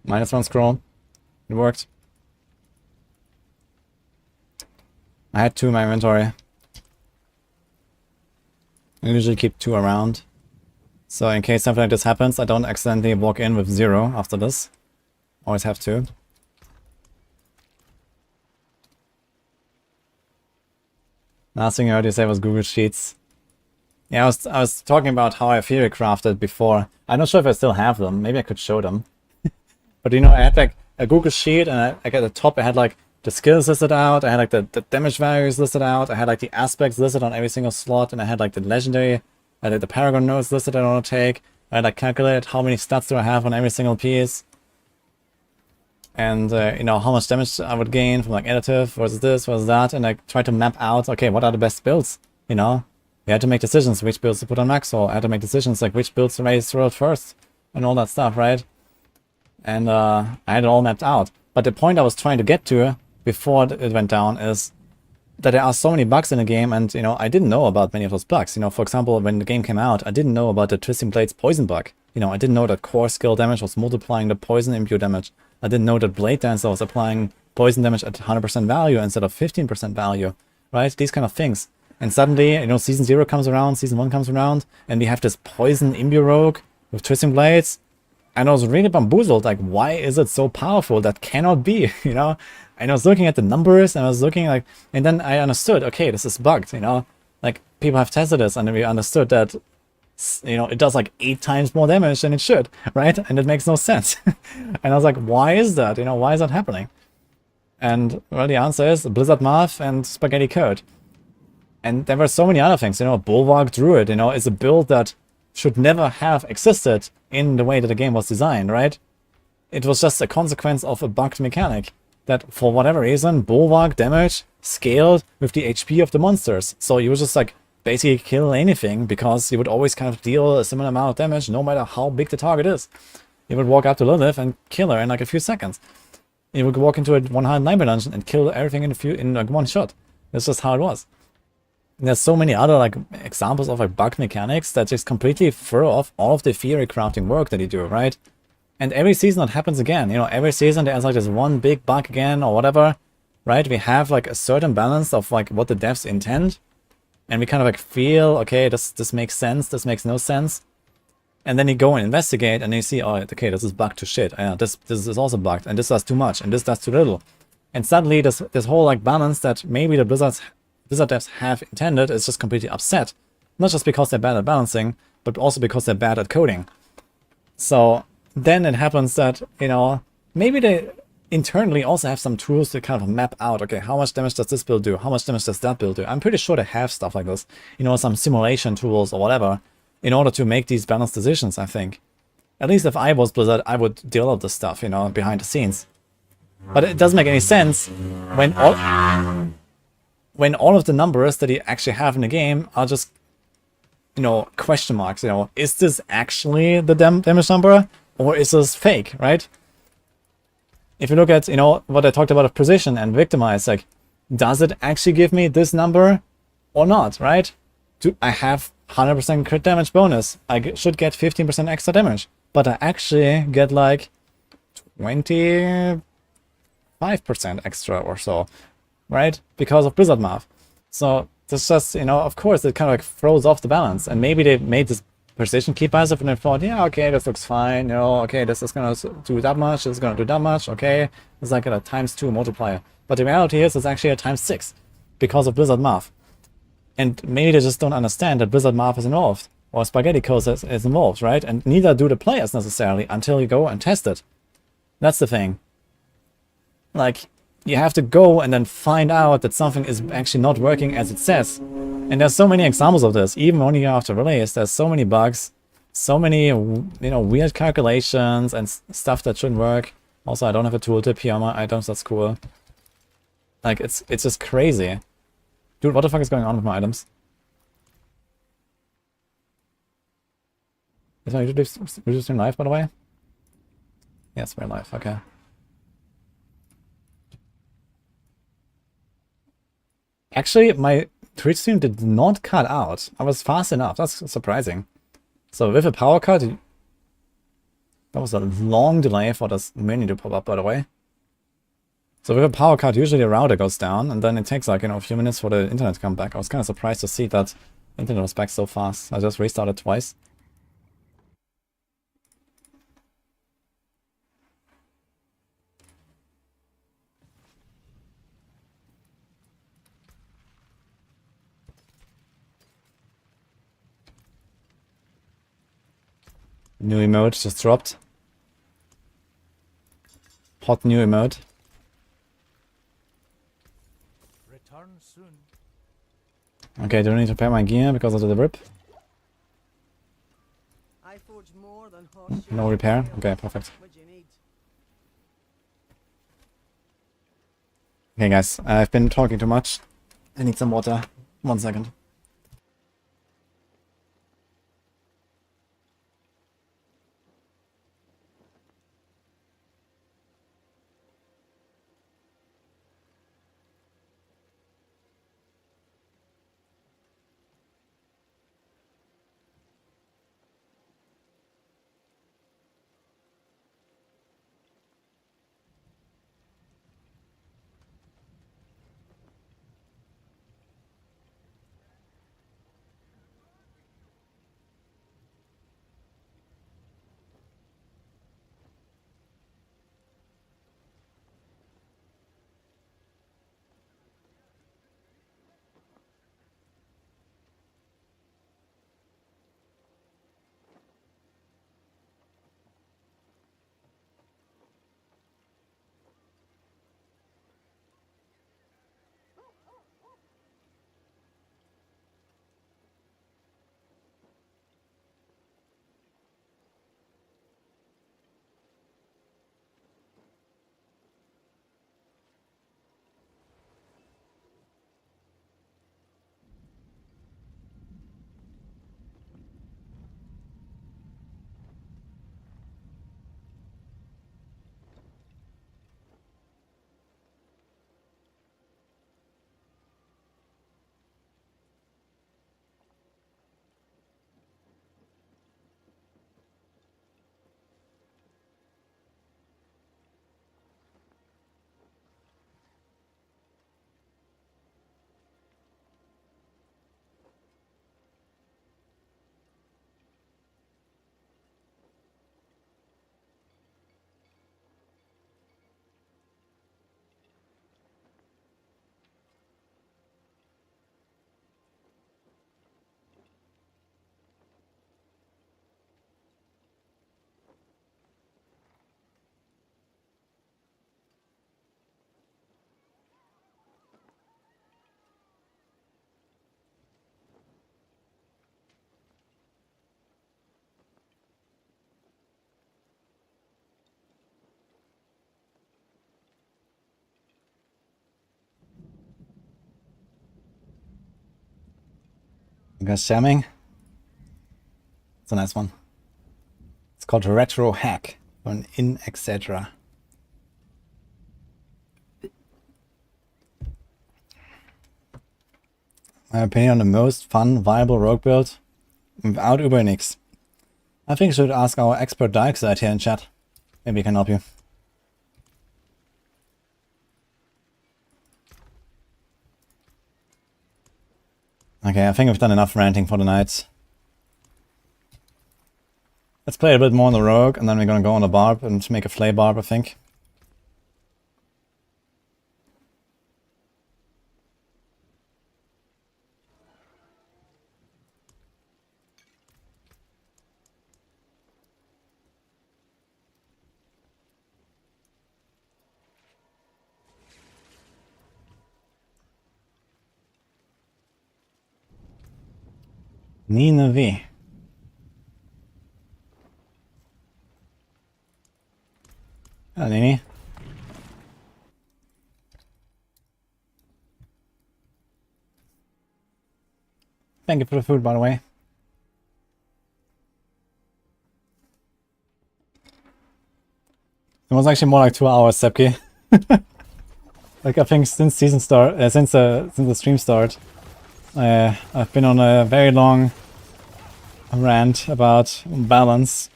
-1 scroll. It worked. I had 2 in my inventory. I usually keep 2 around. So in case something like this happens, I don't accidentally walk in with 0 after this. Always have 2. Last thing I heard you say was Google Sheets. Yeah, I was talking about how I theorycrafted before. I'm not sure if I still have them. Maybe I could show them. But you know, I had like a Google Sheet, and like at the top I had like the skills listed out, I had like the damage values listed out, I had like the aspects listed on every single slot, and I had like the legendary, I had the Paragon nodes listed I want to take. I had like calculated how many stats do I have on every single piece. And you know, how much damage I would gain from like additive versus this versus that, and I tried to map out, okay, what are the best builds, you know? We had to make decisions which builds to put on max, or I had to make decisions like which builds to raise throughout first, and all that stuff, right? And I had it all mapped out. But the point I was trying to get to before it went down is that there are so many bugs in the game, and you know, I didn't know about many of those bugs. You know, for example, when the game came out, I didn't know about the Twisting Blades poison bug. You know, I didn't know that core skill damage was multiplying the poison impure damage. I didn't know that Blade Dancer was applying poison damage at 100% value instead of 15% value, right? These kind of things. And suddenly, you know, Season 0 comes around, Season 1 comes around, and we have this poison imbue rogue with Twisting Blades. And I was really bamboozled, like, why is it so powerful? That cannot be, you know? And I was looking at the numbers, and I was looking like, and then I understood, okay, this is bugged, you know? Like, people have tested this, and we understood that, you know, it does like 8 times more damage than it should, right? And it makes no sense. And I was like, why is that? You know, why is that happening? And, well, the answer is Blizzard math and spaghetti code. And there were so many other things, you know, Bulwark Druid, you know, is a build that should never have existed in the way that the game was designed, right? It was just a consequence of a bugged mechanic that, for whatever reason, Bulwark damage scaled with the HP of the monsters. So you would just like basically kill anything because you would always kind of deal a similar amount of damage no matter how big the target is. You would walk up to Lilith and kill her in like a few seconds. You would walk into a 100 nightmare dungeon and kill everything in like one shot. That's just how it was. And there's so many other like examples of like bug mechanics that just completely throw off all of the theorycrafting work that you do, right? And every season that happens again, you know, every season there's like this one big bug again or whatever, right? We have like a certain balance of like what the devs intend, and we kind of like feel, okay, this makes sense, this makes no sense. And then you go and investigate and you see, oh, okay, this is bugged to shit. This is also bugged, and this does too much, and this does too little. And suddenly this whole like balance that maybe the Blizzard devs have intended is just completely upset. Not just because they're bad at balancing, but also because they're bad at coding. So then it happens that, you know, maybe they internally also have some tools to kind of map out, okay, how much damage does this build do? How much damage does that build do? I'm pretty sure they have stuff like this. You know, some simulation tools or whatever, in order to make these balanced decisions, I think. At least if I was Blizzard, I would develop this stuff, you know, behind the scenes. But it doesn't make any sense when all of the numbers that you actually have in the game are just, you know, question marks, you know, is this actually the damage number, or is this fake, right? If you look at, you know, what I talked about of precision and victimize, like, does it actually give me this number or not, right? Do I have 100% crit damage bonus? I should get 15% extra damage, but I actually get like 25% extra or so, right? Because of Blizzard math. So this just, you know, of course, it kind of like throws off the balance. And maybe they made this precision key passive and they thought, yeah, okay, this looks fine. You know, okay, this is going to do that much. This is going to do that much. Okay, it's like a ×2 multiplier. But the reality is it's actually a ×6 because of Blizzard math. And maybe they just don't understand that Blizzard math is involved, or spaghetti code is involved, right? And neither do the players necessarily until you go and test it. That's the thing. Like, you have to go and then find out that something is actually not working as it says. And there's so many examples of this, even 1 year after release. There's so many bugs, so many, you know, weird calculations and stuff that shouldn't work. Also, I don't have a tooltip here on my items. That's cool. Like, it's just crazy. Dude, what the fuck is going on with my items? Is my YouTube stream live, by the way? Yes, we're live. Okay. Actually, my Twitch stream did not cut out. I was fast enough. That's surprising. So with a power cut, That was a long delay for this menu to pop up, by the way. So with a power cut, usually the router goes down, and then it takes like, a few minutes for the internet to come back. I was kind of surprised to see that the internet was back so fast. I just restarted twice. New emote just dropped. Hot new emote. Return soon. Okay, do I need to repair my gear because of the rip? I forge more than horseshoes. No repair? Okay, perfect. What do you need? Okay guys, I've been talking too much. I need some water. 1 second. You guys jamming? It's a nice one. It's called Retro Hack for an in etc. My opinion on the most fun, viable rogue build without Ubernix. I think you should ask our expert Darkside here in chat. Maybe he can help you. Okay, I think we've done enough ranting for the night. Let's play a bit more on the rogue, and then we're gonna go on the barb and make a flay barb, I think. Nina V. Hello, Nini. Thank you for the food, by the way. It was actually more like 2 hours, Sepki. Like I think since season start, since the stream start, I've been on a very long rant about balance.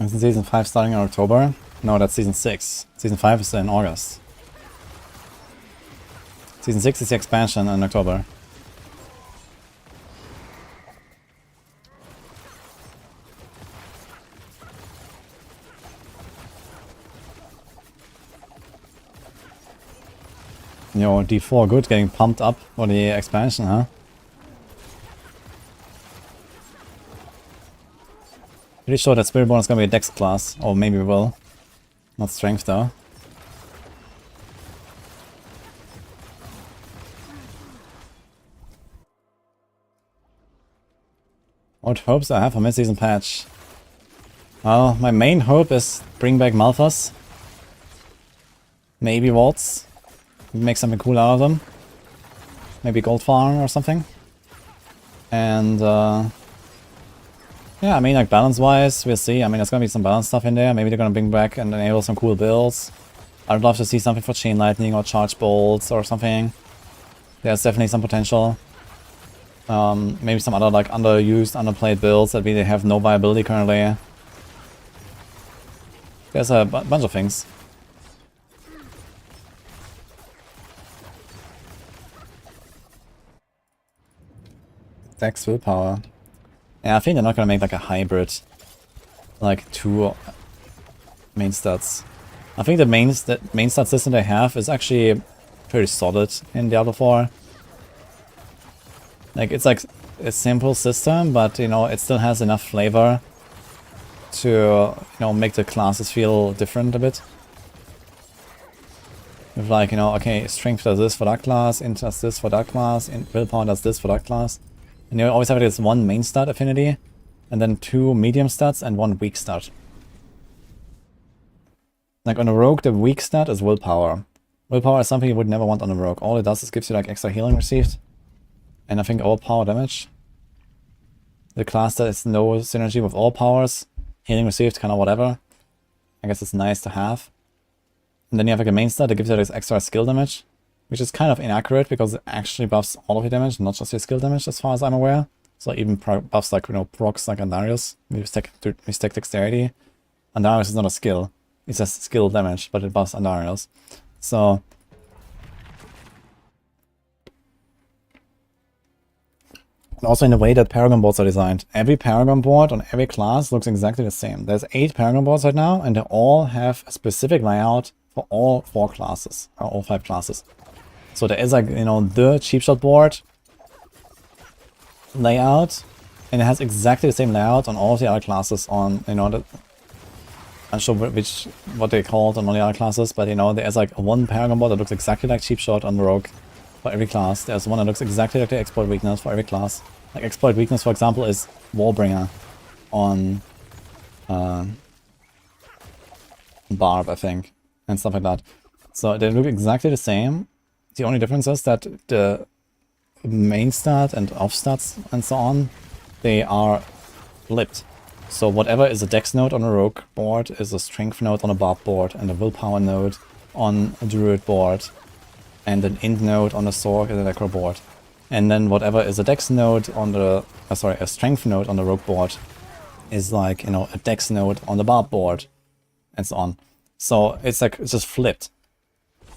Isn't Season 5 starting in October? No, that's Season 6. Season 5 is in August. Season 6 is the expansion in October. Yo, D4 good, getting pumped up for the expansion, huh? Pretty sure that Spiritborn is gonna be a dex class, or maybe will. Not strength though. What hopes I have for mid-season patch? Well, my main hope is bring back Malphas. Maybe Vaults. Make something cool out of them. Maybe Gold Farm or something. And yeah, I mean, like, balance-wise, we'll see. I mean, there's gonna be some balance stuff in there. Maybe they're gonna bring back and enable some cool builds. I'd love to see something for Chain Lightning or Charge Bolts or something. There's definitely some potential. Maybe some other, like, underused, underplayed builds that really have no viability currently. There's a bunch of things. Dex willpower. Yeah, I think they're not gonna make like a hybrid, like 2 main stats. I think the main stat system they have is actually pretty solid in Diablo 4. Like, it's like a simple system, but you know, it still has enough flavor to, you know, make the classes feel different a bit. With, like, you know, okay, strength does this for that class, int does this for that class, willpower does this for that class. And you always have this 1 main stat affinity, and then 2 medium stats and 1 weak stat. Like on a rogue, the weak stat is willpower. Willpower is something you would never want on a rogue. All it does is gives you like extra healing received. And I think all power damage. The class that is no synergy with all powers. Healing received, kind of whatever. I guess it's nice to have. And then you have like a main stat that gives you this extra skill damage. Which is kind of inaccurate because it actually buffs all of your damage, not just your skill damage as far as I'm aware. So even buffs like, you know, procs like Andarius. We stack dexterity. Andarius is not a skill. It's just skill damage, but it buffs Andarius. So and also in the way that Paragon boards are designed. Every Paragon board on every class looks exactly the same. There's 8 Paragon boards right now, and they all have a specific layout for all 4 classes, or all 5 classes. So there is like, you know, the cheap shot board layout, and it has exactly the same layout on all of the other classes on, you know, the, I'm sure what they call it on all the other classes, but you know, there's like one Paragon board that looks exactly like cheap shot on Rogue for every class. There's one that looks exactly like the exploit weakness for every class. Like exploit weakness, for example, is Warbringer on Barb, I think, and stuff like that. So they look exactly the same. The only difference is that the main stat and off stats and so on, they are flipped. So whatever is a dex node on a rogue board is a strength node on a barb board, and a willpower node on a druid board, and an int node on a Sorc and a Necro board. And then whatever is a dex node on the, a strength node on the rogue board is like, you know, a dex node on the barb board, and so on. So it's like, it's just flipped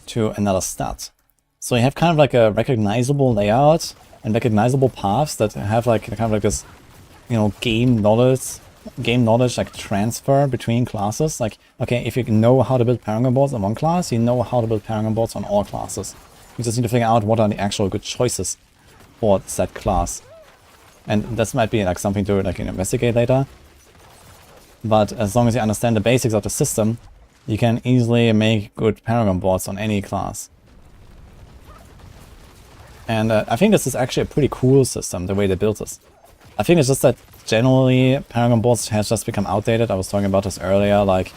to another stat. So you have kind of like a recognizable layout and recognizable paths that have like kind of like this, you know, game knowledge like transfer between classes. Like, okay, if you know how to build Paragon boards on one class, you know how to build Paragon boards on all classes. You just need to figure out what are the actual good choices for that class. And this might be like something to like investigate later. But as long as you understand the basics of the system, you can easily make good Paragon boards on any class. And I think this is actually a pretty cool system, the way they built this. I think it's just that generally Paragon boards has just become outdated. I was talking about this earlier, like,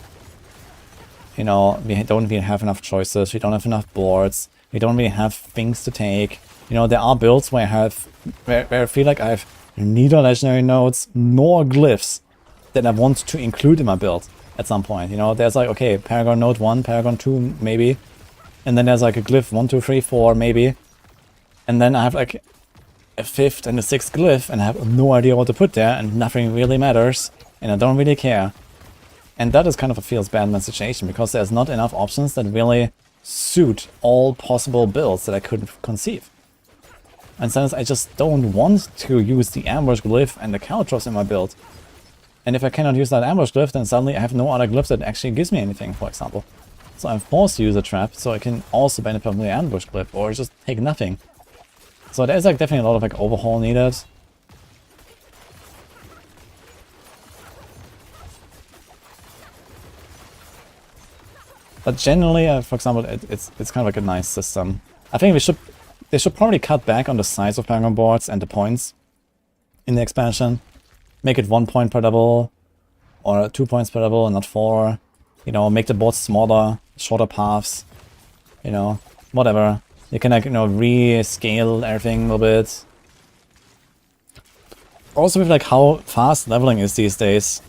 you know, we don't really have enough choices, we don't have enough boards, we don't really have things to take. You know, there are builds where I feel like I have neither legendary nodes nor glyphs that I want to include in my build at some point. You know, there's like, okay, Paragon node 1, Paragon 2 maybe, and then there's like a glyph 1, 2, 3, 4 maybe. And then I have like a 5th and a 6th glyph and I have no idea what to put there and nothing really matters and I don't really care. And that is kind of a feels bad man situation, because there's not enough options that really suit all possible builds that I could conceive. And sometimes I just don't want to use the ambush glyph and the caltrops in my build. And if I cannot use that ambush glyph, then suddenly I have no other glyph that actually gives me anything, for example. So I'm forced to use a trap, so I can also benefit from the ambush glyph, or just take nothing. So there's like definitely a lot of like overhaul needed. But generally, for example, it's kind of like a nice system. I think they should probably cut back on the size of Paragon boards and the points in the expansion. Make it 1 point per level, or 2 points per level, and not 4. You know, make the boards smaller, shorter paths. You know, whatever. You can like, you know, rescale everything a little bit. Also with like how fast leveling is these days.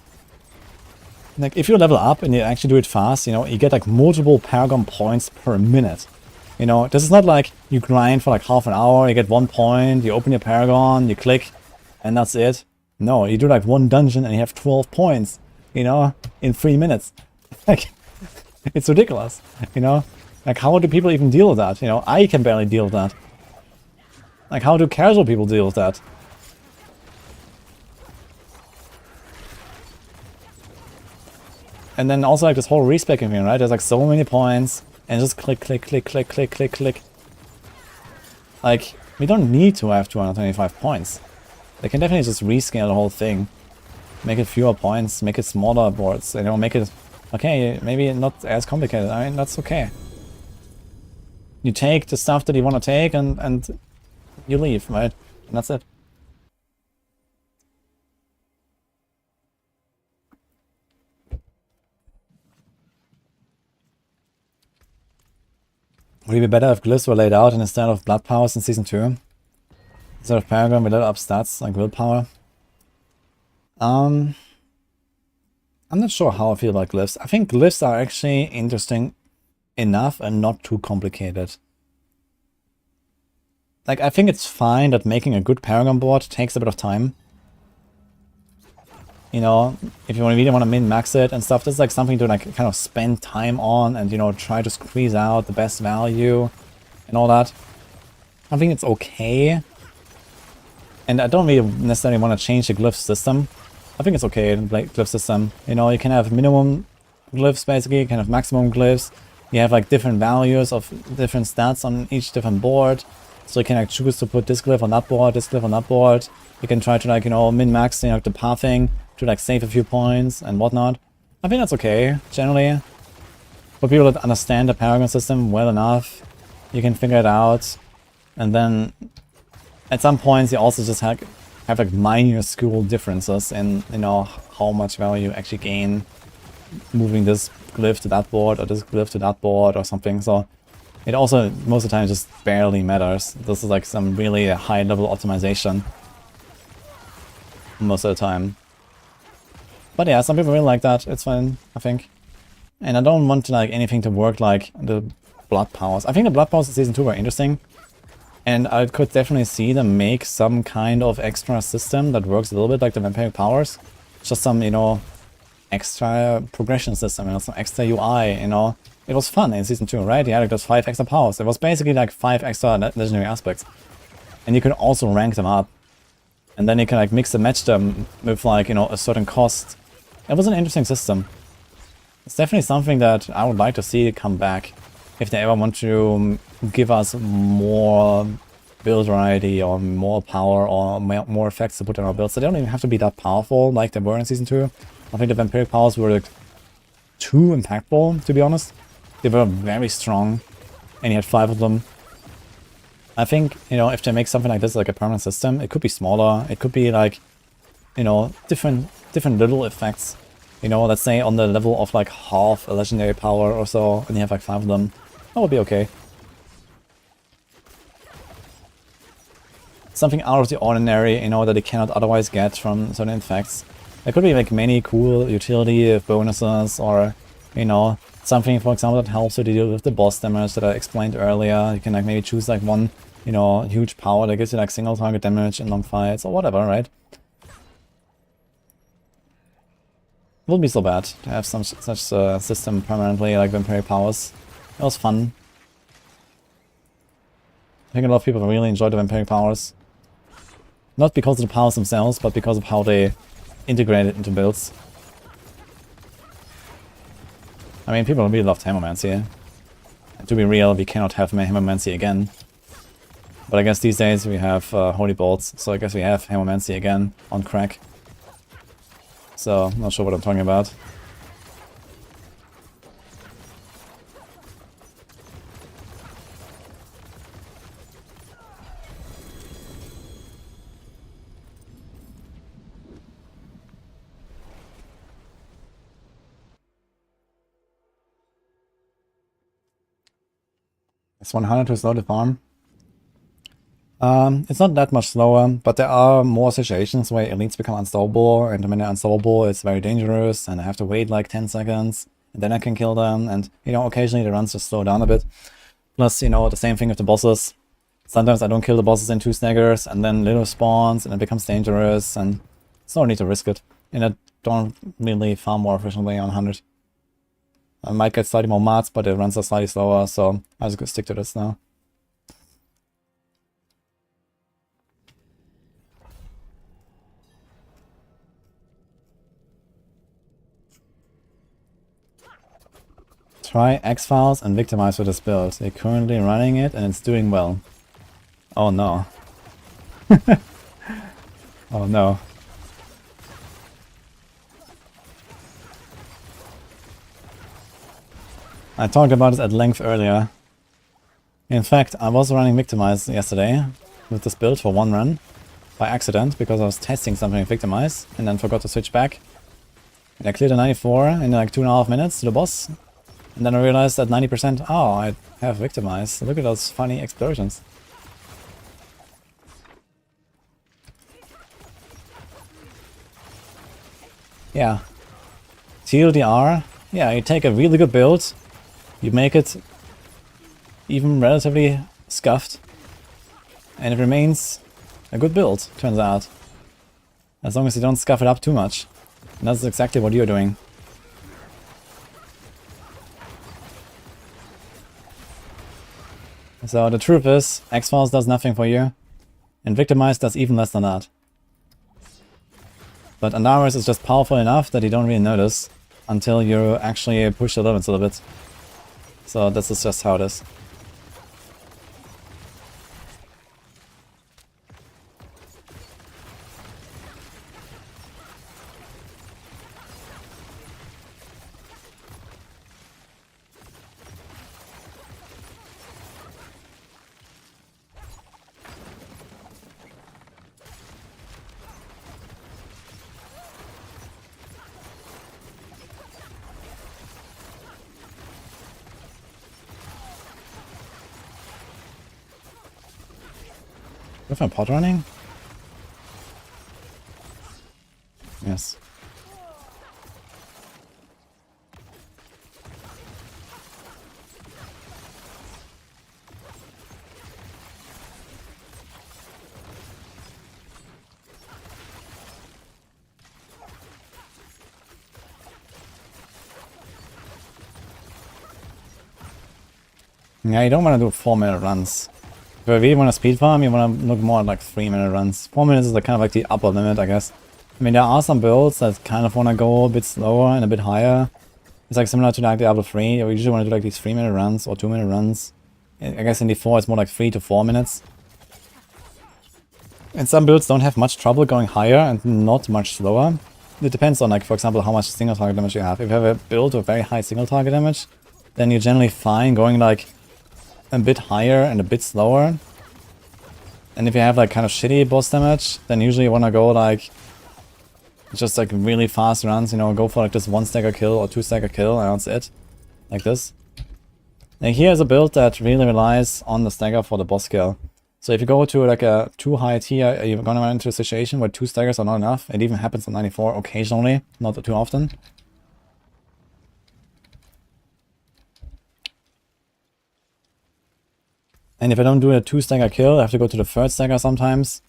Like if you level up and you actually do it fast, you know, you get like multiple Paragon points per minute. You know, this is not like you grind for like half an hour, you get 1 point, you open your Paragon, you click, and that's it. No, you do like 1 dungeon and you have 12 points, you know, in 3 minutes. Like, it's ridiculous, you know? Like, how do people even deal with that? You know, I can barely deal with that. Like, how do casual people deal with that? And then also like this whole respecking thing, right? There's like so many points, and just click, click, click, click, click, click, click. Like, we don't need to have 225 points. They can definitely just rescale the whole thing. Make it fewer points, make it smaller boards, you know, make it, okay, maybe not as complicated. I mean, that's okay. You take the stuff that you want to take and you leave, right? And that's it. Would it be better if glyphs were laid out instead of blood powers in Season 2? Instead of Paragon, we let up stats like willpower? I'm not sure how I feel about glyphs. I think glyphs are actually interesting enough and not too complicated. Like, I think it's fine that making a good Paragon board takes a bit of time. You know, if you really want to min-max it and stuff, this is like something to like kind of spend time on and, you know, try to squeeze out the best value and all that. I think it's okay. And I don't really necessarily want to change the glyph system. I think it's okay, the glyph system. You know, you can have minimum glyphs basically, you can have maximum glyphs. You have like different values of different stats on each different board. So you can like choose to put this glyph on that board, this glyph on that board. You can try to like, you know, min-max, you know, the pathing to like save a few points and whatnot. I think that's okay, generally. For people that understand the Paragon system well enough, you can figure it out. And then at some points you also just have like minor school differences in, you know, how much value you actually gain moving this glyph to that board or this glyph to that board or something. So it also most of the time just barely matters. This is like some really high level optimization most of the time. But yeah, some people really like that. It's fine, I think. And I don't want to like anything to work like the blood powers. I think the blood powers in Season 2 were interesting. And I could definitely see them make some kind of extra system that works a little bit like the vampiric powers. Just some, you know, extra progression system, you know, some extra UI, you know. It was fun in Season 2, right? Yeah, like those 5 extra powers. It was basically like 5 extra legendary aspects. And you can also rank them up. And then you can like mix and match them with like, you know, a certain cost. It was an interesting system. It's definitely something that I would like to see come back. If they ever want to give us more build variety or more power or more effects to put in our builds. So they don't even have to be that powerful like they were in Season 2. I think the vampiric powers were like too impactful, to be honest. They were very strong and you had 5 of them. I think, you know, if they make something like this like a permanent system, it could be smaller. It could be like, you know, different little effects. You know, let's say on the level of like half a legendary power or so, and you have like 5 of them. That would be okay. Something out of the ordinary, you know, that you cannot otherwise get from certain effects. There could be like many cool utility bonuses or, you know, something, for example, that helps you to deal with the boss damage that I explained earlier. You can like maybe choose like one, you know, huge power that gives you like single target damage in long fights or whatever, right? wouldn't be so bad to have some such system permanently, like vampiric powers. It was fun. I think a lot of people really enjoy the vampiric powers. Not because of the powers themselves, but because of how they integrate it into builds. I mean, people really loved Hammermancy. And to be real, we cannot have Hammermancy again. But I guess these days we have Holy Bolts, so I guess we have Hammermancy again on crack. So, I'm not sure what I'm talking about. It's 100 to slow the farm. It's not that much slower, but there are more situations where elites become unstoppable, and when they're unstoppable, it's very dangerous, and I have to wait like 10 seconds, and then I can kill them, and, you know, occasionally the runs just slow down a bit. Plus, you know, the same thing with the bosses. Sometimes I don't kill the bosses in 2 staggers, and then little spawns, and it becomes dangerous, and it's no need to risk it. And I don't really farm more efficiently on 100. I might get slightly more mats, but the runs are slightly slower, so I'll just stick to this now. Try X-Files and Victimize with this build. They're currently running it and it's doing well. Oh no. Oh no. I talked about this at length earlier. In fact, I was running Victimize yesterday with this build for 1 run by accident because I was testing something with Victimize and then forgot to switch back. And I cleared a 94 in like 2.5 minutes to the boss. And then I realized at 90%, oh, I have Victimize. Look at those funny explosions. Yeah. TLDR, yeah, you take a really good build, you make it even relatively scuffed, and it remains a good build, turns out. As long as you don't scuff it up too much. And that's exactly what you're doing. So the truth is, X-Files does nothing for you, and Victimize does even less than that. But Andaris is just powerful enough that you don't really notice until you actually push the limits a little bit. So this is just how it is. Is my pod running? Yes. Yeah, you don't want to do 4-minute runs. If you really want to speed farm, you want to look more at like 3-minute runs. 4 minutes is like kind of like the upper limit, I guess. I mean, there are some builds that kind of want to go a bit slower and a bit higher. It's like similar to like Diablo 3. You usually want to do like these 3-minute runs or 2-minute runs. I guess in D4 it's more like 3 to 4 minutes. And some builds don't have much trouble going higher and not much slower. It depends on, like, for example, how much single target damage you have. If you have a build with very high single target damage, then you're generally fine going like a bit higher and a bit slower. And if you have like kind of shitty boss damage, then usually you want to go like just like really fast runs, you know, go for like this 1-stagger kill or 2-stagger kill and that's it. Like this. And here's a build that really relies on the stagger for the boss kill. So if you go to like a too high tier, you're gonna run into a situation where 2 staggers are not enough. It even happens on 94 occasionally, not too often. And if I don't do a 2-stagger kill, I have to go to the 3rd stagger sometimes.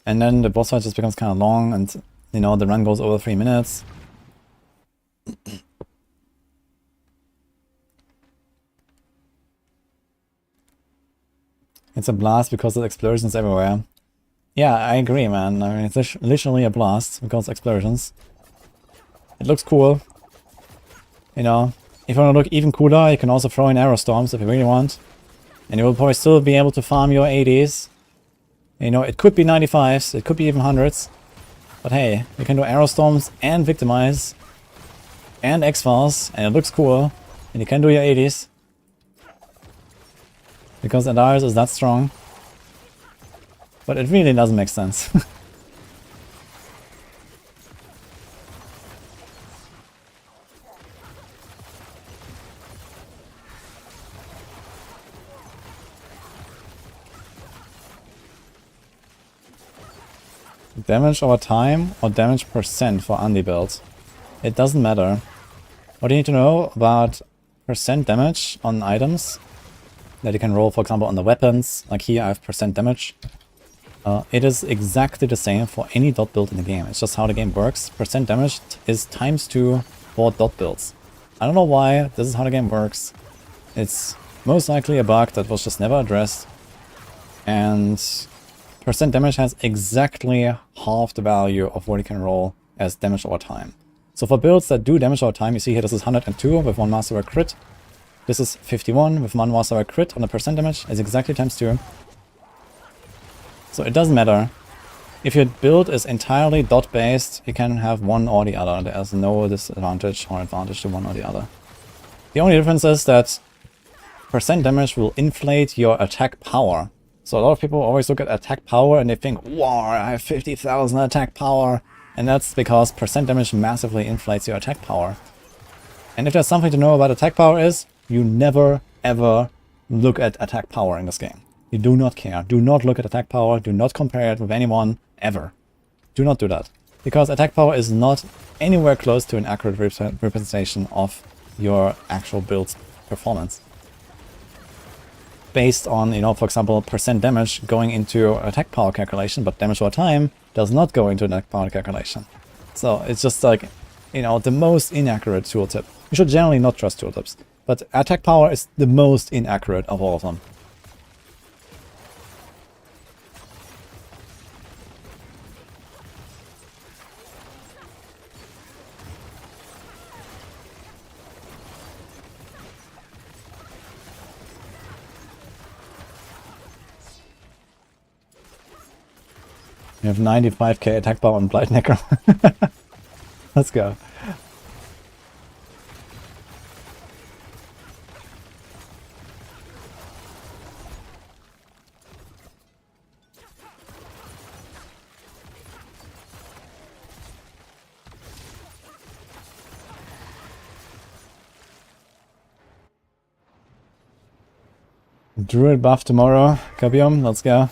And then the boss fight just becomes kind of long and, you know, the run goes over 3 minutes. It's a blast because there's explosions everywhere. Yeah, I agree, man. I mean, it's literally a blast because explosions. It looks cool. You know, if you want to look even cooler, you can also throw in arrow storms if you really want. And you will probably still be able to farm your 80s. You know, it could be 95s, it could be even 100s. But hey, you can do arrow storms and victimize and X-Files, and it looks cool. And you can do your 80s. Because Endars is that strong. But it really doesn't make sense. Damage over time or damage percent for Andy build. It doesn't matter. What you need to know about percent damage on items that you can roll, for example, on the weapons. Like here I have percent damage. It is exactly the same for any dot build in the game. It's just how the game works. Percent damage is ×2 for dot builds. I don't know why this is how the game works. It's most likely a bug that was just never addressed. And percent damage has exactly half the value of what you can roll as damage over time. So for builds that do damage over time, you see here this is 102 with 1 master crit. This is 51 with 1 master crit on the percent damage. It's exactly ×2. So it doesn't matter. If your build is entirely dot based, you can have one or the other. There's no disadvantage or advantage to one or the other. The only difference is that percent damage will inflate your attack power. So a lot of people always look at attack power and they think, wow, I have 50,000 attack power. And that's because percent damage massively inflates your attack power. And if there's something to know about attack power is, you never ever look at attack power in this game. You do not care. Do not look at attack power. Do not compare it with anyone ever. Do not do that. Because attack power is not anywhere close to an accurate representation of your actual build's performance. Based on, you know, for example, percent damage going into attack power calculation, but damage over time does not go into an attack power calculation. So it's just like, you know, the most inaccurate tooltip. You should generally not trust tooltips, but attack power is the most inaccurate of all of them. You have 95k attack power on Blight Necro. Let's go. Druid buff tomorrow. Cabium, let's go.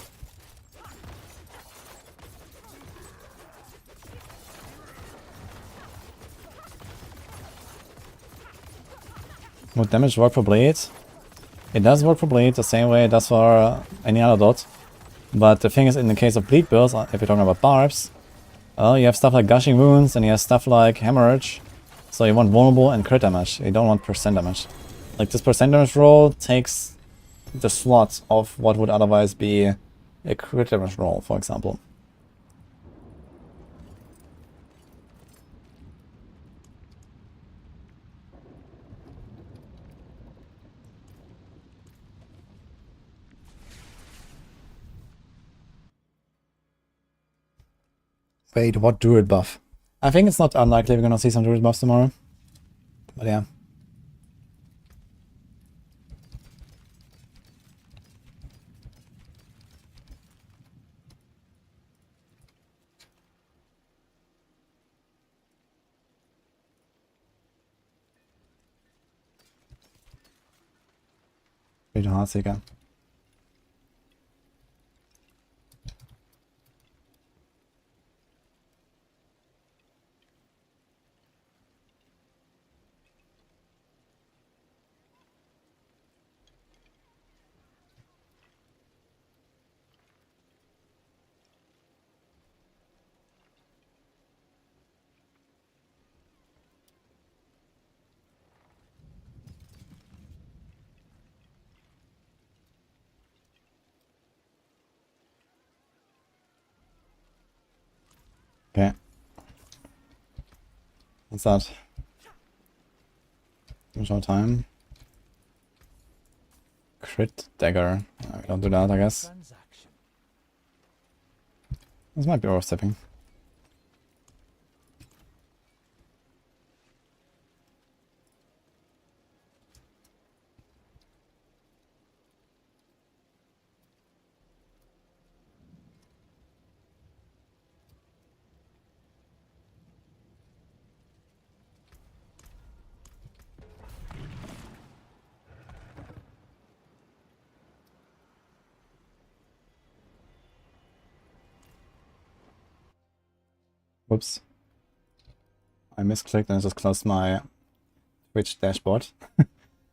Would damage work for Blade? It does work for Blade the same way it does for any other dot. But the thing is, in the case of Bleed builds, if you're talking about Barbs, you have stuff like Gushing Wounds and you have stuff like Hemorrhage. So you want vulnerable and crit damage. You don't want percent damage. Like this percent damage roll takes the slot of what would otherwise be a crit damage roll, for example. Wait, what Druid buff? I think it's not unlikely we're gonna see some Druid buffs tomorrow. But yeah. Pretty Heartseeker. What's that? Short time. Crit dagger. We don't do that, I guess. Transaction. This might be overstepping. Whoops. I misclicked and I just closed my Twitch dashboard.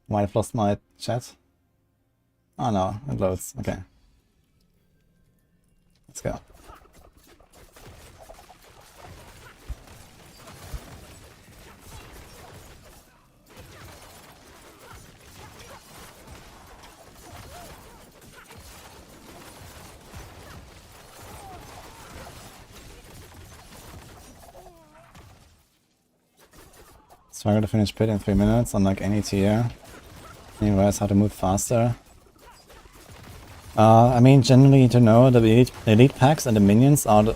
Might have lost my chat. Oh no, it loads. Okay. Let's go. Struggle to finish pit in 3 minutes, unlike any tier. You realize how to move faster. I mean, generally to know the elite packs and the minions are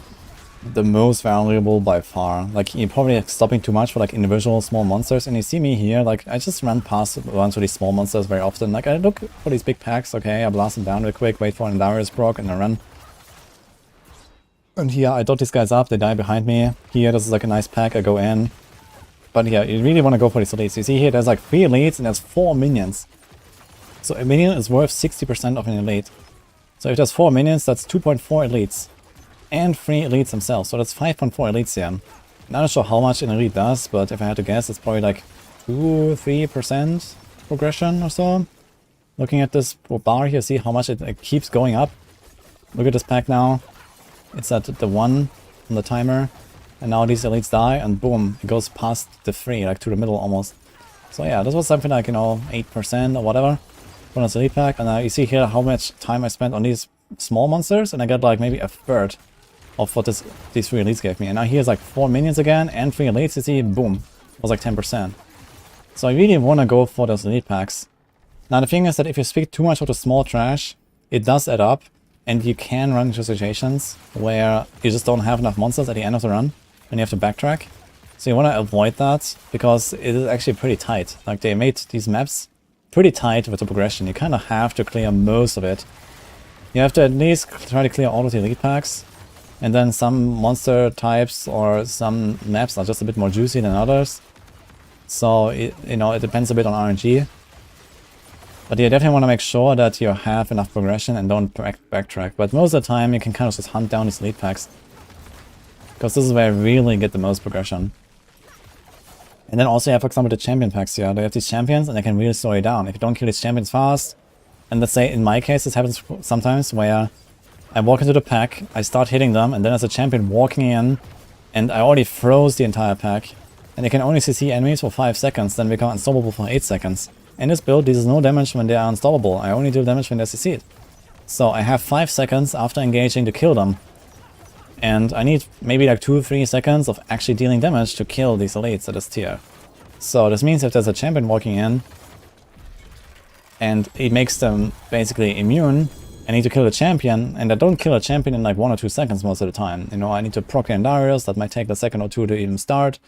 the most valuable by far. Like, you're probably stopping too much for like individual small monsters, and you see me here, like, I just run through these small monsters very often. Like, I look for these big packs, okay, I blast them down real quick, wait for an Darius proc, and I run. And here, I dot these guys up, they die behind me. Here, this is like a nice pack, I go in. But yeah, you really want to go for these elites. You see here, there's like 3 elites and there's 4 minions. So a minion is worth 60% of an elite. So if there's 4 minions, that's 2.4 elites. And 3 elites themselves, so that's 5.4 elites here. I'm not sure how much an elite does, but if I had to guess, it's probably like 2-3% progression or so. Looking at this bar here, see how much it keeps going up. Look at this pack now. It's at the 1 on the timer. And now these elites die, and boom, it goes past the 3, like to the middle almost. So yeah, this was something like, you know, 8% or whatever from this elite pack. And you see here how much time I spent on these small monsters, and I got like maybe a third of what these 3 elites gave me. And now here's like 4 minions again, and 3 elites, you see, boom, it was like 10%. So I really want to go for those elite packs. Now the thing is that if you speak too much of the small trash, it does add up, and you can run into situations where you just don't have enough monsters at the end of the run. And you have to backtrack. So you want to avoid that, because it is actually pretty tight. Like, they made these maps pretty tight with the progression. You kind of have to clear most of it. You have to at least try to clear all of the elite packs. And then some monster types or some maps are just a bit more juicy than others. So, you know, it depends a bit on RNG. But you definitely want to make sure that you have enough progression and don't backtrack. But most of the time, you can kind of just hunt down these elite packs. Because this is where I really get the most progression. And then also you have, for example, the champion packs here. They have these champions and they can really slow you down. If you don't kill these champions fast, and let's say in my case this happens sometimes where I walk into the pack, I start hitting them, and then there's a champion walking in, and I already froze the entire pack. And they can only CC enemies for 5 seconds, then become unstoppable for 8 seconds. In this build, this is no damage when they are unstoppable. I only do damage when they're CC'd. So I have 5 seconds after engaging to kill them. And I need maybe like 2-3 seconds of actually dealing damage to kill these elites at this tier. So this means if there's a champion walking in and it makes them basically immune, I need to kill the champion, and I don't kill a champion in like 1 or 2 seconds most of the time. You know, I need to proc the Darius, that might take a second or 2 to even start,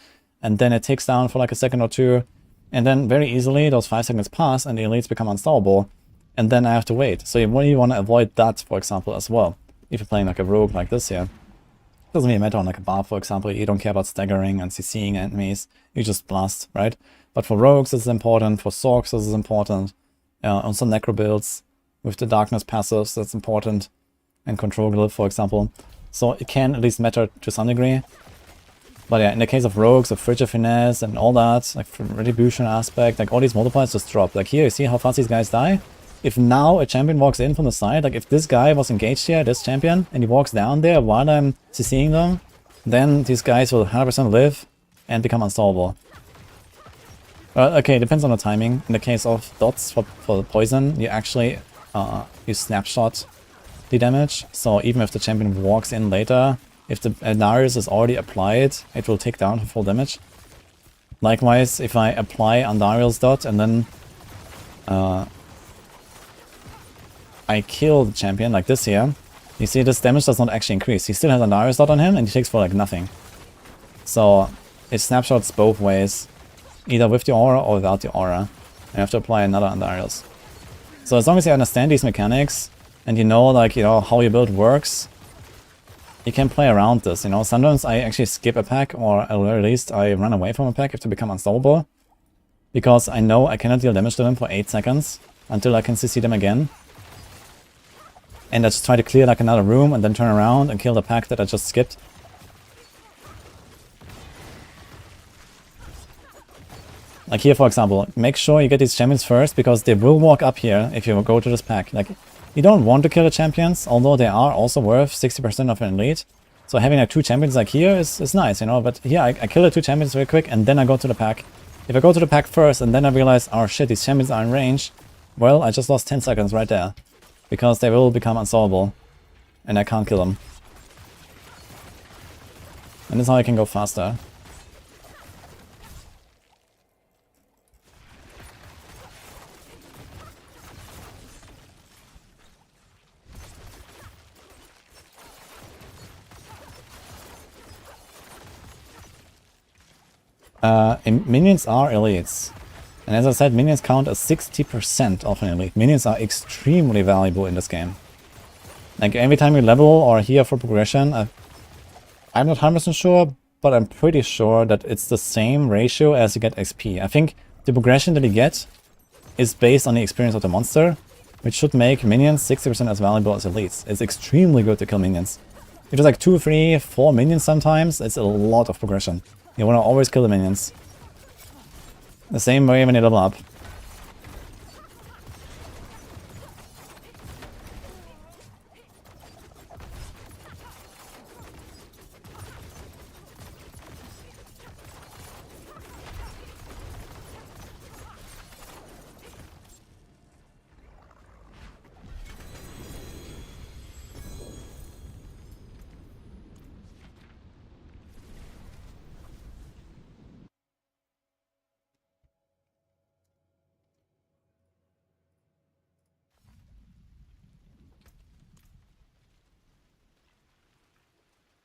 and then it ticks down for like a second or 2, and then very easily those 5 seconds pass and the elites become unstoppable, and then I have to wait. So you really want to avoid that, for example, as well, if you're playing like a rogue like this here. Doesn't really matter on like a Barb, for example. You don't care about staggering and CCing enemies. You just blast, right? But for rogues this is important. For Sorcs this is important. On some Necro builds with the darkness passives that's important. And control glyph, for example. So it can at least matter to some degree. But yeah, in the case of rogues, of frigid finesse and all that, like from retribution aspect, like all these multipliers just drop. Like here, you see how fast these guys die? If now a champion walks in from the side, like if this guy was engaged here, this champion, and he walks down there while I'm CCing them, then these guys will 100% live and become unstoppable. Okay, depends on the timing. In the case of dots for the poison, you actually you snapshot the damage. So even if the champion walks in later, if the Darius is already applied, it will take down to full damage. Likewise, if I apply Andariel's dot and then I kill the champion like this here, you see this damage does not actually increase. He still has Andariel's dot on him and he takes for like nothing. So it snapshots both ways, either with the aura or without the aura. You have to apply another Andariel's. So as long as you understand these mechanics and you know, like, you know, how your build works, you can play around this, you know. Sometimes I actually skip a pack, or at the very least I run away from a pack if to become unstoppable. Because I know I cannot deal damage to them for 8 seconds until I can CC them again. And I just try to clear like another room and then turn around and kill the pack that I just skipped. Like here, for example, make sure you get these champions first, because they will walk up here if you go to this pack. Like, you don't want to kill the champions, although they are also worth 60% of an elite. So having like 2 champions like here is nice, you know, but here I kill the 2 champions very quick and then I go to the pack. If I go to the pack first and then I realize, oh shit, these champions are in range, well, I just lost 10 seconds right there. Because they will become unsolvable and I can't kill them. And this is how I can go faster. Minions are elites. And as I said, minions count as 60% of an elite. Minions are extremely valuable in this game. Like every time you level or here for progression, I'm not 100% sure, but I'm pretty sure that it's the same ratio as you get XP. I think the progression that you get is based on the experience of the monster, which should make minions 60% as valuable as elites. It's extremely good to kill minions. If there's like 2, 3, 4 minions sometimes, it's a lot of progression. You want to always kill the minions. The same way when you level up.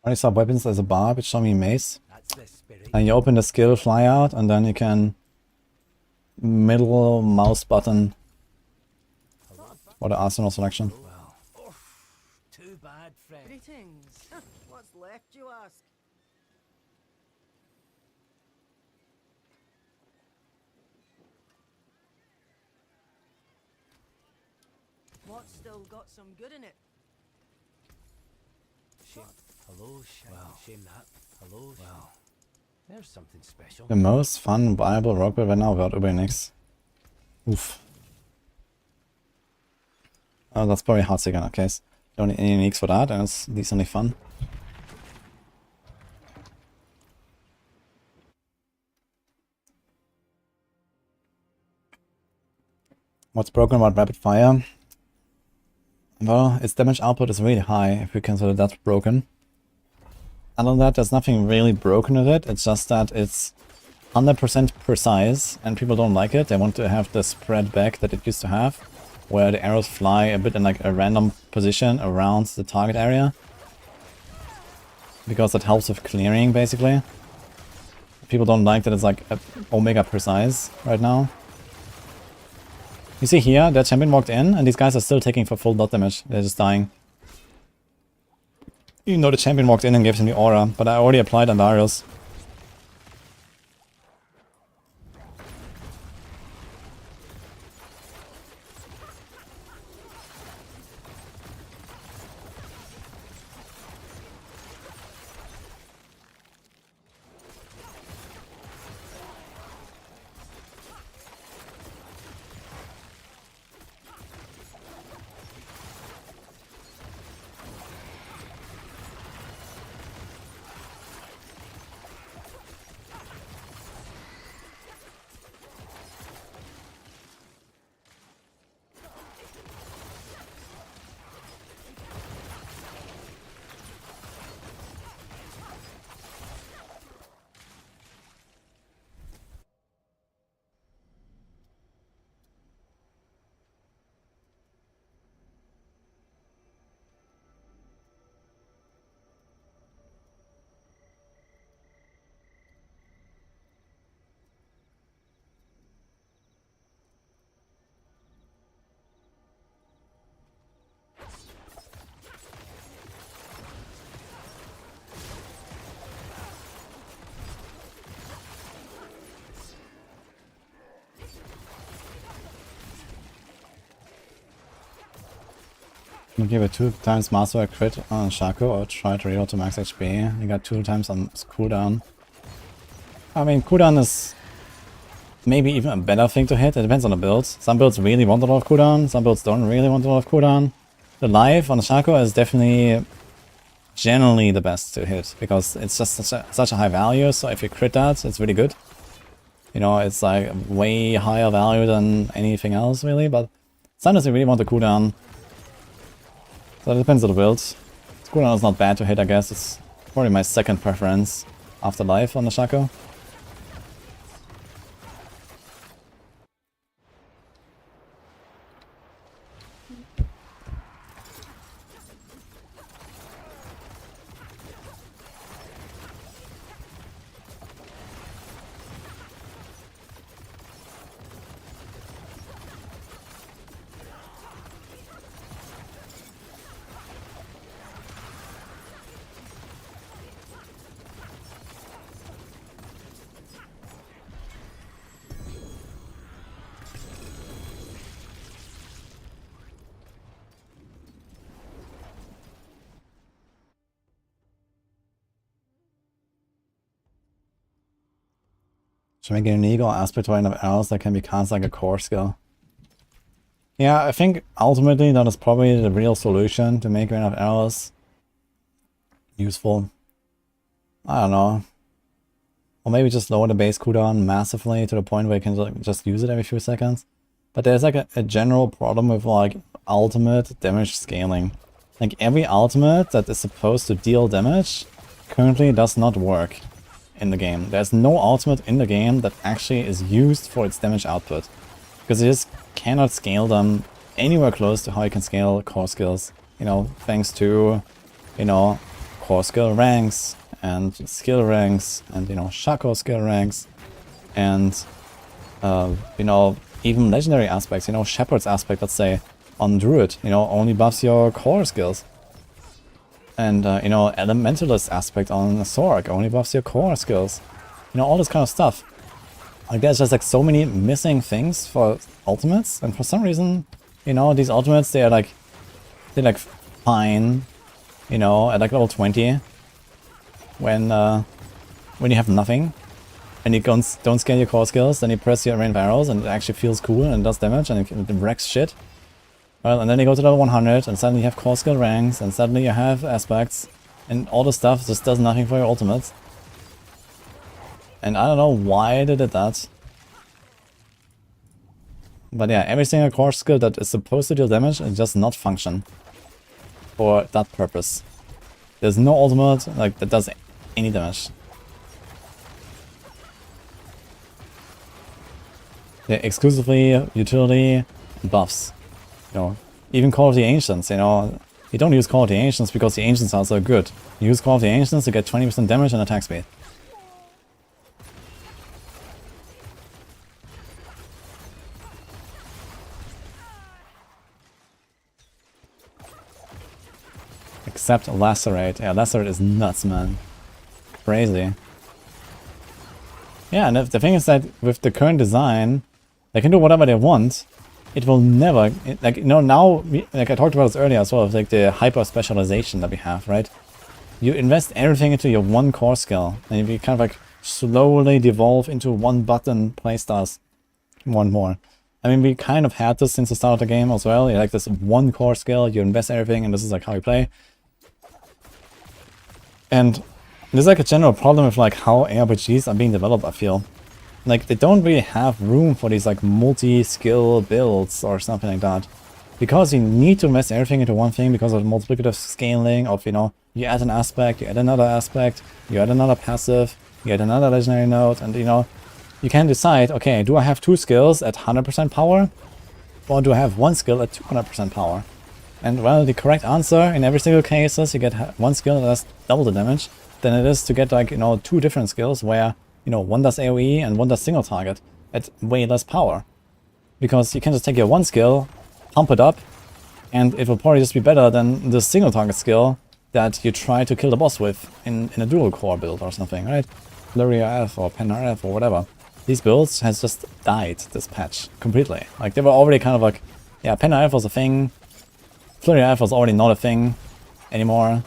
When you saw weapons as a barb, it showed me mace. That's the spirit. And you open the skill fly out and then you can middle mouse button for the arsenal selection. Well, too bad, friend. Greetings. What's left, you ask? What's still got some good in it? Shame. Hello, shame that. Hello, well, there's something special. The most fun, viable rock build right now without über nix. Oof. Oh, that's probably Heartsick in that case. Don't need any uniques for that, and it's decently fun. What's broken about rapid fire? Well, its damage output is really high, if we consider that broken. Other than that, there's nothing really broken with it, it's just that it's 100% precise, and people don't like it. They want to have the spread back that it used to have, where the arrows fly a bit in like a random position around the target area. Because that helps with clearing, basically. People don't like that it's like omega precise right now. You see here, that champion walked in, and these guys are still taking for full dot damage. They're just dying. Even though the champion walked in and gave him the aura, but I already applied Andariel's. You give it 2 times master crit on Shaco or try to reload to max HP. You got 2 times on cooldown. I mean, cooldown is maybe even a better thing to hit. It depends on the build. Some builds really want a lot of cooldown, some builds don't really want a lot of cooldown. The life on the Shaco is definitely generally the best to hit because it's just such a high value, so if you crit that, it's really good. You know, it's like way higher value than anything else really, but sometimes you really want the cooldown. So it depends on the build. Cooldown is not bad to hit, I guess. It's probably my second preference after life on the Shaco. Should I get an eagle aspect to enough arrows that can be cast like a core skill? Yeah, I think ultimately that is probably the real solution to make enough arrows useful. I don't know. Or maybe just lower the base cooldown massively to the point where you can just use it every few seconds. But there's like a general problem with like ultimate damage scaling. Like every ultimate that is supposed to deal damage currently does not work in the game. There's no ultimate in the game that actually is used for its damage output. Because you just cannot scale them anywhere close to how you can scale core skills. You know, thanks to, you know, core skill ranks and skill ranks and, you know, Shaco skill ranks and, you know, even legendary aspects, you know, Shepherd's aspect, let's say, on Druid, you know, only buffs your core skills. And, you know, Elementalist aspect on Sorc only buffs your core skills. You know, all this kind of stuff. Like, there's just like so many missing things for ultimates, and for some reason, you know, these ultimates, they're like fine, you know, at like level 20, when you have nothing, and you don't scale your core skills, then you press your rain of arrows, and it actually feels cool, and does damage, and it wrecks shit. Well, and then you go to level 100, and suddenly you have core skill ranks, and suddenly you have aspects, and all the stuff just does nothing for your ultimates. And I don't know why they did that. But yeah, every single core skill that is supposed to deal damage is just not function for that purpose. There's no ultimate like that does any damage. They're exclusively utility buffs. You know, even Call of the Ancients, you know, you don't use Call of the Ancients because the Ancients are so good. You use Call of the Ancients to get 20% damage and attack speed. Except Lacerate. Yeah, Lacerate is nuts, man. Crazy. Yeah, and the thing is that with the current design, they can do whatever they want. It will never, like, you know, now, like I talked about this earlier as well, like the hyper specialization that we have, right? You invest everything into your one core skill, and you kind of like slowly devolve into one button playstyles more and more. I mean, we kind of had this since the start of the game as well. You like this one core skill, you invest everything, and this is like how you play. And there's like a general problem with like how ARPGs are being developed, I feel. Like, they don't really have room for these like multi-skill builds or something like that. Because you need to invest everything into one thing because of multiplicative scaling of, you know, you add an aspect, you add another aspect, you add another passive, you add another legendary node, and you know, you can decide, okay, do I have 2 skills at 100% power? Or do I have 1 skill at 200% power? And well, the correct answer in every single case is you get 1 skill that does double the damage than it is to get like, you know, 2 different skills where, you know, one does AoE and one does single target at way less power. Because you can just take your 1 skill, pump it up, and it will probably just be better than the single target skill that you try to kill the boss with in a dual core build or something, right? Flurry RF or Pen RF or whatever. These builds has just died this patch completely. Like, they were already kind of like, yeah, Pen RF was a thing Flurry of F was already not a thing anymore.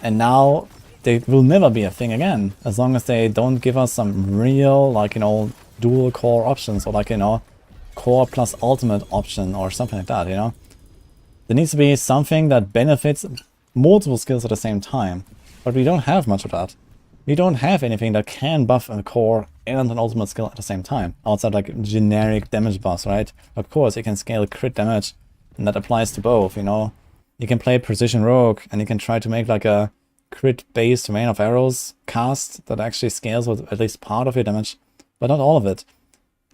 And now they will never be a thing again, as long as they don't give us some real, like, you know, dual core options, or like, you know, core plus ultimate option or something like that, you know? There needs to be something that benefits multiple skills at the same time, but we don't have much of that. We don't have anything that can buff a core and an ultimate skill at the same time, outside like generic damage buffs, right? Of course, you can scale crit damage, and that applies to both, you know? You can play Precision Rogue, and you can try to make like a crit-based Rain of Arrows cast that actually scales with at least part of your damage, but not all of it.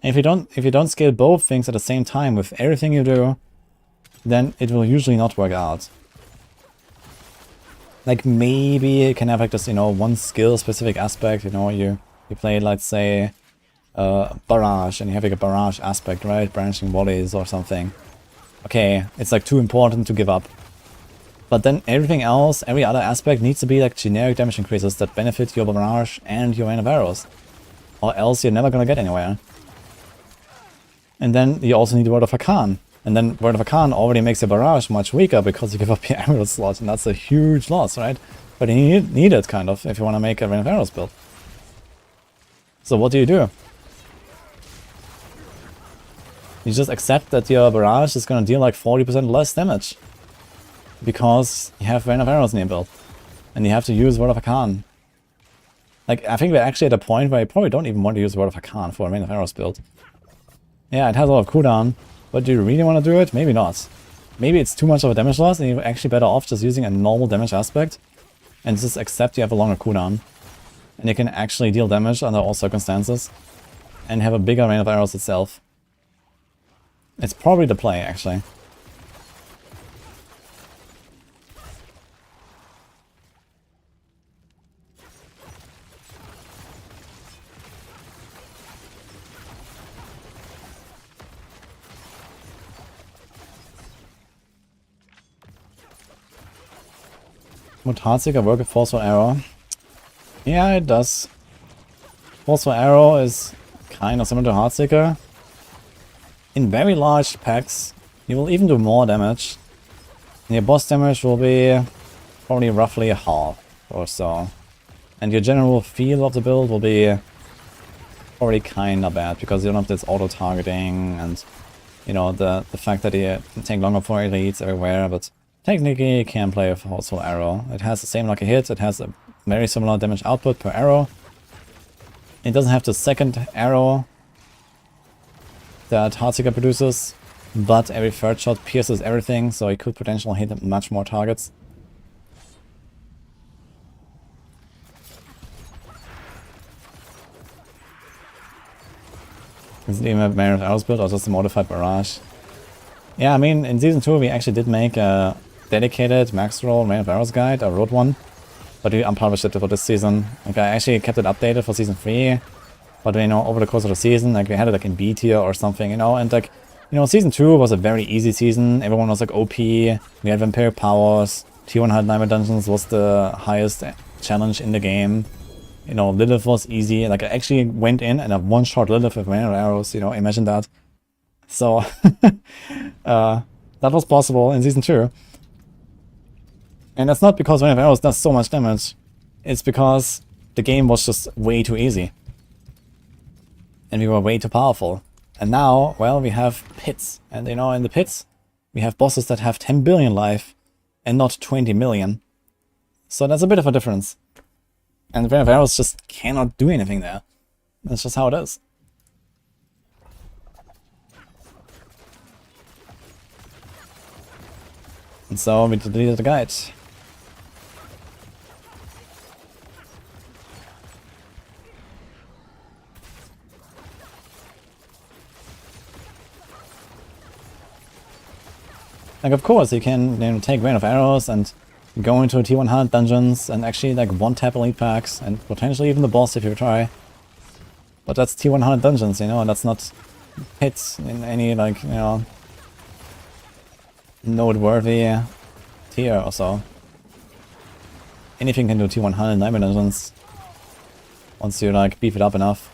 And if you don't scale both things at the same time with everything you do, then it will usually not work out. Like maybe you can have like this, you know, one skill specific aspect, you know, you play, let's say, barrage, and you have like a barrage aspect, right? Branching volleys or something. Okay, it's like too important to give up. But then everything else, every other aspect needs to be like generic damage increases that benefit your barrage and your Rain of Arrows. Or else you're never gonna get anywhere. And then you also need Word of Hakan. And then Word of Hakan already makes your barrage much weaker because you give up your arrow slot, and that's a huge loss, right? But you need it, kind of, if you want to make a Rain of Arrows build. So what do? You just accept that your barrage is going to deal like 40% less damage. Because you have Rain of Arrows in your build. And you have to use Word of Hakan. Like, I think we're actually at a point where you probably don't even want to use Word of Hakan for a Rain of Arrows build. Yeah, it has a lot of cooldown. But do you really want to do it? Maybe not. Maybe it's too much of a damage loss and you're actually better off just using a normal damage aspect and just accept you have a longer cooldown. And you can actually deal damage under all circumstances and have a bigger Rain of Arrows itself. It's probably the play, actually. Would Heartseeker work with Forceful Arrow? Yeah, it does. Forceful Arrow is kind of similar to Heartseeker. In very large packs, you will even do more damage. And your boss damage will be probably roughly half or so. And your general feel of the build will be already kinda bad, because you don't have this auto-targeting and, you know, the fact that you take longer for elites everywhere, but technically, you can play with Forceful Arrow. It has the same like a hit, it has a very similar damage output per arrow. It doesn't have the second arrow that Heartseeker produces, but every third shot pierces everything, so it could potentially hit much more targets. Is it even a Rain of Arrows build or just a modified barrage? Yeah, I mean, in Season 2 we actually did make a dedicated max roll Rain of Arrows guide. I wrote one, but we unpublished it for this season. Like, I actually kept it updated for Season 3, but, you know, over the course of the season, like, we had it like in B tier or something, you know, and like, you know, Season 2 was a very easy season. Everyone was like OP, we had vampiric powers, T100 Nightmare Dungeons was the highest challenge in the game. You know, Lilith was easy. Like, I actually went in and I one-shot Lilith with Rain of Arrows, you know, imagine that. So, that was possible in Season 2. And that's not because Rain of Arrows does so much damage. It's because the game was just way too easy. And we were way too powerful. And now, well, we have pits. And, you know, in the pits, we have bosses that have 10 billion life and not 20 million. So that's a bit of a difference. And Rain of Arrows just cannot do anything there. That's just how it is. And so we deleted the guide. Like, of course, you can, you know, take Rain of Arrows and go into T100 dungeons and actually like one-tap elite packs and potentially even the boss if you try. But that's T100 dungeons, you know, and that's not hits in any, like, you know, noteworthy tier or so. Anything can do T100 Nightmare Dungeons once you like beef it up enough.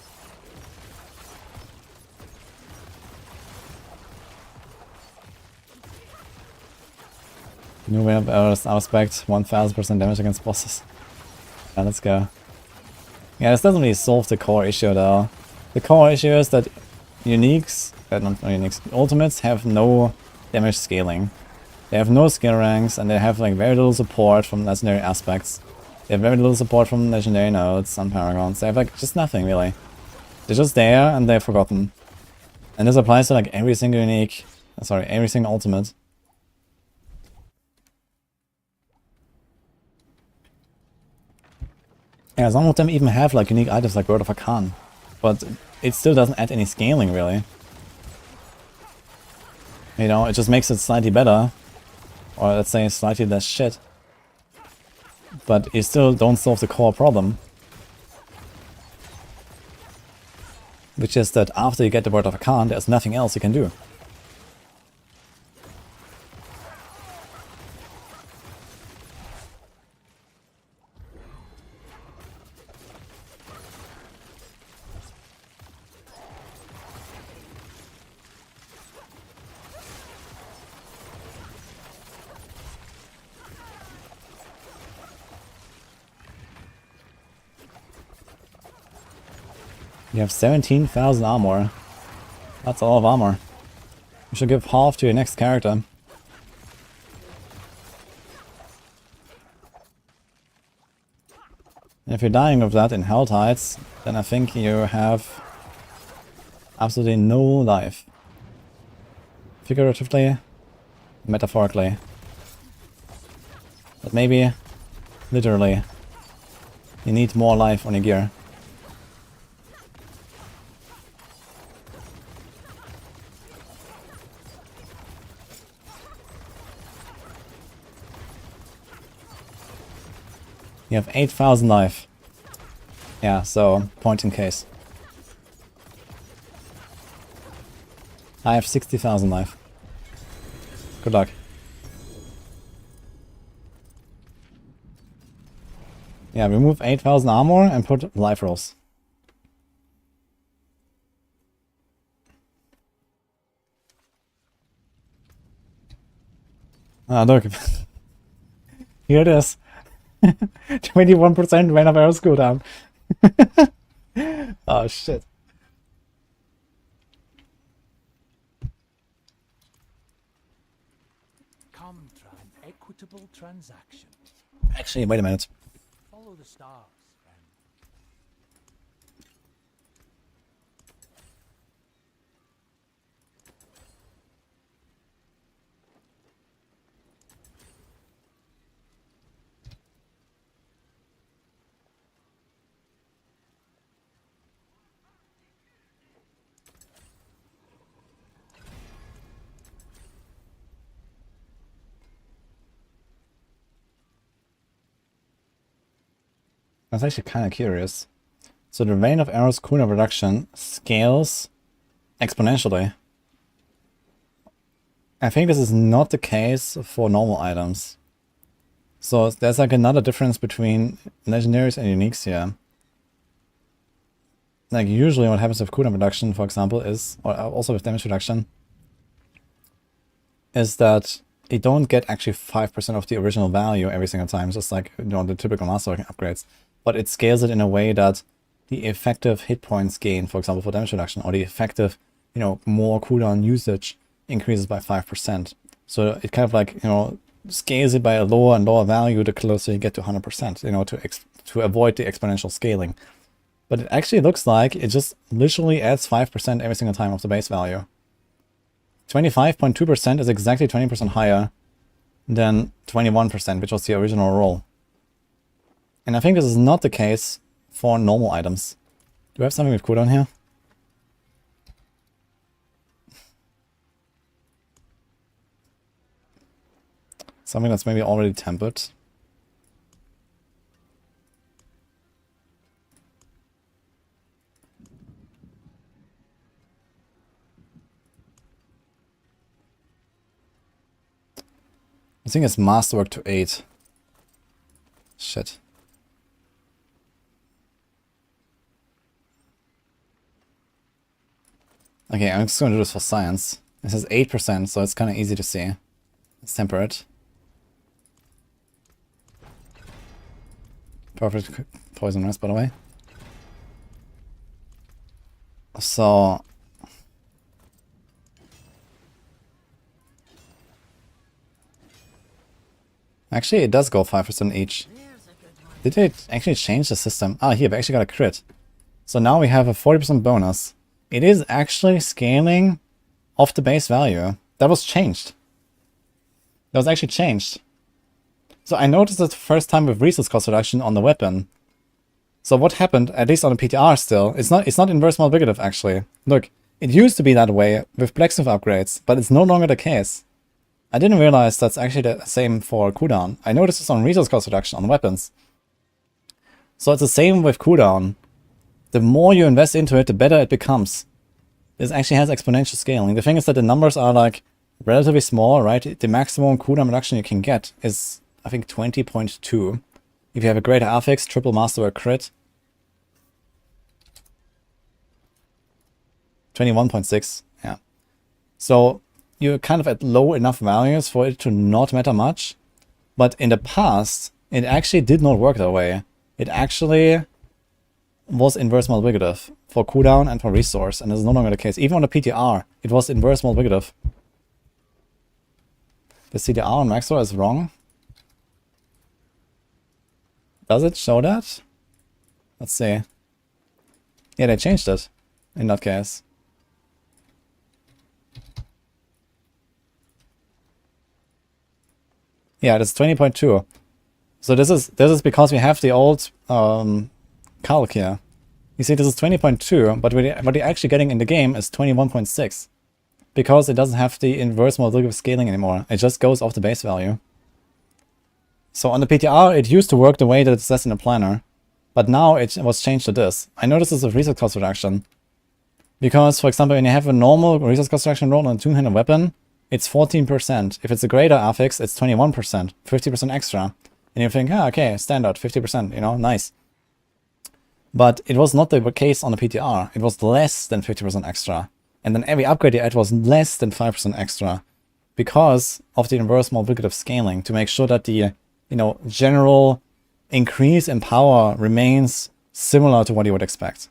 New way of errors, aspect, 1000% damage against bosses. Yeah, let's go. Yeah, this doesn't really solve the core issue though. The core issue is that uniques, not uniques, ultimates have no damage scaling. They have no skill ranks and they have like very little support from legendary aspects. They have very little support from legendary nodes and paragons. They have like just nothing really. They're just there and they're forgotten. And this applies to like every single unique, sorry, every single ultimate. Yeah, some of them even have like unique items like Word of Arcane, but it still doesn't add any scaling really. You know, it just makes it slightly better, or let's say slightly less shit. But you still don't solve the core problem. Which is that after you get the Word of Arcane, there's nothing else you can do. You have 17,000 armor. That's a lot of armor. You should give half to your next character. And if you're dying of that in Hell Tides, then I think you have absolutely no life. Figuratively, metaphorically. But maybe, literally, you need more life on your gear. You have 8,000 life. Yeah, so point in case. I have 60,000 life. Good luck. Yeah, remove 8,000 armor and put life rolls. Ah, look. Here it is. 21% when of arrows cooldown. Oh shit. Come try an equitable transaction. Actually, wait a minute. Follow the stars, friend. That's actually kind of curious. So the rain of arrows cooldown reduction scales exponentially. I think this is not the case for normal items. So there's like another difference between legendaries and uniques here. Like usually what happens with cooldown reduction, for example, is, or also with damage reduction, is that you don't get actually 5% of the original value every single time, just like, you know, the typical masterworking upgrades. But it scales it in a way that the effective hit points gain, for example, for damage reduction, or the effective, you know, more cooldown usage increases by 5%. So it kind of like, you know, scales it by a lower and lower value the closer you get to 100%, you know, to avoid the exponential scaling. But it actually looks like it just literally adds 5% every single time of the base value. 25.2% is exactly 20% higher than 21%, which was the original roll. And I think this is not the case for normal items. Do we have something with cooldown here? Something that's maybe already tempered. I think it's masterwork to 8. Shit. Okay, I'm just going to do this for science. It says 8%, so it's kind of easy to see. It's temperate. Perfect poison rest, by the way. So... Actually, it does go 5% each. Did they actually change the system? Ah, here, we actually got a crit. So now we have a 40% bonus. It is actually scaling off the base value. That was changed. That was actually changed. So I noticed it the first time with resource cost reduction on the weapon. So what happened, at least on the PTR still, it's not inverse multiplicative actually. Look, it used to be that way with blacksmith upgrades, but it's no longer the case. I didn't realize that's actually the same for cooldown. I noticed this on resource cost reduction on weapons. So it's the same with cooldown. The more you invest into it, the better it becomes. This actually has exponential scaling. The thing is that the numbers are like relatively small, right? The maximum cooldown reduction you can get is, I think, 20.2. If you have a greater affix, triple masterwork crit. 21.6, yeah. So you're kind of at low enough values for it to not matter much. But in the past, it actually did not work that way. It actually was inverse multiplicative for cooldown and for resource, and this is no longer the case. Even on the PTR, it was inverse multiplicative. The CDR on Maxwell is wrong. Does it show that? Let's see. Yeah, they changed it in that case. Yeah, that's 20.2. So this is because we have the old calc here. You see, this is 20.2, but what you're actually getting in the game is 21.6. Because it doesn't have the inverse multiplicative scaling anymore. It just goes off the base value. So on the PTR, it used to work the way that it says in the planner. But now it was changed to this. I noticed this with resource cost reduction. Because, for example, when you have a normal resource cost reduction roll on a two-handed weapon, it's 14%. If it's a greater affix, it's 21%. 50% extra. And you think, ah, okay, standard, 50%, you know, nice. But it was not the case on the PTR. It was less than 50% extra. And then every upgrade you add was less than 5% extra. Because of the inverse multiplicative scaling, to make sure that the, general increase in power remains similar to what you would expect.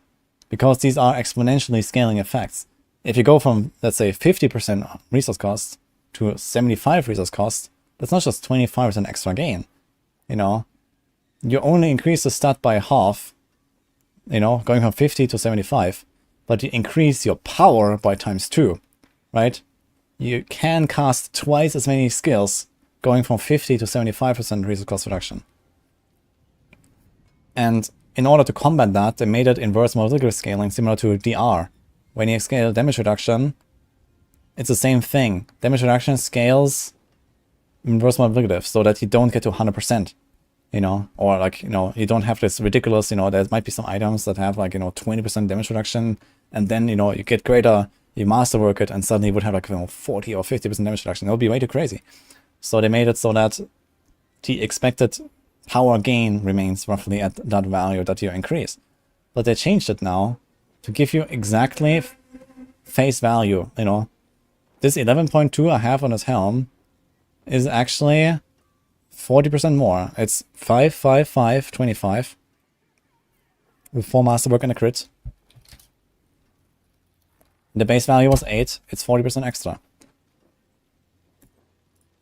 Because these are exponentially scaling effects. If you go from, let's say, 50% resource cost to 75 resource cost, that's not just 25% extra gain. You only increase the stat by half, going from 50 to 75, but you increase your power by ×2, right? You can cast twice as many skills going from 50 to 75% resource cost reduction. And in order to combat that, they made it inverse multiplicative scaling similar to DR. When you scale damage reduction, it's the same thing. Damage reduction scales inverse multiplicative so that you don't get to 100%, or like, you don't have this ridiculous, there might be some items that have like, 20% damage reduction, and then, you get greater, you masterwork it, and suddenly you would have like, 40 or 50% damage reduction. That would be way too crazy. So they made it so that the expected power gain remains roughly at that value that you increase. But they changed it now to give you exactly face value, This 11.2 I have on his helm is actually 40% more. It's 5, 5, 5, 25. With 4 masterwork and a crit. The base value was 8. It's 40% extra.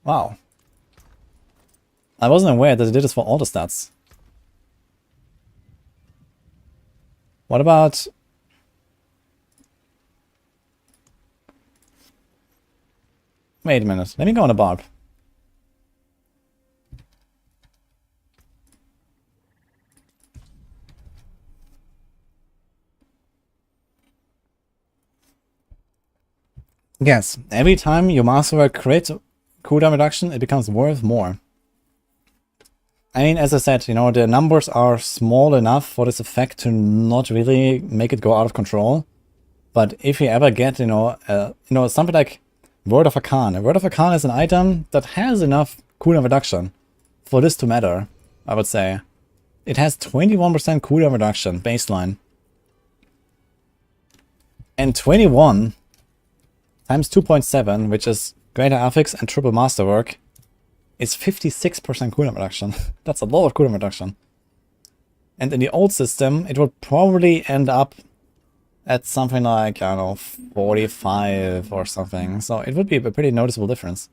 Wow. I wasn't aware that it did this for all the stats. What about... Wait a minute. Let me go on a Barb. Yes, every time you master a crit cooldown reduction, it becomes worth more. I mean, as I said, the numbers are small enough for this effect to not really make it go out of control. But if you ever get, something like Word of Arcane. Word of Arcane is an item that has enough cooldown reduction for this to matter, I would say. It has 21% cooldown reduction, baseline. And 21 times 2.7, which is greater affix and triple masterwork, is 56% cooldown reduction. That's a lot of cooldown reduction. And in the old system, it would probably end up at something like, I don't know, 45 or something. So it would be a pretty noticeable difference.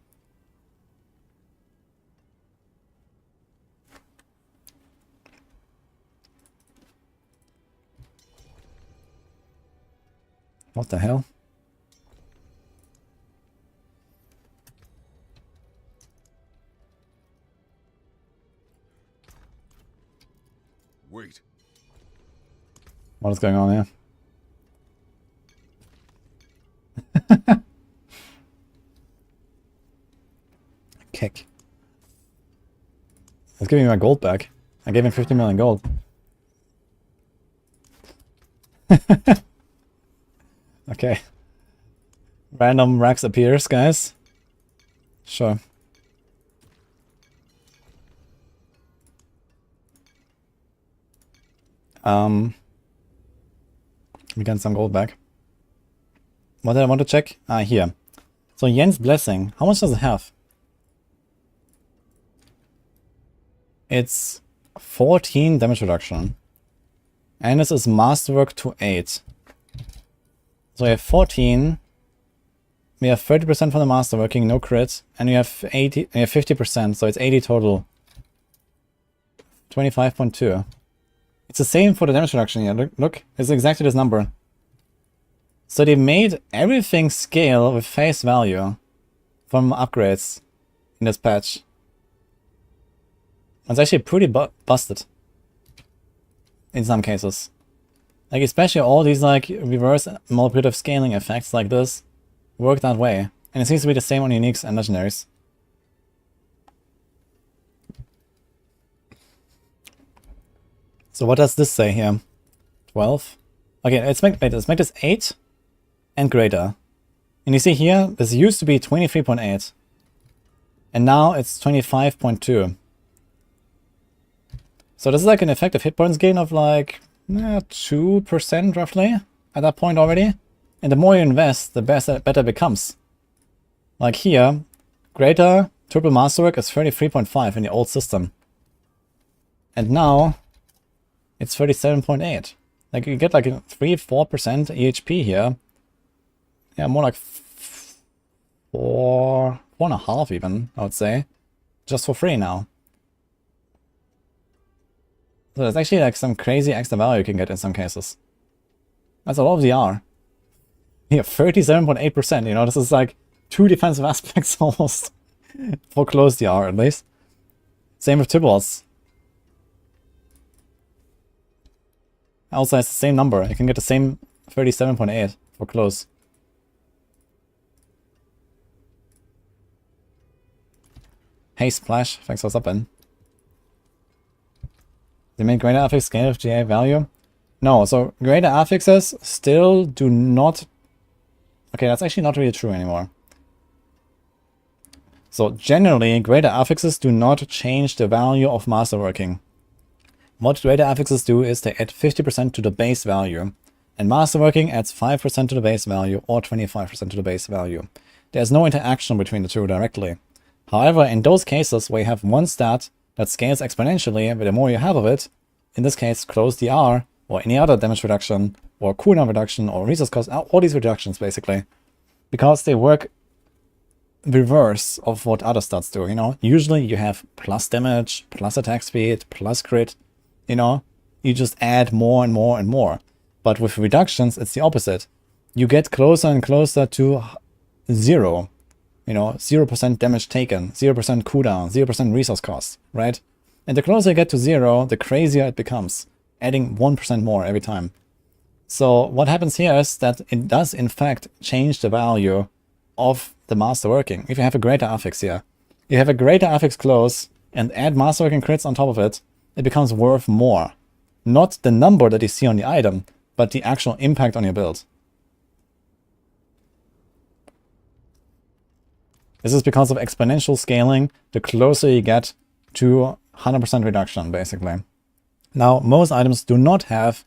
What the hell? Wait. What is going on here? Kick. Let's give me my gold back. I gave him 50 million gold. Okay. Random Rax appears, guys. Sure. We got some gold back. What did I want to check? Ah, here. So Yen's Blessing, how much does it have? It's 14 damage reduction. And this is Masterwork to 8. So we have 14. We have 30% from the Masterworking, no crit. And we have 50%, so it's 80 total. 25.2. It's the same for the damage reduction here. Look, it's exactly this number. So they made everything scale with face value from upgrades in this patch. It's actually pretty busted in some cases. Like especially all these like reverse multiplicative scaling effects like this work that way. And it seems to be the same on uniques and legendaries. So what does this say here? 12? Okay, let's make this 8 and greater. And you see here, this used to be 23.8. And now it's 25.2. So this is like an effective hit points gain of like 2% roughly at that point already. And the more you invest, the better it becomes. Like here, greater triple masterwork is 33.5 in the old system. And now it's 37.8. Like you get like a 3-4% EHP here. Yeah, more like 4.5 even, I would say. Just for free now. So there's actually like some crazy extra value you can get in some cases. That's a lot of DR. Yeah, 37.8%, you know, this is like 2 defensive aspects almost. For close DR at least. Same with Tibbles. Also has the same number. You can get the same 37.8 for close. Hey Splash, thanks for stopping. They made greater affix scale of GA value? No, so greater affixes still do not... Okay, that's actually not really true anymore. So generally, greater affixes do not change the value of masterworking. What greater affixes do is they add 50% to the base value. And masterworking adds 5% to the base value or 25% to the base value. There's no interaction between the two directly. However, in those cases where you have one stat that scales exponentially, but the more you have of it, in this case close DR, or any other damage reduction, or cooldown reduction, or resource cost, all these reductions basically, because they work reverse of what other stats do, you know? Usually you have plus damage, plus attack speed, plus crit, you know? You just add more and more and more. But with reductions, it's the opposite. You get closer and closer to 0. You know, 0% damage taken, 0% cooldown, 0% resource cost, right? And the closer you get to 0, the crazier it becomes, adding 1% more every time. So what happens here is that it does in fact change the value of the masterworking. If you have a greater affix here, you have a greater affix close and add masterworking crits on top of it, it becomes worth more. Not the number that you see on the item, but the actual impact on your build. This is because of exponential scaling, the closer you get to 100% reduction, basically. Now, most items do not have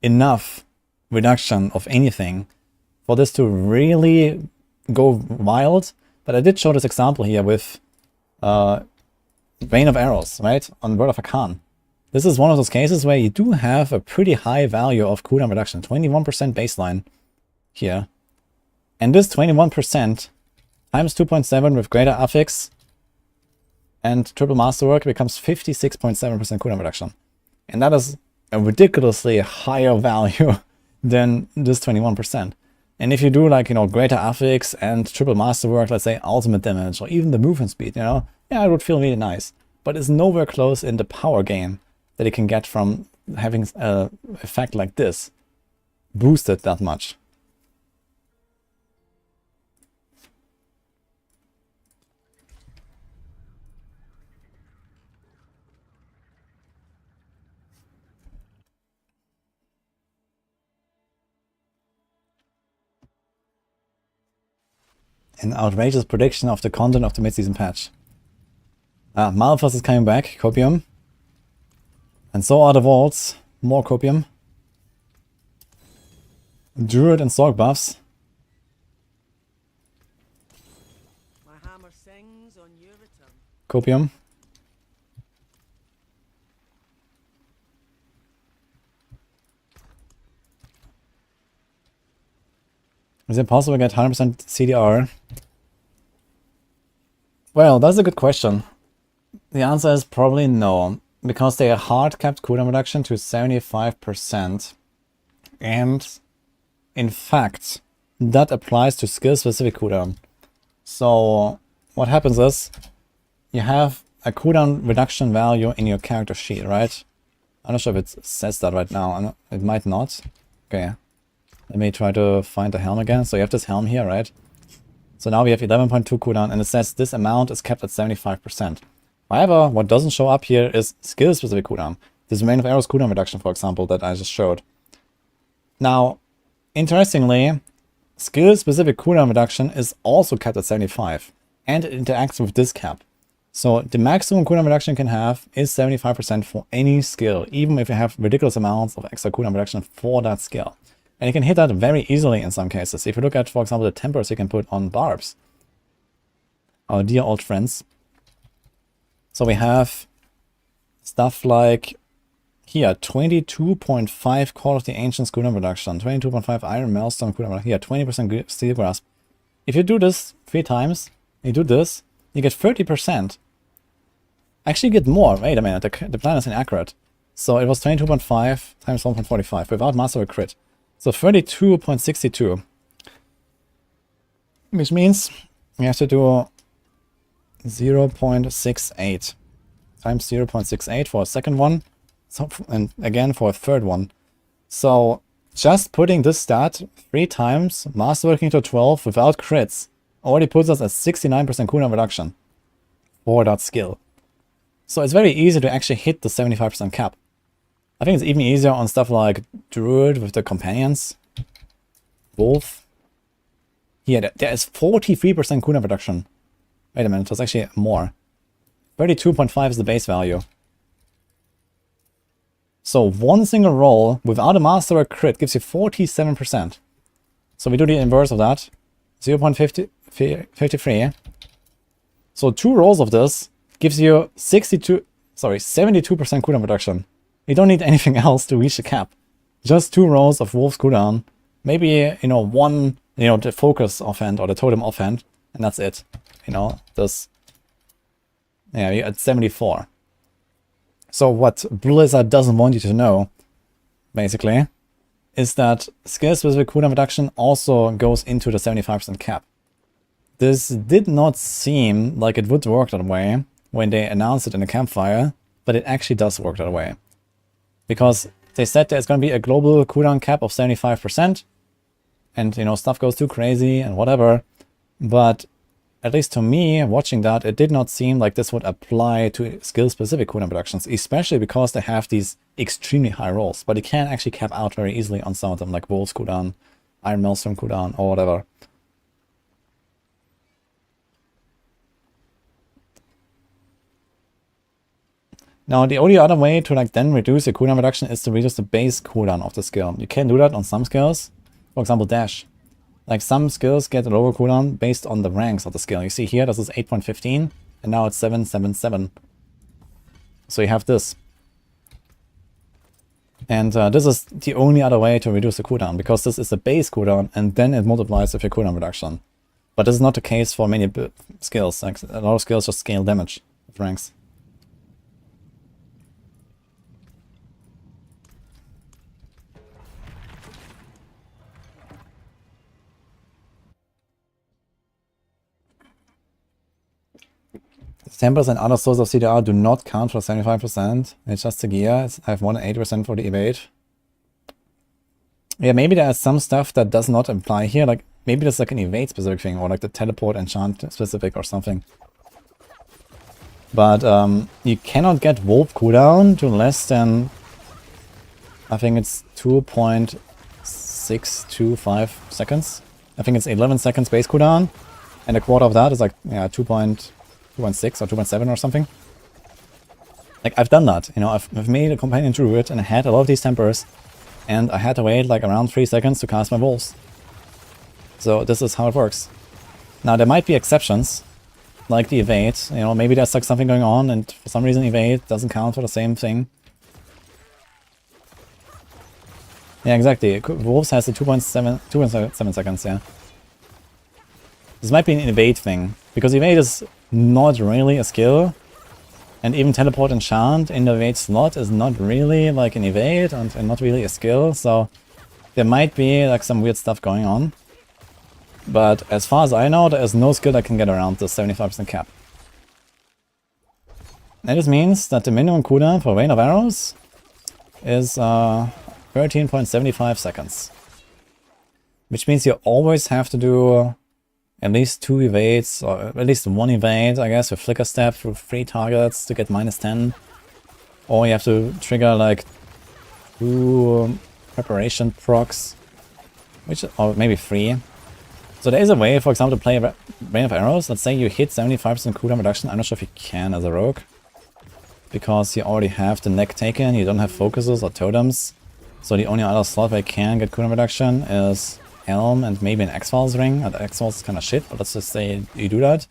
enough reduction of anything for this to really go wild, but I did show this example here with Vein of Arrows, right, on Word of Akan. This is one of those cases where you do have a pretty high value of cooldown reduction, 21% baseline here. And this 21% times 2.7 with greater affix and triple masterwork becomes 56.7% cooldown reduction. And that is a ridiculously higher value than this 21%. And if you do like, greater affix and triple masterwork, let's say ultimate damage or even the movement speed, yeah, it would feel really nice. But it's nowhere close in the power gain that you can get from having an effect like this boosted that much. An outrageous prediction of the content of the mid-season patch. Malphas is coming back, Copium. And so are the Vaults, more Copium. Druid and Sorc buffs. My hammer sings on your return. Copium. Is it possible to get 100% CDR? Well, that's a good question. The answer is probably no, because they are hard capped cooldown reduction to 75%. And in fact, that applies to skill specific cooldown. So what happens is you have a cooldown reduction value in your character sheet, right? I'm not sure if it says that right now. It might not. Okay. Let me try to find the helm again. So you have this helm here, right? So now we have 11.2 cooldown and it says this amount is kept at 75%. However, what doesn't show up here is skill specific cooldown. This Rain of Arrows cooldown reduction, for example, that I just showed. Now, interestingly, skill specific cooldown reduction is also kept at 75 and it interacts with this cap. So the maximum cooldown reduction you can have is 75% for any skill, even if you have ridiculous amounts of extra cooldown reduction for that skill. And you can hit that very easily in some cases. If you look at, for example, the tempers you can put on Barbs, our dear old friends. So we have stuff like here, 22.5 Call of the Ancients cooldown reduction, 22.5 Iron Maelstrom cooldown reduction, here, 20% Steel Grasp. If you do this 3 times, you do this, you get 30%. Actually, you get more. Wait a minute, the plan is inaccurate. So it was 22.5 times 1.45 without Master Crit. So 32.62. Which means you have to do 0.68 times 0.68 for a second one, so, and again for a third one. So just putting this stat 3 times, masterworking to 12 without crits, already puts us at 69% cooldown reduction for that skill. So it's very easy to actually hit the 75% cap. I think it's even easier on stuff like Druid with the companions. Wolf. Here, there is 43% cooldown reduction. Wait a minute, there's actually more. 32.5 is the base value. So one single roll without a masterwork crit gives you 47%. So we do the inverse of that. 0.53. So 2 rolls of this gives you 72% cooldown reduction. You don't need anything else to reach the cap. Just 2 rolls of Wolf's cooldown. Maybe, one, the focus offhand or the totem offhand. And that's it. This. Yeah, you're at 74. So what Blizzard doesn't want you to know, basically, is that skill-specific cooldown reduction also goes into the 75% cap. This did not seem like it would work that way when they announced it in the campfire, but it actually does work that way. Because they said there's going to be a global cooldown cap of 75%, and stuff goes too crazy and whatever, but at least to me, watching that, it did not seem like this would apply to skill-specific cooldown reductions, especially because they have these extremely high rolls, but you can actually cap out very easily on some of them, like Wolf's cooldown, Iron Maelstrom cooldown, or whatever. Now, the only other way to then reduce your cooldown reduction is to reduce the base cooldown of the skill. You can do that on some skills, for example, Dash. Like some skills get a lower cooldown based on the ranks of the skill. You see here, this is 8.15, and now it's 7.77. So you have this. And this is the only other way to reduce the cooldown, because this is the base cooldown and then it multiplies with your cooldown reduction. But this is not the case for many skills. Like, a lot of skills just scale damage with ranks. The 10% other sources of CDR do not count for 75%. It's just the gear. I have more than 80% for the evade. Yeah, maybe there's some stuff that does not apply here. Like, maybe there's like an evade specific thing, or like the teleport enchant specific or something. But you cannot get warp cooldown to less than, I think it's 2.625 seconds. I think it's 11 seconds base cooldown, and a quarter of that is like, yeah, 2.6 or 2.7 or something. Like, I've done that, you know, I've made a companion druid and I had a lot of these tempers, and I had to wait like around 3 seconds to cast my wolves. So this is how it works. Now there might be exceptions, like the evade, you know, maybe there's like something going on and for some reason evade doesn't count for the same thing. Yeah, exactly. Wolves has the 2.7 seconds, yeah. This might be an evade thing, because evade is not really a skill, and even teleport enchant in the evade slot is not really like an evade and not really a skill, so there might be like some weird stuff going on. But as far as I know, there is no skill that can get around the 75% cap. And this means that the minimum cooldown for Rain of Arrows is 13.75 seconds. Which means you always have to do at least 2 evades, or at least 1 evade, I guess, with Flicker Step through 3 targets to get -10. Or you have to trigger like 2 preparation procs, or maybe 3. So there is a way, for example, to play Rain of Arrows. Let's say you hit 75% cooldown reduction. I'm not sure if you can as a rogue, because you already have the neck taken, you don't have focuses or totems. So the only other slot where you can get cooldown reduction is Helm and maybe an X-Files ring. And the X-Files is kind of shit, but let's just say you do that.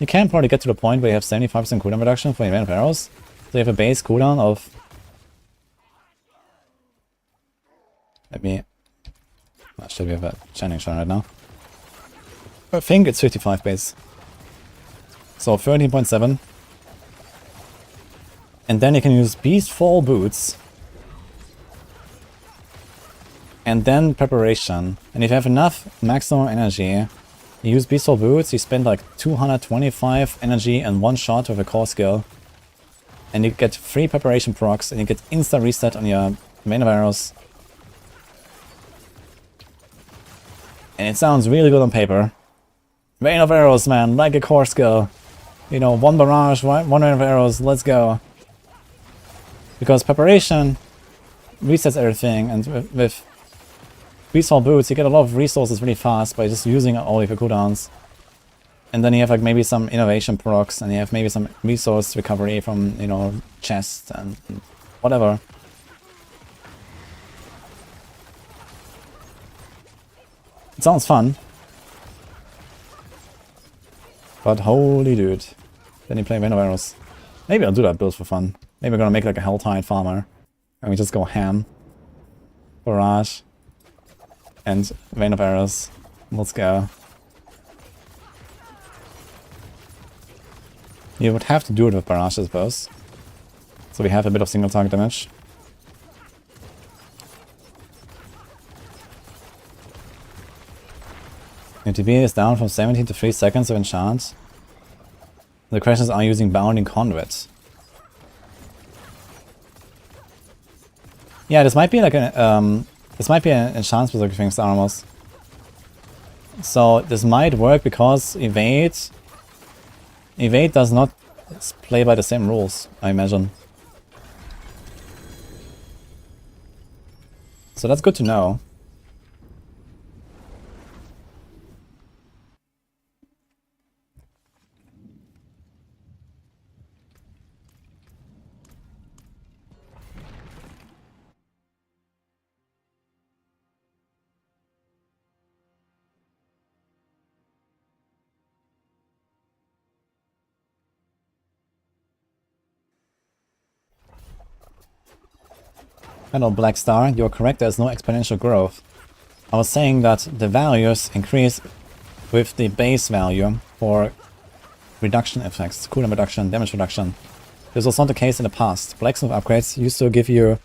You can probably get to the point where you have 75% cooldown reduction for your Rain of Arrows. So you have a base cooldown of... Should we have a Channing Shine right now? I think it's 55 base. So 13.7. And then you can use Beastfall Boots. And then Preparation. And if you have enough maximum energy, you use Beastfall Boots, you spend like 225 energy in one shot with a core skill. And you get 3 Preparation procs, and you get insta reset on your Rain of Arrows. And it sounds really good on paper. Rain of Arrows, man, like a core skill. You know, 1 barrage, 1 Rain of Arrows, let's go. Because Preparation resets everything, and with Beastfall Boots you get a lot of resources really fast by just using all of your cooldowns. And then you have like maybe some innovation procs, and you have maybe some resource recovery from, you know, chests and whatever. It sounds fun. But holy dude. Then you play Rain of Arrows. Maybe I'll do that build for fun. Maybe we're gonna make like a Helltide farmer. And we just go ham. Barrage. And Rain of Arrows. Let's go. You would have to do it with Barrage, I suppose. So we have a bit of single target damage. Your TB is down from 17 to 3 seconds of enchant. The question is, are you using Bounding Conduit? Yeah, this might be like an enchant specific thing, Star Armors. So this might work because Evade does not play by the same rules, I imagine. So that's good to know. Hello, Black Star. You're correct, there's no exponential growth. I was saying that the values increase with the base value for reduction effects, cooldown reduction, damage reduction. This was not the case in the past. Blacksmith upgrades used to give you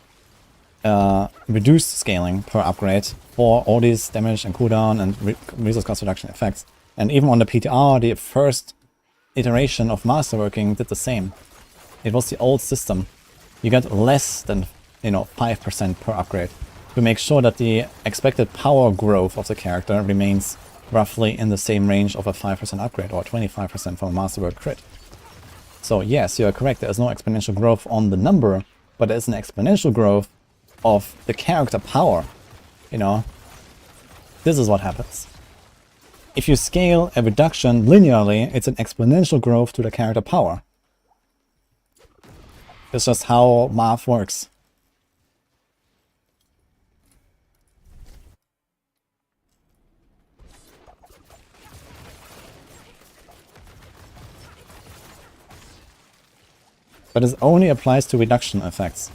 reduced scaling per upgrade for all these damage and cooldown and resource cost reduction effects. And even on the PTR, the first iteration of masterworking did the same. It was the old system. You get less than, 5% per upgrade to make sure that the expected power growth of the character remains roughly in the same range of a 5% upgrade or 25% from a masterwork crit. So yes, you are correct, there is no exponential growth on the number, but there is an exponential growth of the character power. This is what happens. If you scale a reduction linearly, it's an exponential growth to the character power. It's just how math works. But it only applies to reduction effects.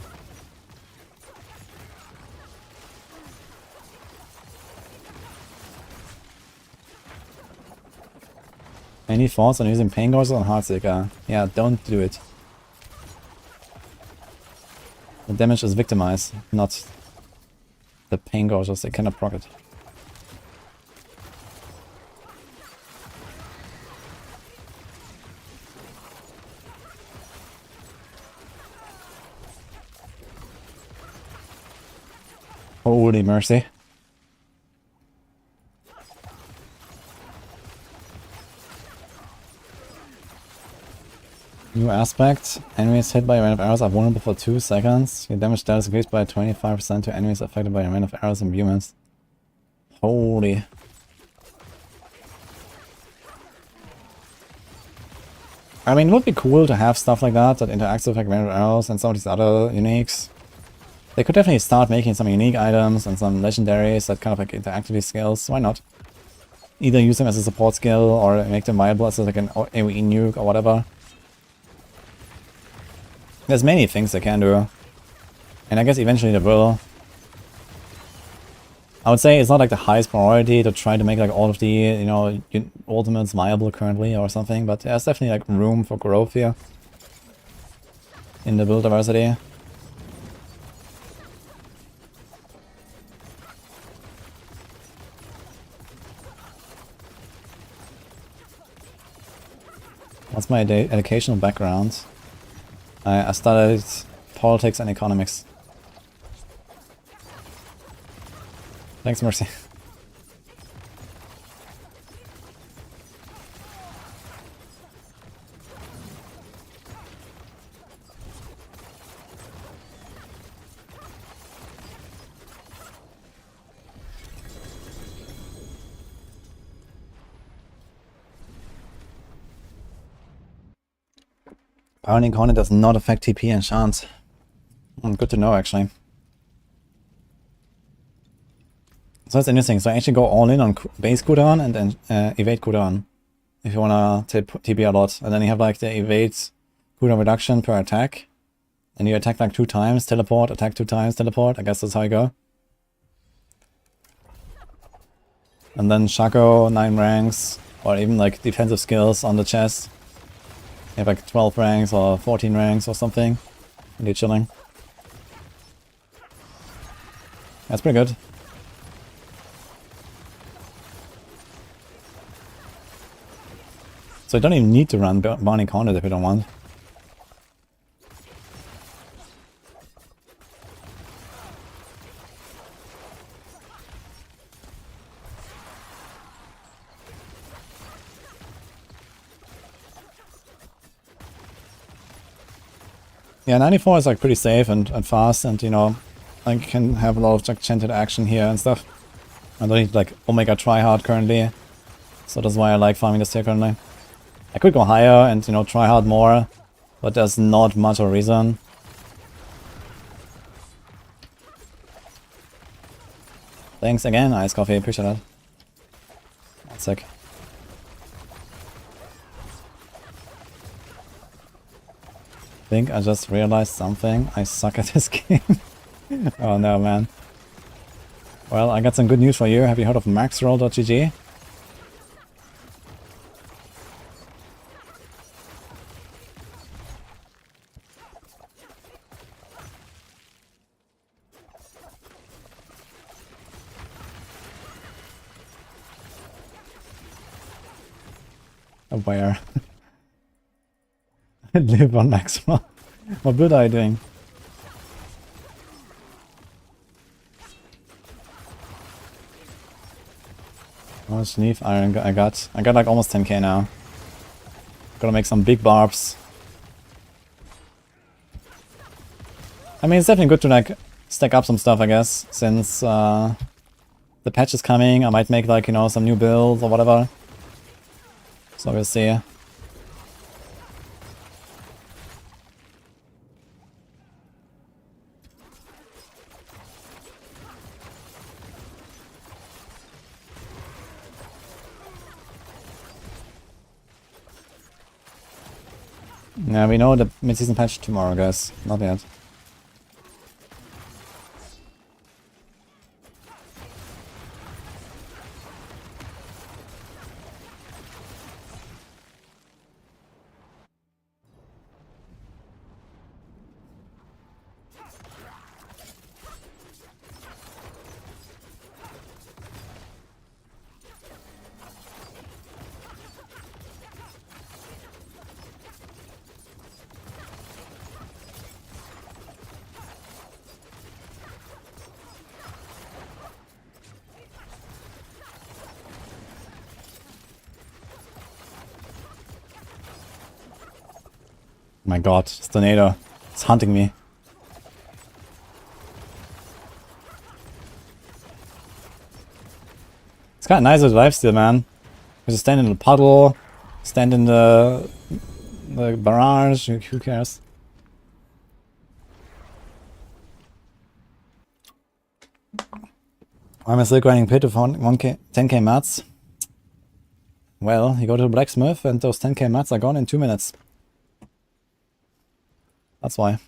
Any thoughts on using Pain Gorger on Heartseeker? Yeah, don't do it. The damage is victimized, not the Pain Gorgers, they cannot proc it. Holy mercy. New aspect. Enemies hit by a rain of arrows are vulnerable for 2 seconds. Your damage status increased by 25% to enemies affected by a rain of arrows and humans. Holy. I mean, it would be cool to have stuff like that interacts with like rain of arrows and some of these other uniques. They could definitely start making some unique items and some legendaries that kind of like interact with these skills. Why not? Either use them as a support skill or make them viable as like an AoE nuke or whatever. There's many things they can do. And I guess eventually they will. I would say it's not like the highest priority to try to make like all of the, ultimates viable currently or something, but there's definitely like room for growth here in the build diversity. What's my educational background? I studied politics and economics. Thanks, Mercy. Pounding Corner does not affect TP and chance. Good to know, actually. So that's interesting. So I actually go all in on base cooldown and then evade cooldown. If you wanna TP a lot. And then you have like the evade cooldown reduction per attack. And you attack like 2 times, teleport, attack 2 times, teleport. I guess that's how you go. And then Shaco, 9 ranks. Or even like defensive skills on the chest. You have like 12 ranks or 14 ranks or something. And you're chilling. That's pretty good. So you don't even need to run Bounty Conduit if you don't want. Yeah, 94 is like pretty safe and fast, and I can have a lot of like chanted action here and stuff. I don't need like Omega tryhard currently, so that's why I like farming this tier currently. I could go higher and try hard more, but there's not much of a reason. Thanks again, Ice Coffee, appreciate that. That's sick. I think I just realized something. I suck at this game. Oh no, man. Well, I got some good news for you. Have you heard of maxroll.gg? Where? I live on maxroll. What build are you doing? How much leaf iron I got? I got like almost 10k now. Gotta make some big barbs. I mean, it's definitely good to like stack up some stuff, I guess, since the patch is coming. I might make like, you know, some new builds or whatever. So we'll see. Yeah, we know the mid-season patch tomorrow, guys. Not yet. My god, this tornado. It's hunting me. It's kinda nice with lifesteal, man. You just stand in the puddle, stand in the barrage, who cares? I'm still grinding pit of 10k mats. Well, you go to the blacksmith and those 10k mats are gone in 2 minutes. That's why.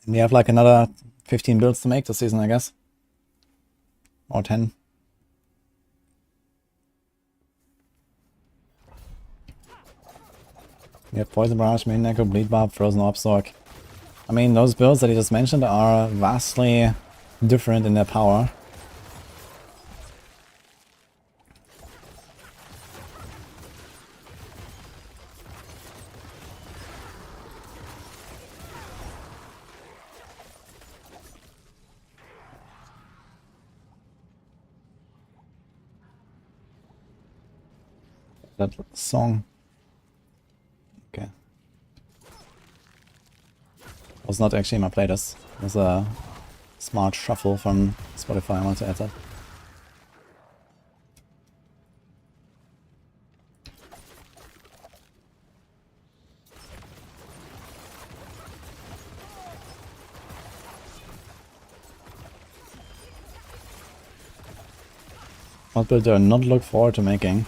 And we have like another 15 builds to make this season, I guess. Or 10. We have Poison Barrage, Main Necro, Bleed Barb, Frozen Orb, Sorc. I mean, those builds that you just mentioned are vastly different in their power. That song. Okay. Was not actually in my playlist. It was a smart shuffle from Spotify. I want to add that. What build do I not look forward to making?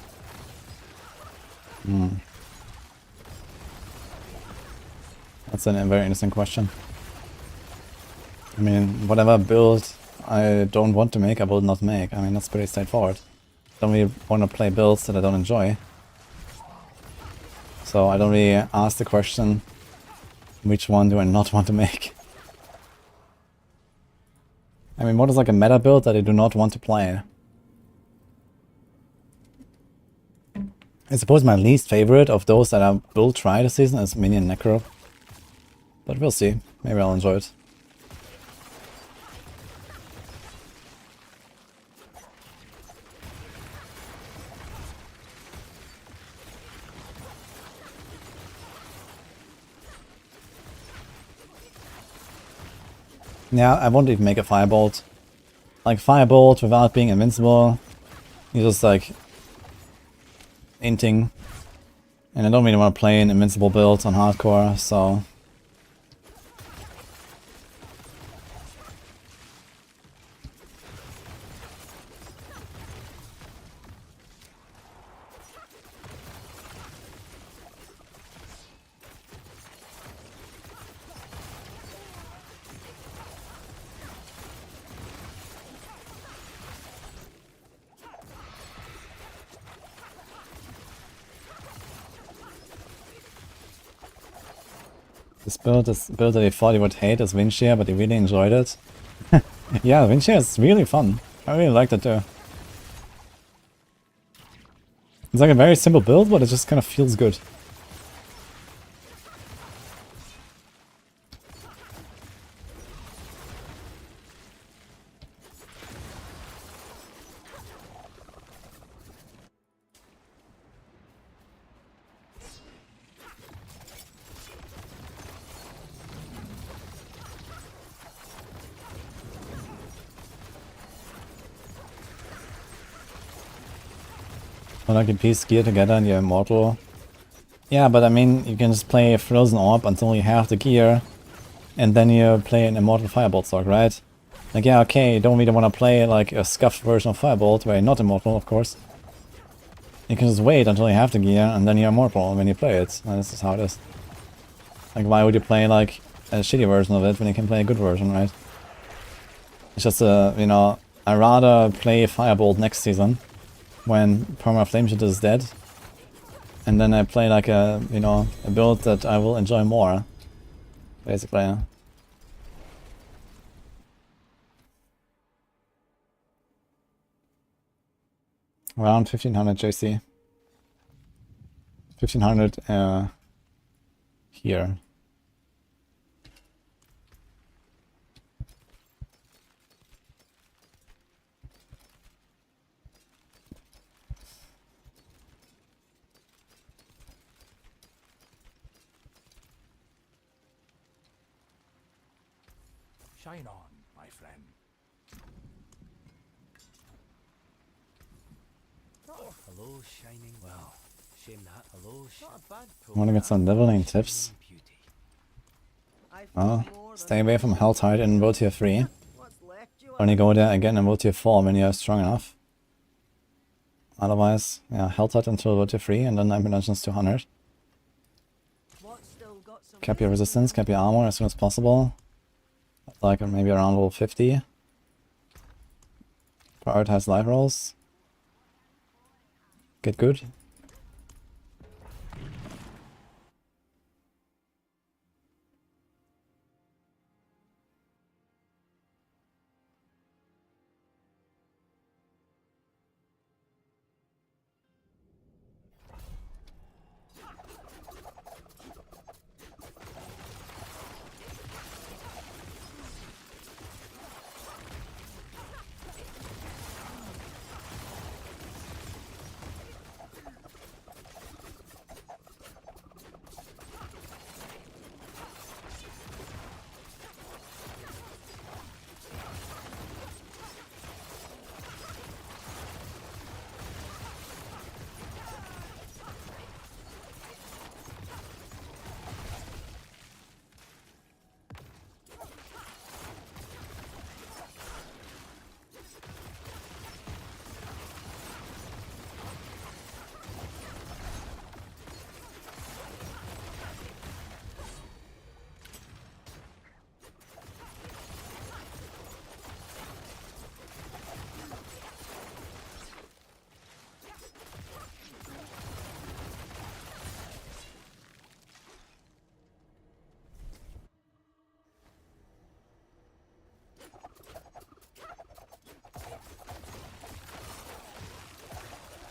That's a very interesting question. I mean, whatever build I don't want to make, I will not make. I mean, that's pretty straightforward. Don't really want to play builds that I don't enjoy. So I don't really ask the question, which one do I not want to make? I mean, what is like a meta build that I do not want to play? I suppose my least favorite of those that I will try this season is Minion Necro. But we'll see. Maybe I'll enjoy it. Yeah, I won't even make a Firebolt. Like, Firebolt without being invincible. You just like inting. And I don't really want to play an invincible build on hardcore, so... This build is build that he thought he would hate is wind shear, but he really enjoyed it. Yeah, wind shear is really fun. I really liked it too. It's like a very simple build, but it just kind of feels good. Or like a piece gear together and you're immortal. Yeah, but I mean, you can just play a Frozen Orb until you have the gear, and then you play an Immortal Firebolt Sorc, right? Like, yeah, okay, you don't really want to play like a scuffed version of Firebolt, where you're not immortal, of course. You can just wait until you have the gear, and then you're immortal when you play it. And this is how it is. Like, why would you play like a shitty version of it when you can play a good version, right? It's just, you know, I'd rather play Firebolt next season, when Perma Flame Shooter is dead, and then I play like a, you know, a build that I will enjoy more, basically. Around 1500 JC. 1500 here. Shine on, my friend. Oh, hello, shining. Well, shame that. Hello, not a bad pull. Want to get some leveling tips? Oh, stay away from Helltide in World Tier 3. Only go there again in World Tier 4 when you're strong enough. Otherwise, yeah, Helltide until World Tier 3 and then 9 Dungeons 200. Cap your resistance, cap your armor as soon as possible. Like maybe around level 50. Prioritize life rolls. Get good.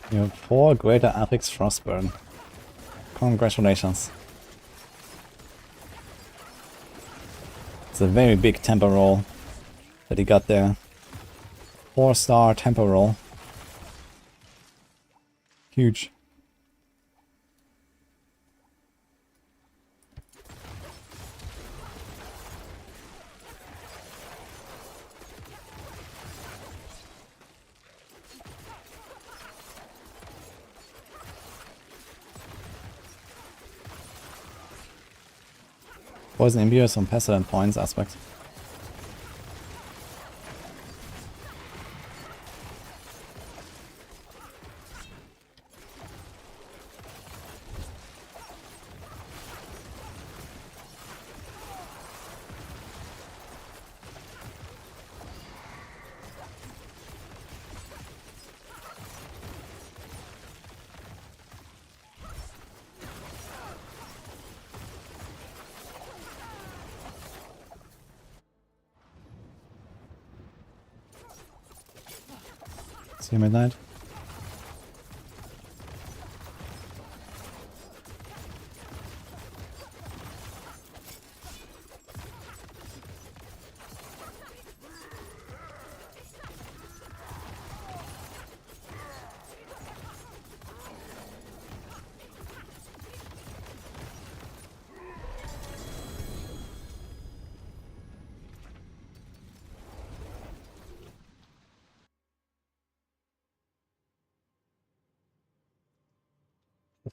You have 4 greater Apex Frostburn. Congratulations. It's a very big tempo roll that he got there. 4-star tempo roll. Huge. Poison Imbue on Pestilent points aspect. See you midnight.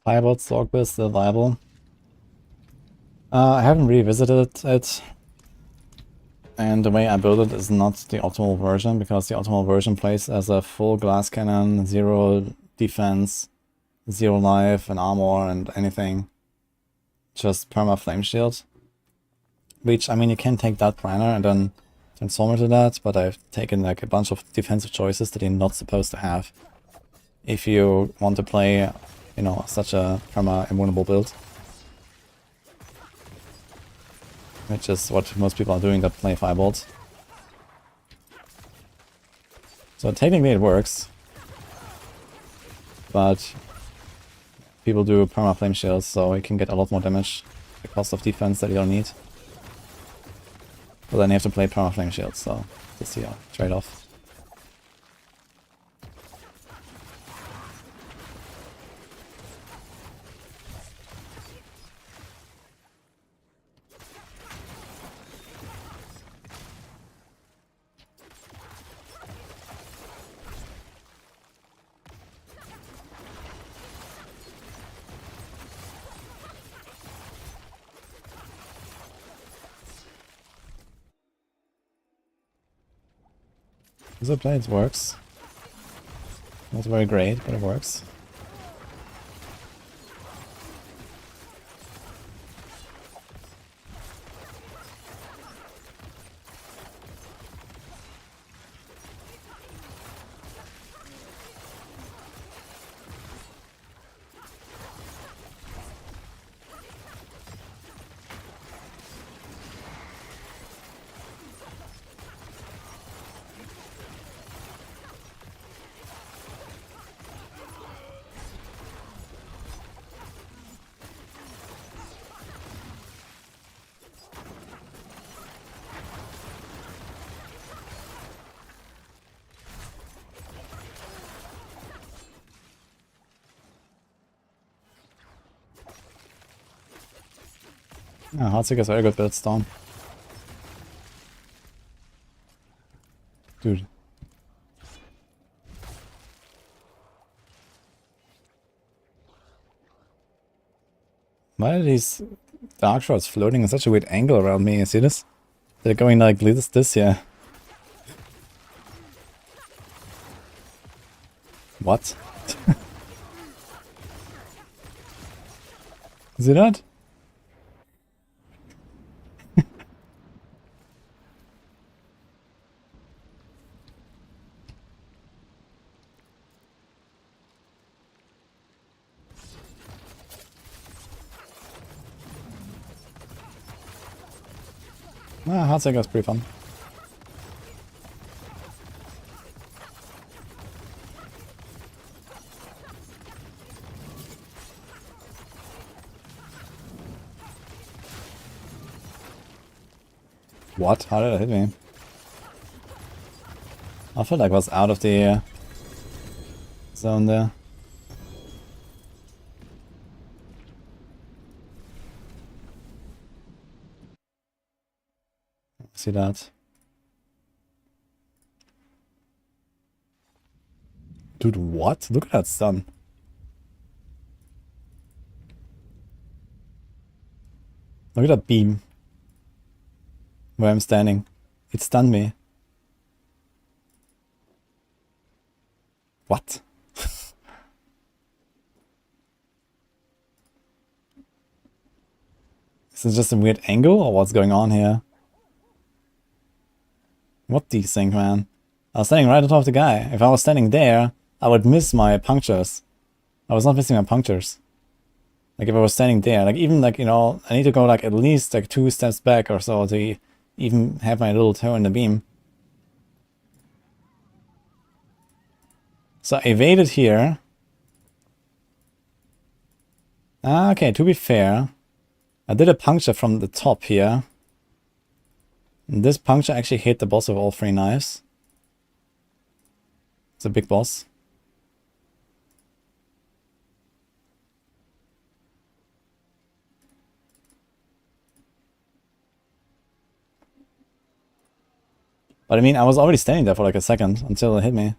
Firebolt Sorc build still viable. I haven't revisited it, and the way I build it is not the optimal version, because the optimal version plays as a full glass cannon, 0 defense, 0 life and armor and anything. Just perma flame shield. Which, I mean, you can take that Brenner and then transform into that, but I've taken like a bunch of defensive choices that you're not supposed to have if you want to play, you know, such a perma invulnerable build. Which is what most people are doing that play Firebolt. So technically it works, but people do perma flame shields, so you can get a lot more damage at the cost of defense that you don't need. But then you have to play perma flame shields, so that's the trade-off. Wizard Blades works. Not very great, but it works. Yeah, Heartsick is very good build, Storm. Dude. Why are these dark shots floating in such a weird angle around me? You see this? They're going like this here. What? See that? Heartsick is pretty fun. What? How did it hit me? I felt like I was out of the zone there. See that? Dude, what? Look at that stun. Look at that beam. Where I'm standing. It stunned me. What? Is this just a weird angle or what's going on here? What do you think, man? I was standing right on top of the guy. If I was standing there, I would miss my punctures. I was not missing my punctures. Like if I was standing there, like even like, you know, I need to go like at least like 2 steps back or so to even have my little toe in the beam. So I evaded here. Okay, to be fair, I did a puncture from the top here. And this puncture actually hit the boss with all 3 knives. It's a big boss. But I mean, I was already standing there for like a second until it hit me.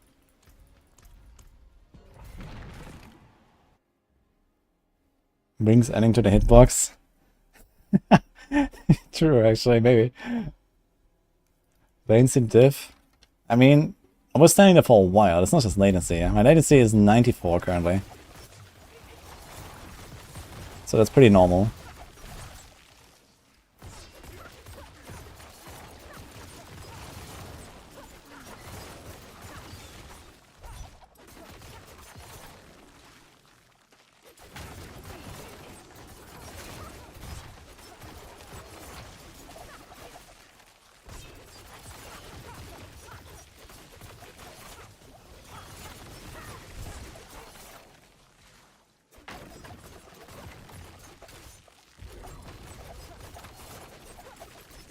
Brings adding to the hitbox. True, actually, maybe. Latency diff. I mean, I was standing there for a while. It's not just latency. My latency is 94 currently. So that's pretty normal.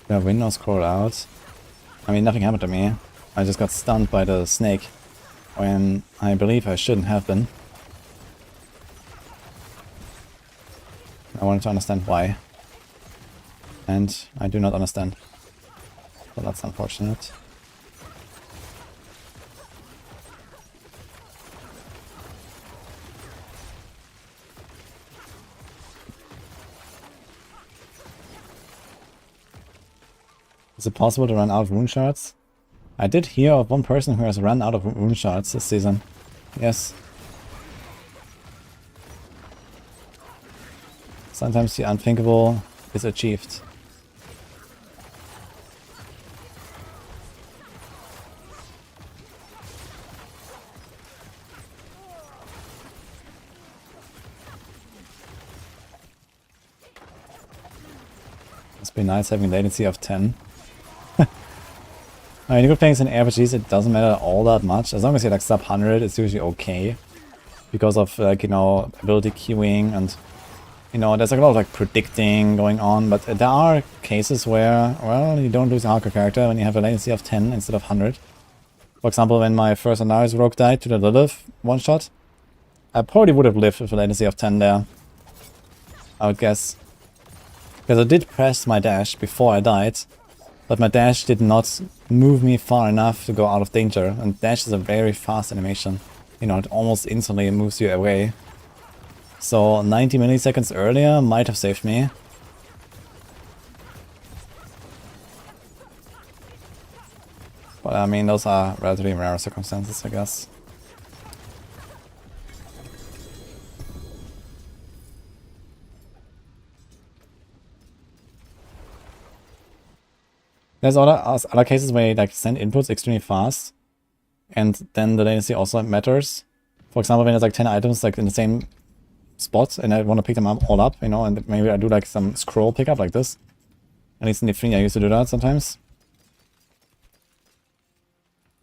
The window scrolled out. I mean, nothing happened to me. I just got stunned by the snake when I believe I shouldn't have been. I wanted to understand why. And I do not understand. So that's unfortunate. Is it possible to run out of rune shards? I did hear of one person who has run out of rune shards this season. Yes. Sometimes the unthinkable is achieved. Must be nice having latency of 10. I mean, if you're playing in RPGs, it doesn't matter all that much. As long as you're like sub 100, it's usually okay. Because of like, you know, ability queuing and, you know, there's like a lot of like predicting going on. But there are cases where, well, you don't lose a hardcore character when you have a latency of 10 instead of 100. For example, when my first Enquiries rogue died to the Lilith one shot, I probably would have lived with a latency of 10 there. I would guess. Because I did press my dash before I died. But my dash did not move me far enough to go out of danger. And dash is a very fast animation. You know, it almost instantly moves you away. So 90 milliseconds earlier might have saved me. But I mean, those are relatively rare circumstances, I guess. There's other cases where you like send inputs extremely fast, and then the latency also matters. For example, when there's like 10 items like in the same spot, and I want to pick them up all up, you know, and maybe I do like some scroll pickup like this. At least in the I used to do that sometimes.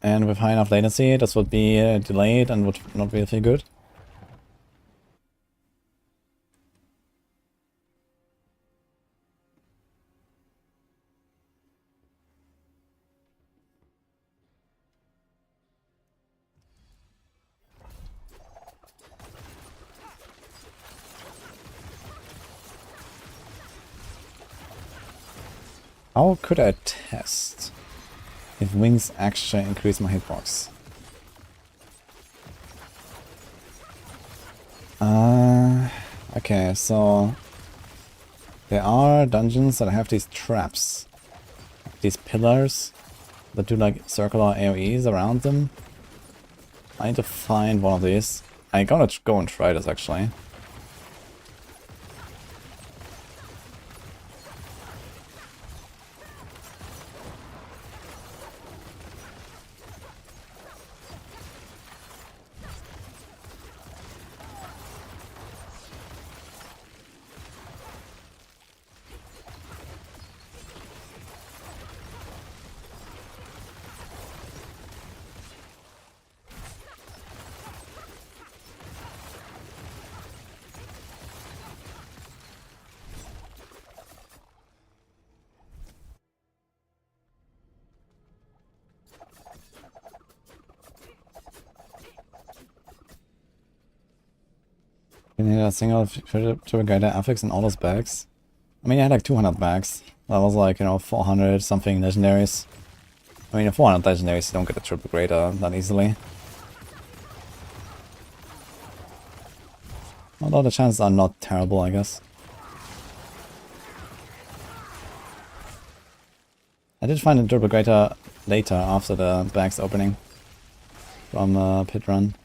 And with high enough latency, this would be delayed and would not really feel good. How could I test if wings actually increase my hitbox? Okay, so there are dungeons that have these traps, these pillars that do like circular AoEs around them. I need to find one of these. I gotta go and try this actually. You need a single Turbogator affix in all those bags. I mean, I had like 200 bags. That was like, you know, 400 something legendaries. I mean, 400 legendaries, you don't get a triple greater that easily. Although the chances are not terrible, I guess. I did find a triple greater later after the bags opening from pit run.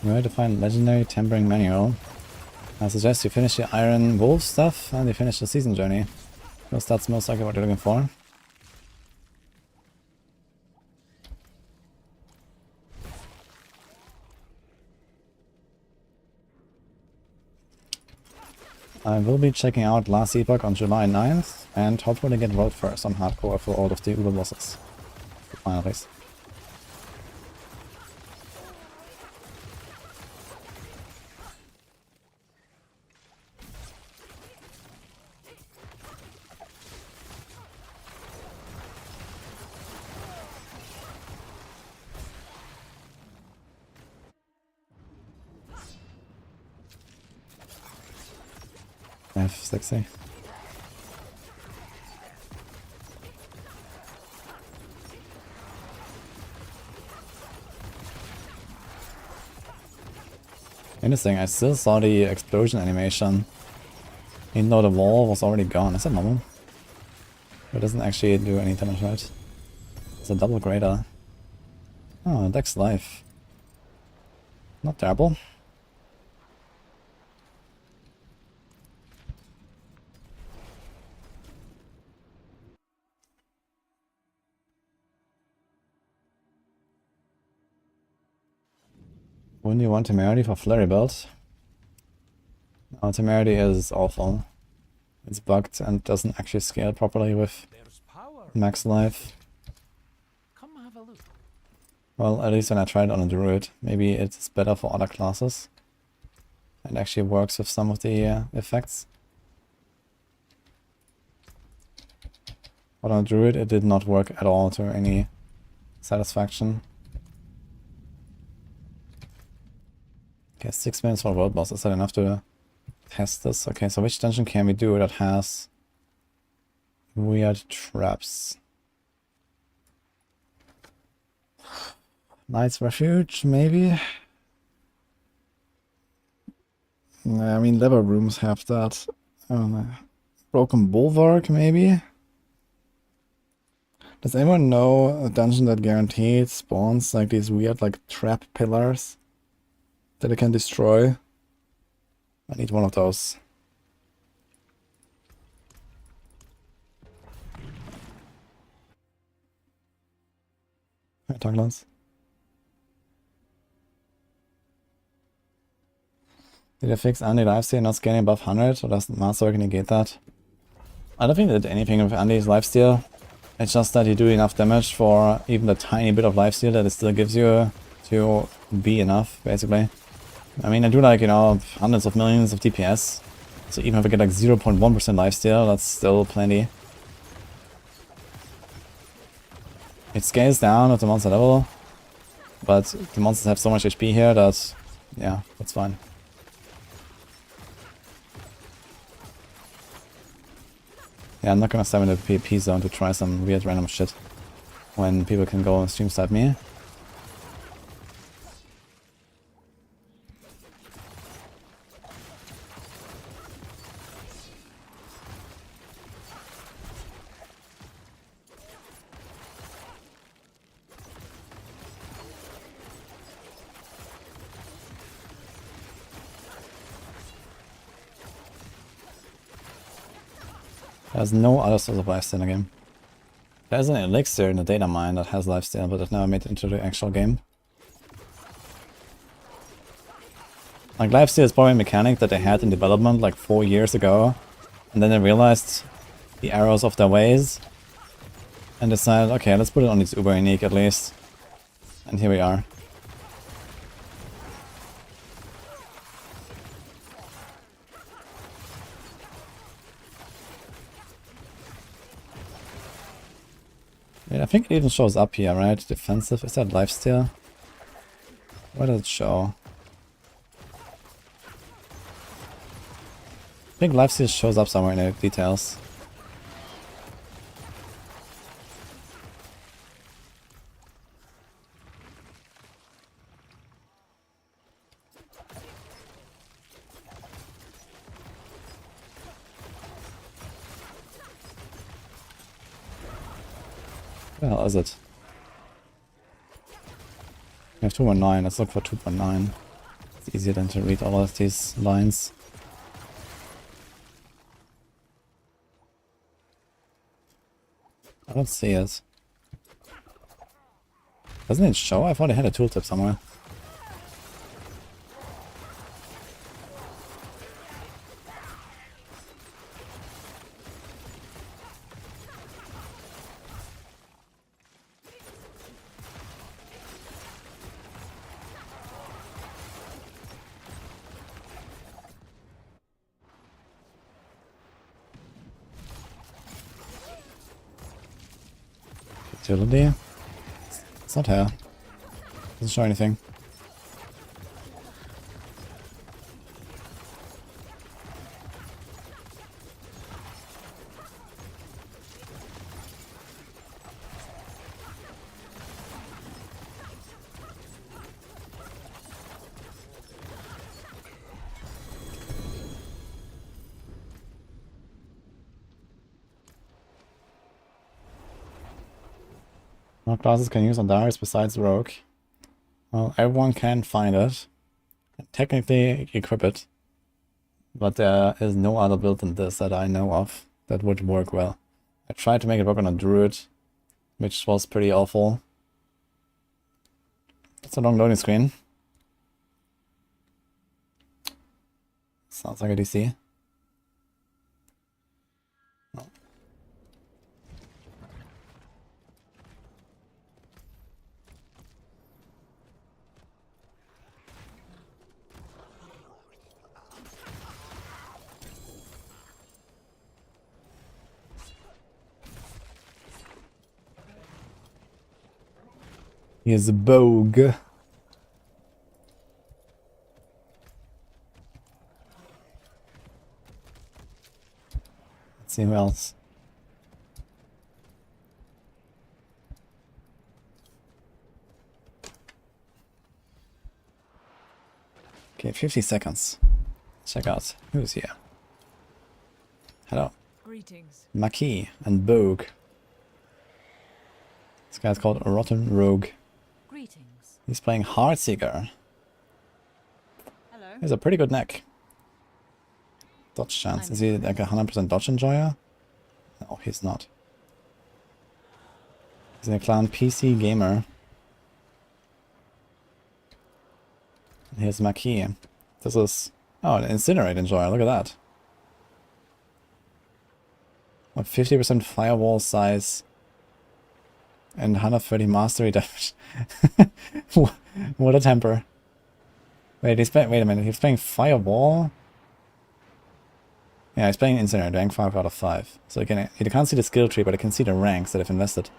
Where to find legendary tempering manual? I suggest you finish the Iron Wolf stuff and you finish the season journey. Because that's most likely what you're looking for. I will be checking out last Hitbox on July 9th and hopefully get world first on hardcore for all of the Uber bosses. Final race. F60. Interesting, I still saw the explosion animation. Even though the wall was already gone. Is that normal? It doesn't actually do any damage, right? It's a double greater. Oh, Dex life. Not terrible. Wouldn't you want Temerity for Flurry Belt? No, Temerity is awful. It's bugged and doesn't actually scale properly with max life. Come have a look. Well, at least when I tried it on a Druid. Maybe it's better for other classes. And actually works with some of the effects. But on a Druid it did not work at all to any satisfaction. Okay, 6 minutes for world boss. Is that enough to test this? Okay, so which dungeon can we do that has weird traps? Knight's Refuge, maybe? I mean, lever rooms have that. I don't know. Broken Bulwark, maybe? Does anyone know a dungeon that guaranteed spawns like these weird like trap pillars that it can destroy? I need one of those. Hi, Douglas. Did I fix Andy lifesteal not scanning above 100, or does Master negate that? I don't think they did anything with Andy's lifesteal. It's just that you do enough damage for even the tiny bit of lifesteal that it still gives you to be enough, basically. I mean, I do like, you know, hundreds of millions of DPS. So even if I get like 0.1% lifesteal, that's still plenty. It scales down at the monster level, but the monsters have so much HP here that, yeah, that's fine. Yeah, I'm not gonna step into the PvP zone to try some weird random shit when people can go and stream snipe me. There's no other source of lifesteal in the game. There's an elixir in the data mine that has lifesteal, but I've never made it into the actual game. Like, lifesteal is probably a mechanic that they had in development like 4 years ago, and then they realized the errors of their ways, and decided, okay, let's put it on its Uber unique at least. And here we are. Yeah, I think it even shows up here, right? Defensive. Is that lifesteal? Where does it show? I think lifesteal shows up somewhere in the details. Where the hell is it? We have 219. Let's look for 2.9. It's easier than to read all of these lines. I don't see it. Doesn't it show? I thought it had a tooltip somewhere. Utility? It's not here. Doesn't show anything. What classes can use on Darius besides Rogue? Well, everyone can find it. Technically equip it. But there is no other build than this that I know of that would work well. I tried to make it work on a Druid, which was pretty awful. It's a long loading screen. Sounds like a DC. No. Here's a Bogue. Let's see who else. Okay, 50 seconds. Check out who's here. Hello. Greetings. Maquis and Bogue. This guy's called Rotten Rogue. Greetings. He's playing Heartseeker. Hello. He has a pretty good neck. Dodge chance. Is he like a 100% dodge enjoyer? No, he's not. He's a clan PC gamer. Here's Maquis. This is... oh, an Incinerate enjoyer. Look at that. What, 50% firewall size and 130 mastery damage. What a temper. Wait, wait a minute. He's playing firewall? Yeah, he's playing Incinerate, rank 5 out of 5. So you can't see the skill tree, but you can see the ranks that have invested.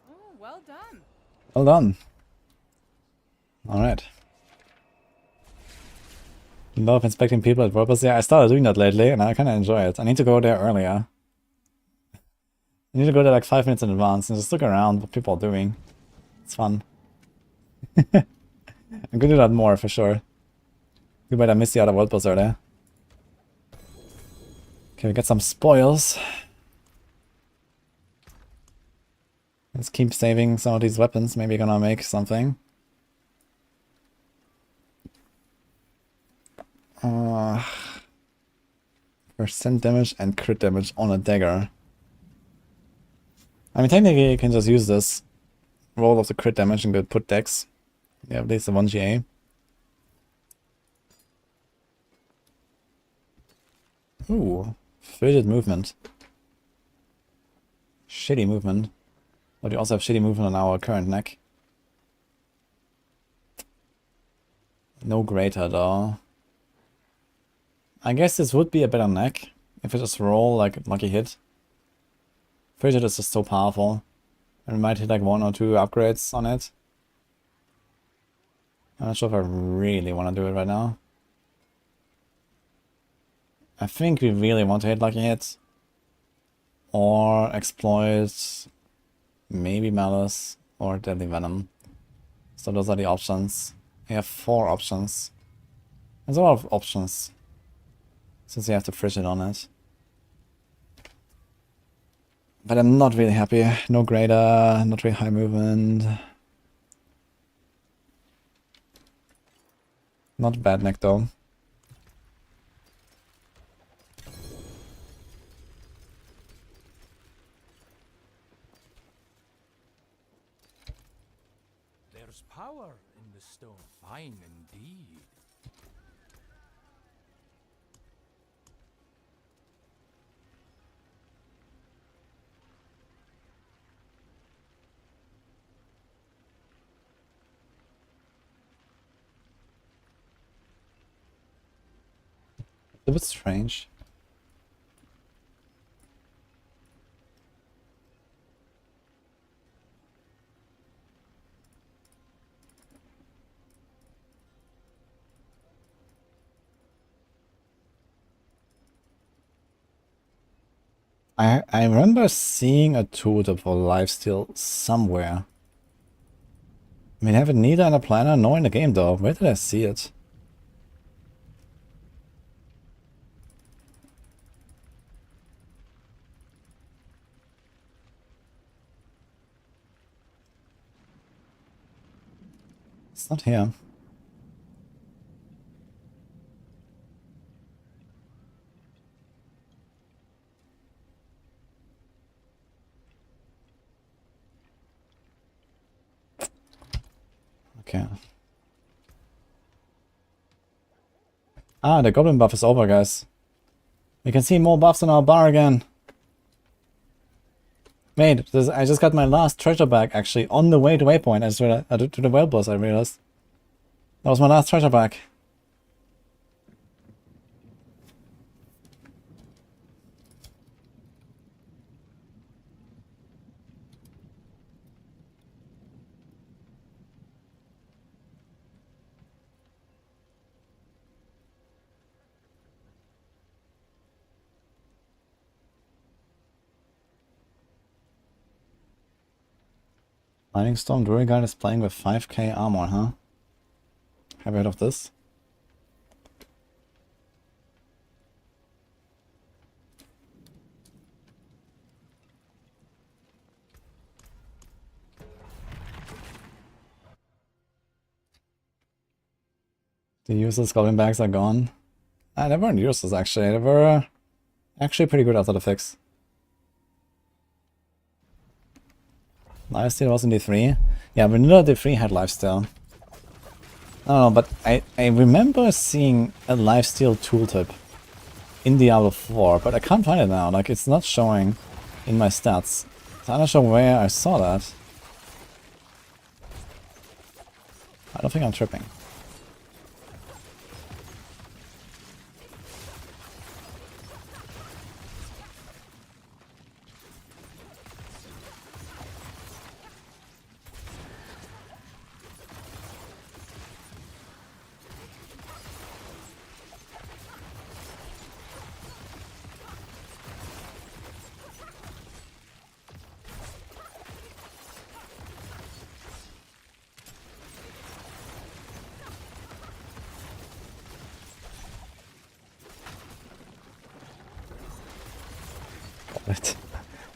Oh, well done. Well done. Alright. Love inspecting people at purpose. Yeah, I started doing that lately and I kinda enjoy it. I need to go there earlier. I need to go there like 5 minutes in advance and just look around what people are doing. It's fun. I'm gonna do that more for sure. You better miss the other world boss earlier. Okay, we get some spoils. Let's keep saving some of these weapons. Maybe gonna make something. Percent damage and crit damage on a dagger. I mean, technically you can just use this. Roll of the crit damage and go put dex. Yeah, at least the 1 GA. Ooh, frigid movement. Shitty movement. But we also have shitty movement on our current neck. No greater though. I guess this would be a better neck if it just roll like a lucky hit. Frigid is just so powerful. And we might hit like 1 or 2 upgrades on it. I'm not sure if I really want to do it right now. I think we really want to hit lucky hit. Or exploit maybe Malice or Deadly Venom. So those are the options. We have 4 options. There's a lot of options. Since you have to frigid on it. But I'm not really happy. No greater, not really high movement. Not bad neck though. There's power in the stone. Fine indeed. It's a bit strange. I remember seeing a tutor for lifesteal somewhere. I mean, I have it neither in a planner nor in the game though. Where did I see it? It's not here. Okay. Ah, the goblin buff is over, guys. We can see more buffs on our bar again. Wait, I just got my last treasure bag actually on the way to Waypoint. I just realized, to the Whale Boss, I realized. That was my last treasure bag. Lightning Storm Druid guy is playing with 5k armor, huh? Have you heard of this? The useless goblin bags are gone. Ah, they weren't useless actually. They were actually pretty good after the fix. Lifesteal was in D3. Yeah, vanilla D3 had lifesteal. I don't know, but I remember seeing a lifesteal tooltip in Diablo 4, but I can't find it now. Like, it's not showing in my stats. So I'm not sure where I saw that. I don't think I'm tripping.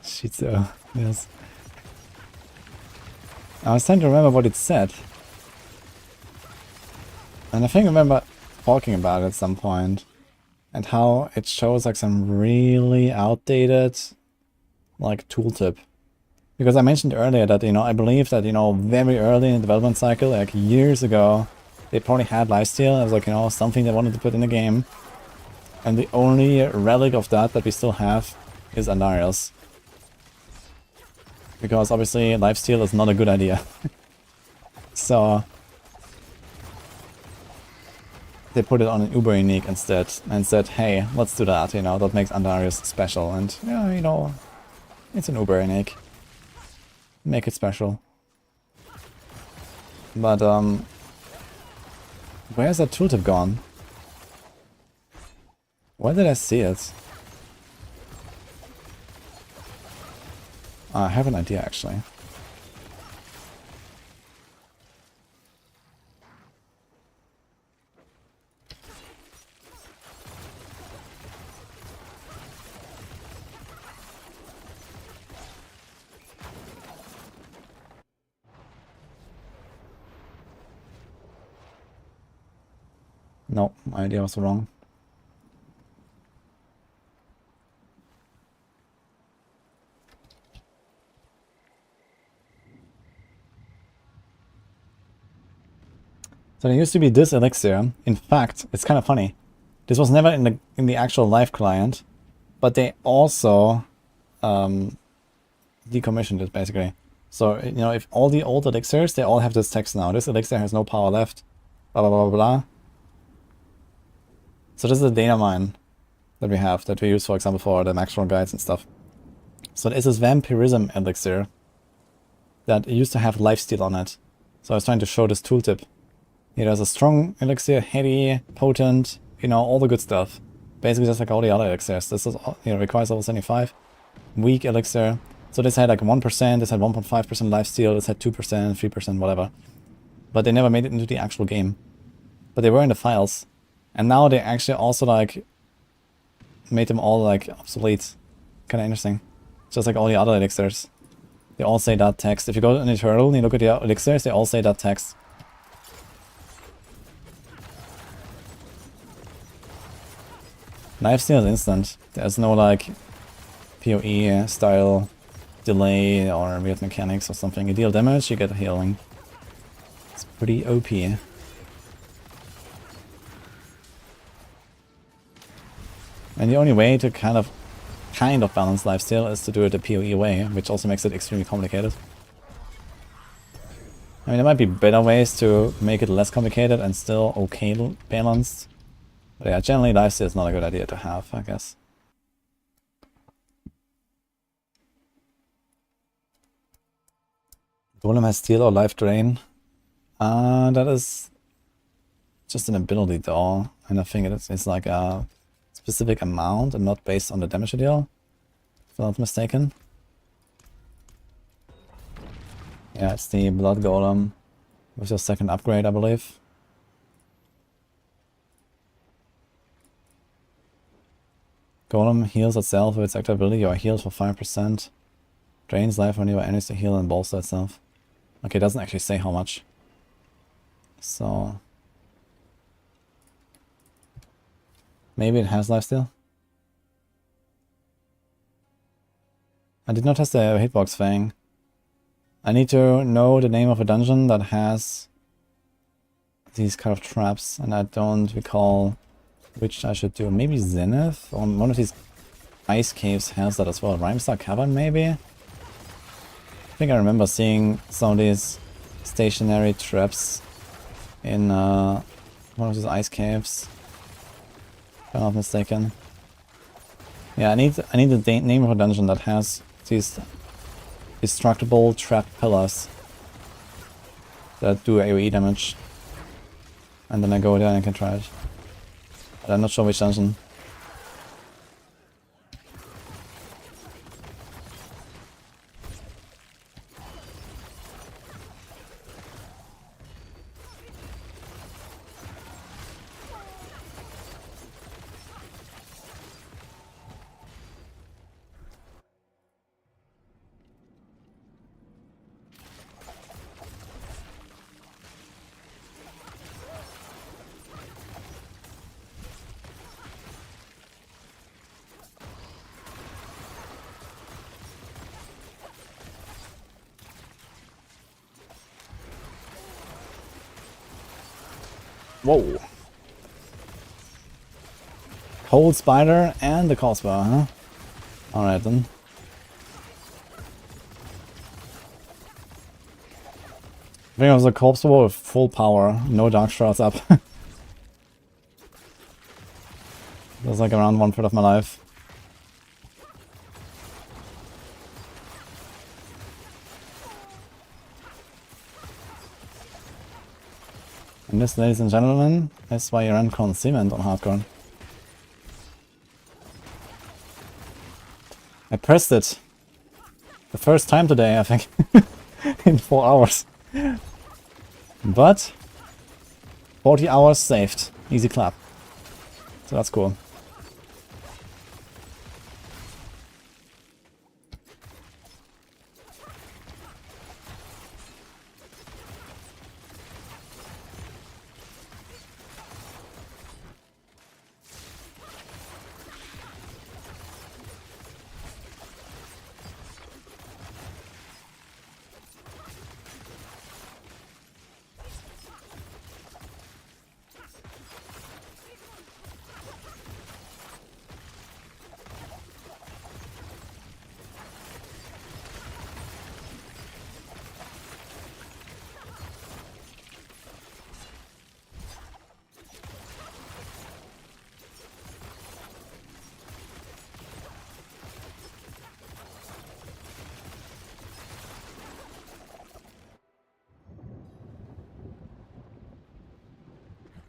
Shit, so yes. I was trying to remember what it said. And I think I remember talking about it at some point. And how it shows like some really outdated like tooltip. Because I mentioned earlier that, you know, I believe that, you know, very early in the development cycle, like years ago, they probably had lifesteal as like, you know, something they wanted to put in the game. And the only relic of that we still have is Andariel's. Because obviously lifesteal is not a good idea. So they put it on an Uber unique instead and said, hey, let's do that, you know, that makes Andariel's special. And yeah, you know, it's an Uber unique. Make it special. But where's that tooltip gone? Where did I see it? I have an idea actually. No, my idea was wrong. So there used to be this elixir. In fact, it's kind of funny. This was never in the actual live client, but they also decommissioned it basically. So you know, if all the old elixirs, they all have this text now. This elixir has no power left. Blah blah blah blah blah. So this is a data mine that we have that we use, for example, for the maximum guides and stuff. So there's this vampirism elixir that used to have lifesteal on it. So I was trying to show this tooltip. It has a strong elixir, heavy, potent, you know, all the good stuff. Basically just like all the other elixirs. This is, you know, requires level 75. Weak elixir. So this had like 1%, this had 1.5% lifesteal, this had 2%, 3%, whatever. But they never made it into the actual game. But they were in the files. And now they actually also like made them all like obsolete. Kinda interesting. Just like all the other elixirs. They all say that text. If you go to an Eternal and you look at the elixirs, they all say that text. Lifesteal is instant. There's no like PoE style delay or weird mechanics or something. You deal damage, you get healing. It's pretty OP. And the only way to kind of balance lifesteal is to do it the PoE way, which also makes it extremely complicated. I mean, there might be better ways to make it less complicated and still okay balanced. But yeah, generally lifesteal is not a good idea to have, I guess. Golem has steal or life drain. That is just an ability though, and I think it's like a specific amount and not based on the damage you deal, if I'm not mistaken. Yeah, it's the blood golem with your second upgrade, I believe. Golem heals itself with its active ability. You are healed for 5%. Drains life when you are enemies to heal and bolster itself. Okay, it doesn't actually say how much. So maybe it has lifesteal. I did not test the Hitbox thing. I need to know the name of a dungeon that has these kind of traps, and I don't recall which I should do. Maybe Zenith? Or one of these ice caves has that as well. Rhymestar Cavern, maybe? I think I remember seeing some of these stationary traps in one of these ice caves. If I'm not mistaken. Yeah, I need the name of a dungeon that has these destructible trap pillars that do AoE damage. And then I go there and I can try it. But I'm not sure which dungeon. Whoa. Cold Spider and the crossbow, huh? Alright then. I think it was a corpse bow with full power, no dark shrouds up. That's like around 1/3 of my life. And this, ladies and gentlemen, is why you run concealment on hardcore. I pressed it the first time today, I think, in 4 hours. But 40 hours saved. Easy clap. So that's cool.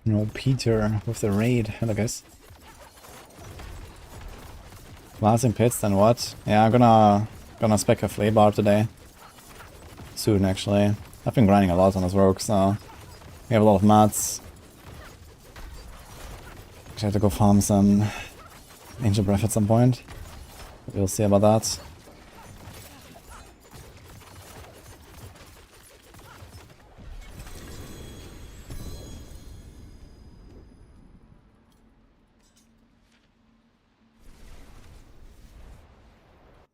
No Peter with the raid. Hello guys. Blasting pits, then what? Yeah, I'm gonna spec a flay barb today. Soon actually. I've been grinding a lot on this rogue, so we have a lot of mats. Actually have to go farm some Angel Breath at some point. We'll see about that.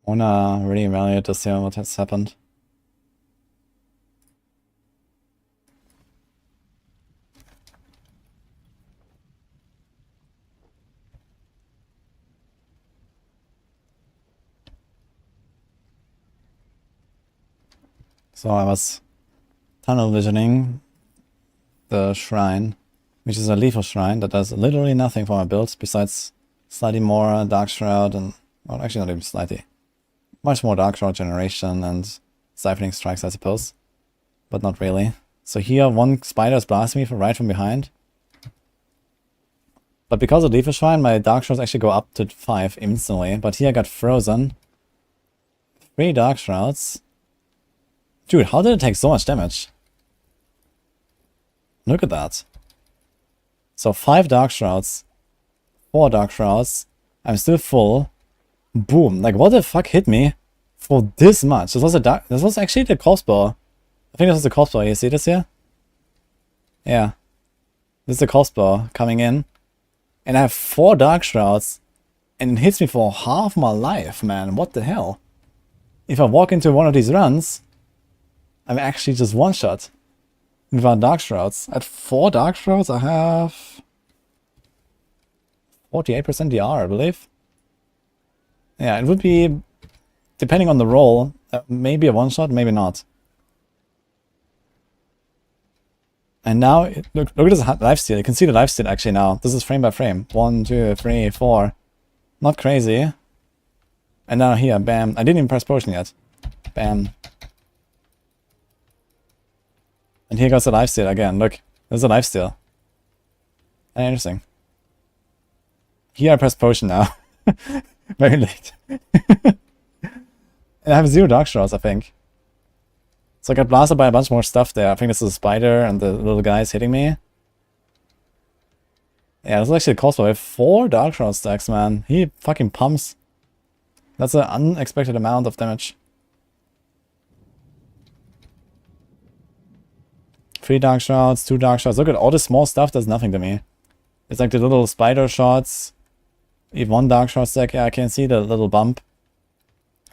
Wanna really evaluate to see what has happened. So I was tunnel visioning the shrine, which is a lethal shrine that does literally nothing for my build besides slightly more Dark Shroud and, well, actually not even slightly. Much more Dark Shroud generation and siphoning strikes, I suppose. But not really. So here one spider is blasting me from right from behind. But because of lethal shrine, my Dark Shrouds actually go up to 5 instantly. But here I got frozen. 3 Dark Shrouds. Dude, how did it take so much damage? Look at that. So 5 Dark Shrouds, 4 Dark Shrouds, I'm still full. Boom, like what the fuck hit me for this much? This was actually the crossbow. I think this was the crossbow, you see this here? Yeah. This is the crossbow coming in. And I have 4 Dark Shrouds. And it hits me for half my life, man. What the hell? If I walk into one of these runs, I'm actually just one shot without Dark Shrouds. At 4 Dark Shrouds, I have 48% DR, I believe. Yeah, it would be, depending on the roll, maybe a one shot, maybe not. And now, look at this lifesteal. You can see the lifesteal actually now. This is frame by frame. 1, 2, 3, 4. Not crazy. And now here, bam. I didn't even press potion yet. Bam. And here goes the lifesteal again. Look, there's a lifesteal. Interesting. Here I press potion now. Very late. And I have 0 Dark Shrouds, I think. So I got blasted by a bunch more stuff there. I think this is a spider and the little guys hitting me. Yeah, this is actually a crossbow. I have 4 Dark Shroud stacks, man. He fucking pumps. That's an unexpected amount of damage. 3 Dark Shrouds, 2 Dark Shrouds. Look at all this small stuff does nothing to me. It's like the little spider shots. Even 1 Dark Shroud stack. Yeah, I can see the little bump.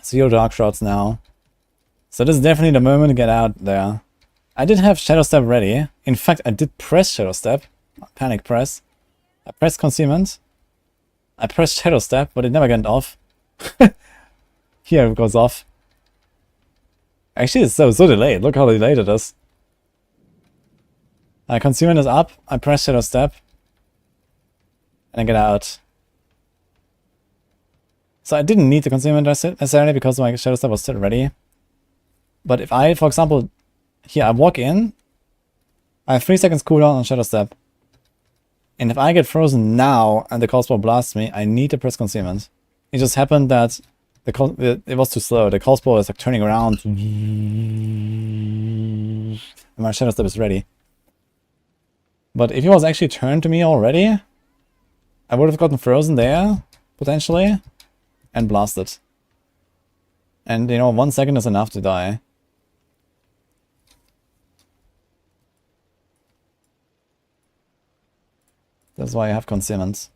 0 Dark Shrouds now. So this is definitely the moment to get out there. I did have Shadow Step ready. In fact, I did press Shadow Step. Panic press. I pressed Concealment. I pressed Shadow Step, but it never went off. Here it goes off. Actually, it's so delayed. Look how delayed it is. Consumer is up. I press Shadow Step. And I get out. So I didn't need the consumer necessarily because my Shadow Step was still ready. But if I, for example, here I walk in, I have 3 seconds cooldown on Shadow Step. And if I get frozen now and the crossbow blasts me, I need to press concealment. It just happened that it was too slow. The crossbow is like turning around. And my Shadow Step is ready. But if it was actually turned to me already, I would have gotten frozen there, potentially, and blasted. And, you know, 1 second is enough to die. That's why I have concealment.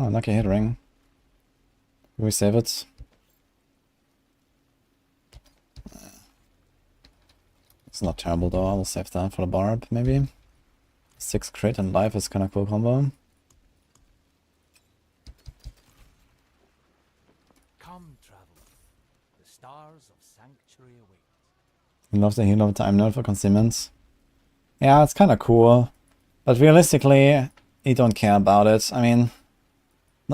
Oh, lucky hit ring. Will we save it? It's not terrible though, I'll save that for the Barb, maybe. 6 crit and life is kinda cool combo. Come, traveler. The stars of sanctuary await. We love the heal over time node for concealment. Yeah, it's kinda cool. But realistically, you don't care about it. I mean,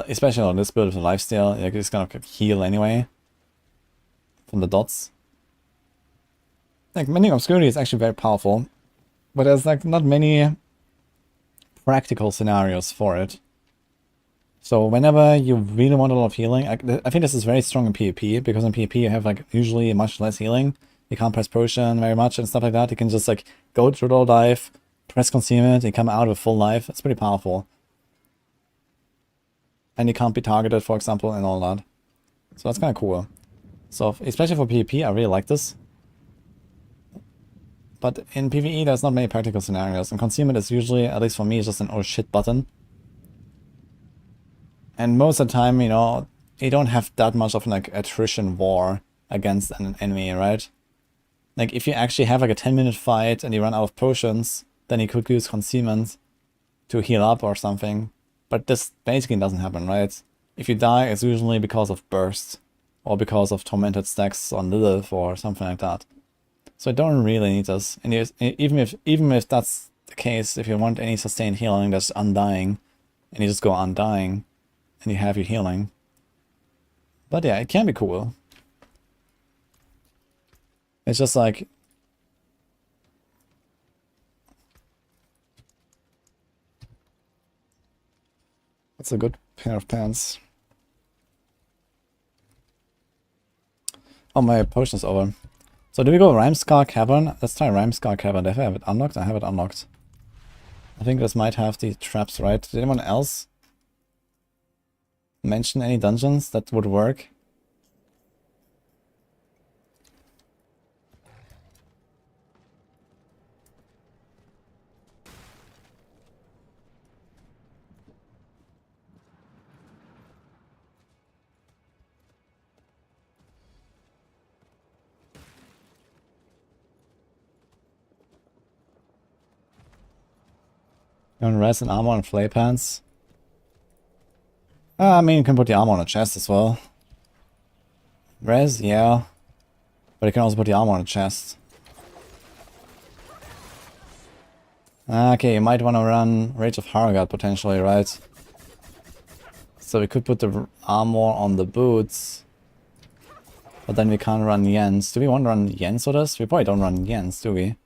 especially on this build with the lifesteal, you're just gonna heal anyway. From the dots. Like, Mending Obscurity is actually very powerful. But there's like not many practical scenarios for it. So whenever you really want a lot of healing, I think this is very strong in PvP, because in PvP you have like usually much less healing. You can't press potion very much and stuff like that. You can just like go through the dive, press concealment, and come out with full life. It's pretty powerful. And you can't be targeted, for example, and all that. So that's kind of cool. So especially for PvP, I really like this. But in PvE, there's not many practical scenarios, and concealment is usually, at least for me, just an oh shit button. And most of the time, you know, you don't have that much of an like attrition war against an enemy, right? Like if you actually have like a 10-minute fight and you run out of potions, then you could use concealment to heal up or something. But this basically doesn't happen, right? If you die, it's usually because of burst, or because of tormented stacks on Lilith or something like that. So I don't really need this. And even if that's the case, if you want any sustained healing that's undying, and you just go undying, and you have your healing. But yeah, it can be cool. It's just like... That's a good pair of pants. Oh, my potion is over. So do we go Rhymescar Cavern? Let's try Rhymescar Cavern. If I have it unlocked, I have it unlocked. I think this might have the traps, right? Did anyone else mention any dungeons that would work? You want res and armor and flay pants? I mean, you can put the armor on a chest as well. Res, yeah. But you can also put the armor on a chest. Okay, you might want to run Rage of Harrogate potentially, right? So we could put the armor on the boots. But then we can't run Jens. Do we want to run Jens with us? We probably don't run Jens, do we?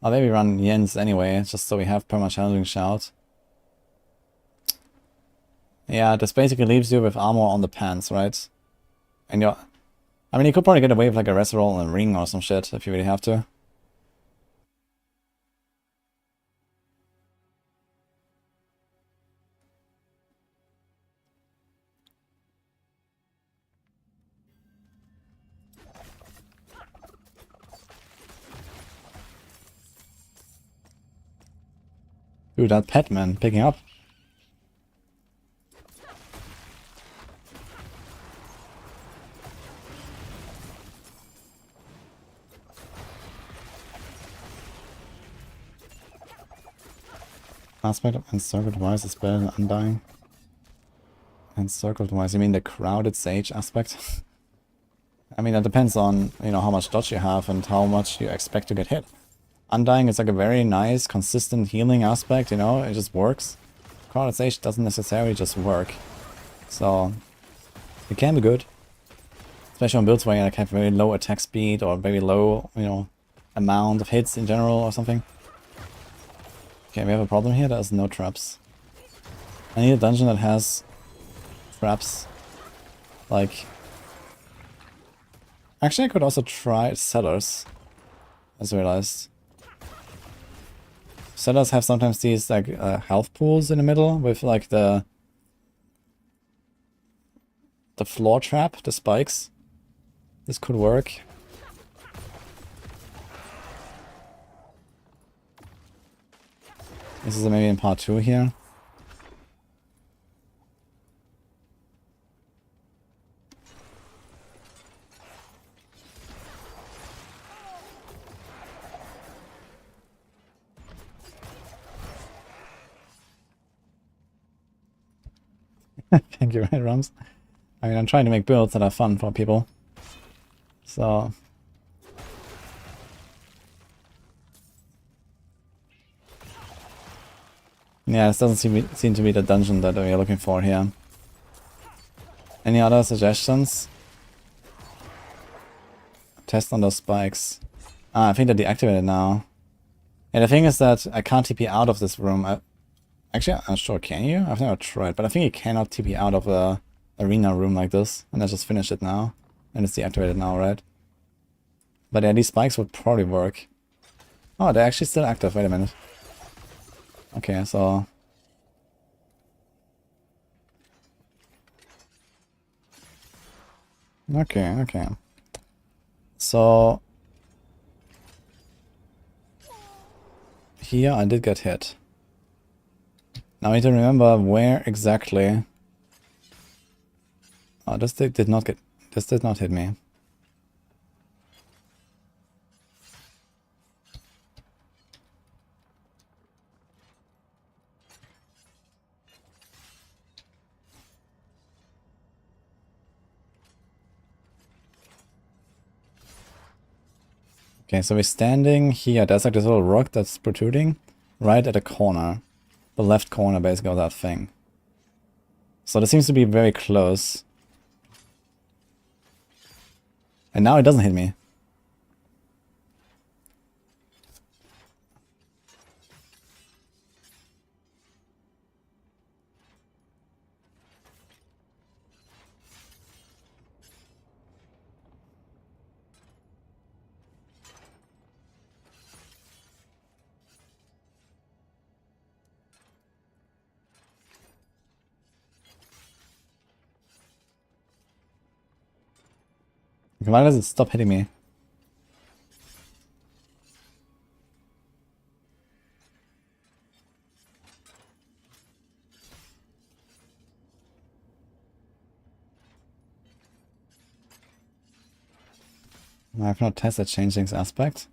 Or maybe run Jens anyway, just so we have perma-challenging shout. Yeah, this basically leaves you with armor on the pants, right? And you're... I mean, you could probably get away with like a reservoir and a ring or some shit if you really have to. Dude, that Petman picking up. Aspect of encircled wise is better than undying. Encircled wise, you mean the crowded sage aspect? I mean, that depends on, you know, how much dodge you have and how much you expect to get hit. Undying is like a very nice, consistent healing aspect, you know, it just works. Crowded sage doesn't necessarily just work. So, it can be good. Especially on builds where you like, have very low attack speed or very low, you know, amount of hits in general or something. Okay, we have a problem here. There's no traps. I need a dungeon that has traps. Like... Actually, I could also try cellars. I just realized. Cellars have sometimes these like health pools in the middle with like the floor trap, the spikes. This could work. This is maybe in part 2 here. Thank you, right, Rums? I mean, I'm trying to make builds that are fun for people. So... yeah, this doesn't seem to be the dungeon that we're looking for here. Any other suggestions? Test on those spikes. Ah, I think they're deactivated now. And the thing is that I can't TP out of this room. Actually, I'm not sure, can you? I've never tried, but I think you cannot TP out of a arena room like this. And I just finished it now. And it's deactivated now, right? But yeah, these spikes would probably work. Oh, they're actually still active. Wait a minute. Okay, so... Okay. So... here I did get hit. Now I need to remember where exactly... oh, this did not hit me. Okay, so we're standing here. There's like this little rock that's protruding right at the corner. The left corner basically of that thing. So this seems to be very close. And now it doesn't hit me. Why does it stop hitting me? I have not tested changing's aspect,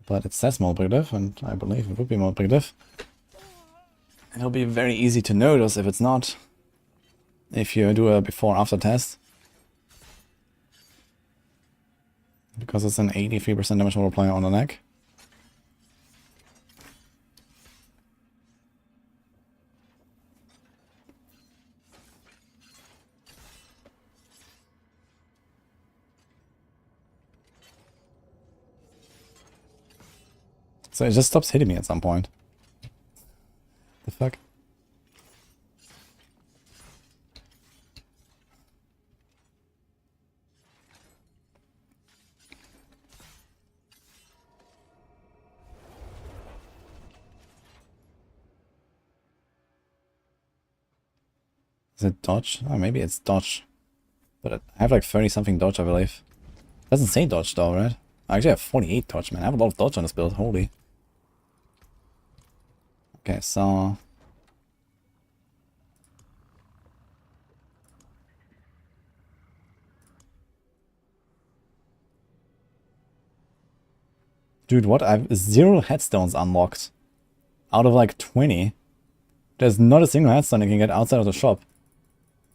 but it says more predictive, and I believe it would be more predictive. It'll be very easy to notice if it's not, if you do a before-after test. Because it's an 83% damage multiplier on the neck. So it just stops hitting me at some point. The fuck? Is it dodge? Oh, maybe it's dodge. But I have like 30 something dodge, I believe. Doesn't say dodge though, right? I actually have 48 dodge, man. I have a lot of dodge on this build, holy. Okay, so... Dude, what? I have 0 headstones unlocked. Out of like 20. There's not a single headstone you can get outside of the shop.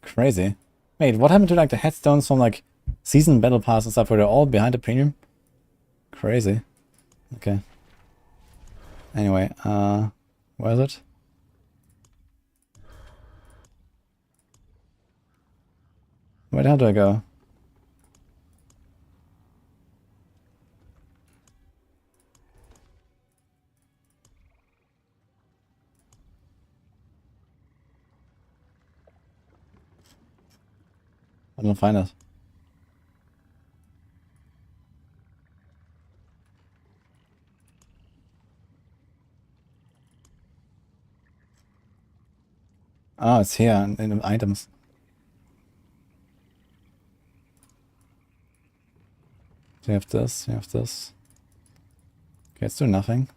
Crazy. Wait, what happened to like the headstones from like season battle pass and stuff? Were they all behind the premium? Crazy. Okay. Anyway, where is it? Where the hell do I go? I don't find it. Oh, it's here in the items. So you have this, you have this. Okay, let's do nothing.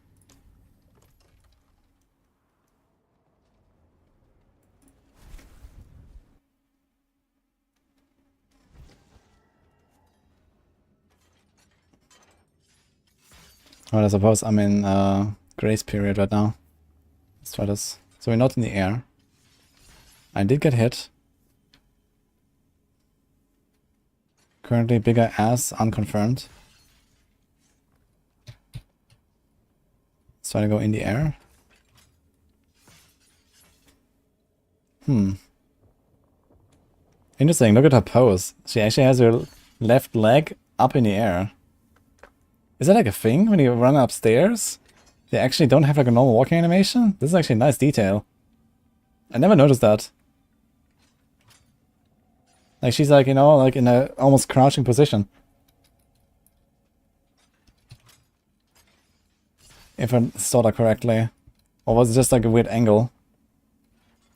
Well, I suppose I'm in grace period right now. Let's try this. So we're not in the air. I did get hit. Currently bigger ass, unconfirmed. Let's try to go in the air. Interesting, look at her pose. She actually has her left leg up in the air. Is that like a thing when you run upstairs? They actually don't have like a normal walking animation? This is actually a nice detail. I never noticed that. Like she's like, you know, like in a almost crouching position. If I saw that correctly. Or was it just like a weird angle?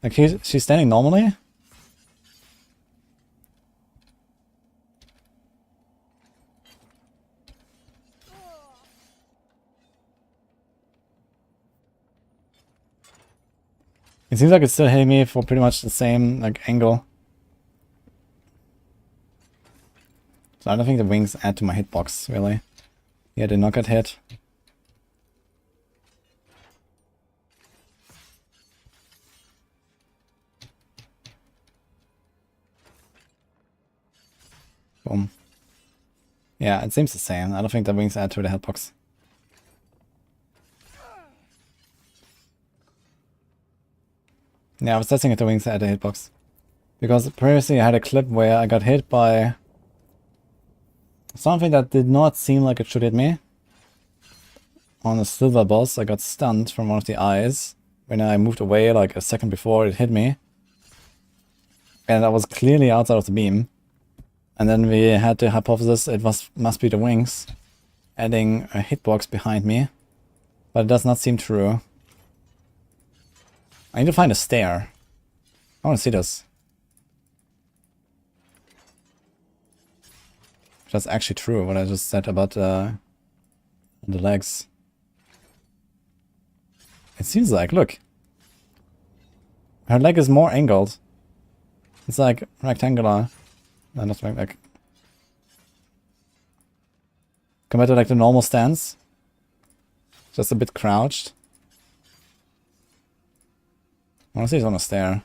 Like she's standing normally? It seems like it's still hitting me for pretty much the same like angle. So I don't think the wings add to my hitbox, really. Yeah, did not get hit. Boom. Yeah, it seems the same. I don't think the wings add to the hitbox. Yeah, I was testing if the wings add the hitbox. Because previously I had a clip where I got hit by something that did not seem like it should hit me. On a silver boss, I got stunned from one of the eyes. When I moved away like a second before it hit me. And I was clearly outside of the beam. And then we had the hypothesis it must be the wings adding a hitbox behind me. But it does not seem true. I need to find a stair. I want to see this. That's actually true, what I just said about the legs. It seems like, look. Her leg is more angled. It's like rectangular. No, not like compared to like the normal stance. Just a bit crouched. Honestly, it's on a stair.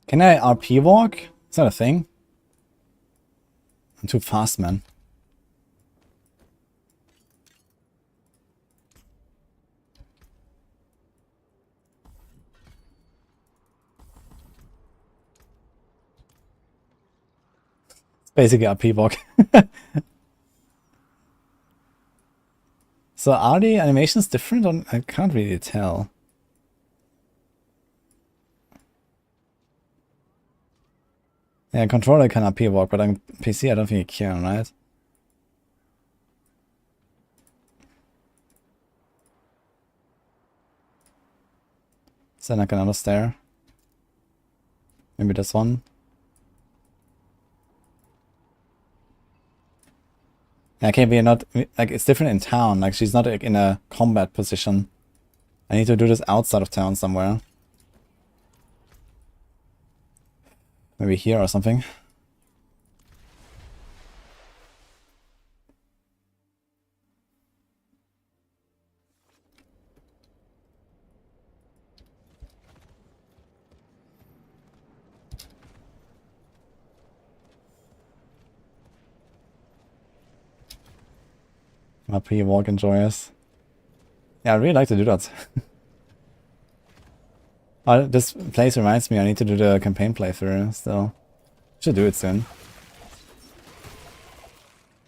Can I RP walk? Is that a thing? I'm too fast, man. It's basically RP walk. So are the animations different? I can't really tell. Yeah, controller can RP walk, but on PC I don't think you can, right? Is there like another stair? Maybe this one? Okay, we are not, like, it's different in town. Like, she's not like, in a combat position. I need to do this outside of town somewhere. Maybe here or something. My pre-walk enjoyers. Yeah, I really like to do that. This place reminds me I need to do the campaign playthrough still. Should do it soon.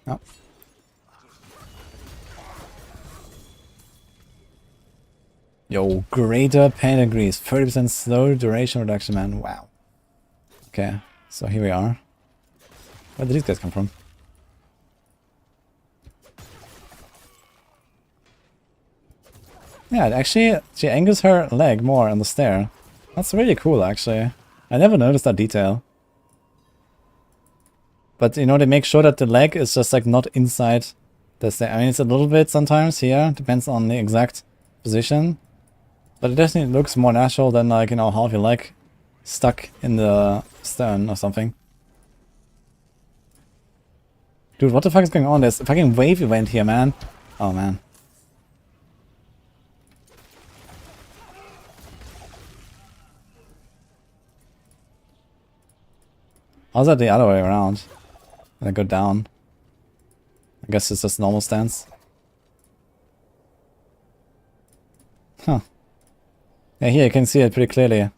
Oh. Yo, greater pedigrees. 30% slow duration reduction, man. Wow. Okay, so here we are. Where did these guys come from? Yeah, actually, she angles her leg more on the stair. That's really cool, actually. I never noticed that detail. But, you know, they make sure that the leg is just, like, not inside the stair. I mean, it's a little bit sometimes here. Depends on the exact position. But it definitely looks more natural than, like, you know, half your leg stuck in the stone or something. Dude, what the fuck is going on? There's a fucking wave event here, man. Oh, man. How's that the other way around? And I go down. I guess it's just normal stance. Huh. Yeah, here you can see it pretty clearly.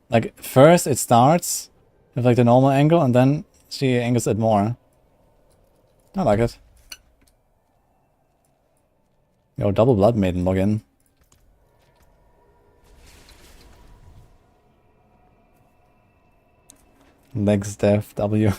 Like, first it starts with like the normal angle and then she angles it more. I like it. Yo, double blood maiden login. Legs def W.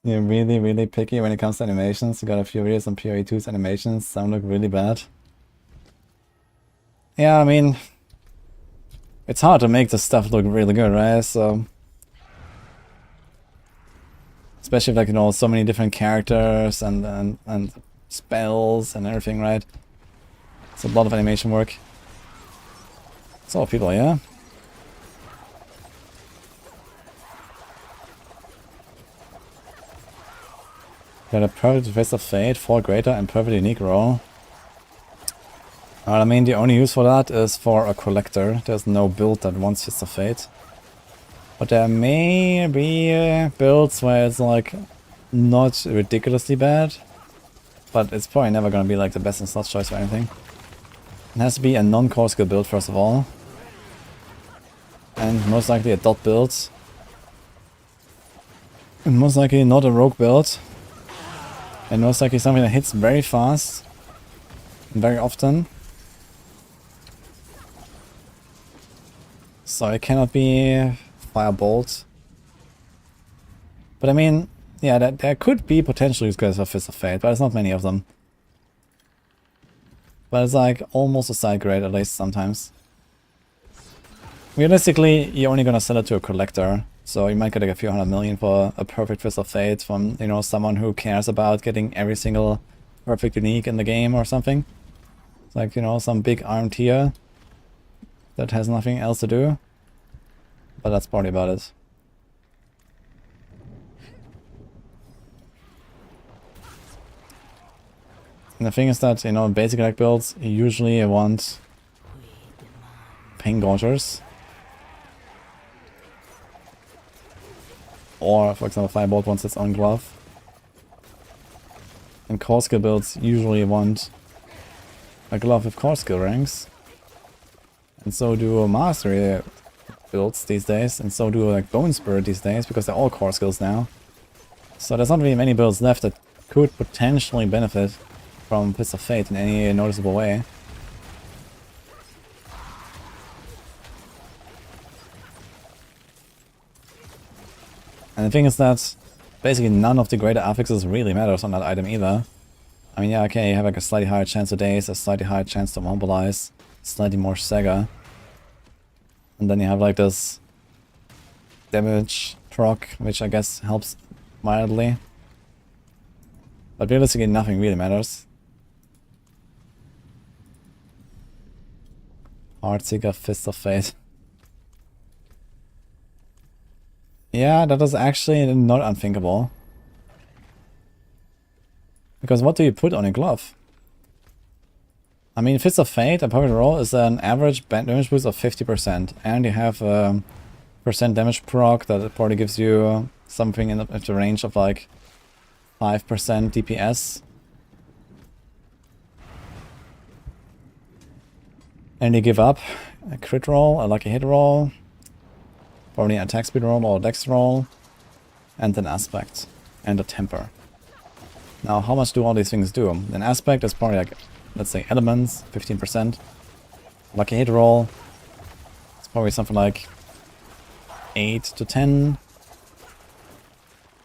You're really, really picky when it comes to animations. You got a few videos on PoE2's animations. Some look really bad. Yeah, I mean, it's hard to make this stuff look really good, right? So, especially if, like, you know, so many different characters and spells and everything, right? It's a lot of animation work. It's all people, yeah? Got a perfect Fist of Fate, 4 greater, and perfect unique roll. I mean, the only use for that is for a collector. There's no build that wants Fist of Fate. But there may be builds where it's like not ridiculously bad. But it's probably never gonna be like the best in slot choice or anything. It has to be a non-core skill build first of all. And most likely a dot build. And most likely not a rogue build. And most likely something that hits very fast. And very often. So it cannot be Firebolt. But I mean, yeah, there could be potential use cases of Fist of Fate, but there's not many of them. But it's like almost a side grade at least sometimes. Realistically, you're only gonna sell it to a collector. So you might get like a few 100 million for a perfect Fist of Fate from, you know, someone who cares about getting every single perfect unique in the game or something. It's like, you know, some big arm tier that has nothing else to do. But that's probably about it. And the thing is that, you know, basic deck builds, you usually want Pain Gorgers. Or, for example, Firebolt wants its own glove. And core skill builds usually want a glove with core skill ranks. And so do mastery builds these days, and so do like Bone Spirit these days, because they're all core skills now. So there's not really many builds left that could potentially benefit from Fist of Fate in any noticeable way. And the thing is that basically none of the greater affixes really matters on that item either. I mean, yeah, okay, you have like a slightly higher chance to daze, a slightly higher chance to mobilize, slightly more stagger. And then you have like this damage proc, which I guess helps mildly. But realistically, nothing really matters. Heartseeker, Fist of Fate. Yeah, that is actually not unthinkable. Because what do you put on a glove? I mean, Fist of Fate, a perfect roll, is an average damage boost of 50%. And you have a percent damage proc that probably gives you something in the range of like 5% DPS. And you give up a crit roll, a lucky hit roll, probably an attack speed roll or a dex roll, and an aspect, and a temper. Now, how much do all these things do? An aspect is probably like, let's say, elements, 15%. Lucky hit roll, it's probably something like 8 to 10.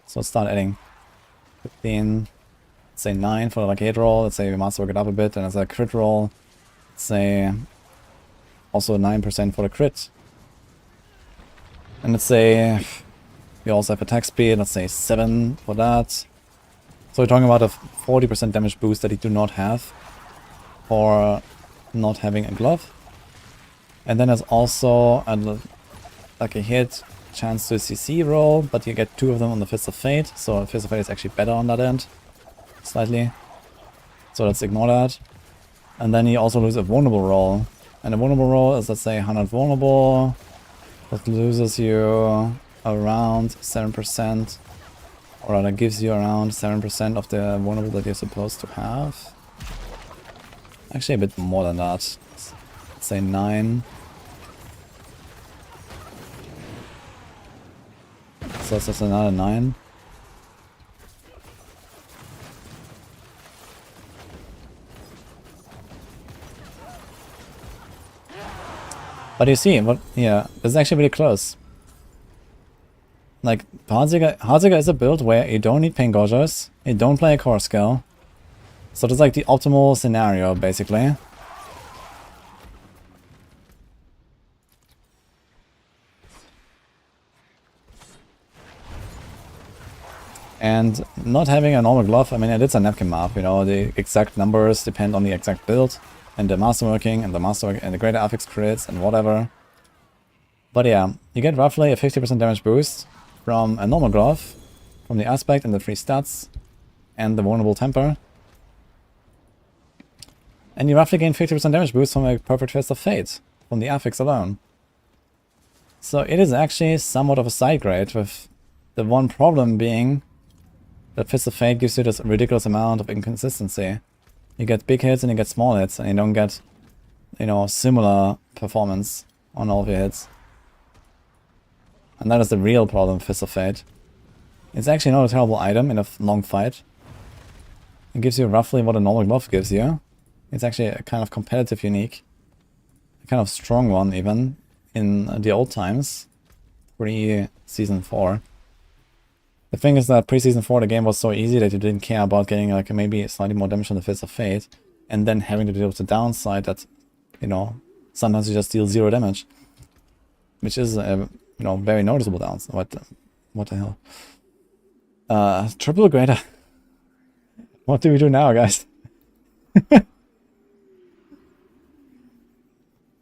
So let's start adding 15, let's say 9 for the lucky hit roll. Let's say we masterwork it up a bit, and as a crit roll, let's say also 9% for the crit. And let's say we also have attack speed, let's say 7 for that. So we're talking about a 40% damage boost that you do not have for not having a glove. And then there's also like a hit chance to CC roll, but you get 2 of them on the Fist of Fate. So Fist of Fate is actually better on that end, slightly. So let's ignore that. And then you also lose a vulnerable roll. And a vulnerable roll is, let's say, 100 vulnerable. That loses you around 7%. Or that gives you around 7% of the vulnerable that you're supposed to have. Actually a bit more than that. Let's say 9. So that's another 9. But you see, what? Yeah, this is actually really close. Like, Heartseeker is a build where you don't need Pain Gorgers, you don't play a core skill. So that's like the optimal scenario, basically. And not having a normal glove, I mean, it's a napkin map, you know, the exact numbers depend on the exact build, and the masterworking, and the greater affix crits, and whatever. But yeah, you get roughly a 50% damage boost from a normal glove, from the aspect and the free stats, and the vulnerable temper. And you roughly gain 50% damage boost from a perfect Fist of Fate, from the affix alone. So it is actually somewhat of a side grade, with the one problem being that Fist of Fate gives you this ridiculous amount of inconsistency. You get big hits and you get small hits, and you don't get, you know, similar performance on all of your hits. And that is the real problem with Fist of Fate. It's actually not a terrible item in a long fight. It gives you roughly what a normal glove gives you. It's actually a kind of competitive unique. A kind of strong one even, in the old times. Pre-Season 4. The thing is that pre-Season 4 the game was so easy that you didn't care about getting like maybe slightly more damage on the Fist of Fate. And then having to deal with the downside that, you know, sometimes you just deal 0 damage. Which is a, you know, very noticeable downside. What the hell? Triple greater. What do we do now, guys?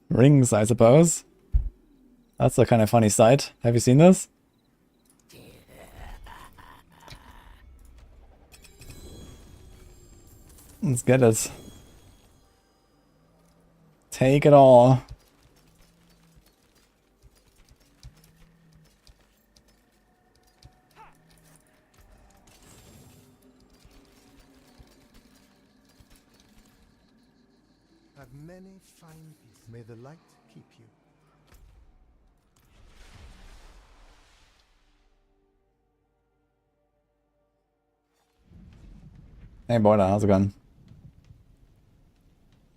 Rings, I suppose. That's a kind of funny sight. Have you seen this? Let's get it. Take it all. Have many fine pieces. May the light keep you. Hey Boiler, how's it going?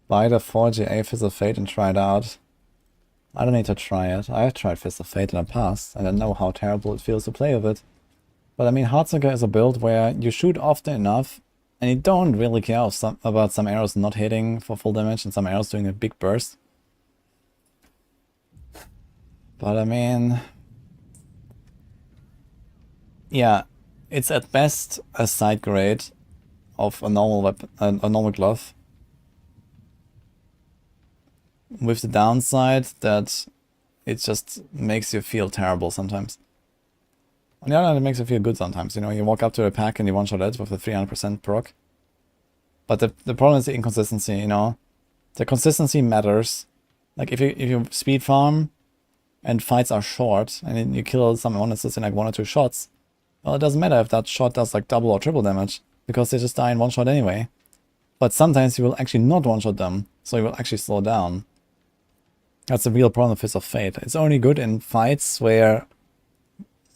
Buy the 4GA Fist of Fate and try it out. I don't need to try it. I've tried Fist of Fate in the past, and I know how terrible it feels to play with it. But I mean, Heartseeker is a build where you shoot often enough, and you don't really care about some arrows not hitting for full damage and some arrows doing a big burst. But I mean, yeah, it's at best a side grade of a normal weapon, a normal glove. With the downside that it just makes you feel terrible sometimes. On the other hand, it makes you feel good sometimes. You know, you walk up to a pack and you one-shot it with a 300% proc. But the problem is the inconsistency, you know. The consistency matters. Like if you speed farm and fights are short and then you kill some monsters in like 1 or 2 shots, well, it doesn't matter if that shot does like double or triple damage, because they just die in 1 shot anyway. But sometimes you will actually not one-shot them, so you will actually slow down. That's a real problem with Fist of Fate. It's only good in fights where,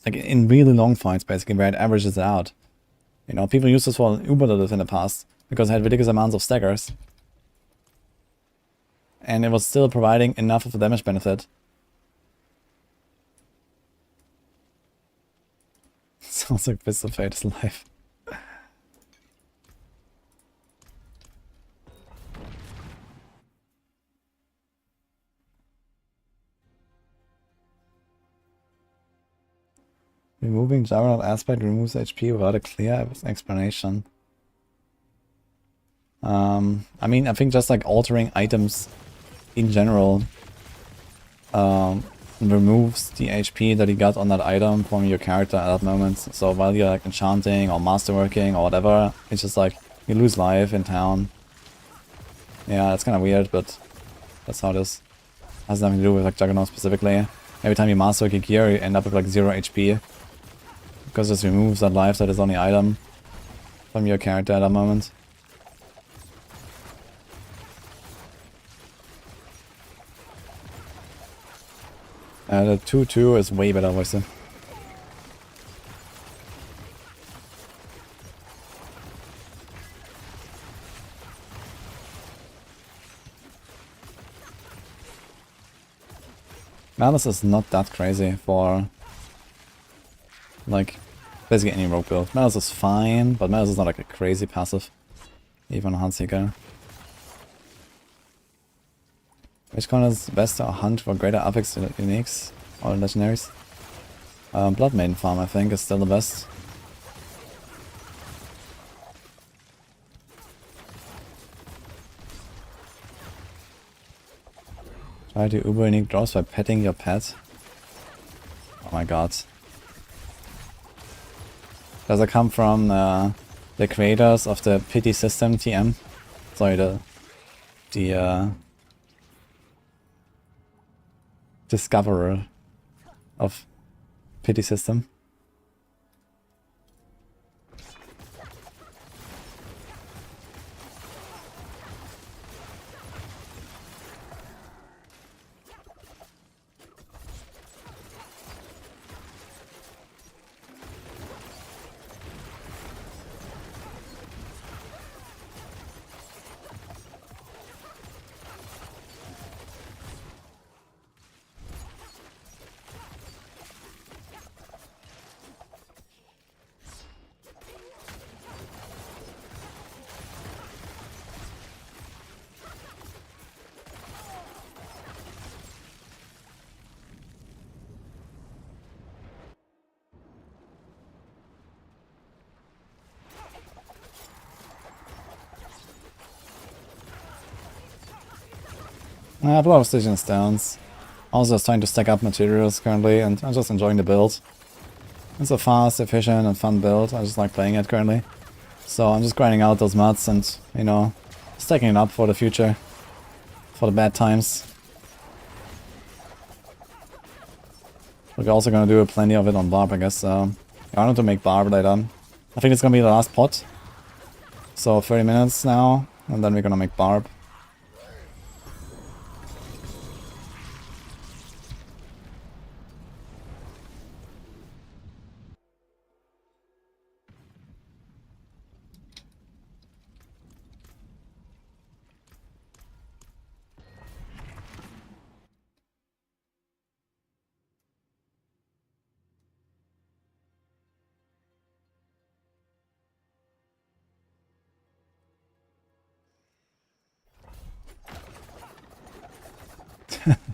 like in really long fights basically, where it averages out. You know, people used this for Uber in the past, because it had ridiculous amounts of staggers. And it was still providing enough of a damage benefit. Sounds like Fist of Fate is live. Removing Juggernaut aspect removes HP without a clear explanation. I mean, I think just like altering items in general removes the HP that you got on that item from your character at that moment. So while you're like enchanting or masterworking or whatever, it's just like you lose life in town. Yeah, it's kind of weird, but that's how it is. Has nothing to do with like Juggernaut specifically. Every time you masterwork your gear, you end up with like 0 HP. Because it just removes that life that is on the item from your character at that moment. The 2-2 is way better, obviously. Malice is not that crazy for, like, basically any rogue build. Malice is fine, but Malice is not like a crazy passive. Even on Heartseeker. Which one is best to hunt for greater affix uniques or legendaries? Blood Maiden farm, I think, is still the best. Try to uber unique drops by petting your pet. Oh my god. Does it come from the creators of the pity system TM? Sorry, the discoverer of pity system. I have a lot of Stygian stones. Also just trying to stack up materials currently, and I'm just enjoying the build. It's a fast, efficient, and fun build. I just like playing it currently. So I'm just grinding out those mats and, you know, stacking it up for the future. For the bad times. We're also gonna do plenty of it on Barb, I guess. I wanted to make Barb later. I think it's gonna be the last pot. So 30 minutes now, and then we're gonna make Barb.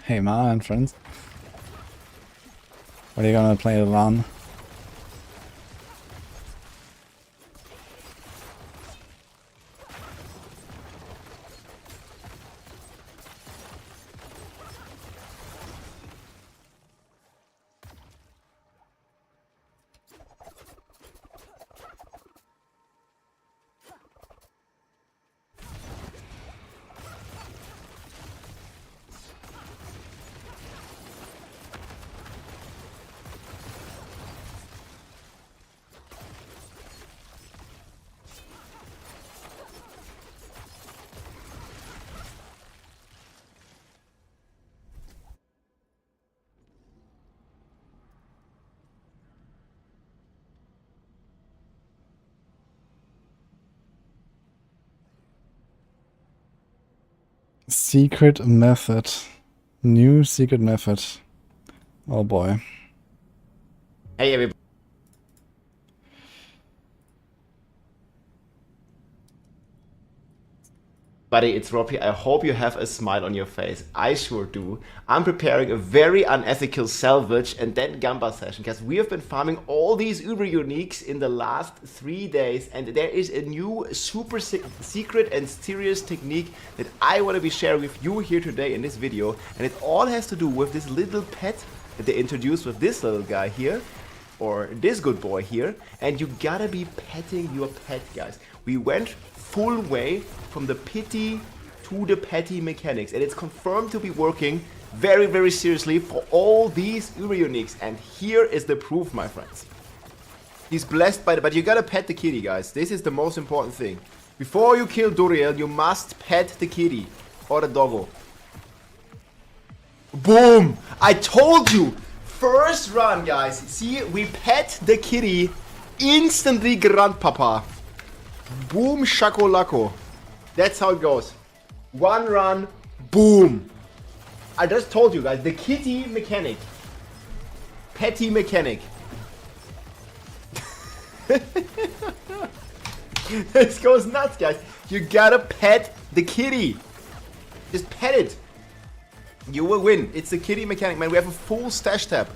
Hey Ma and friends. What are you gonna play the LAN? Secret method. New secret method. Oh boy. Hey everybody, it's Robbie. I hope you have a smile on your face. I sure do. I'm preparing a very unethical salvage and then Gamba session because we have been farming all these Uber Uniques in the last 3 days, and there is a new super secret and serious technique that I want to be sharing with you here today in this video, and it all has to do with this little pet that they introduced with this little guy here, or this good boy here, and you gotta be petting your pet, guys. We went full way from the pity to the petty mechanics, and it's confirmed to be working very, very seriously for all these Uber Uniques, and here is the proof, my friends. He's blessed by the, but you gotta pet the kitty, guys. This is the most important thing. Before you kill Duriel, you must pet the kitty, or the doggo. Boom! I told you! First run, guys. See, we pet the kitty, instantly grandpapa. Boom shakolako. That's how it goes. One run, boom. I just told you guys, the kitty mechanic. Petty mechanic. This goes nuts, guys. You gotta pet the kitty. Just pet it. You will win. It's the kitty mechanic, man. We have a full stash tab.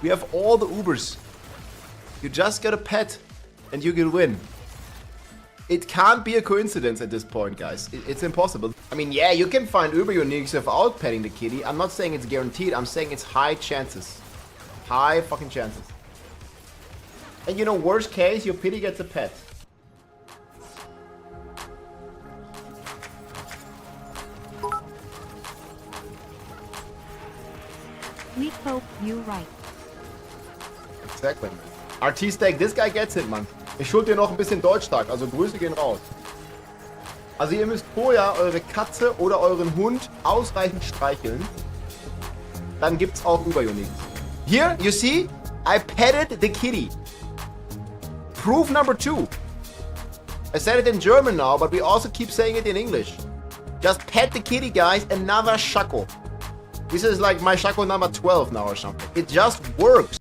We have all the Ubers. You just gotta pet and you will win. It can't be a coincidence at this point, guys. It's impossible. I mean, yeah, you can find Uber Uniques without petting the kitty. I'm not saying it's guaranteed. I'm saying it's high chances. High fucking chances. And you know, worst case, your pity gets a pet. We hope you're right. Exactly. RT Stack, this guy gets it, Mann. Ich schuld dir noch ein bisschen Deutsch-Tag, also Grüße gehen raus. Also ihr müsst vorher eure Katze oder euren Hund ausreichend streicheln. Dann gibt's auch Uber-Unique. Here, you see, I petted the kitty. Proof number 2. I said it in German now, but we also keep saying it in English. Just pet the kitty, guys, another Shaco. This is like my Shaco number 12 now or something. It just works.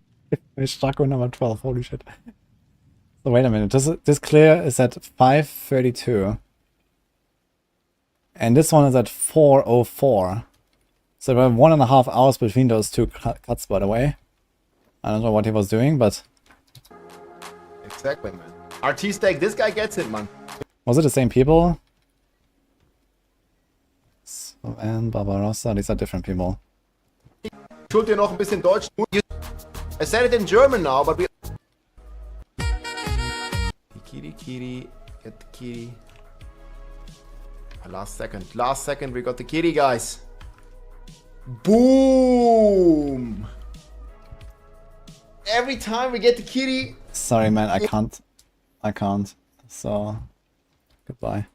Shaco number 12, holy shit. So wait a minute, this clear is at 5:32. And this one is at 4:04. So there were 1.5 hours between those two cuts, by the way. I don't know what he was doing, but... Exactly, man. RT Stack, this guy gets it, man. Was it the same people? So, and Barbarossa, these are different people. Schuld dir noch ein bisschen Deutsch. I said it in German now, but we... Kitty, get the kitty. Last second, we got the kitty, guys. Boom! Every time we get the kitty... Sorry man, I can't. So, goodbye.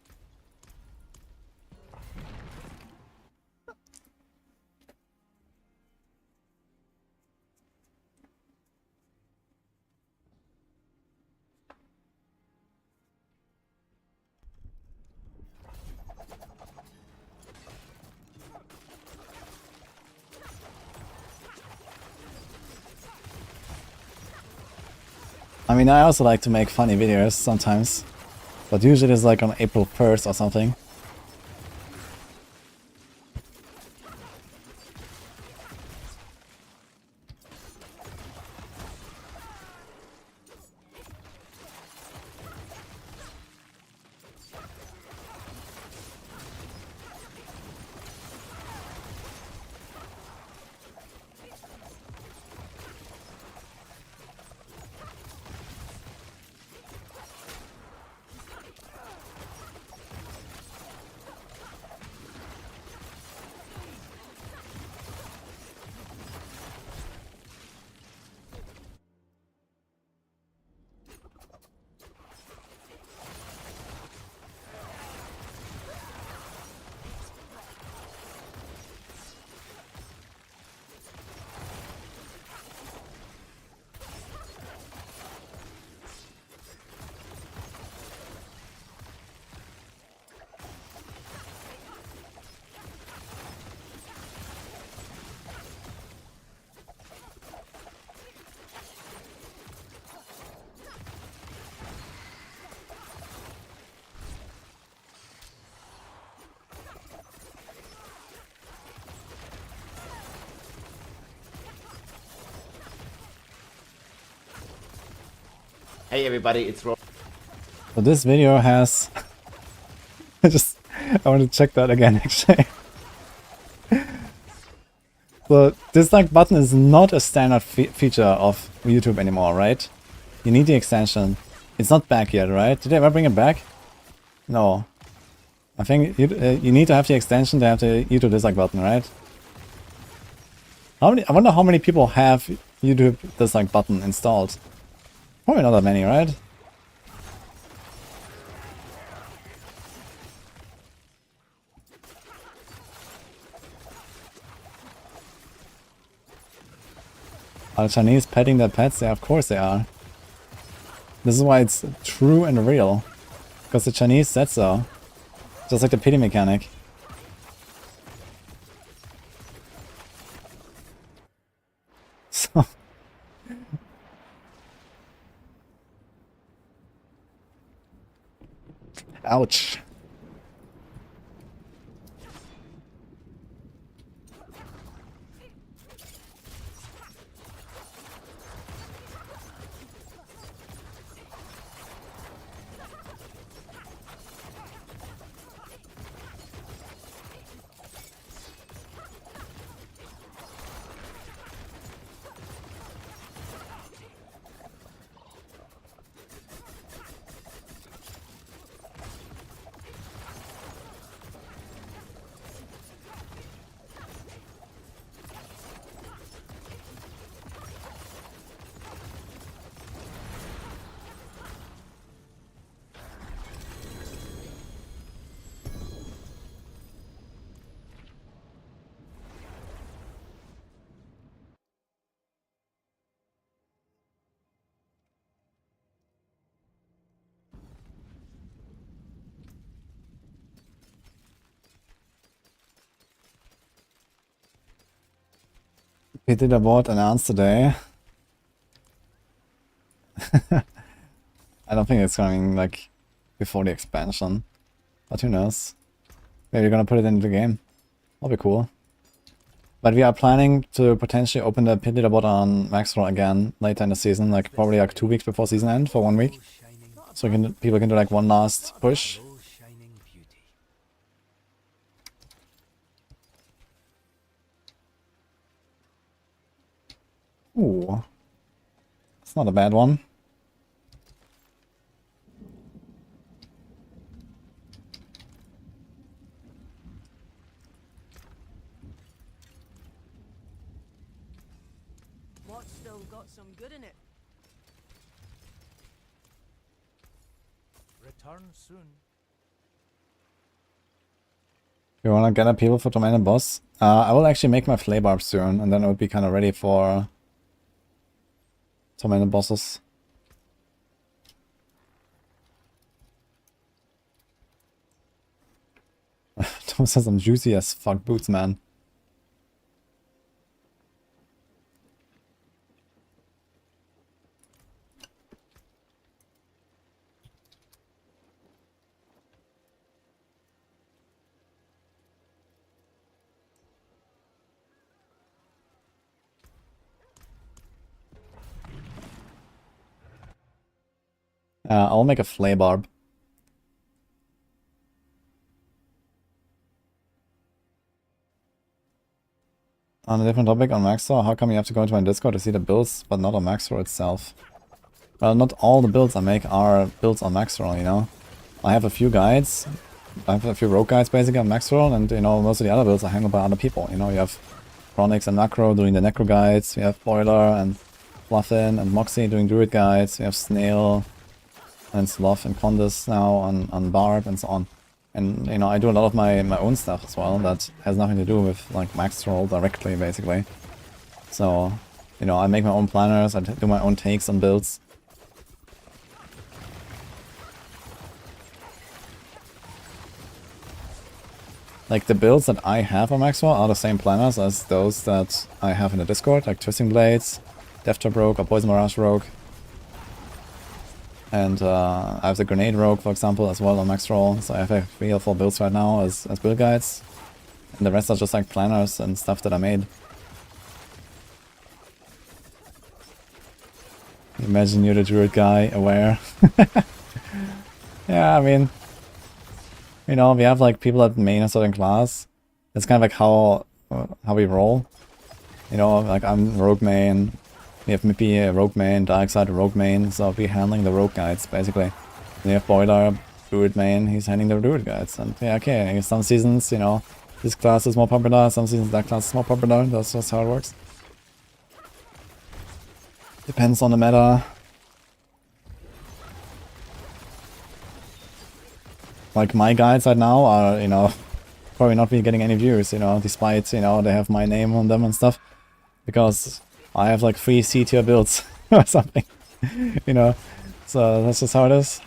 I mean, I also like to make funny videos sometimes, but usually it's like on April 1st or something. Hey everybody, it's Rob. So this video has... I want to check that again actually. The dislike button is not a standard feature of YouTube anymore, right? You need the extension. It's not back yet, right? Did they ever bring it back? No. I think you need to have the extension to have the YouTube dislike button, right? How many? I wonder how many people have YouTube dislike button installed. Probably not that many, right? Are Chinese petting their pets? Yeah, of course they are. This is why it's true and real. Because the Chinese said so. Just like the pity mechanic. So... Ouch. PT award announced today. I don't think it's coming like before the expansion, but who knows? Maybe you're gonna put it into the game. That'll be cool. But we are planning to potentially open the pit leaderboard on Maxroll again later in the season, like probably like 2 weeks before season end for 1 week. So people can do like one last push. Ooh. It's not a bad one. What's still got some good in it? Return soon. You wanna get a people for domain and boss? I will actually make my flay barb soon, and then it would be kind of ready for domain and bosses. Those are some juicy as fuck boots, man. I'll make a flay barb. On a different topic, on Maxor, how come you have to go into my Discord to see the builds, but not on Maxor itself? Well, not all the builds I make are builds on Maxor, you know? I have a few guides, I have a few rogue guides basically on Maxor, and you know, most of the other builds are handled by other people, you know? You have Chronix and Necro doing the Necro guides, we have Boiler and Fluffin and Moxie doing Druid guides, we have Snail and Sloth and Condis now on Barb and so on. And, you know, I do a lot of my own stuff as well that has nothing to do with, like, Maxroll directly, basically. So, you know, I make my own planners, I do my own takes on builds. Like, the builds that I have on Maxroll are the same planners as those that I have in the Discord, like Twisting Blades, Death Trap Rogue, or Poison Mirage Rogue. And I have the Grenade Rogue, for example, as well on Maxroll. So I have like 3 or 4 builds right now as build guides. And the rest are just like planners and stuff that I made. Imagine you're the druid guy, aware. Yeah, I mean, you know, we have like people that main a certain class. It's kind of like how we roll. You know, like I'm rogue main. We have maybe a rogue main, dark side a rogue main, so we're handling the rogue guides basically. We have boiler, druid main, he's handling the druid guides. And yeah, okay, in some seasons, you know, this class is more popular, some seasons that class is more popular, that's just how it works. Depends on the meta. Like my guides right now are, you know, probably not really getting any views, you know, despite, you know, they have my name on them and stuff. Because I have like 3 C tier builds or something, you know, so that's just how it is.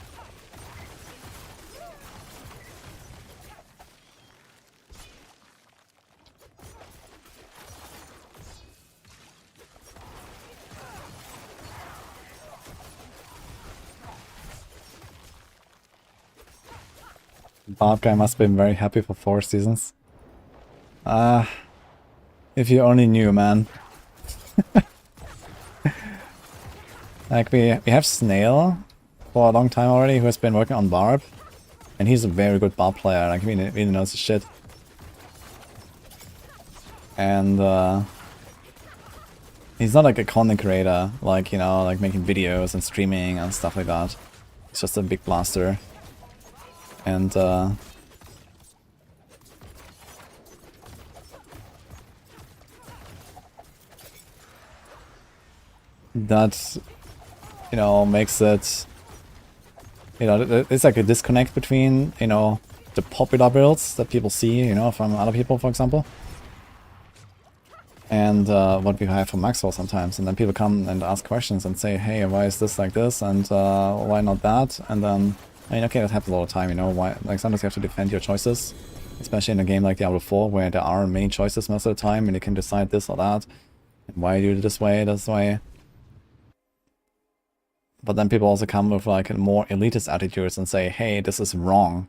Barb guy must have been very happy for 4 seasons. If you only knew, man. Like we have Snail for a long time already, who has been working on Barb, and he's a very good Barb player. Like he really knows his shit. And he's not like a content creator, like, you know, like making videos and streaming and stuff like that. He's just a big blaster. And that, you know, makes it, you know, it's like a disconnect between, you know, the popular builds that people see, you know, from other people, for example, and what we have from Maxwell sometimes. And then people come and ask questions and say, hey, why is this like this, and why not that? And then, I mean, okay, that happens all the time, you know, why, like sometimes you have to defend your choices, especially in a game like Diablo 4, where there are many choices most of the time, and you can decide this or that, and why do it this way. But then people also come with like more elitist attitudes and say, hey, this is wrong.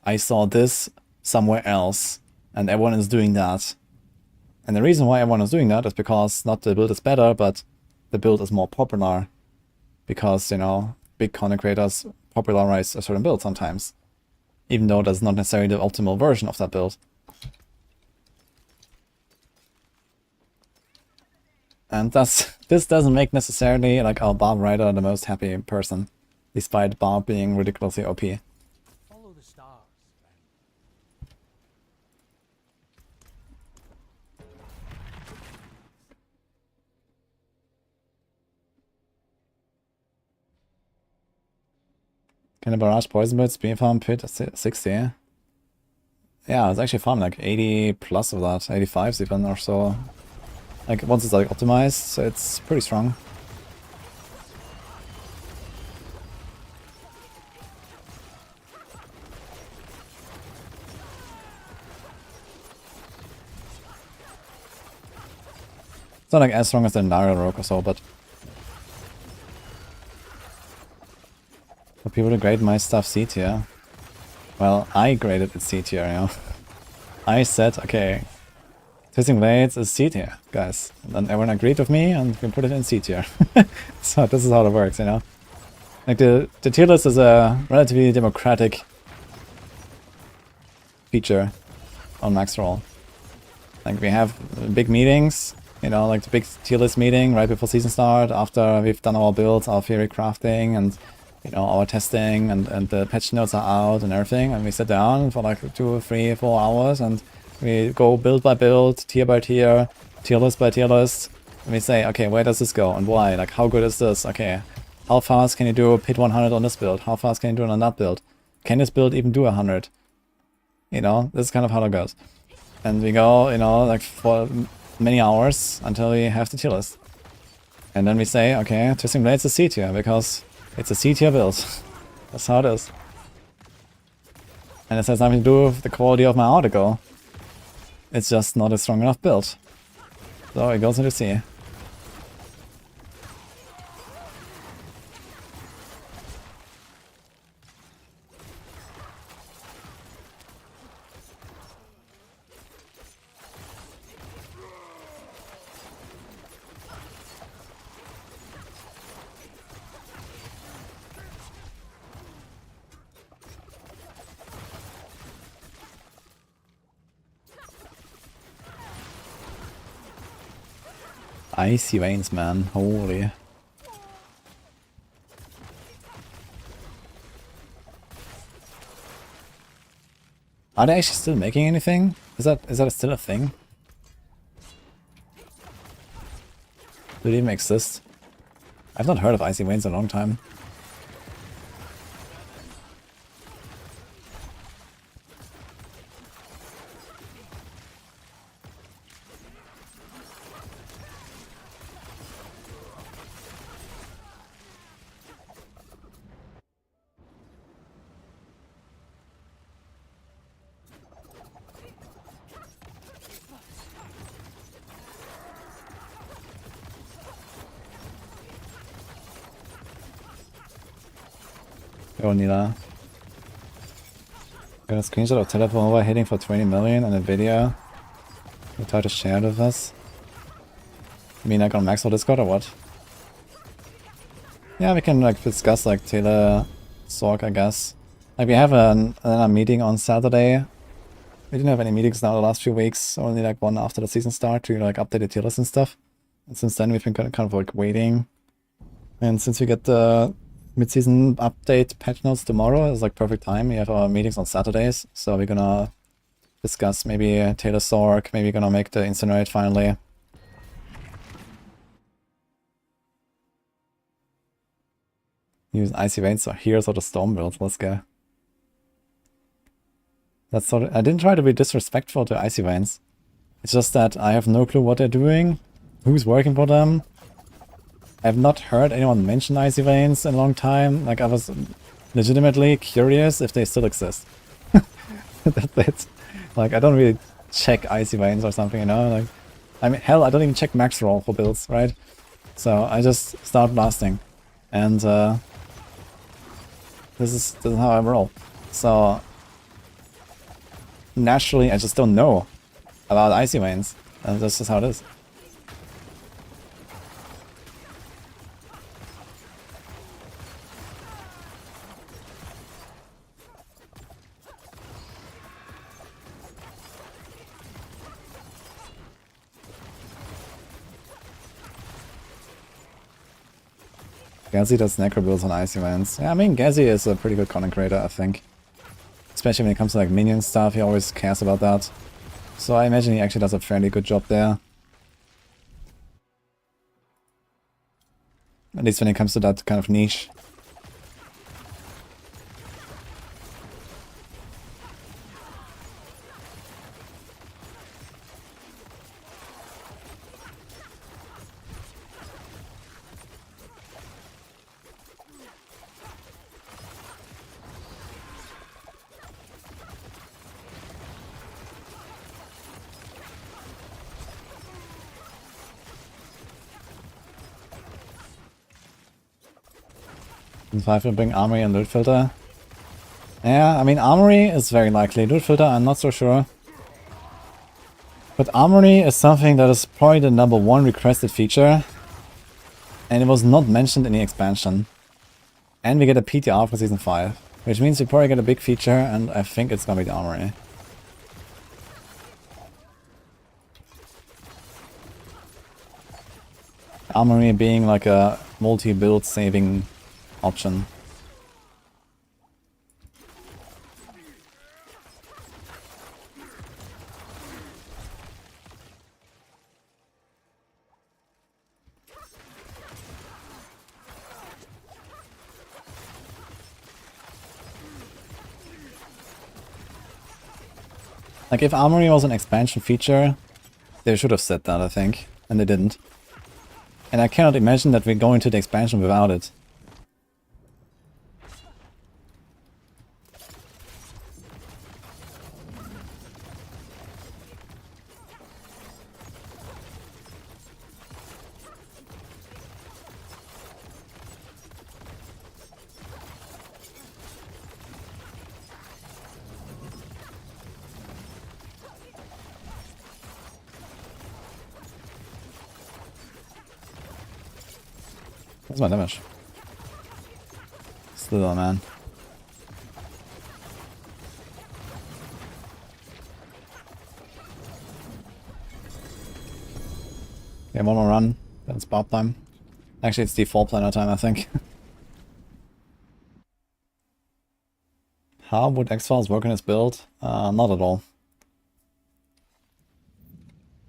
I saw this somewhere else, and everyone is doing that. And the reason why everyone is doing that is because not the build is better, but the build is more popular. Because, you know, big content creators popularize a certain build sometimes, even though that's not necessarily the optimal version of that build. And this doesn't make necessarily like our Barb rider the most happy person, despite Barb being ridiculously OP. Follow the stars, friend. Can a barrage poison bit speed farm pit 60? Yeah, it's actually farm like 80 plus of that, 85s even or so. Like once it's like optimized, it's pretty strong. It's not like as strong as the Nara Rogue or so, but for people to grade my stuff C tier. Well, I graded it C tier, you know. I said, okay, Twisting Blades is C tier, guys. And then everyone agreed with me and we put it in C tier. So this is how it works, you know. Like the tier list is a relatively democratic feature on Max Roll. Like we have big meetings, you know, like the big tier list meeting right before season start, after we've done our builds, our Theorycrafting, and you know, our testing, and the patch notes are out and everything, and we sit down for like 2, 3, 4 hours and we go build by build, tier by tier, tier list by tier list, and we say, okay, where does this go and why? Like, how good is this? Okay, how fast can you do pit 100 on this build? How fast can you do it on that build? Can this build even do 100? You know, this is kind of how it goes. And we go, you know, like for many hours until we have the tier list. And then we say, okay, Twisting Blades is C tier because it's a C tier build. That's how it is. And it has nothing to do with the quality of my article. It's just not a strong enough build. So it goes into C. Icy veins, man. Holy. Are they actually still making anything? Is that still a thing? Do they even exist? I've not heard of icy veins in a long time. Oh, Nila. Got a screenshot of Telephone hitting for 20 million in a video. You try to share it with us. You mean like on Maxwell Discord or what? Yeah, we can like discuss like Taylor Sorc, I guess. Like we have a meeting on Saturday. We didn't have any meetings now the last few weeks, only like one after the season start to like update the tier list and stuff. And since then we've been kind of like waiting. And since we get the mid-season update patch notes tomorrow, it's like perfect time. We have our meetings on Saturdays, so we're gonna discuss maybe Taylor Sorc, maybe gonna make the Incinerate finally. Use Icy Veins, so here's all the Storm builds, let's go. That's sort of, I didn't try to be disrespectful to Icy Veins. It's just that I have no clue what they're doing, who's working for them. I've not heard anyone mention Icy Veins in a long time. Like, I was legitimately curious if they still exist. That's it. Like, I don't really check Icy Veins or something, you know? Like, I mean, hell, I don't even check max roll for builds, right? So I just start blasting. And this is how I roll. So naturally, I just don't know about Icy Veins. And this is how it is. Gazi does Necro builds on Icy Veins. Yeah, I mean, Gazi is a pretty good content creator, I think. Especially when it comes to like minion stuff, he always cares about that. So I imagine he actually does a fairly good job there. At least when it comes to that kind of niche. And 5 will bring Armory and Loot Filter. Yeah, I mean Armory is very likely. Loot Filter, I'm not so sure. But Armory is something that is probably the #1 requested feature. And it was not mentioned in the expansion. And we get a PTR for Season 5. Which means we probably get a big feature, and I think it's gonna be the Armory. Armory being like a multi-build saving option. Like if Armory was an expansion feature, they should have said that, I think, and they didn't. And I cannot imagine that we go into the expansion without it. What's my damage? Slither, man. Yeah, one more run. Then it's Barb time. Actually, it's default planner time, I think. How would X-Files work in his build? Not at all.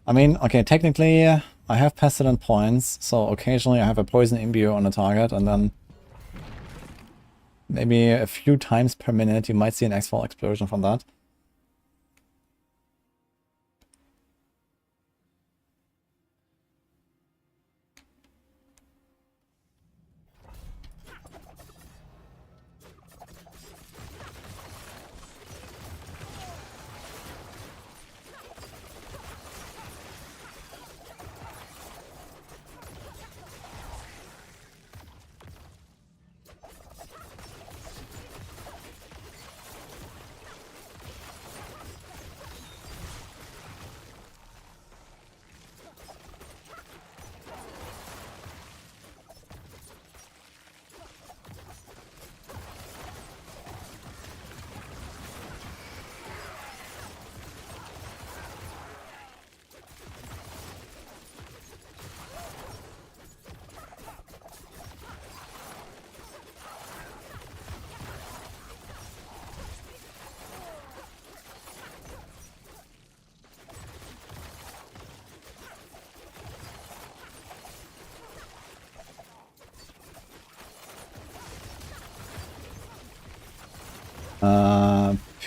I mean, okay, technically, I have pestilent points, so occasionally I have a poison imbue on a target, and then maybe a few times per minute you might see an X-File explosion from that.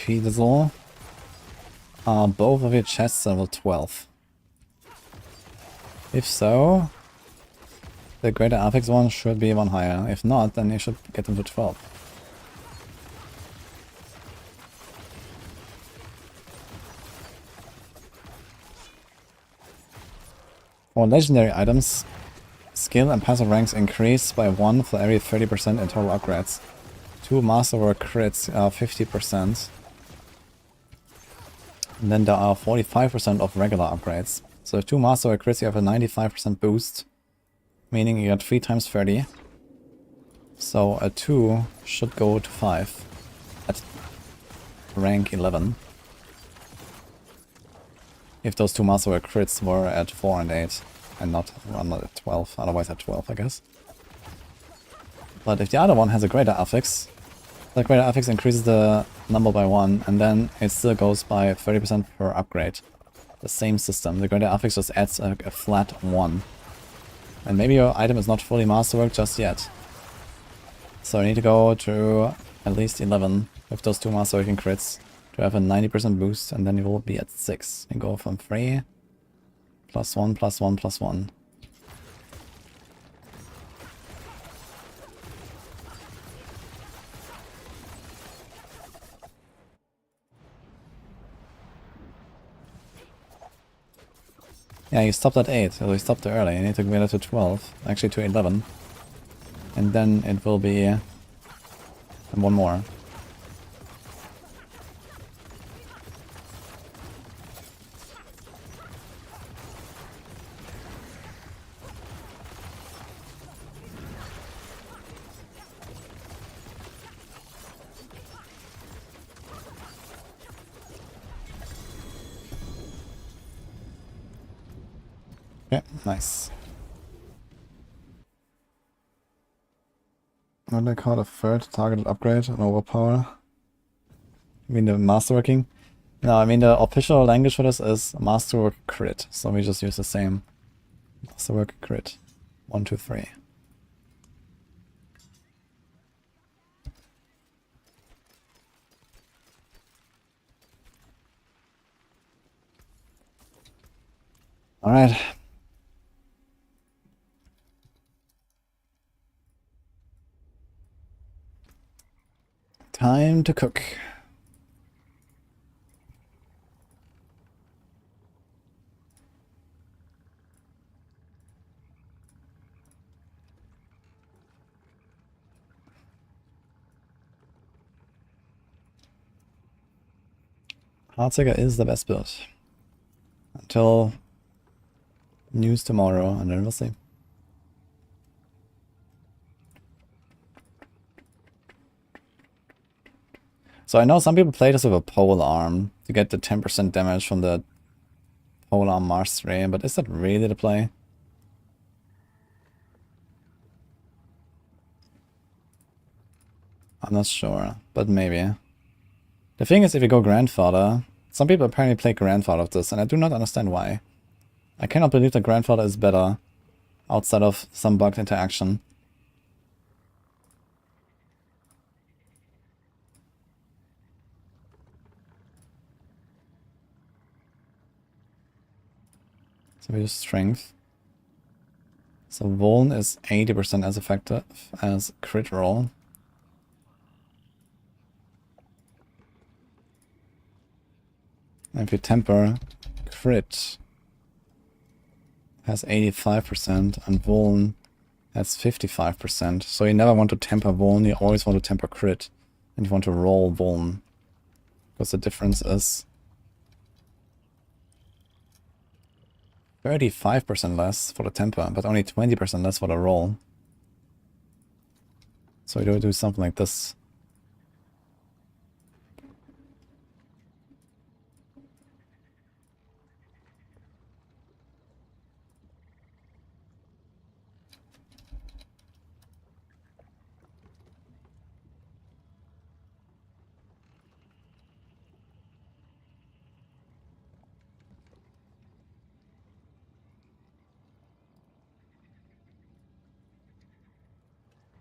Peter, are both of your chests level 12? If so, the greater affix one should be one higher. If not, then you should get them to 12. For legendary items, skill and passive ranks increase by 1 for every 30% in total upgrades. 2 masterwork crits are 50%. And then there are 45% of regular upgrades. So if 2 masterwork crits, you have a 95% boost, meaning you get 3 times 30. So a 2 should go to 5 at rank 11. If those 2 masterwork crits were at 4 and 8, and not at 12, otherwise at 12, I guess. But if the other one has a greater affix, the greater affix increases the number by 1, and then it still goes by 30% per upgrade. The same system. The greater affix just adds a flat 1. And maybe your item is not fully masterwork just yet. So you need to go to at least 11 with those 2 masterworking crits to have a 90% boost, and then you will be at 6. And go from 3, plus 1, plus 1, plus 1. Yeah, you stopped at 8, so you stopped early. You need to get it to 12, actually to 11. And then it will be 1 more. Okay, nice. What do they call a third targeted upgrade and overpower? You mean the masterworking? No, I mean the official language for this is masterwork crit, so we just use the same. Masterwork crit. 1, 2, 3. Alright. Time to cook. Heartseeker is the best build. Until news tomorrow, and then we'll see. So I know some people play this with a pole arm to get the 10% damage from the pole arm mastery, but is that really the play? I'm not sure, but maybe. The thing is, if you go Grandfather, some people apparently play Grandfather of this, and I do not understand why. I cannot believe that Grandfather is better outside of some bugged interaction. So we use Strength. So Vuln is 80% as effective as crit roll. And if you temper, crit has 85% and Vuln has 55%. So you never want to temper Vuln, you always want to temper crit. And you want to roll Vuln. Because the difference is 35% less for the temper, but only 20% less for the roll. So we do something like this.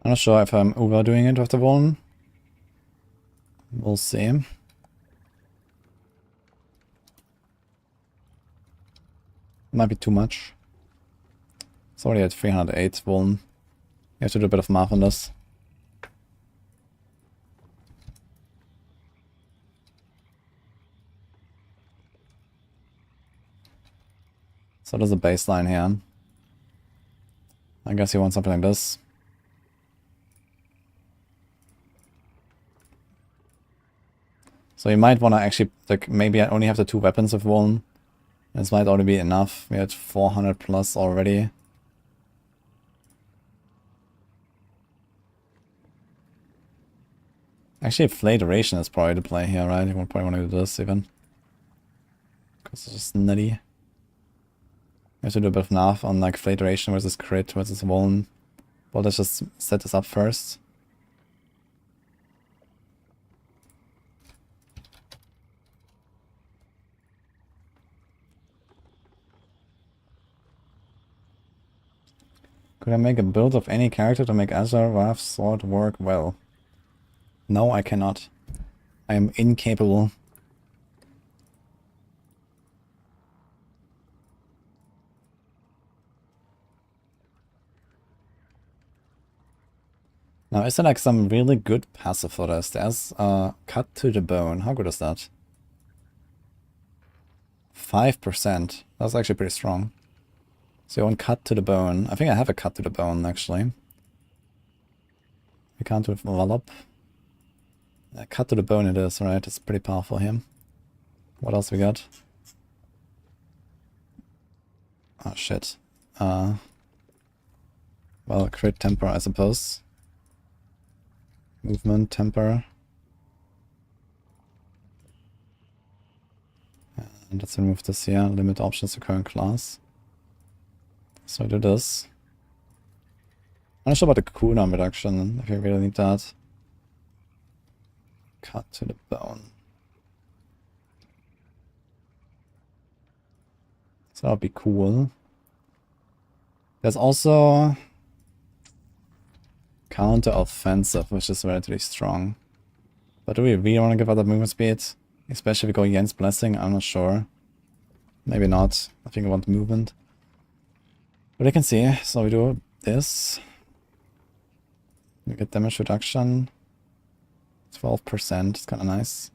I'm not sure if I'm overdoing it with the Vuln. We'll see. Might be too much. It's already at 308 Vuln. You have to do a bit of math on this. So there's a baseline here. I guess you want something like this. So you might want to actually, like, maybe I only have the 2 weapons of Vuln. This might already be enough. We had 400 plus already. Actually, Flay Duration is probably the play here, right? You probably want to do this even. Because it's just nutty. You have to do a bit of math on like Flay Duration versus crit versus Vuln. Well, let's just set this up first. Could I make a build of any character to make Azure Wrath Sword work well? No, I cannot. I am incapable. Now, is there like some really good passive for this? There's Cut to the Bone. How good is that? 5%. That's actually pretty strong. So you want Cut to the Bone. I think I have a Cut to the Bone, actually. We can't do it from Wallop. Cut to the Bone it is, right? It's pretty powerful here. What else we got? Oh, shit. Well, crit temper, I suppose. Movement, temper. And let's remove this here. Limit options to current class. So I do this. I'm not sure about the cooldown reduction, if you really need that. Cut to the bone. So that would be cool. There's also counter offensive, which is relatively strong. But do we really want to give out that movement speed? Especially if we go against Blessing, I'm not sure. Maybe not. I think I want movement. But you can see, so we do this. We get damage reduction. 12%, it's kind of nice.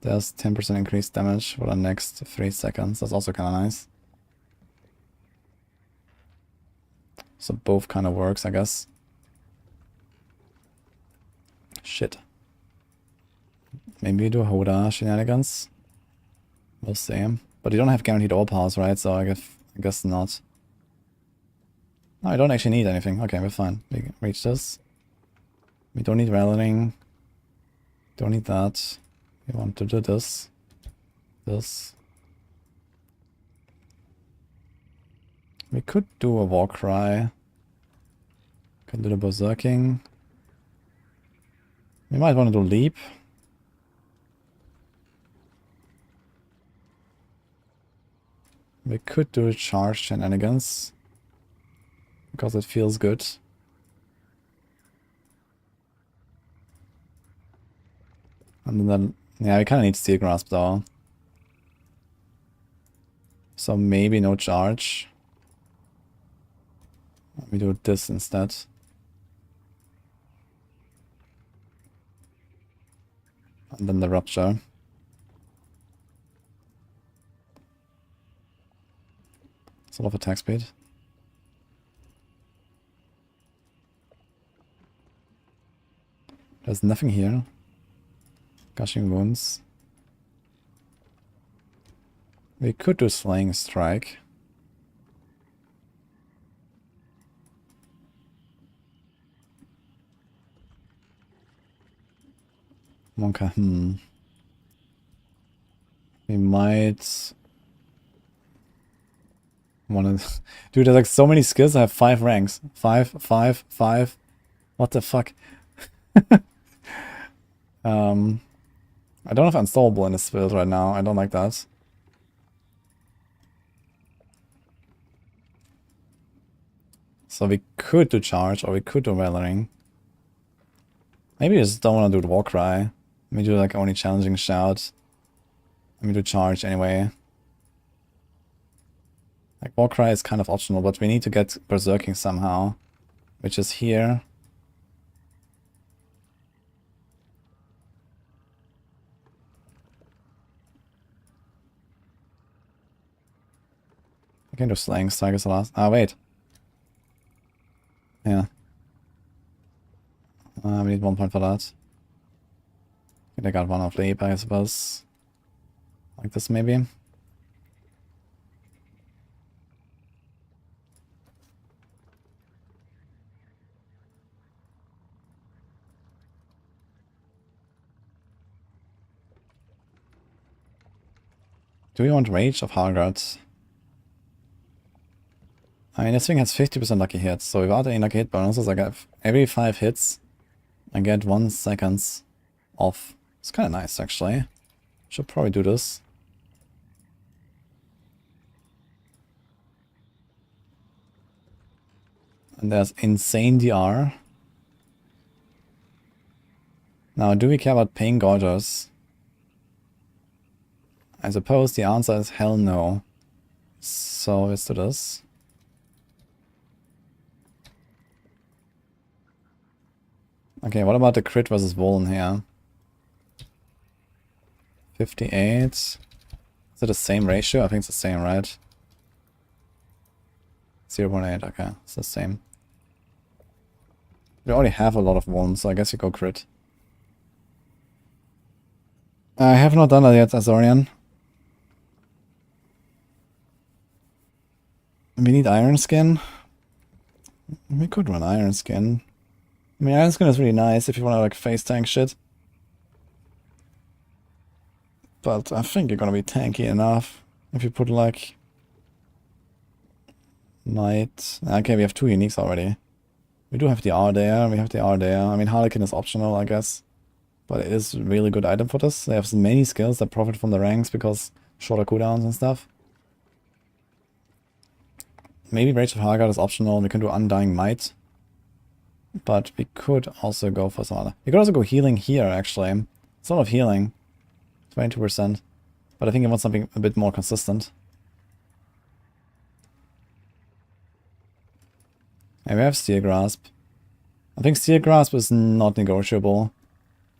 There's 10% increased damage for the next 3 seconds. That's also kind of nice. So both kind of works, I guess. Shit. Maybe we do Hoda shenanigans. We'll see. But you don't have guaranteed all powers, right? So I guess not. No, I don't actually need anything. Okay, we're fine. We can reach this. We don't need rallying. Don't need that. We want to do this. This. We could do a war cry. Could do the berserking. We might want to do leap. We could do charge shenanigans. Because it feels good. And then, yeah, we kind of need steel grasp though. So maybe no charge. We do this instead. And then the rupture. Sort of attack speed. There's nothing here. Gushing wounds. We could do slaying strike. Okay, we might wanna dude, there's like so many skills. I have 5 ranks. 5, 5, 5. What the fuck? I don't have installable in this build right now. I don't like that. So we could do charge or we could do weathering. Maybe I just don't want to do the war cry. Let me do like only challenging shout. Let me do charge anyway. Like war cry is kind of optional, but we need to get berserking somehow, which is here. I can do slaying strike as the last. Ah, wait. Yeah. We need 1 point for that. I got 1 off leap, I suppose. Like this, maybe. Do we want Rage of Hargard? I mean, this thing has 50% lucky hits, so without any lucky hit bonuses, I get every 5 hits, I get 1 second off. It's kind of nice, actually. Should probably do this. And there's insane DR. Now, do we care about paying gorgers? I suppose the answer is hell no. So let's do this. Okay, what about the crit versus Volan here? 58. Is it the same ratio? I think it's the same, right? 0.8, okay, it's the same. We already have a lot of wounds, so I guess you go crit. I have not done that yet, Azorian. We need Iron Skin. We could run Iron Skin. I mean, Iron Skin is really nice if you want to like face tank shit. But I think you're gonna be tanky enough if you put like Knight. Okay, we have 2 uniques already. We do have the R there, we have the R there. I mean, Harlequin is optional, I guess. But it is a really good item for this. They have many skills that profit from the ranks because shorter cooldowns and stuff. Maybe Rage of Hargard is optional. We can do Undying Might. But we could also go for some other. We could also go healing here, actually. It's a lot of healing. 22%. But I think I want something a bit more consistent. And we have Steel Grasp. I think Steel Grasp is not negotiable.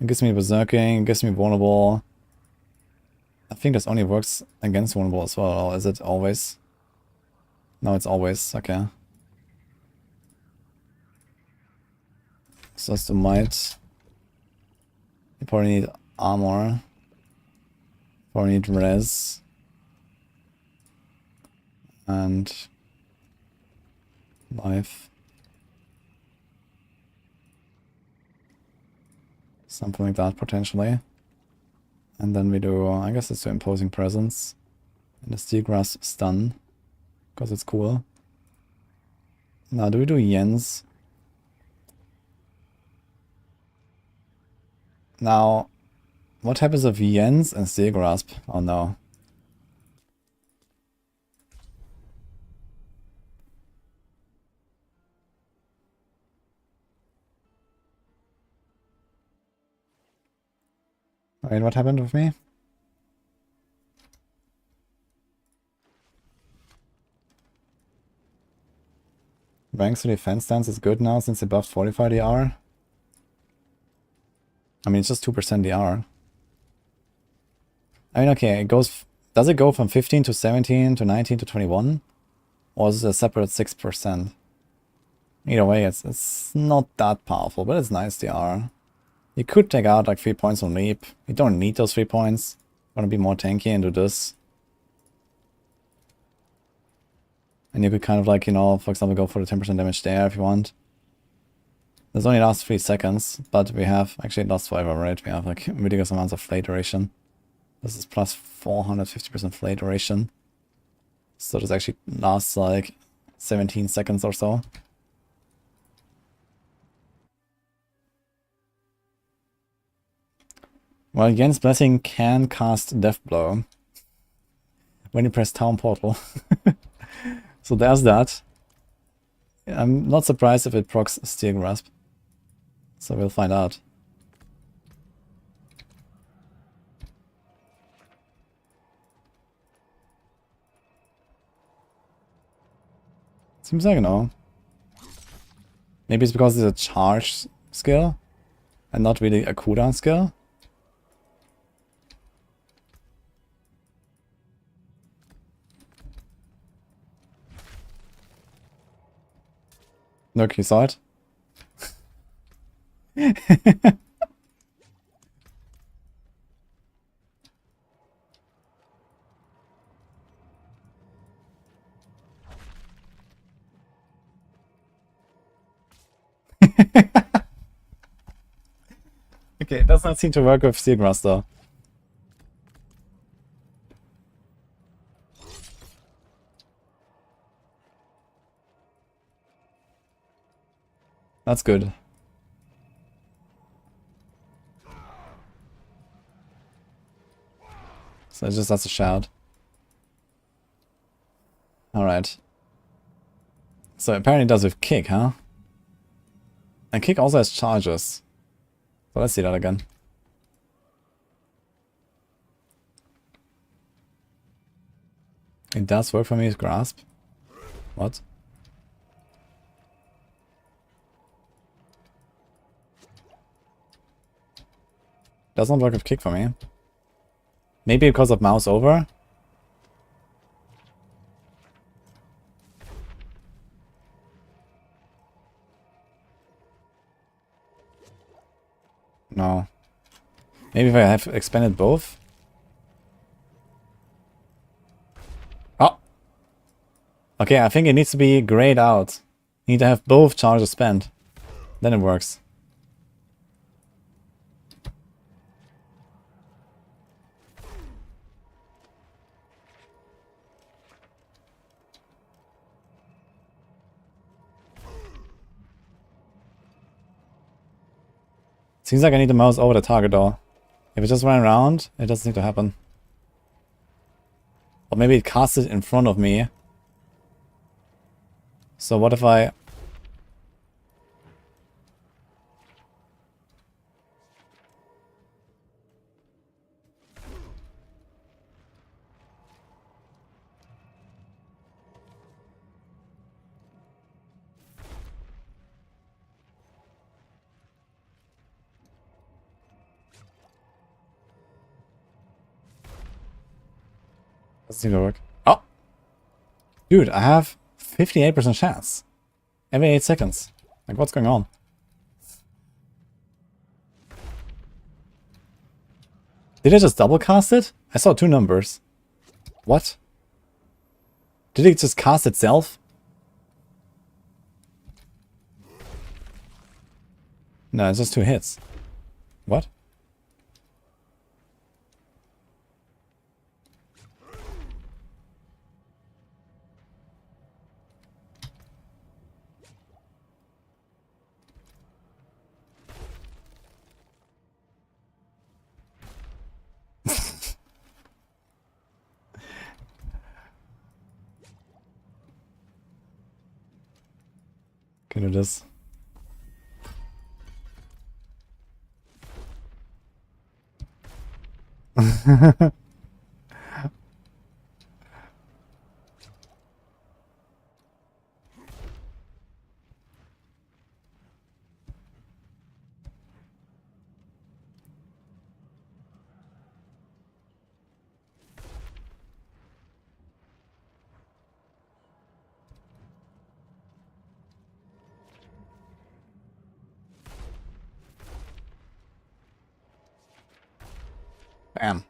It gives me Berserking, it gives me Vulnerable. I think this only works against Vulnerable as well, or is it always? No, it's always, okay. So that's the Might. You probably need Armor. Probably need Res. And Life. Something like that, potentially. And then we do, I guess it's the Imposing Presence. And the Steel Grasp Stun. Because it's cool. Now, do we do Jens? Now, what happens if Jens and Steel Grasp? Oh no. Wait, what happened with me? Ranks to defense stance is good now since they buffed 45 DR. I mean, it's just 2% DR. I mean, okay, it goes... Does it go from 15 to 17 to 19 to 21? Or is it a separate 6%? Either way, it's not that powerful, but it's nice DR. You could take out like 3 points on Leap. You don't need those 3 points. Want to be more tanky and do this. And you could kind of like, you know, for example, go for the 10% damage there if you want. This only lasts 3 seconds, but we have, actually it lasts forever, right? We have like ridiculous amounts of flay duration. This is plus 450% flay duration. So this actually lasts like 17 seconds or so. Well, Jens Blessing can cast Death Blow when you press Town Portal. So there's that. I'm not surprised if it procs Steel Grasp. So we'll find out. Seems like no. Maybe it's because it's a charge skill and not really a cooldown skill. Look, you saw it. Okay, it does not seem to work with Steel Grasp though. That's good. So it just has to shout. Alright. So apparently it does with kick, huh? And kick also has charges. So let's see that again. It does work for me with grasp. What? Does not work with kick for me. Maybe because of mouse over? No. Maybe if I have expanded both? Oh! Okay, I think it needs to be grayed out. You need to have both charges spent. Then it works. Seems like I need the mouse over the target though. If it just ran around, it doesn't seem to happen. Or maybe it casts it in front of me. So what if I... Doesn't seem to work. Oh! Dude, I have 58% chance. Every 8 seconds. Like, what's going on? Did I just double cast it? I saw 2 numbers. What? Did it just cast itself? No, it's just 2 hits. What? Can do this. Bam.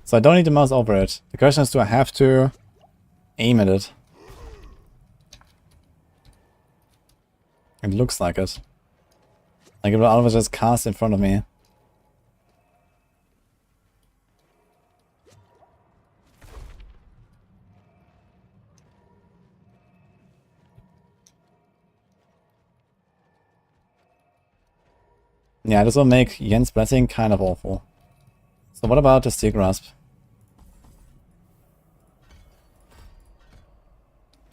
So I don't need to mouse over it. The question is, do I have to aim at it? It looks like it. Like it will always just cast in front of me. Yeah, this will make Jens' blessing kind of awful. So what about the Steel Grasp?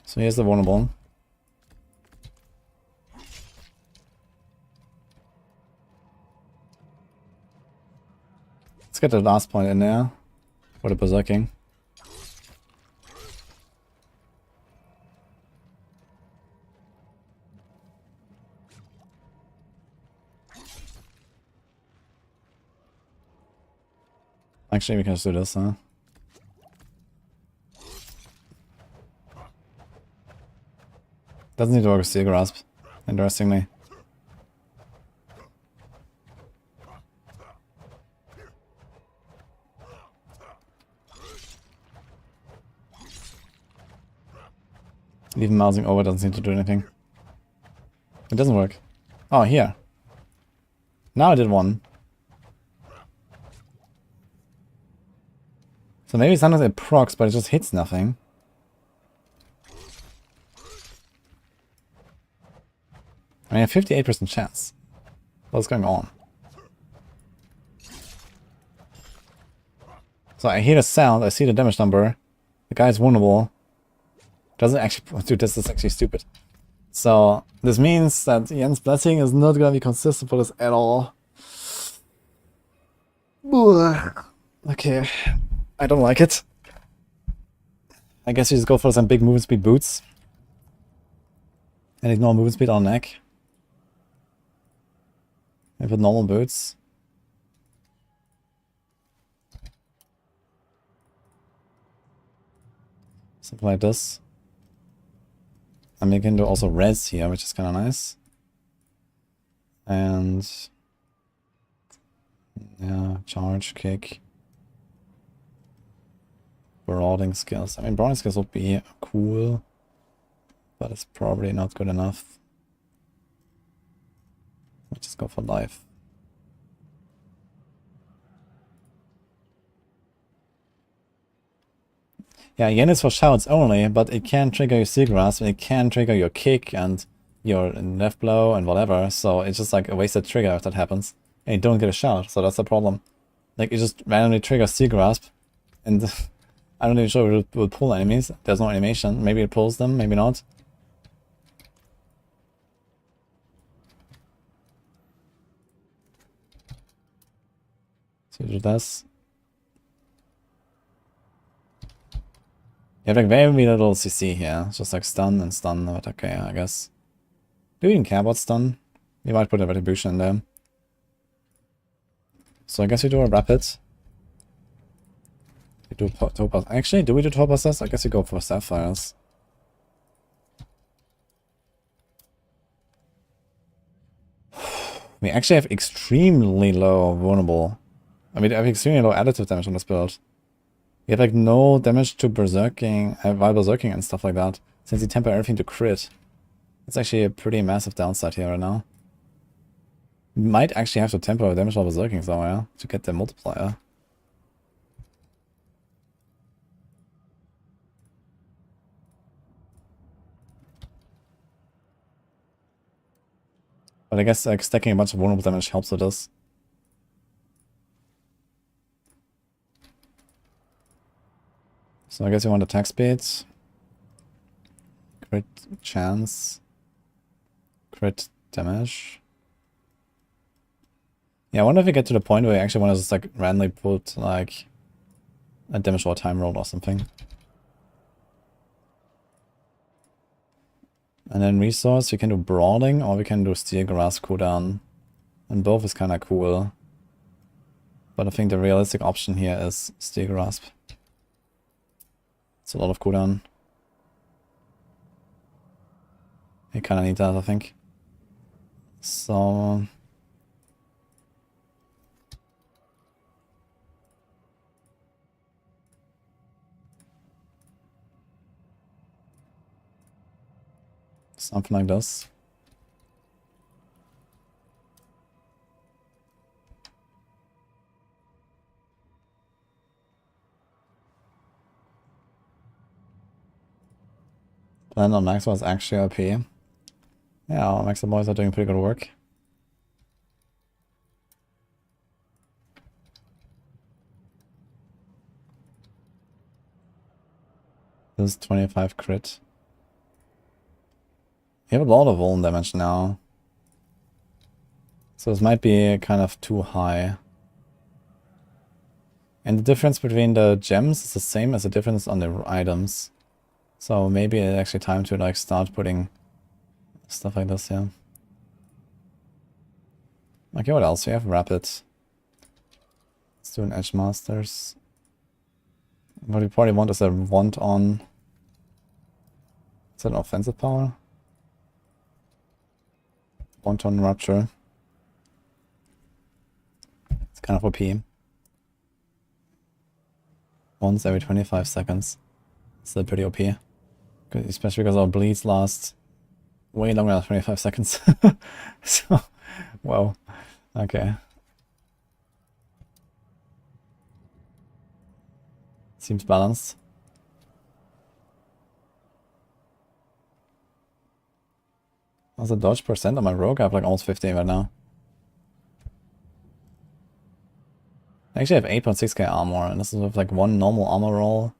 So here's the vulnerable. Let's get the last point in there for the berserking. Actually, we can just do this, huh? Doesn't need to work with Steel Grasp, interestingly. Even mousing over doesn't seem to do anything. It doesn't work. Oh, here. Now I did one. So maybe sometimes it procs, but it just hits nothing. I mean, a 58% chance. What's going on? So I hear the sound, I see the damage number. The guy's vulnerable. Doesn't actually... Dude, this is actually stupid. So this means that Jens' blessing is not gonna be consistent for this at all. Okay. I don't like it. I guess you just go for some big movement speed boots. And ignore movement speed on neck. And put normal boots. Something like this. And we can do also res here, which is kind of nice. And... yeah, charge, kick. Marauding skills. I mean, marauding skills would be cool, but it's probably not good enough. Let's just go for life. Yeah, Yen is for shouts only, but it can trigger your Steel Grasp, and it can trigger your kick and your left blow and whatever, so it's just like a wasted trigger if that happens. And you don't get a shout, so that's the problem. Like, it just randomly triggers Steel Grasp, and I'm not even sure it will pull enemies. There's no animation. Maybe it pulls them, maybe not. So you do this. You have like very little CC here. It's just like stun and stun, but okay, I guess. Do you even care about stun? You might put a retribution in there. So I guess we do a rapid. We do topaz. Actually, do we do topazes? I guess we go for sapphires. We actually have extremely low vulnerable. I mean, we have extremely low additive damage on this build. We have like no damage to berserking, while berserking and stuff like that, since you temper everything to crit. It's actually a pretty massive downside here right now. We might actually have to temper damage while berserking somewhere to get the multiplier. But I guess like stacking a bunch of vulnerable damage helps with this. So I guess you want attack speed. Crit chance. crit damage. Yeah, I wonder if we get to the point where we actually want to just like randomly put like a damage or time roll or something. And then resource, we can do brawling or we can do steel grass cooldown. And both is kind of cool. But I think the realistic option here is steel grasp. It's a lot of cooldown. You kind of need that, I think. So something like this. Plan on Max was actually OP. Yeah, our Max boys are doing pretty good work. This is 25 crit. You have a lot of vuln damage now. So this might be kind of too high. And the difference between the gems is the same as the difference on the items. So maybe it's actually time to like start putting stuff like this, yeah. Okay, what else? We have Rapid. Let's do an Edge Masters. What we probably want is a wand on. Is that an offensive power? Wand on Rupture. It's kind of OP. Once every 25 seconds. Still pretty OP. Especially because our bleeds last way longer than 25 seconds. So, wow. Okay. Seems balanced. What's the dodge percent on my rogue? I have like almost 15 right now. I actually have 8.6k armor, and this is with like one normal armor roll,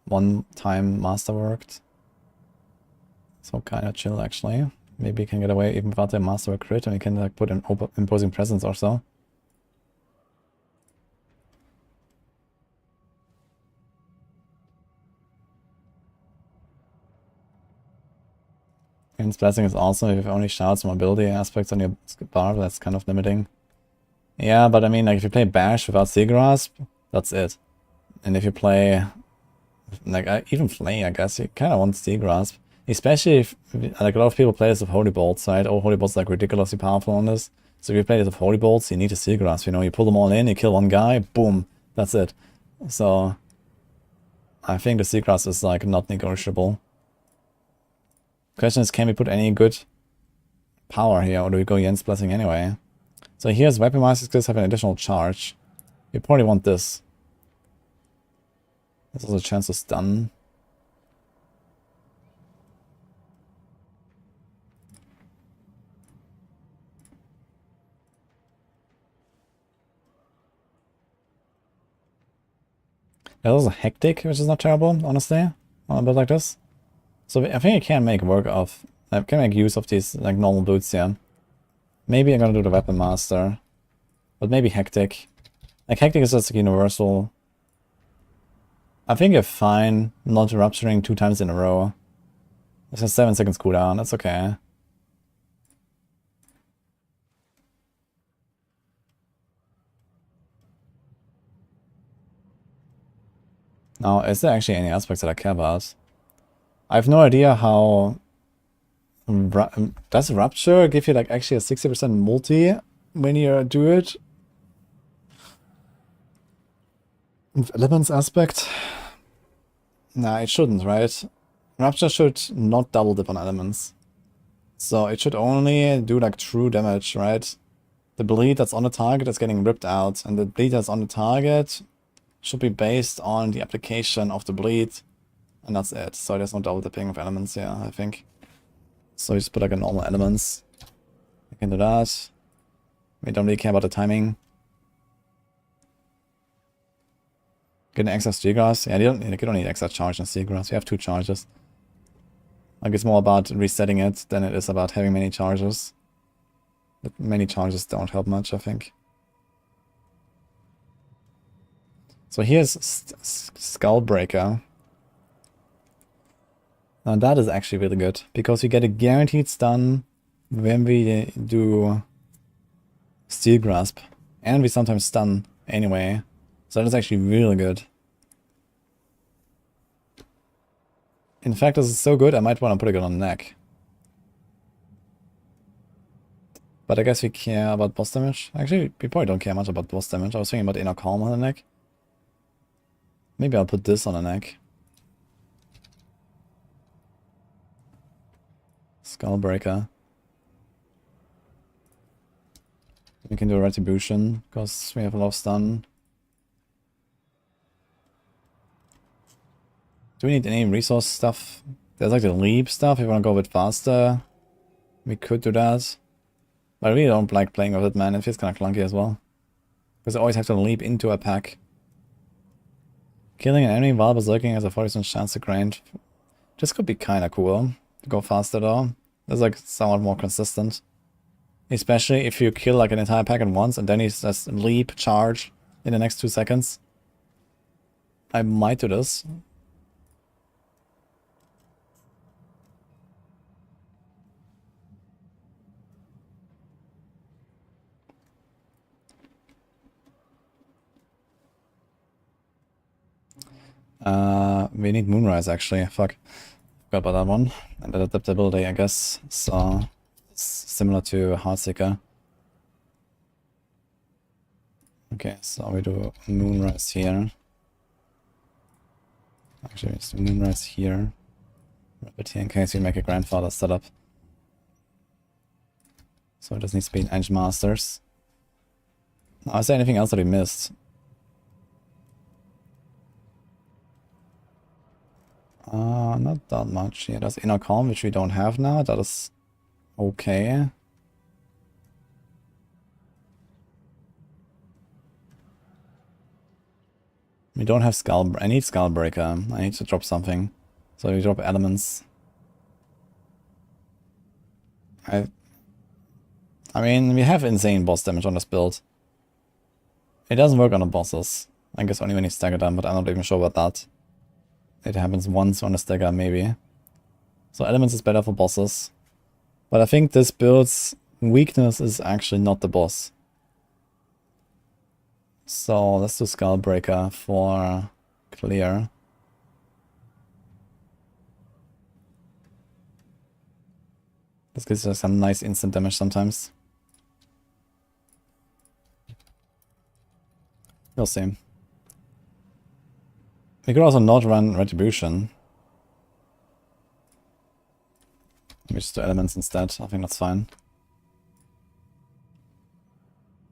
one time masterworked. So kind of chill actually. Maybe you can get away even without the masterwork crit, and you can like put an imposing presence or so. And blessing is awesome if you have only shouts and mobility aspects on your Barb, that's kind of limiting. Yeah, but I mean, like if you play Bash without Sea Grasp, that's it. And if you play, like even Flay, I guess, you kind of want Sea Grasp. Especially if, like a lot of people play this with Holy Bolts, right? Oh, Holy Bolts like ridiculously powerful on this. So if you play this with Holy Bolts, you need a Sea Grasp, you know, you pull them all in, you kill one guy, boom, that's it. So, I think the Sea Grasp is like not negotiable. Question is, can we put any good power here, or do we go against Blessing anyway? So here's Weapon Master skills have an additional charge. You probably want this. There's also a chance to stun. There's also Hectic, which is not terrible, honestly, on a build like this. So I think I can make work of, I can make use of these like normal boots here. Maybe I'm gonna do the Weapon Master, but maybe Hectic. Like Hectic is just like universal. I think you're fine not rupturing 2 times in a row. It's a 7 seconds cooldown, that's okay. Now, is there actually any aspects that I care about? I have no idea how... Does Rupture give you like actually a 60% multi when you do it? Elements aspect? Nah, it shouldn't, right? Rupture should not double dip on elements. So it should only do like true damage, right? The bleed that's on the target is getting ripped out, and the bleed that's on the target should be based on the application of the bleed, and that's it. So there's no double dipping of elements here, I think. So you just put like a normal elements. You can do that. We don't really care about the timing. Get an extra Seagrass. Yeah, you don't need extra charge in Seagrass. You have 2 charges. Like, it's more about resetting it than it is about having many charges. But many charges don't help much, I think. So here's Skullbreaker. Now that is actually really good, because we get a guaranteed stun when we do Steel Grasp. And we sometimes stun anyway. So that is actually really good. In fact, this is so good, I might want to put it on neck. But I guess we care about boss damage. Actually, we probably don't care much about boss damage. I was thinking about Inner Calm on the neck. Maybe I'll put this on the neck. Skullbreaker. We can do Retribution, because we have a lot of stun. Do we need any resource stuff? There's like the leap stuff, if we want to go a bit faster. We could do that. But I really don't like playing with it, man. It feels kind of clunky as well. Because I always have to leap into a pack. Killing an enemy while berserking has a 40% chance to grind. This could be kind of cool. To go faster though. That's like somewhat more consistent. Especially if you kill like an entire pack at once and then he says leap, charge in the next 2 seconds. I might do this. We need Moonrise actually, fuck. Forgot about that one. And that adaptability, I guess. So, it's similar to Heartseeker. Okay, so we do Moonrise here. Actually, let's do Moonrise here. Rabbit here in case we make a Grandfather setup. So this needs to be an Edge Masters. Now, is there anything else that we missed? Not that much. Yeah, there's Inner Calm, which we don't have now. That is okay. We don't have I need Skullbreaker. I need to drop something. So we drop elements. I mean, we have insane boss damage on this build. It doesn't work on the bosses. I guess only when you stagger them, but I'm not even sure about that. It happens once on a stagger, maybe. So elements is better for bosses. But I think this build's weakness is actually not the boss. So let's do Skullbreaker for clear. This gives us some nice instant damage sometimes. We'll see. We could also not run Retribution. We just do elements instead. I think that's fine.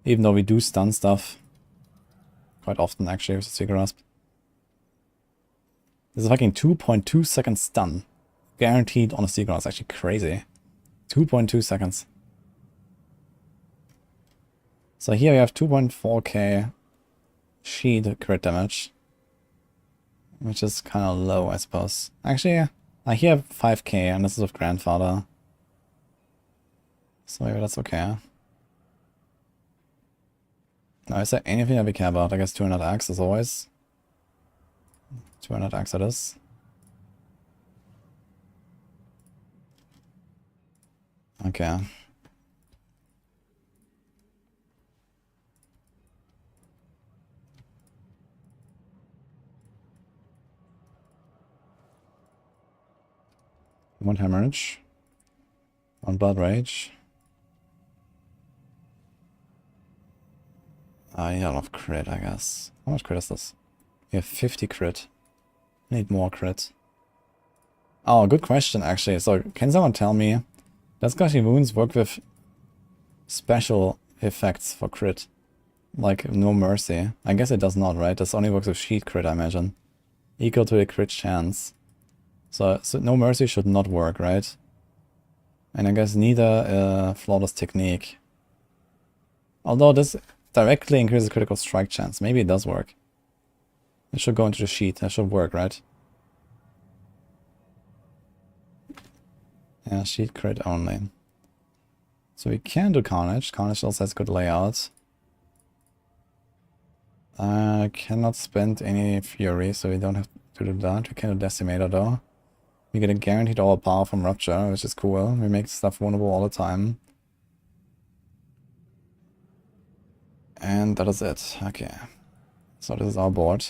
Even though we do stun stuff. Quite often actually with the Steel Grasp. This is fucking 2.2 seconds stun. Guaranteed on a Steel Grasp. Actually crazy. 2.2 seconds. So here we have 2.4k sheet crit damage. Which is kind of low, I suppose. Actually, I hear 5k, and this is with Grandfather. So maybe that's okay. Now, is there anything that we care about? I guess 200x as always. 200x it is. Okay. One hemorrhage. One blood rage. Yeah, a lot of crit, I guess. How much crit is this? We have 50 crit. Need more crit. Oh, good question, actually. So, can someone tell me, does Gushing Wounds work with special effects for crit? Like, no mercy. I guess it does not, right? This only works with sheet crit, I imagine. Equal to the crit chance. So no mercy should not work, right? And I guess neither flawless technique. Although this directly increases critical strike chance. Maybe it does work. It should go into the sheet. That should work, right? Yeah, sheet crit only. So we can do Carnage. Carnage also has good layout. Cannot spend any Fury, so we don't have to do that. We can do Decimator though. We get a guaranteed overpower from Rupture, which is cool. We make stuff vulnerable all the time. And that is it. Okay. So this is our board.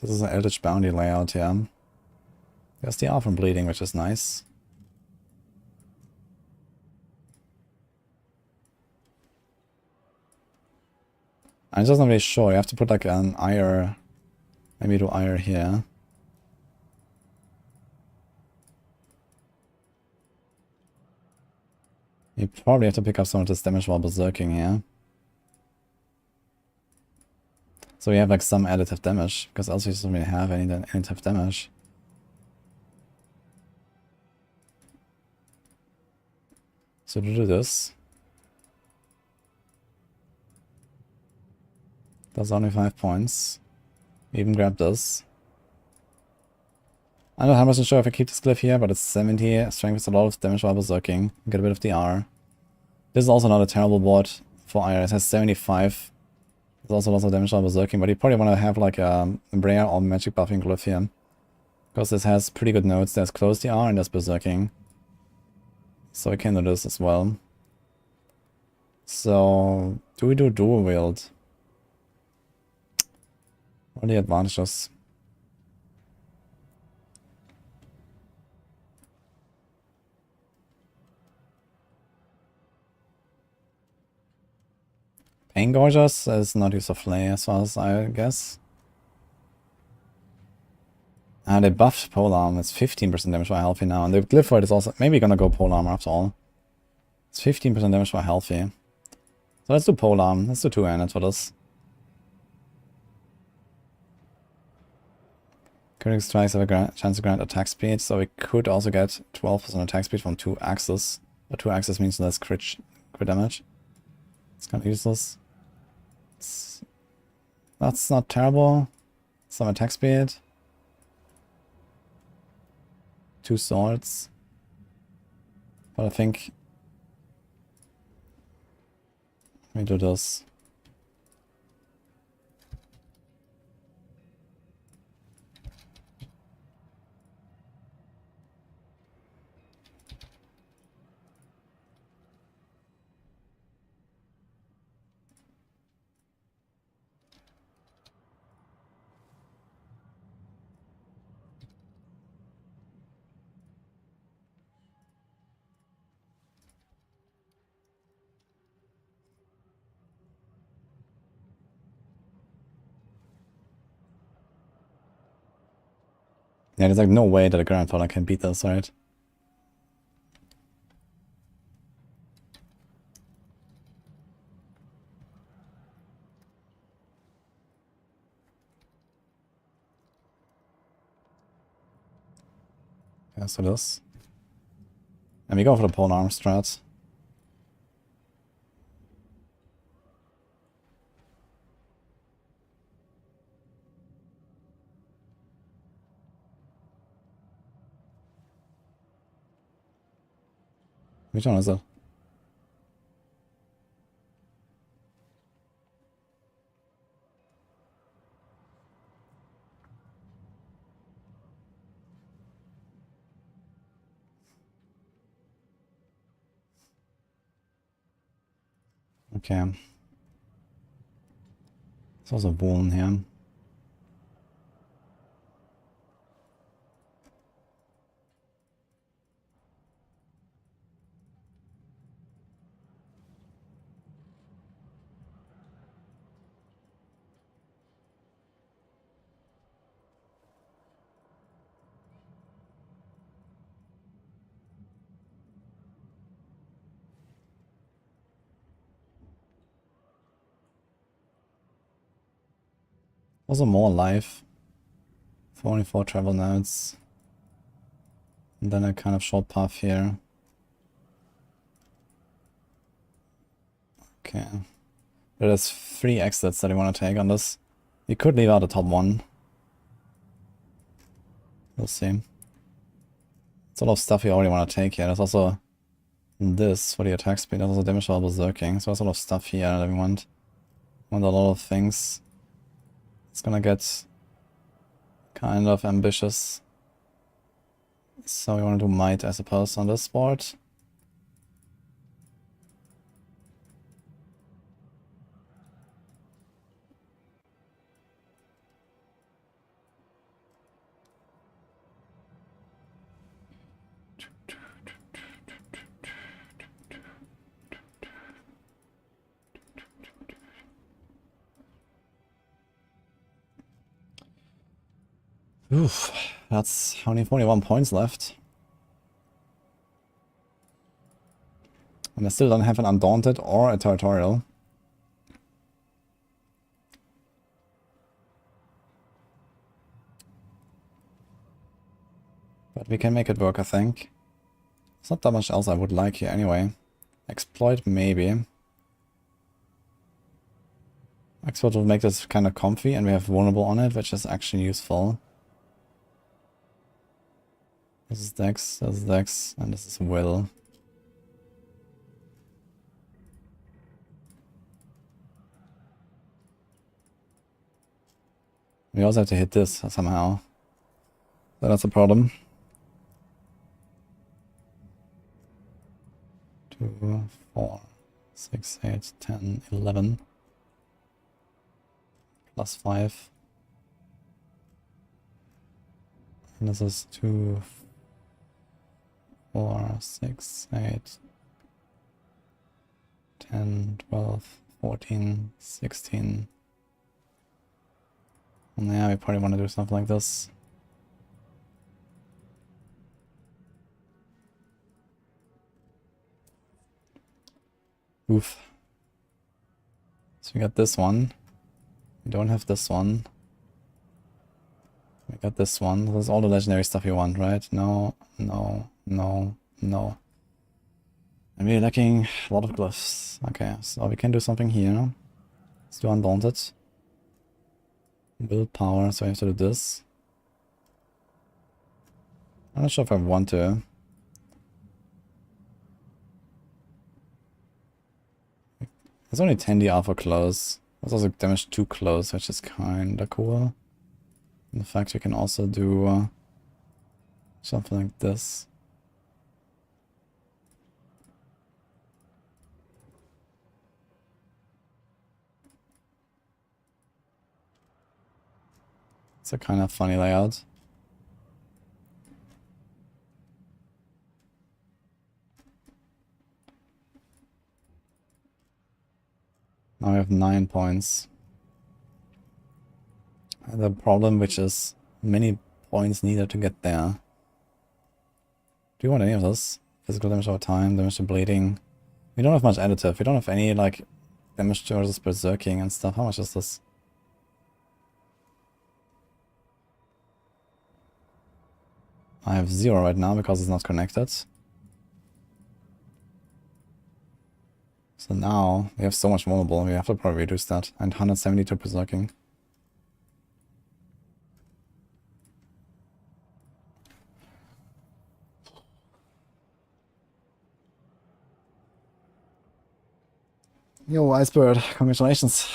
This is an Eldritch Bounty layout here. There's the R from Bleeding, which is nice. I'm just not really sure. You have to put like an ire. Maybe do ire here. You probably have to pick up some of this damage while berserking here. So we have like some additive damage, because else we don't really have any additive damage. So to do this, that's only 5 points. Even grab this. I'm not 100% sure if I keep this glyph here, but it's 70. Strength is a lot of damage while berserking. Get a bit of the R. This is also not a terrible board for IR. It has 75. There's also lots of damage while berserking, but you probably want to have like a Brea or magic buffing glyph here. Because this has pretty good nodes. There's close DR and there's berserking. So we can do this as well. So, do we do dual wield? What are the advantages? Pain Gorgeous is not use of Flay as far as I guess. They buffed Polearm. It's 15% damage by healthy now. And the Glyph for it is also maybe gonna go Polearm after all. It's 15% damage by healthy. So let's do Polearm. Let's do 2-handed for this. Critical strikes have a chance to grant attack speed, so we could also get 12% attack speed from 2 axes. But 2 axes means less crit damage. It's kind of useless. That's not terrible. Some attack speed. 2 swords. But I think we do this. Yeah, there's like no way that a grandfather can beat this, right? Yeah, so this. And we go for the polearm strat. Which one is it? Okay. There's also a Wound here. Also more life. 4 travel nodes. And then a kind of short path here. Okay. There's 3 exits that I want to take on this. You could leave out the top one. We'll see. It's a lot of stuff you already want to take here. There's also this for the attack speed. There's also damage while berserking. So there's a lot of stuff here that we want. Want a lot of things. It's gonna get kind of ambitious. So we want to do might, I suppose, on this board. Oof, that's only 41 points left. And I still don't have an Undaunted or a Territorial. But we can make it work, I think. There's not that much else I would like here anyway. Exploit, maybe. Exploit will make this kind of comfy, and we have vulnerable on it, which is actually useful. This is Dex, and this is Will. We also have to hit this somehow. So that's a problem. 2, 4, 6, 8, 10, 11. Plus 5. And this is 2, 4, 6, 8, 10, 12, 14, 16. And yeah, we probably want to do something like this. Oof. So we got this one. We don't have this one. We got this one. This is all the legendary stuff you want, right? No, no, no, no. And we're lacking a lot of glyphs. Okay, so we can do something here. Let's do Undaunted. Willpower, so I have to do this. I'm not sure if I want to. There's only 10 DR for close. There's also damage too close, which is kinda cool. In fact, we can also do something like this. It's a kind of funny layout. Now we have 9 points. The problem, which is many points needed to get there. Do you want any of this? Physical damage over time, damage to bleeding. We don't have much additive. We don't have any like damage to versus berserking and stuff. How much is this? I have 0 right now because it's not connected. So now we have so much vulnerable, we have to probably reduce that. And 170 to berserking. Yo, Icebird, congratulations.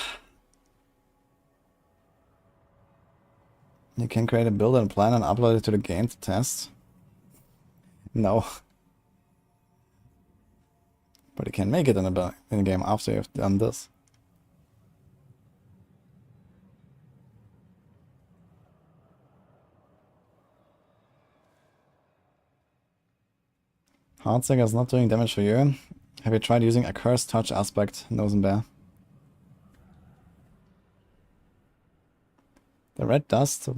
You can create a build and plan and upload it to the game to test. No. But you can make it in a game after you've done this. Heartsinger is not doing damage for you. Have you tried using a Cursed Touch aspect, Nosenbear? The red dust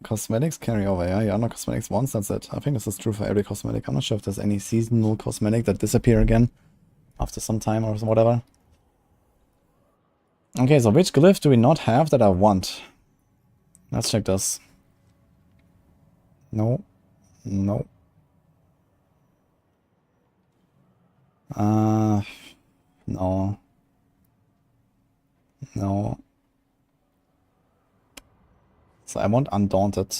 cosmetics carry over, yeah? Yeah, no cosmetics once, that's it. I think this is true for every cosmetic. I'm not sure if there's any seasonal cosmetic that disappear again after some time or whatever. Okay, so which glyph do we not have that I want? Let's check this. No. No. No. No. So I want Undaunted.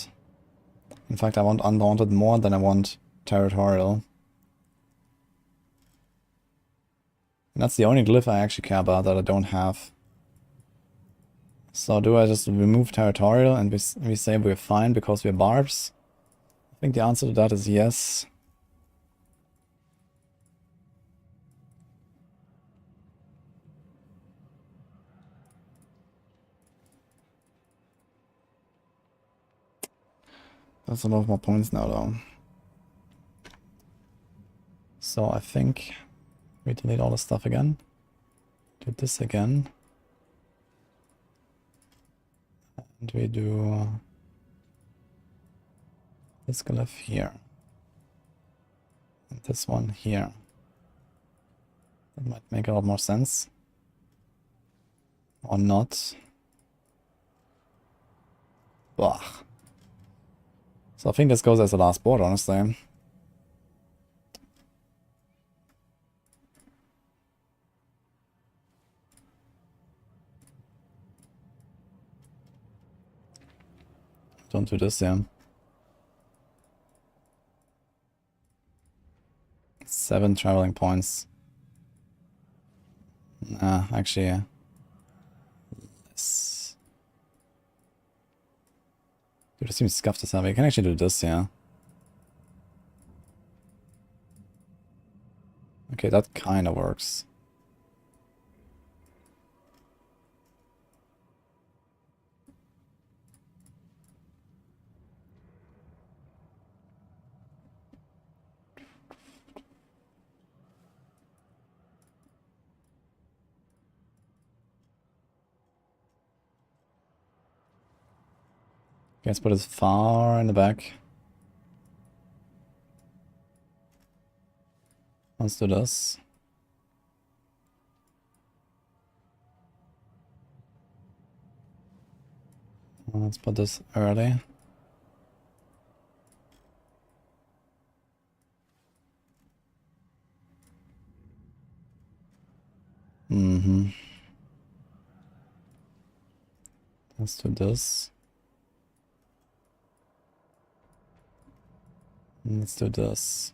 In fact, I want Undaunted more than I want territorial. And that's the only glyph I actually care about that I don't have. So do I just remove territorial and we say we're fine because we're barbs? I think the answer to that is yes. That's a lot more points now though. So I think we delete all the stuff again. Do this again. And we do this glyph here. And this one here. That might make a lot more sense. Or not. Blah. So I think this goes as the last board, honestly. Don't do this, yeah. 7 traveling points. Nah, actually, less. Dude, it seems scuffed as hell. We can actually do this, yeah. Okay, that kind of works. Let's put it far in the back. Let's do this. Let's put this early. Let's do this. Let's do this.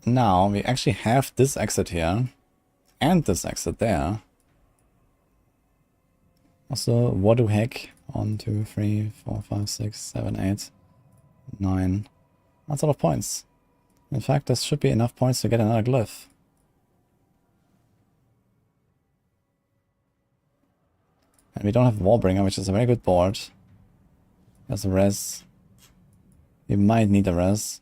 Now we actually have this exit here and this exit there. Also, what the heck? 1, 2, 3, 4, 5, 6, 7, 8, 9. That's a lot of points. In fact, there should be enough points to get another glyph. And we don't have Warbringer, which is a very good board. There's a res. We might need a res.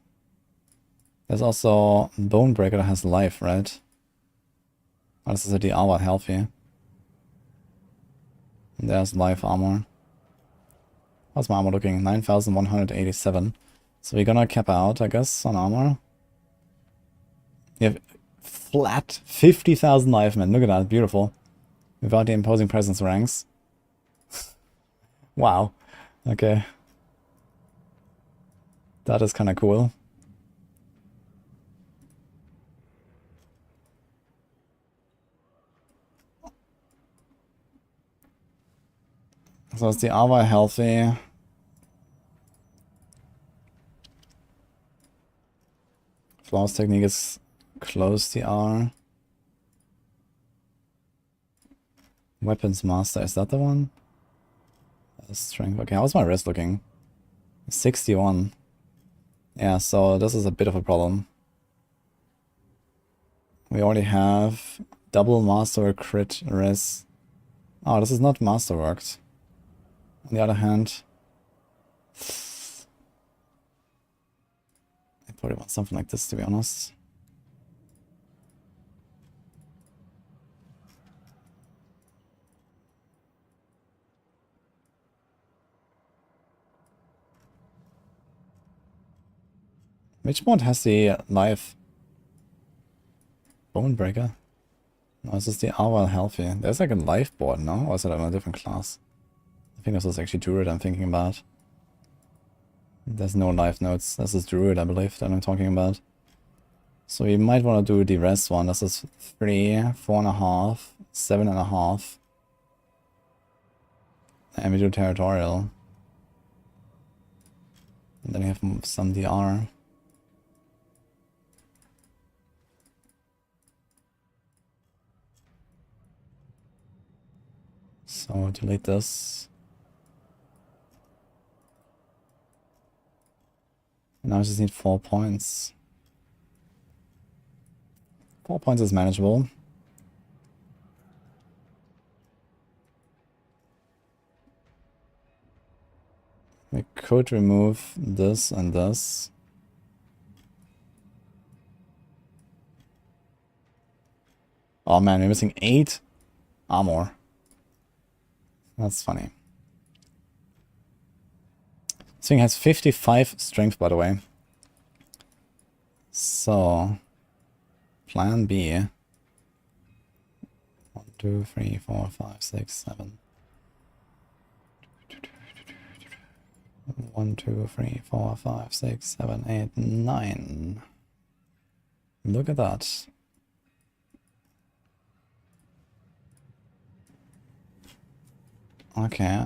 There's also Bonebreaker that has life, right? Oh, this is a hour healthy. And there's life armor. How's my armor looking? 9,187. So we're gonna cap out, I guess, on armor. We have flat 50,000 life, man. Look at that, beautiful. Without the imposing presence ranks. Wow. Okay. That is kind of cool. So is the Ava healthy? Flawless technique is close to R. Weapons master, is that the one? Strength. Okay, how's my wrist looking? 61. Yeah, so this is a bit of a problem. We already have double master crit res. Oh, this is not masterworked. On the other hand, I probably want something like this, to be honest. Which mod has the life? Bonebreaker? No, this is the Arval Healthy. There's like a life board, no? Or is it on a different class? I think this is actually Druid I'm thinking about. There's no life notes. This is Druid, I believe, that I'm talking about. So we might want to do the rest one. This is 3, 4.5, 7.5. And we do territorial. And then we have some DR. So delete this. Now I just need 4 points. 4 points is manageable. We could remove this and this. Oh man, we're missing 8 armor. That's funny. This thing has 55 strength, by the way. So, plan B. 1, 2, 3, 4, 5, 6, 7. 1, 2, 3, 4, 5, 6, 7, 8, 9. Look at that. Okay.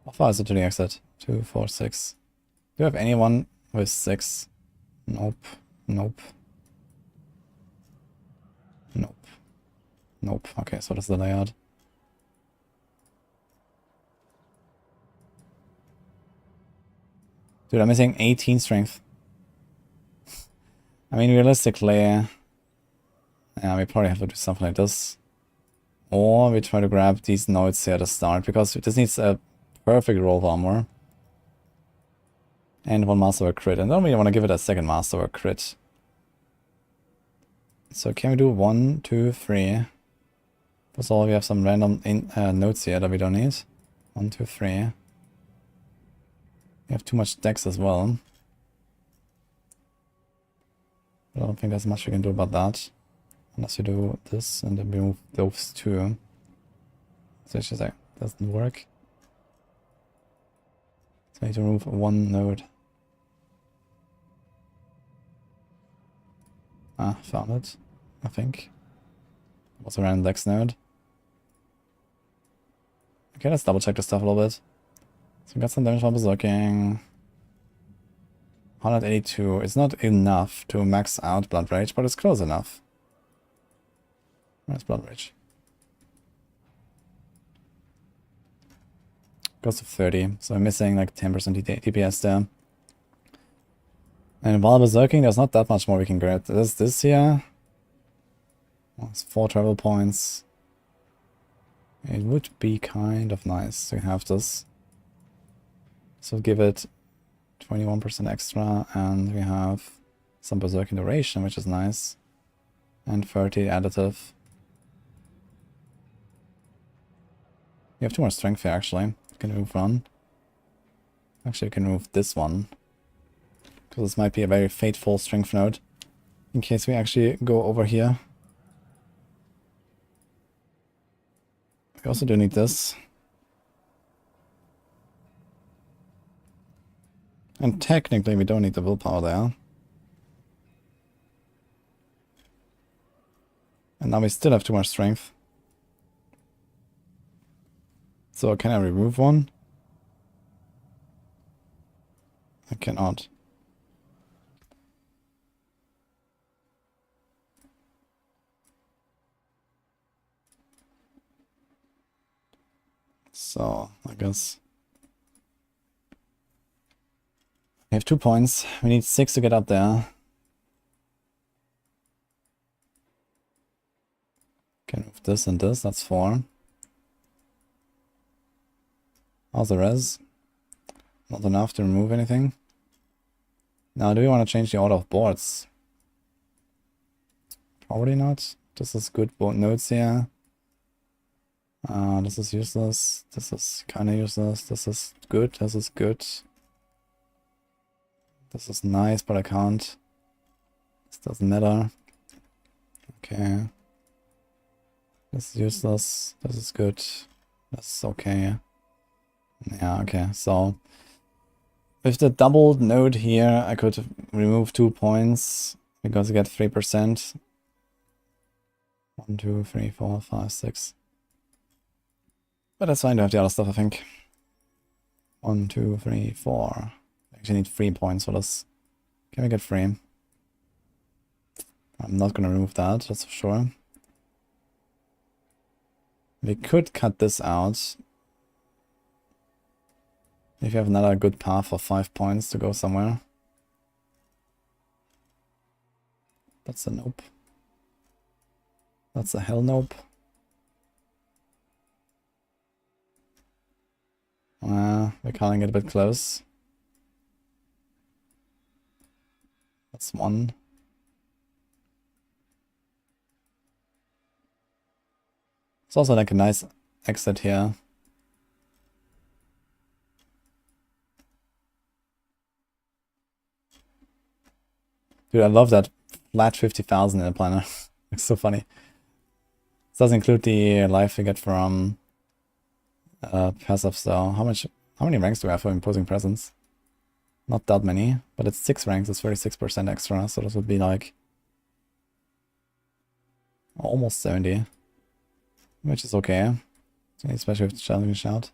How far is it to the exit? 2, 4, 6. Do you have anyone with 6? Nope. Nope. Nope. Nope. Okay, so that's the layout. Dude, I'm missing 18 strength. I mean, realistically, yeah, we probably have to do something like this. Or we try to grab these nodes here at the start, because this needs a perfect roll of armor. And 1 master crit. And then we want to give it a second master crit. So can we do 1, 2, 3? First of all, we have some random nodes here that we don't need. 1, 2, 3. We have too much decks as well. I don't think there's much we can do about that. Unless you do this and then remove those 2. So it's just like, doesn't work. So I need to remove 1 node. Ah, found it, I think. It was a random dex node. Okay, let's double check this stuff a little bit. So we got some damage while berserking. 182. It's not enough to max out Blood Rage, but it's close enough. Where's Blood Rage? Goes to 30, so I'm missing like 10% DPS there. And while berserking, there's not that much more we can grab. There's this here. Well, it's 4 travel points. It would be kind of nice to have this. So give it 21% extra, and we have some berserking duration, which is nice. And 30 additive. You have 2 more strength here, actually. You can move on. Actually, you can move this one. Because this might be a very fateful strength node. In case we actually go over here. We also do need this. And technically we don't need the willpower there. And now we still have too much strength. So can I remove one? I cannot. So I guess we have 2 points. We need 6 to get up there. Can move this and this, that's 4. How's the res? Not enough to remove anything. Now, do we want to change the order of boards? Probably not. This is good board nodes here. This is useless. This is kind of useless. This is good. This is good. This is nice, but I can't. This doesn't matter. Okay. This is useless. This is good. This is okay. Yeah, okay. So with the doubled node here, I could remove 2 points because I get 3%. 1, 2, 3, 4, 5, 6. But that's fine to have the other stuff, I think. 1, 2, 3, 4. I actually need 3 points for this. Can we get 3? I'm not gonna remove that, that's for sure. We could cut this out. If you have another good path for 5 points to go somewhere. That's a nope. That's a hell nope. We're calling it a bit close. That's 1. It's also like a nice exit here. Dude, I love that flat 50,000 in a planner. It's so funny. This does include the life we get from passive, so how many ranks do I have for imposing presence? Not that many, but it's 6 ranks, it's 36% extra, so this would be like almost 70, which is okay, especially with challenging shout.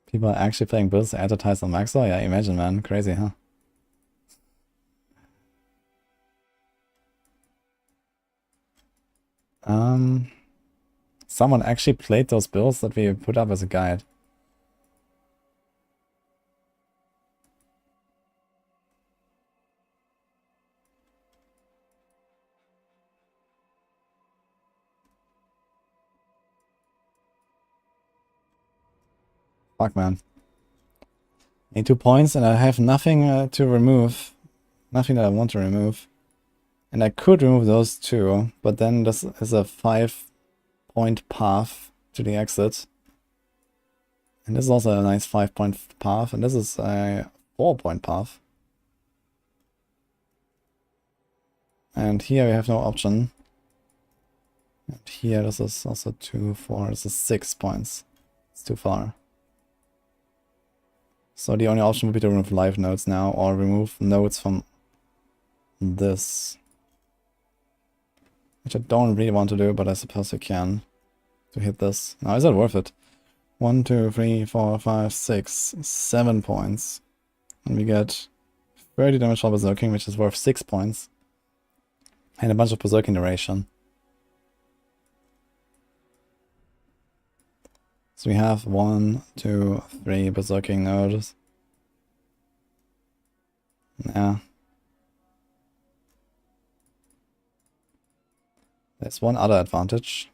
People are actually playing builds advertised on Maxwell? Yeah, imagine, man. Crazy, huh? Someone actually played those builds that we put up as a guide. Fuck, man. Need 2 points and I have nothing to remove. Nothing that I want to remove. And I could remove those 2, but then this is a 5-point path to the exit. And this is also a nice 5-point path, and this is a 4-point path. And here we have no option. And here this is also 2, 4, this is 6 points. It's too far. So the only option would be to remove live nodes now, or remove nodes from this. Which I don't really want to do, but I suppose I can. To hit this. Now, is that worth it? 1, 2, 3, 4, 5, 6, 7 points. And we get 30 damage for berserking, which is worth 6 points. And a bunch of berserking duration. So we have 1, 2, 3 berserking nodes. Yeah. There's one other advantage.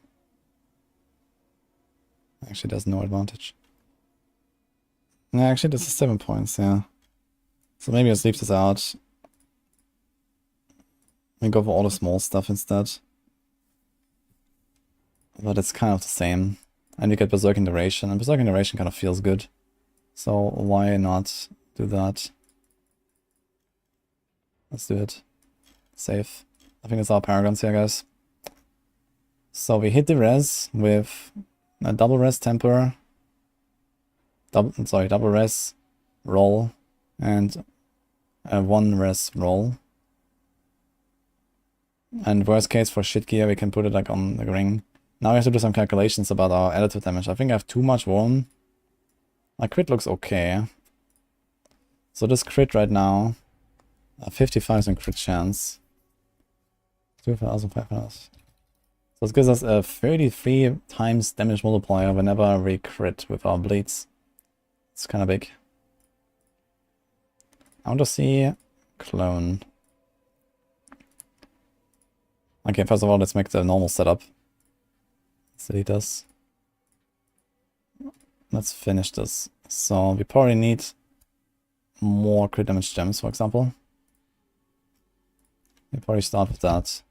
Actually, there's no advantage. Yeah, actually, this is 7 points, yeah. So maybe let's leave this out. We go for all the small stuff instead. But it's kind of the same. And we get berserking duration, and berserking duration kind of feels good. So why not do that? Let's do it. Save. I think it's our Paragons here, guys. So we hit the res with a double res temper, double res roll, and a 1 res roll. And worst case for shit gear, we can put it like on the ring. Now we have to do some calculations about our additive damage. I think I have too much worn. My crit looks okay. So this crit right now, 55% crit chance. 2,500. So this gives us a 33 times damage multiplier whenever we crit with our bleeds. It's kind of big. I want to see clone. Okay, first of all, let's make the normal setup. Let's delete this. Let's finish this. So we probably need more crit damage gems, for example. We probably start with that.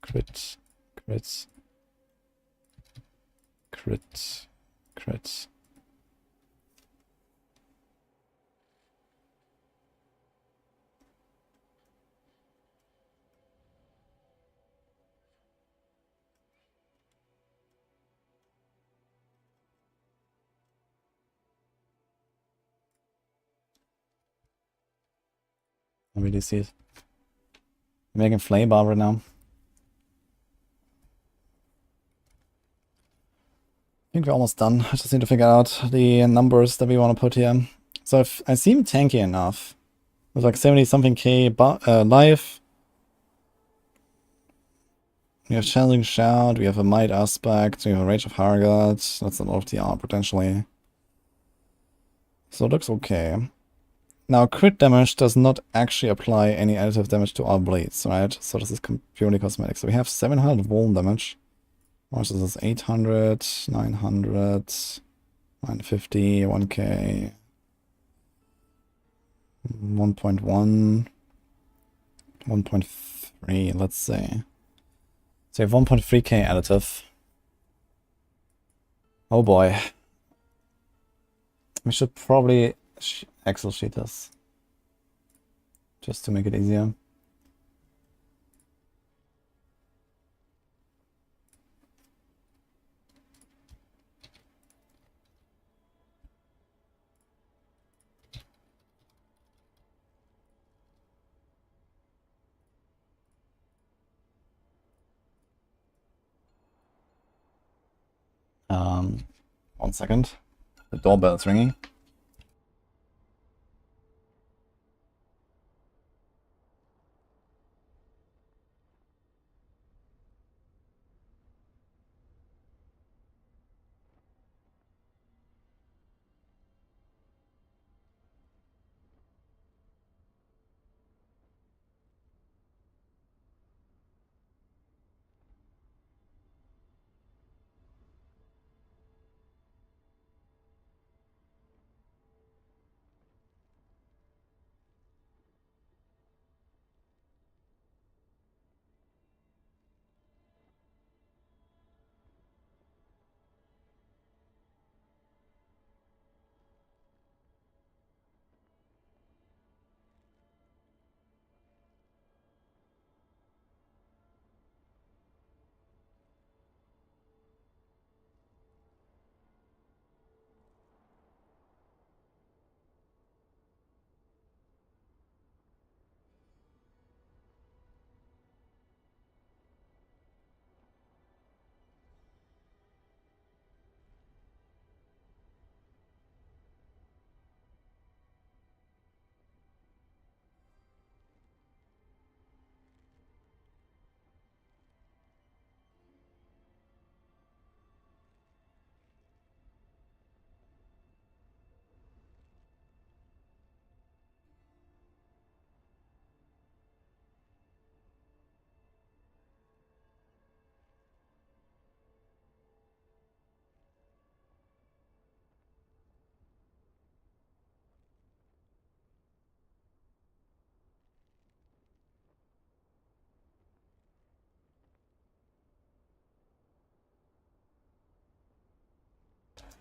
Crit, crit, crit, crit. I really see it. I'm making flame barb right now. think we're almost done. I just need to figure out the numbers that we want to put here. So if I seem tanky enough, with like 70 something K life, we have Challenging Shout, we have a Might Aspect, we have a Rage of Harrogate, that's a lot of TR potentially. So it looks okay. Now crit damage does not actually apply any additive damage to our blades, right? So this is purely cosmetic. So we have 700 vuln damage. How much is this? 800, 900, 950, 1k, 1.1, 1.3, let's say. So we have 1.3k additive. Oh boy. We should probably Excel sheet this. Just to make it easier. One second. The doorbell's ringing.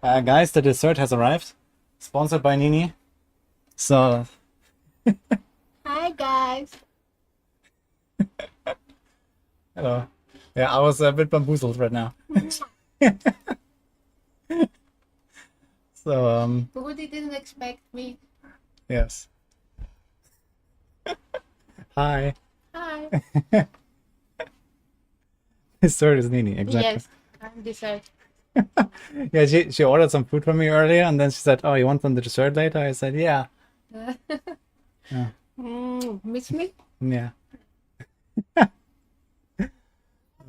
Guys, the dessert has arrived. Sponsored by Nini. So... Hi guys. Hello. Yeah, I was a bit bamboozled right now. So, Who didn't expect me? yes. Hi. Hi. Dessert is Nini, exactly. Yes, I'm dessert. Yeah, she ordered some food from me earlier, and then she said, "Oh, you want some dessert later?" I said, "Yeah." Yeah. Miss me? Yeah.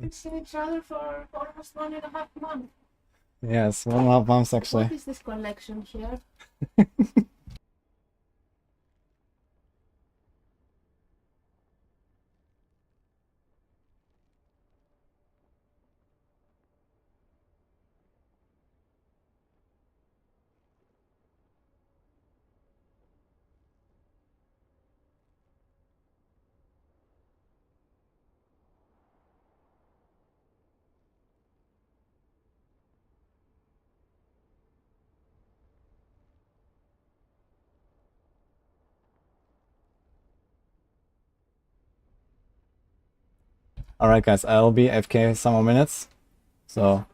We've seen each other for almost 1.5 months. Yes, 1.5 months actually. What is this collection here? Alright guys, I'll be AFK some more minutes. So...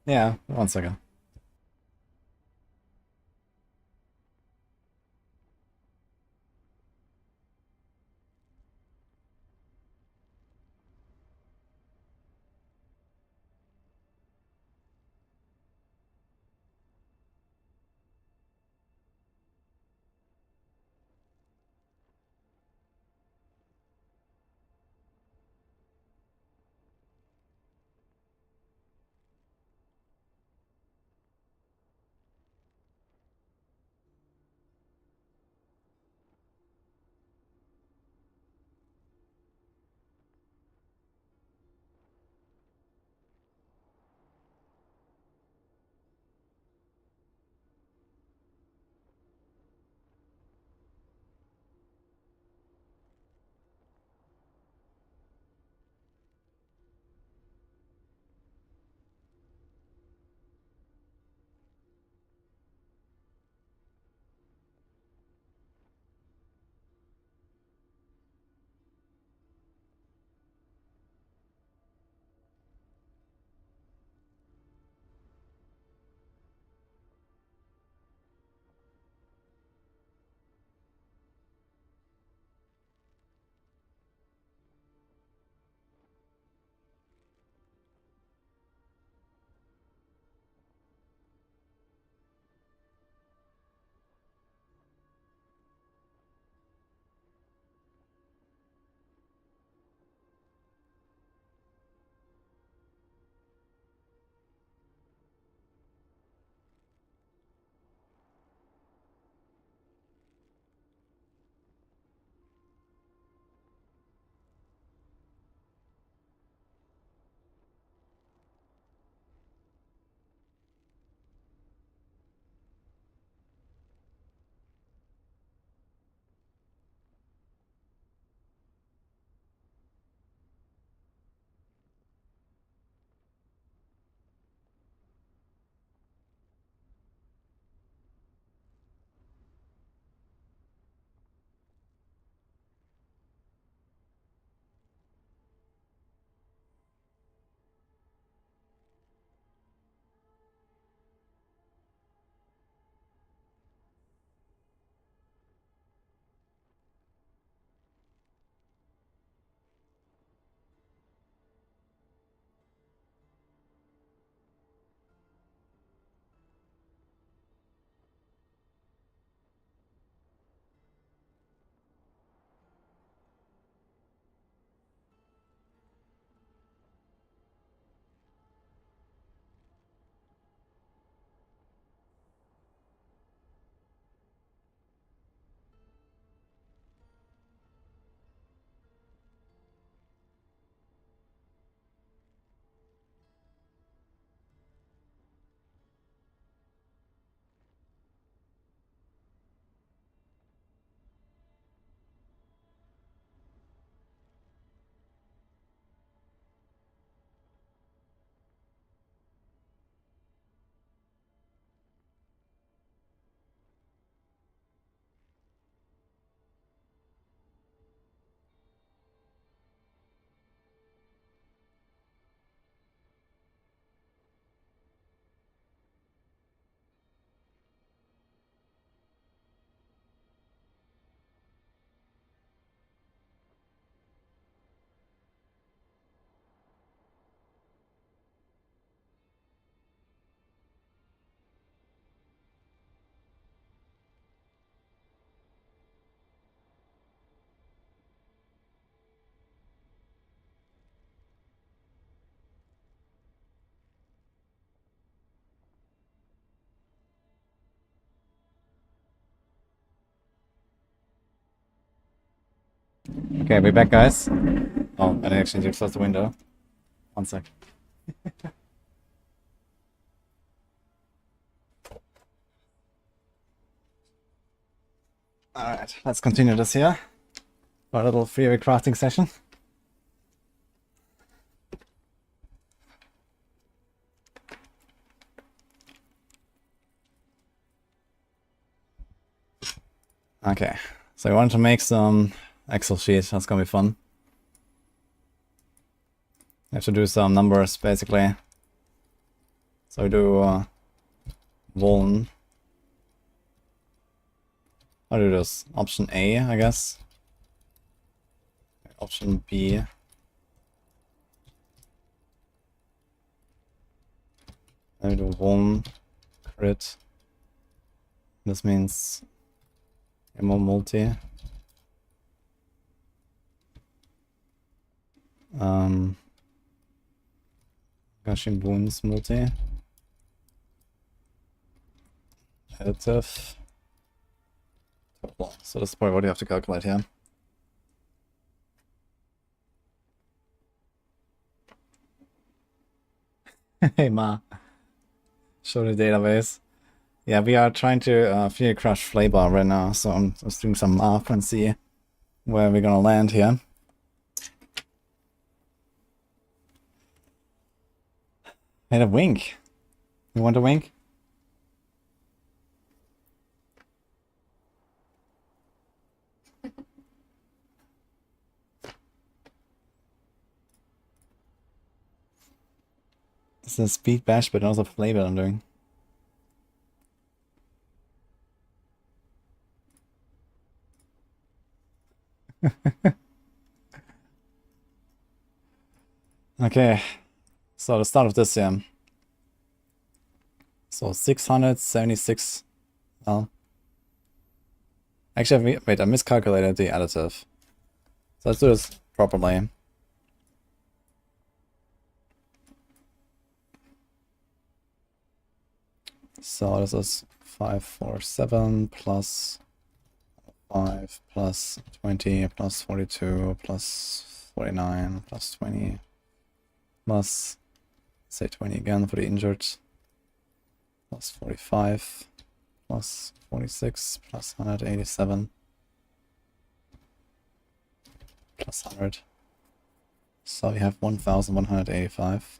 Yeah, 1 second. Okay, we're back, guys. Oh, I actually need to close the window. One sec. Alright, let's continue this here. Our little Theorycrafting session. Okay, so I want to make some Excel sheet. That's gonna be fun. I have to do some numbers basically. So I do Vuln. I'll do this. Option A, I guess. Option B. I do Vuln crit. This means ammo multi. Gushing wounds multi. Additive. Total. So that's probably what you have to calculate here. Hey Ma. Show the database. Yeah, we are trying to Fear Crush Flavor right now, so I'm just doing some math and see where we're gonna land here. Made a wink. You want a wink? This is a speed bash, but also flavor I'm doing. Okay, so the start of this year. So 676. Well, actually, wait, I miscalculated the additive. So let's do this properly. So this is 547 plus 5 plus 20 plus 42 plus 49 plus 20 plus, say 20 again for the injured, plus 45 plus 46 plus 187 plus 100. So we have 1185.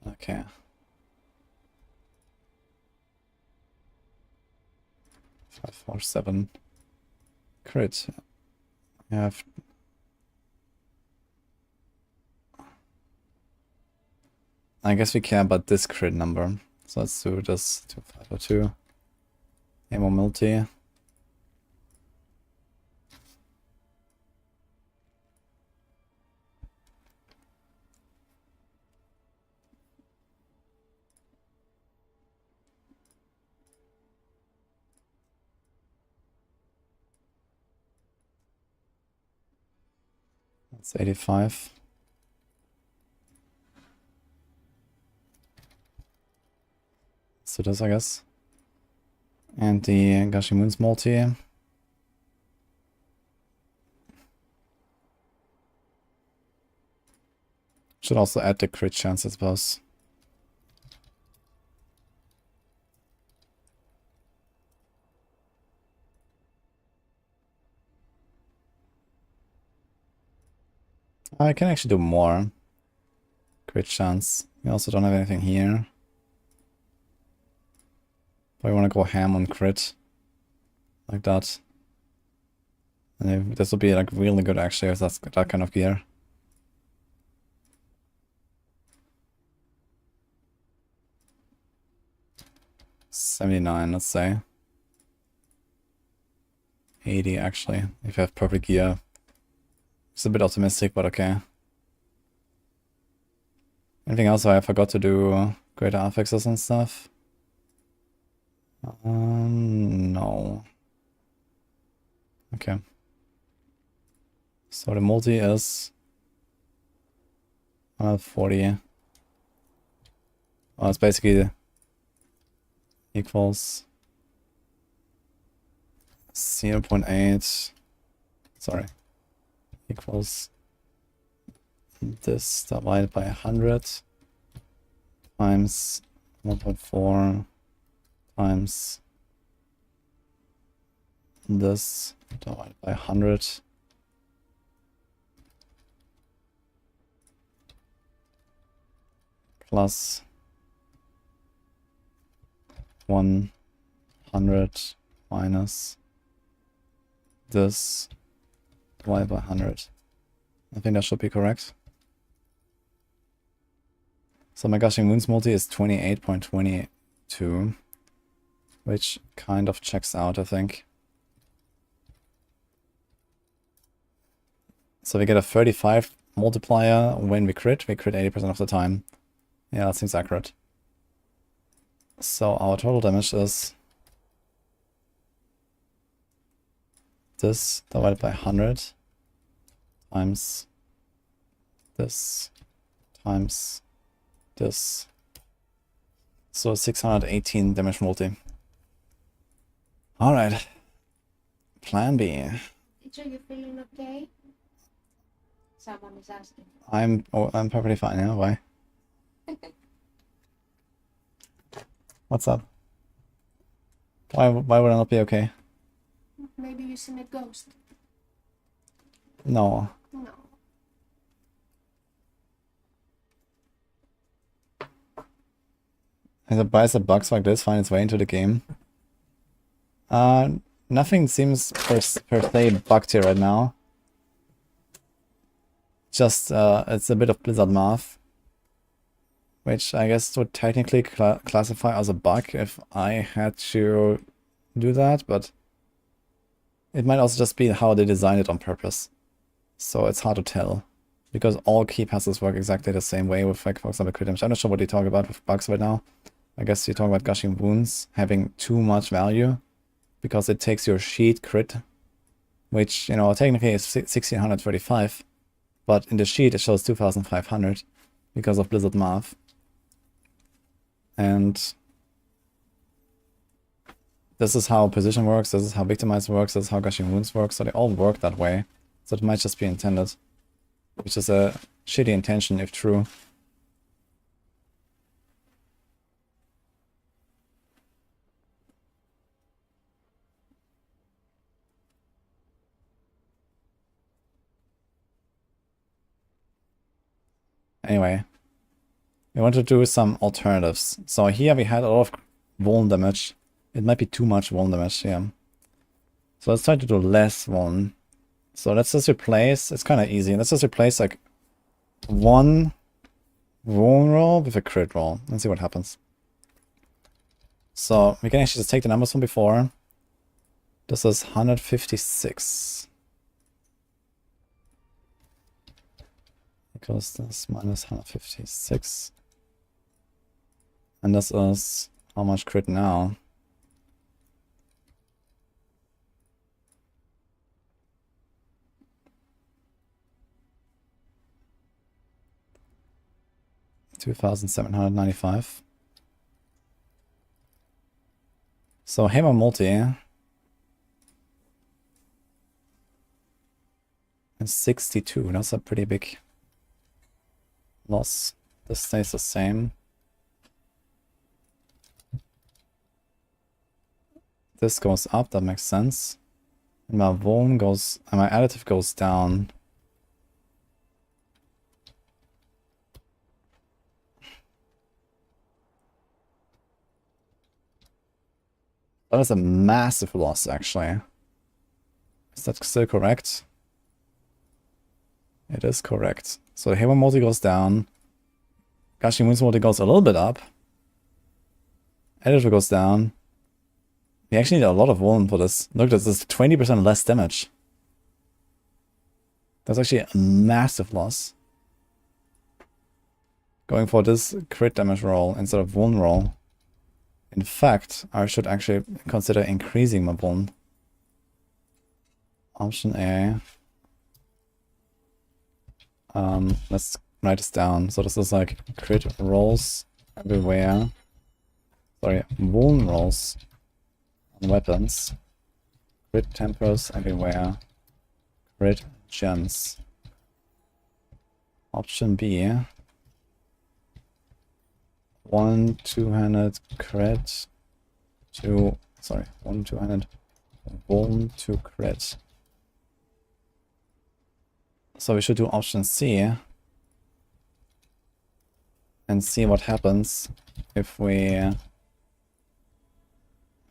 Okay. 547 crit. I have I guess we care about this crit number. So let's do this to 502. Ammo multi. That's 85. So this, I guess. And the Gashimun's multi. Should also add the crit chance, I suppose. I can actually do more. Crit chance. We also don't have anything here. But I want to go ham on crit. Like that. And this will be like really good actually if that's that kind of gear. $79, let's say. 80 actually, if you have perfect gear. It's a bit optimistic, but okay. Anything else I forgot to do? Greater affixes and stuff? No. Okay. So the multi is 140. Well, it's basically equals 0.8, sorry, equals this divided by 100 times 1.4 times this divided by 100 plus 100 minus this divided by 100. I think that should be correct. So my Gushing Wounds multi is 28.22, which kind of checks out, I think. So we get a 35 multiplier when we crit 80% of the time. Yeah, that seems accurate. So our total damage is this divided by 100 times this times this. So 618 damage multi. Alright. Plan B. Teacher, you feeling okay? Someone is asking. I'm perfectly fine, yeah, why? What's up? Why would I not be okay? Maybe you seen a ghost. No. No. As it buys a bugs like this find its way into the game. Nothing seems per se bugged here right now. Just it's a bit of Blizzard math, which I guess would technically classify as a bug if I had to do that, but it might also just be how they designed it on purpose. So it's hard to tell, because all key passes work exactly the same way with, like, for example, crit damage. I'm not sure what you talk about with bugs right now. I guess you talk about Gushing Wounds having too much value, because it takes your sheet crit, which, you know, technically is 1635, but in the sheet it shows 2500 because of Blizzard math. And this is how position works, this is how victimize works, this is how Gushing Wounds works, so they all work that way. So it might just be intended, which is a shitty intention if true. Anyway, we want to do some alternatives. So here we had a lot of vuln damage. It might be too much vuln damage, yeah. So let's try to do less vuln. So let's just replace, it's kind of easy. Let's just replace like one vuln roll with a crit roll. Let's see what happens. So we can actually just take the numbers from before. This is 156. Equals this minus 156. And this is how much crit now? $2,795. So Hammer Multi is 62. That's a pretty big loss. This stays the same. This goes up, that makes sense. And my vuln goes, and my additive goes down. That is a massive loss, actually. Is that still correct? It is correct. So the Hammer multi goes down. Gushing Wounds multi goes a little bit up. Editor goes down. We actually need a lot of vuln for this. Look, this is 20% less damage. That's actually a massive loss. Going for this crit damage roll instead of vuln roll. In fact, I should actually consider increasing my vuln. Option A. Let's write this down. So this is like crit rolls everywhere. Sorry, vuln rolls on weapons. Crit tempers everywhere. Crit gems. Option B. 1 200 crit to 1 200 vuln to crit. So we should do option C and see what happens if we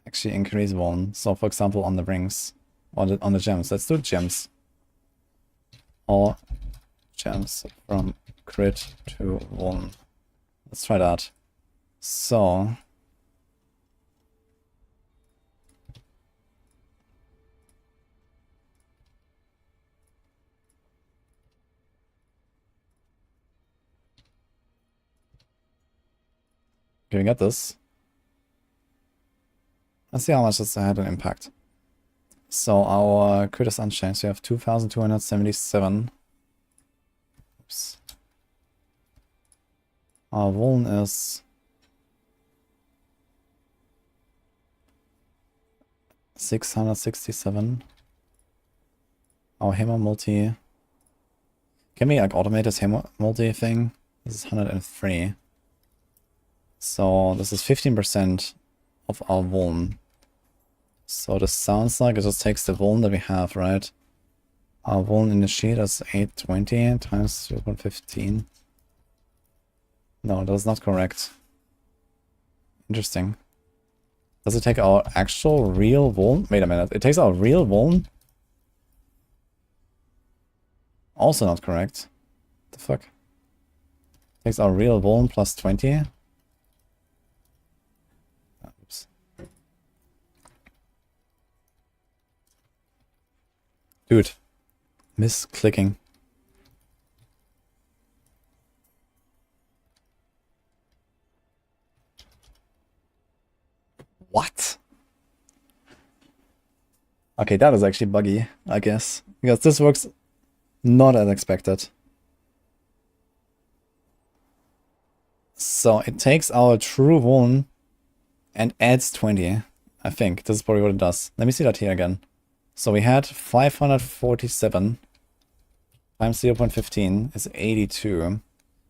actually increase vuln. So for example on the rings or on the gems. Let's do gems. All gems from crit to vuln. Let's try that. So can we get this? Let's see how much this had an impact. So our crit is unchanged. We have 2277. Oops. Our vuln is 667. Our hammer multi. Can we like automate this hammer multi thing? This is 103. So this is 15% of our vuln. So this sounds like it just takes the vuln that we have, right? Our vuln in the sheet is 820 times 0.15. No, that's not correct. Interesting. Does it take our actual real vuln? Wait a minute. It takes our real vuln? Also not correct. What the fuck? Takes our real vuln plus 20. Oops. Dude. Misclicking. What? Okay, that is actually buggy, I guess. Because this works not as expected. So it takes our true vuln and adds 20. I think this is probably what it does. Let me see that here again. So we had 547 times 0.15 is 82.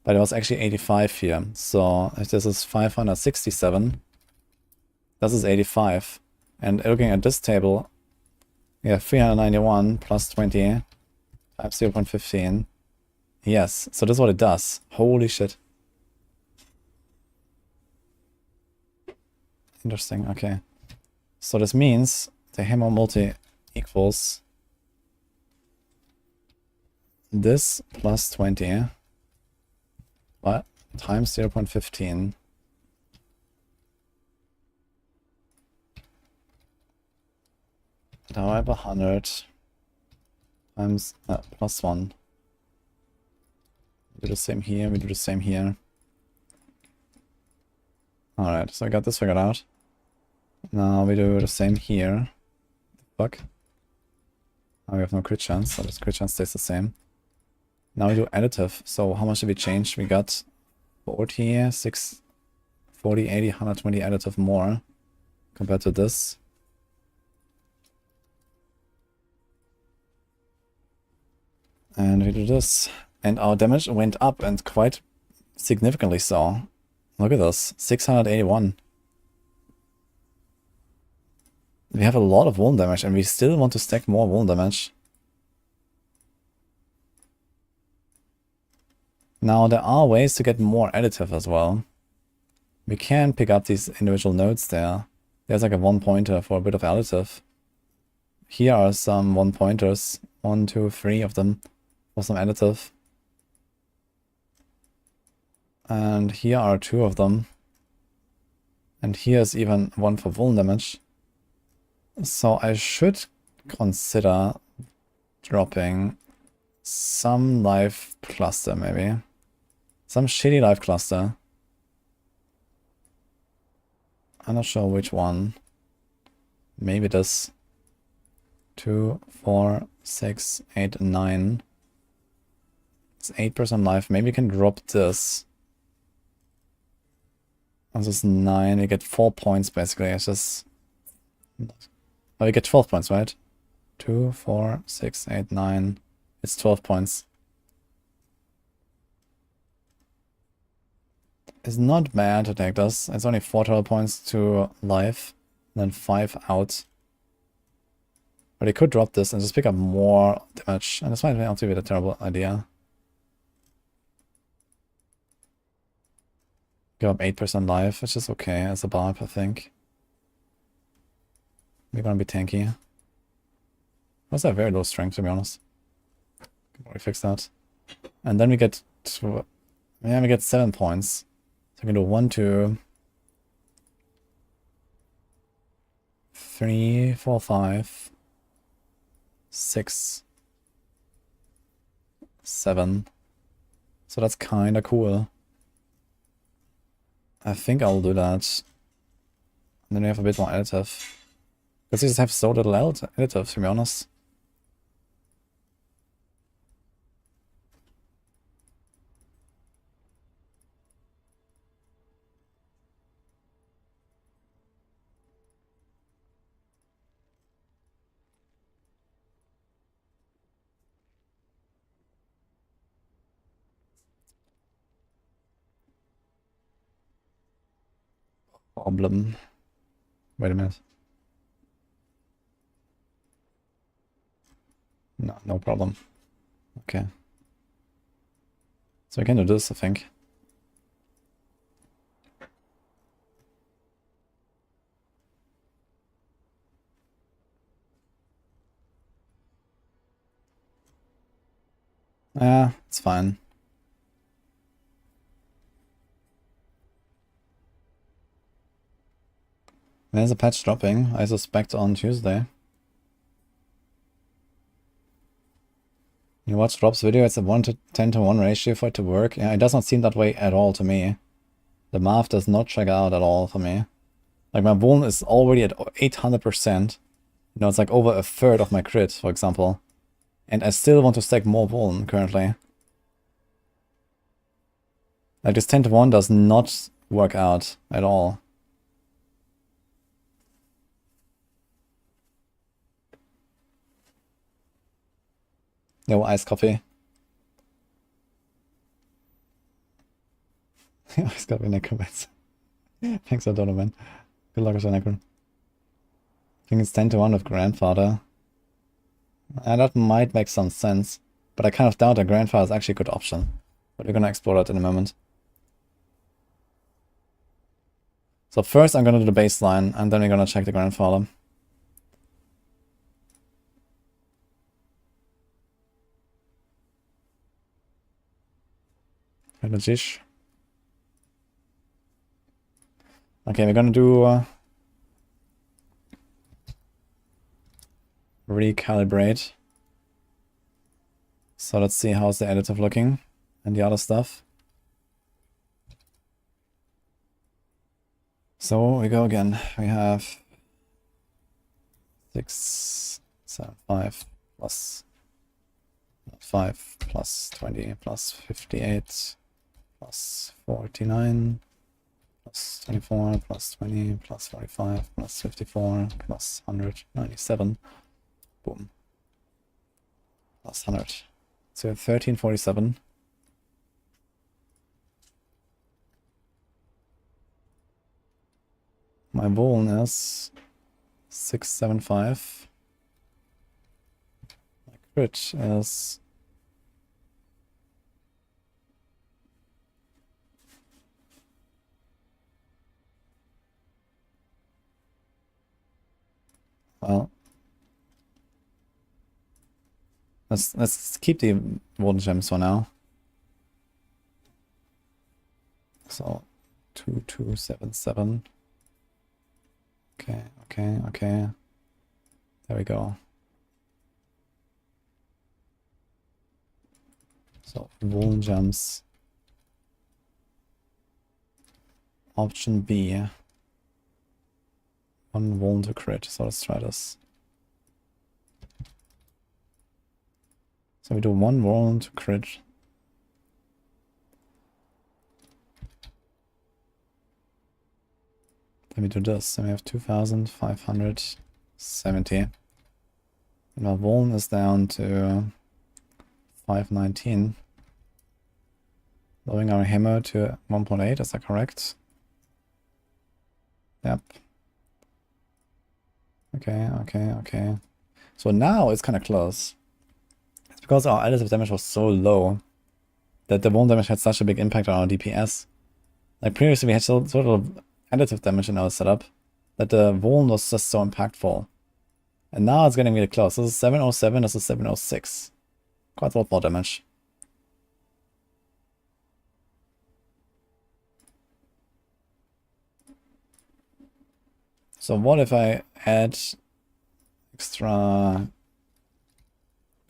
But it was actually 85 here. So if this is 567, this is 85. And looking at this table, we have 391 plus 20 times 0.15. Yes, so this is what it does. Holy shit. Interesting, okay. So this means the hammer multi equals this plus 20, but times 0.15. Divided by 100 times plus 1. We do the same here, we do the same here. Alright, so I got this figured out. Now we do the same here. Fuck. Now we have no crit chance, so this crit chance stays the same. Now we do additive. So how much did we change? We got 40, 6, 40, 80, 120 additive more compared to this. And we do this. And our damage went up, and quite significantly so. Look at this. 681. We have a lot of vuln damage, and we still want to stack more vuln damage. Now, there are ways to get more additive as well. We can pick up these individual nodes there. There's like a 1-pointer for a bit of additive. Here are some 1-pointers. 1, 2, 3 of them for some additive. And here are 2 of them. And here's even one for vuln damage. So I should consider dropping some life cluster, maybe. Some shitty life cluster. I'm not sure which one. Maybe this. 2, 4, 6, 8, 9. It's 8% life. Maybe you can drop this. This is 9. You get 4 points basically. It's just... Oh, you get 12 points, right? 2, 4, 6, 8, 9. It's 12 points. It's not bad to take this. It's only 4 total points to life, then 5 out. But he could drop this and just pick up more damage, and this might not be a terrible idea. Give up 8% life, which is okay as a Barb, I think. We're gonna be tanky. Also have very low strength, to be honest. Can we fix that? And then we get to, yeah, we get 7 points. So we can do 1, 2, 3, 4, 5, 6, 7. So that's kinda cool. I think I'll do that. And then we have a bit more additive. Because we just have so little additive, to be honest. Problem. Wait a minute. No, no problem. Okay. So I can do this, I think. Yeah, it's fine. There's a patch dropping, I suspect on Tuesday. You watch Rob's video, it's a 1 to 10 to 1 ratio for it to work. Yeah, it does not seem that way at all to me. The math does not check out at all for me. Like, my Vuln is already at 800%. You know, it's like over a third of my crit, for example. And I still want to stack more Vuln currently. Like, this 10 to 1 does not work out at all. No iced coffee. Iced coffee, Necro. Thanks, Donovan. Good luck with your Necro. I think it's 10 to 1 with Grandfather. And that might make some sense. But I kind of doubt that Grandfather is actually a good option. But we're gonna explore that in a moment. So first I'm gonna do the baseline, and then we're gonna check the Grandfather. Okay, we're gonna do recalibrate. So let's see how's the additive looking and the other stuff. So we go again. We have 6, 7, 5 plus 5 plus 20 plus 58 plus 49 plus 24 plus 20 plus 45 plus 54 plus 197. Boom. Plus 100. So 1347. My Vuln is 675. My crit is well, let's keep the Golden Gems for now. So 2277. Okay. There we go. So Golden Gems. Option B. 1 Vuln to crit. So let's try this. So we do 1 Vuln to crit. Then we do this, and we have 2570. My wound is down to 519. Lowering our hammer to 1.8, is that correct? Yep. Okay. So now it's kind of close. It's because our additive damage was so low that the wound damage had such a big impact on our DPS. Like previously we had sort of additive damage in our setup that the wound was just so impactful. And now it's getting really close. This is 707, this is 706. Quite a lot more damage. So what if I add extra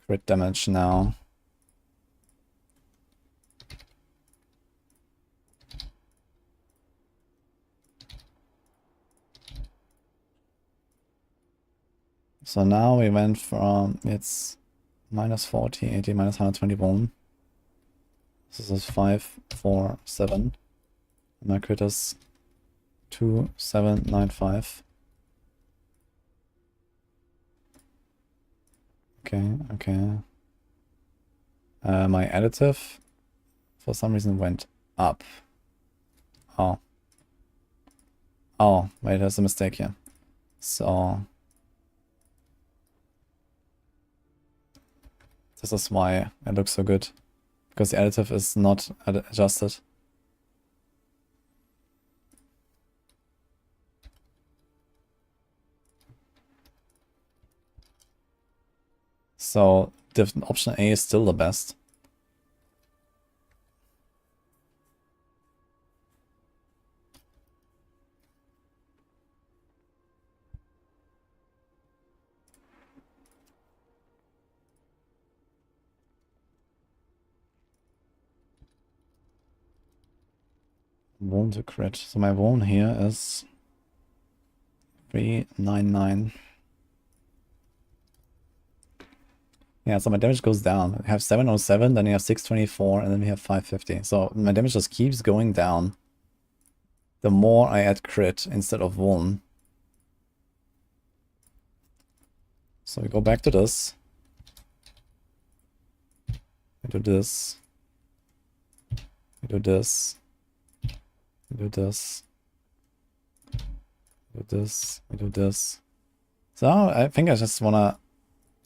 crit damage now? So now we went from, it's minus 40, 80, minus 121. This is 5, 4, 7. And my crit is 2, 7, 9, 5. Okay. My additive for some reason went up. Oh, wait, there's a mistake here. So this is why it looks so good, because the additive is not adjusted. So the option A is still the best. Wound to crit. So my wound here is 399. Yeah, so my damage goes down. We have 707, then we have 624, and then we have 550. So my damage just keeps going down the more I add crit instead of wound. So we go back to this. We do this. We do this. We do this. We do this. We do this. So I think I just wanna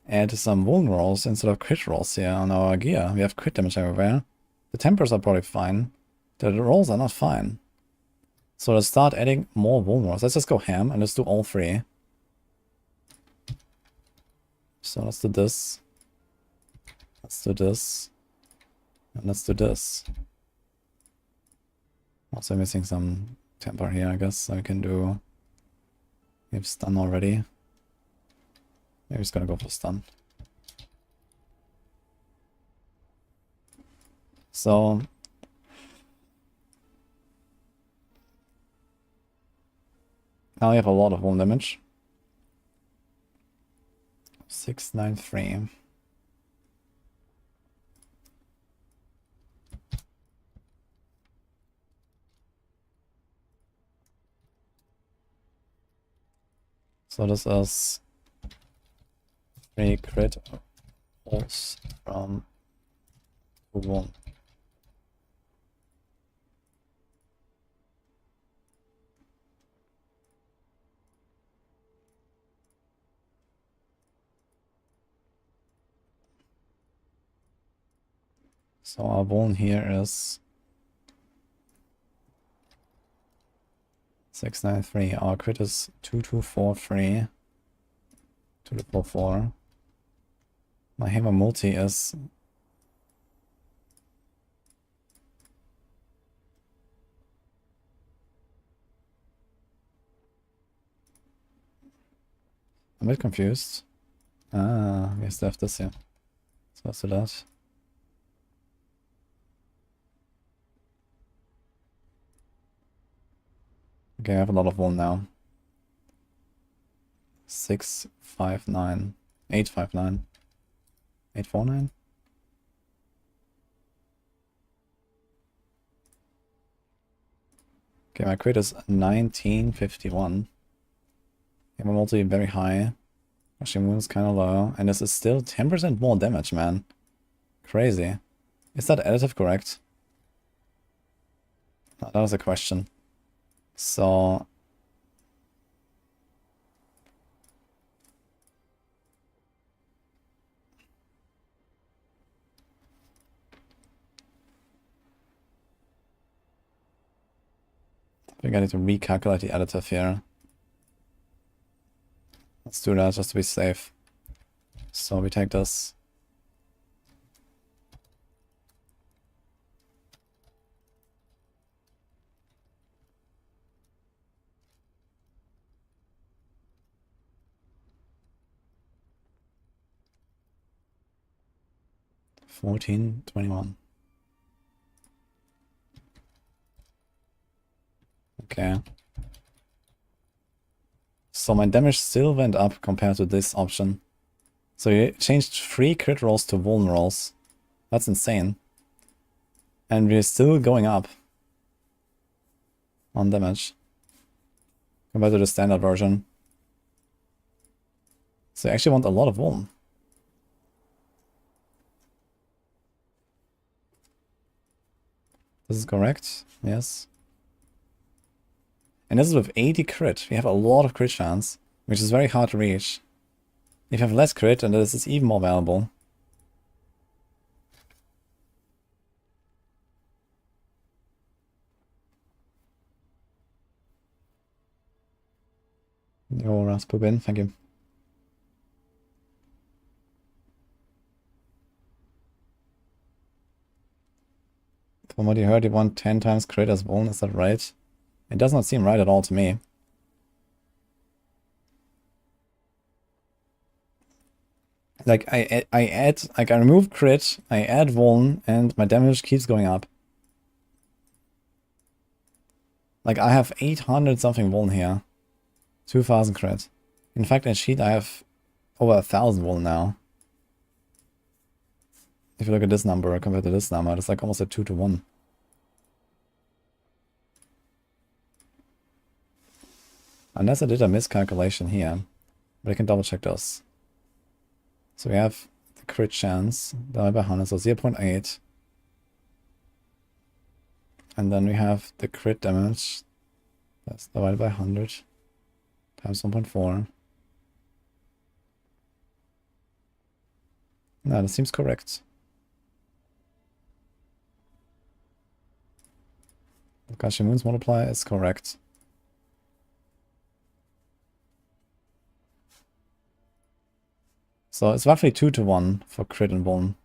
add some wound rolls instead of crit rolls here on our gear. We have crit damage everywhere. The tempers are probably fine. The rolls are not fine. So let's start adding more wound rolls. Let's just go ham and let's do all three. So let's do this. Let's do this. And let's do this. Also missing some temper here, I guess. So we can do... We have stun already. Maybe it's gonna go for stun. So... Now we have a lot of wound damage. 693. So this is 3 crit rolls from 1. So our wound here is 693. Our crit is 2243. 2244. My hammer multi is I'm a bit confused. Ah, we still have this here. So let's do that. Okay, I have a lot of wound now. 659. 859. 849? Okay, my crit is 1951. Okay, my multi very high. Crushing wounds kind of low, and this is still 10% more damage, man. Crazy. Is that additive correct? That was a question. So I think I need to recalculate the additive here. Let's do that just to be safe. So we take this. $14.21. Okay. So my damage still went up compared to this option. So you changed 3 crit rolls to vuln rolls. That's insane. And we're still going up on damage compared to the standard version. So you actually want a lot of vuln. This is correct, yes. And this is with 80 crit. We have a lot of crit chance, which is very hard to reach. If you have less crit, and this is even more valuable. Yo, Raspubin, thank you. From what you heard, you want 10 times crit as vuln, is that right? It does not seem right at all to me. Like, I add, like, I remove crit, I add vuln, and my damage keeps going up. Like, I have 800 something vuln here. 2000 crit. In fact, in sheet I have over 1000 vuln now. If you look at this number compared to this number, it's like almost a 2 to 1. Unless I did a miscalculation here. But I can double check this. So we have the crit chance divided by 100, so 0.8. And then we have the crit damage. That's divided by 100 times 1.4. No, that seems correct. The Gushing Wounds multiplier is correct. So it's roughly 2 to 1 for crit and vuln.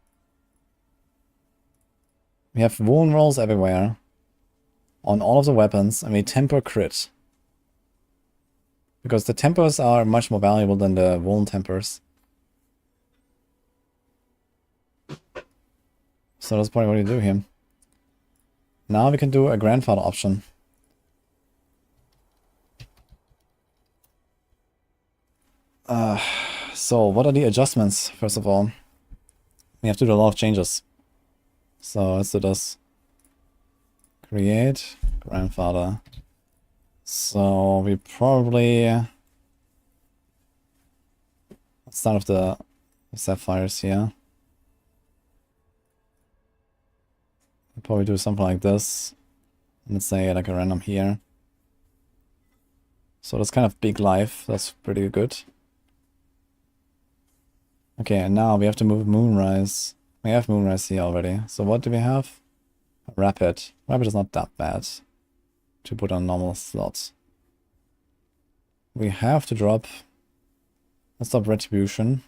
We have vuln rolls everywhere on all of the weapons, and we temper crit. Because the tempers are much more valuable than the vuln tempers. So that's probably what you do here. Now we can do a grandfather option. So what are the adjustments, first of all? We have to do a lot of changes. So let's do this. Create grandfather. So we probably... Let's start with the sapphires here. We'll probably do something like this. Let's say like a random here. So that's kind of big life. That's pretty good. Okay, and now we have to move Moonrise. We have Moonrise here already. So what do we have? Rapid. Rapid is not that bad to put on normal slots. We have to drop... Let's stop Retribution.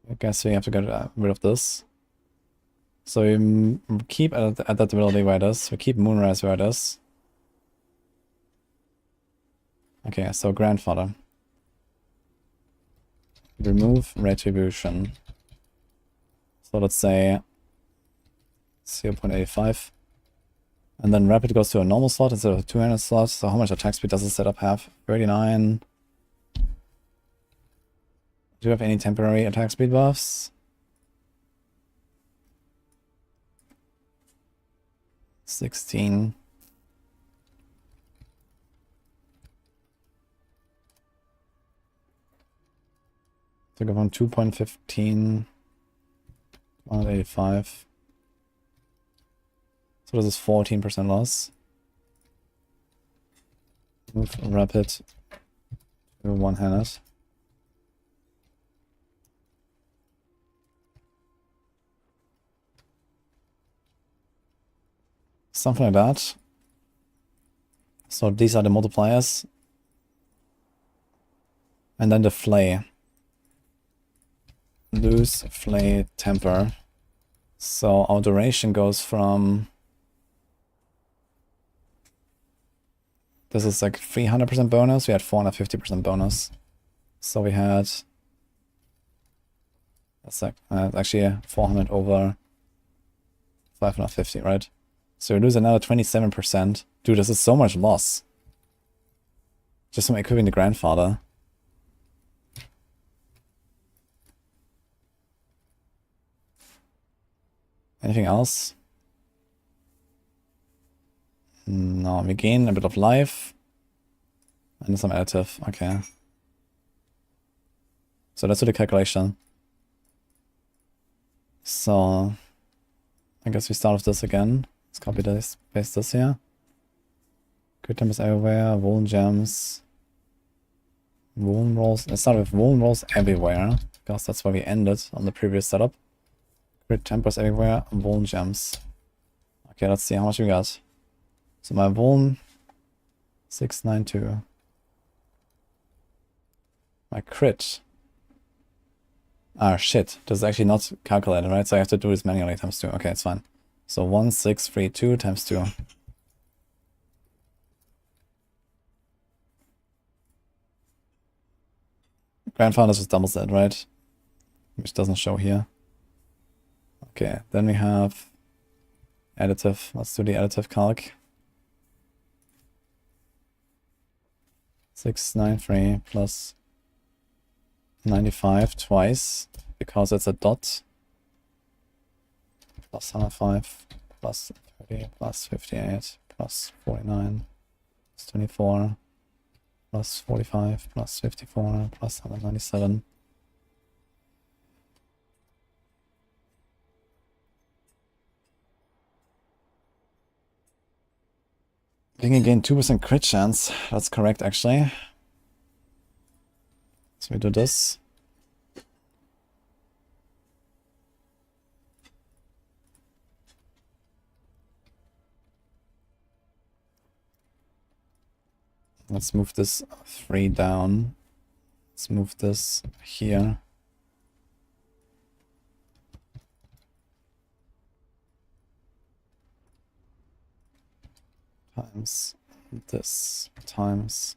I guess we have to get rid of this. So we keep adaptability where it is. We keep Moonrise where it is. Okay, so grandfather. Remove Retribution. So let's say 0.85. And then rapid goes to a normal slot instead of a 200 slot. So how much attack speed does the setup have? 39. Do you have any temporary attack speed buffs? 16. to go from 2.15 185. So this is 14% loss. Move rapid to one-handed. Something like that. So these are the multipliers. And then the flay. Lose, flay, temper. So our duration goes from... This is like 300% bonus. We had 450% bonus. So we had... That's like actually 400 over 550, right? So we lose another 27%. Dude, this is so much loss. Just from equipping the grandfather. Anything else? No, we gain a bit of life. And some additive, okay. So let's do the calculation. So I guess we start with this again. Let's copy this, paste this here. Crit tempers everywhere, wound gems. Wound rolls. Let's start with wound rolls everywhere, because that's where we ended on the previous setup. Crit tempers everywhere, wound gems. Okay, let's see how much we got. So my wound 692. My crit. Ah shit, this is actually not calculated, right? So I have to do this manually times 2. Okay, it's fine. So 1632 times 2. Grandfather's just doubles that, right? Which doesn't show here. Okay, then we have additive. Let's do the additive calc. 693 plus 95 twice, because it's a dot. Plus 105, plus 30, plus 58, plus 49, plus 24, plus 45, plus 54, plus 197. Being again 2% crit chance. That's correct, actually. So we do this. Let's move this 3 down. Let's move this here. Times this, times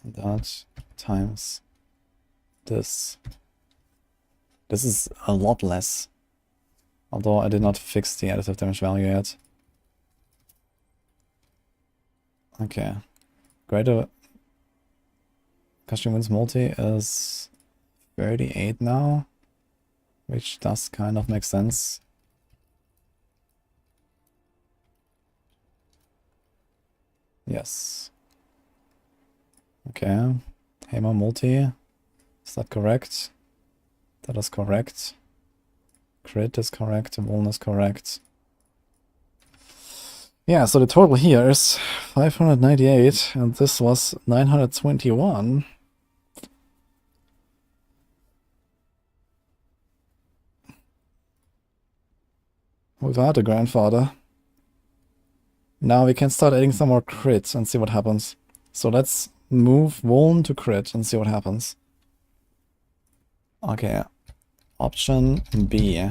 that, times this. This is a lot less. Although I did not fix the additive damage value yet. Okay. Greater Costume Wins multi is 38 now, which does kind of make sense. Yes. Okay. Hammer multi. Is that correct? That is correct. Crit is correct. Wound is correct. Yeah, so the total here is 598, and this was 921. Without a grandfather. Now we can start adding some more crits and see what happens. So let's move wound to crit and see what happens. Okay, option B.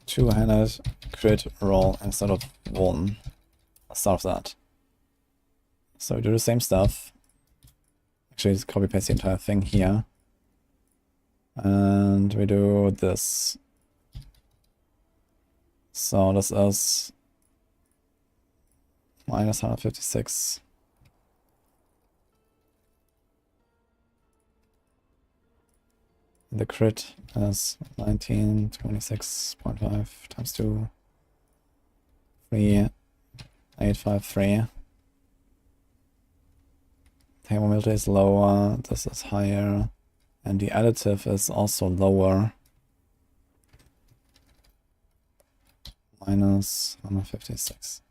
Two-handed crit roll instead of one. Let's start with that. So we do the same stuff. Actually, just copy paste the entire thing here. And we do this. So this is minus 156. The crit is 1926.5 times 2. 3853. Capability is lower, this is higher, and the additive is also lower. Minus 156.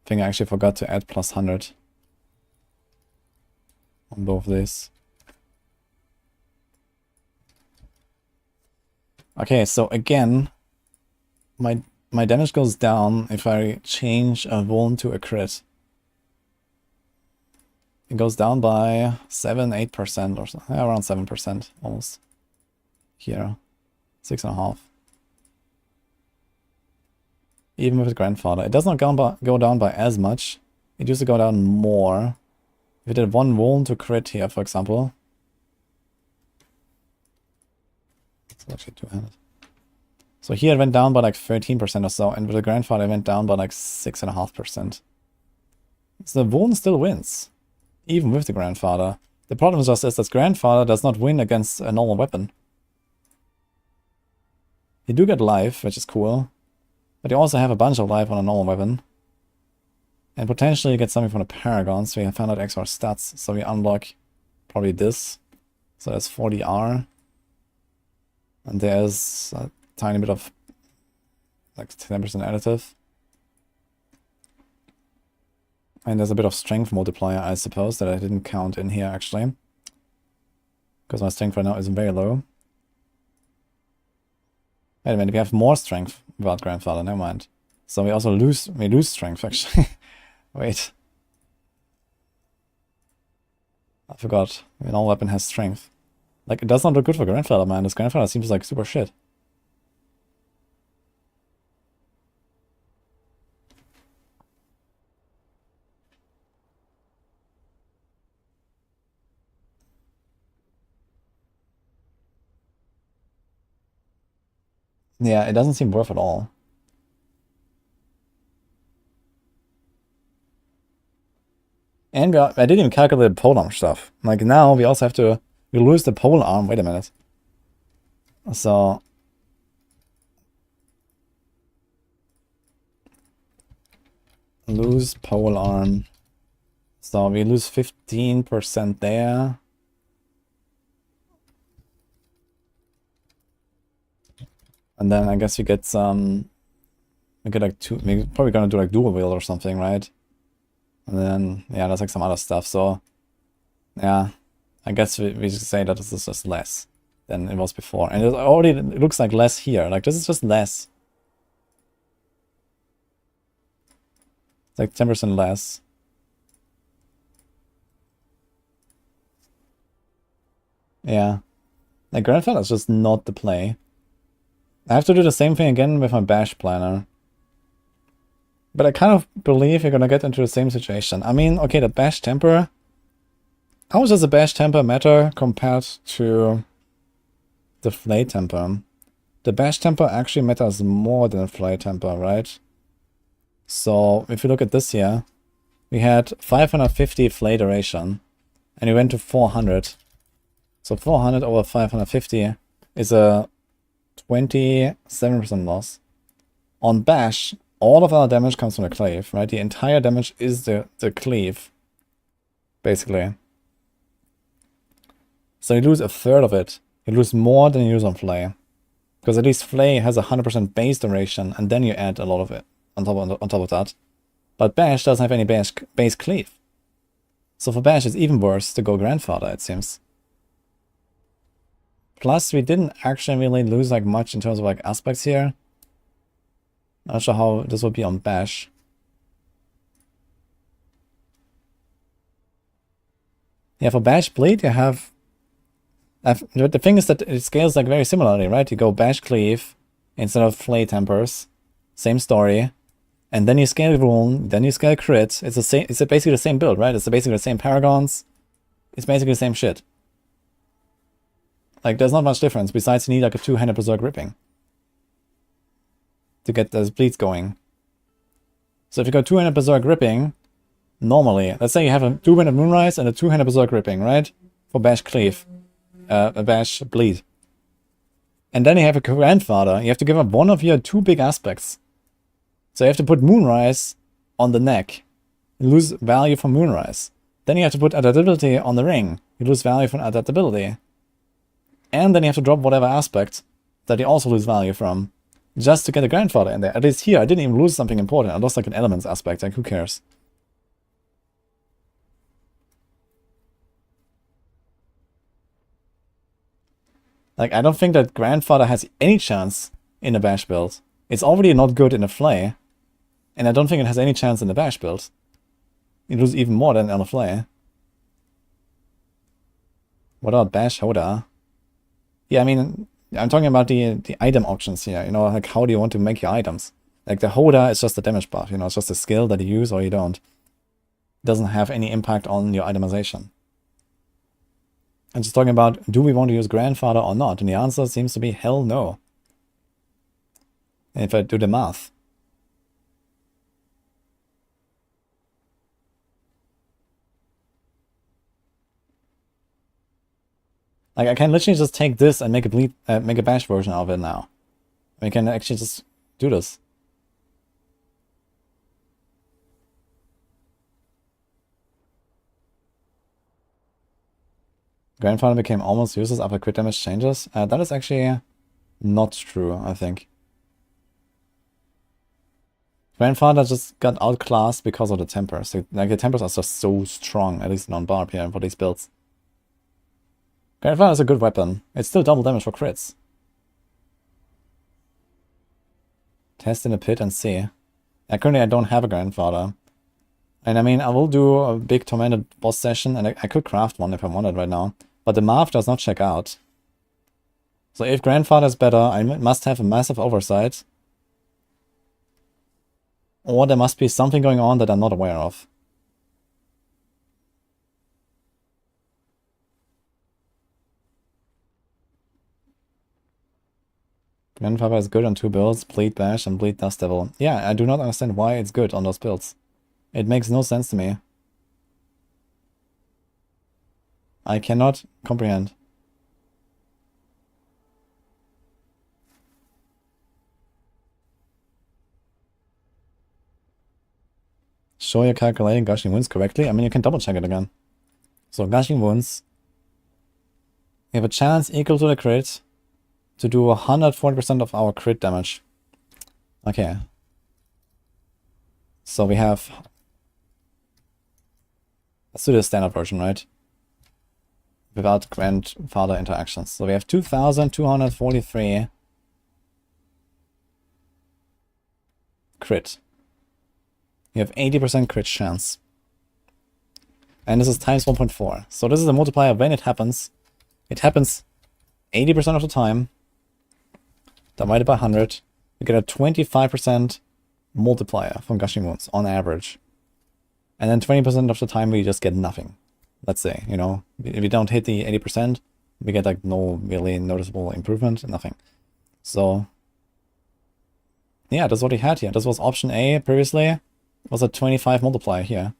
I think I actually forgot to add plus 100 on both these. Okay, so again, my damage goes down if I change a wound to a crit. It goes down by 7-8% or so, around 7% almost. Here, 6.5. Even with grandfather, it does not go down by as much. It used to go down more. If it did one wound to crit here, for example. It's actually two-handed. So here it went down by like 13% or so, and with the grandfather it went down by like 6.5%. So the wound still wins, even with the grandfather. The problem just is that grandfather does not win against a normal weapon. You do get life, which is cool, but you also have a bunch of life on a normal weapon. And potentially you get something from the Paragon, so we found out extra stats, so we unlock probably this. So that's 40R. And there's a tiny bit of like 10% additive. And there's a bit of strength multiplier, I suppose, that I didn't count in here actually. Because my strength right now is very low. Wait a minute, we have more strength without grandfather, never mind. So we also lose strength actually. Wait. I forgot. An all weapon has strength. Like, it does not look good for grandfather, man. This grandfather seems like super shit. Yeah, it doesn't seem worth at all. And I didn't even calculate the polearm stuff. Like now we also have to, we lose the polearm. Wait a minute. So lose polearm. So we lose 15% there. And then I guess we get some, we get like two, we're probably gonna do like dual wield or something, right? And then, yeah, there's like some other stuff, so, yeah, I guess we should say that this is just less than it was before. And it looks like less here, like this is just less. It's like 10% less. Yeah, like grandfather is just not the play. I have to do the same thing again with my bash planner. But I kind of believe you're gonna get into the same situation. I mean, okay, the bash temper. How much does the bash temper matter compared to the flay temper? The bash temper actually matters more than the flay temper, right? So if you look at this here, we had 550 flay duration, and we went to 400. So 400 over 550 is a 27% loss. On bash, all of our damage comes from the cleave, right? The entire damage is the cleave, basically. So you lose a third of it. You lose more than you use on flay. Because at least flay has a 100% base duration, and then you add a lot of it on top of that. But bash doesn't have any base cleave. So for bash, it's even worse to go grandfather, it seems. Plus, we didn't actually really lose like much in terms of like aspects here. Not sure how this would be on bash. Yeah, for bash bleed, you have... the thing is that it scales like very similarly, right? You go bash cleave instead of flay tempers. Same story. And then you scale wound, then you scale crit. It's the same. It's basically the same build, right? It's basically the same paragons. It's basically the same shit. Like, there's not much difference, besides you need like a two-handed berserk ripping to get those bleeds going. So if you go two-handed berserk ripping, normally, let's say you have a two-handed moonrise and a two-handed berserk ripping, right? For bash cleave, a bash bleed. And then you have a grandfather. You have to give up one of your two big aspects. So you have to put moonrise on the neck. You lose value from Moonrise. Then you have to put adaptability on the ring. You lose value from adaptability. And then you have to drop whatever aspect that you also lose value from. Just to get a grandfather in there. At least here, I didn't even lose something important. I lost like an elements aspect, like who cares? Like, I don't think that grandfather has any chance in a bash build. It's already not good in a flay. And I don't think it has any chance in the bash build. You lose even more than on a flay. What about bash Hoda? Yeah, I mean, I'm talking about the item auctions here, you know, like how do you want to make your items? Like the Hoda is just a damage buff, you know, it's just a skill that you use or you don't. It doesn't have any impact on your itemization. I'm just talking about, do we want to use grandfather or not? And the answer seems to be hell no. And if I do the math. Like, I can literally just take this and make a bash version of it now. We can actually just do this. Grandfather became almost useless after crit damage changes. That is actually not true, I think. Grandfather just got outclassed because of the tempers. Like, the tempers are just so strong, at least on Barb here for these builds. Grandfather is a good weapon. It's still double damage for crits. Test in the pit and see. Currently I don't have a grandfather. And I mean, I will do a big tormented boss session, and I could craft one if I wanted right now. But the math does not check out. So if grandfather is better, I must have a massive oversight. Or there must be something going on that I'm not aware of. Grandfather is good on 2 builds, Bleed Bash and Bleed Dust Devil. Yeah, I do not understand why it's good on those builds. It makes no sense to me. I cannot comprehend. Sure you're calculating gushing wounds correctly? I mean, you can double check it again. So gushing wounds. We have a chance equal to the crit to do 140% of our crit damage. Okay. So we have... Let's do the standard version, right? Without grandfather interactions. So we have 2,243 crit. You have 80% crit chance. And this is times 1.4. So this is a multiplier when it happens. It happens 80% of the time. Divided by 100. You get a 25% multiplier from gushing wounds on average. And then 20% of the time we just get nothing. Let's say, you know, if we don't hit the 80%, we get like no really noticeable improvement, nothing. So, yeah, that's what we had here. This was option A previously. Was a 25 multiplier here.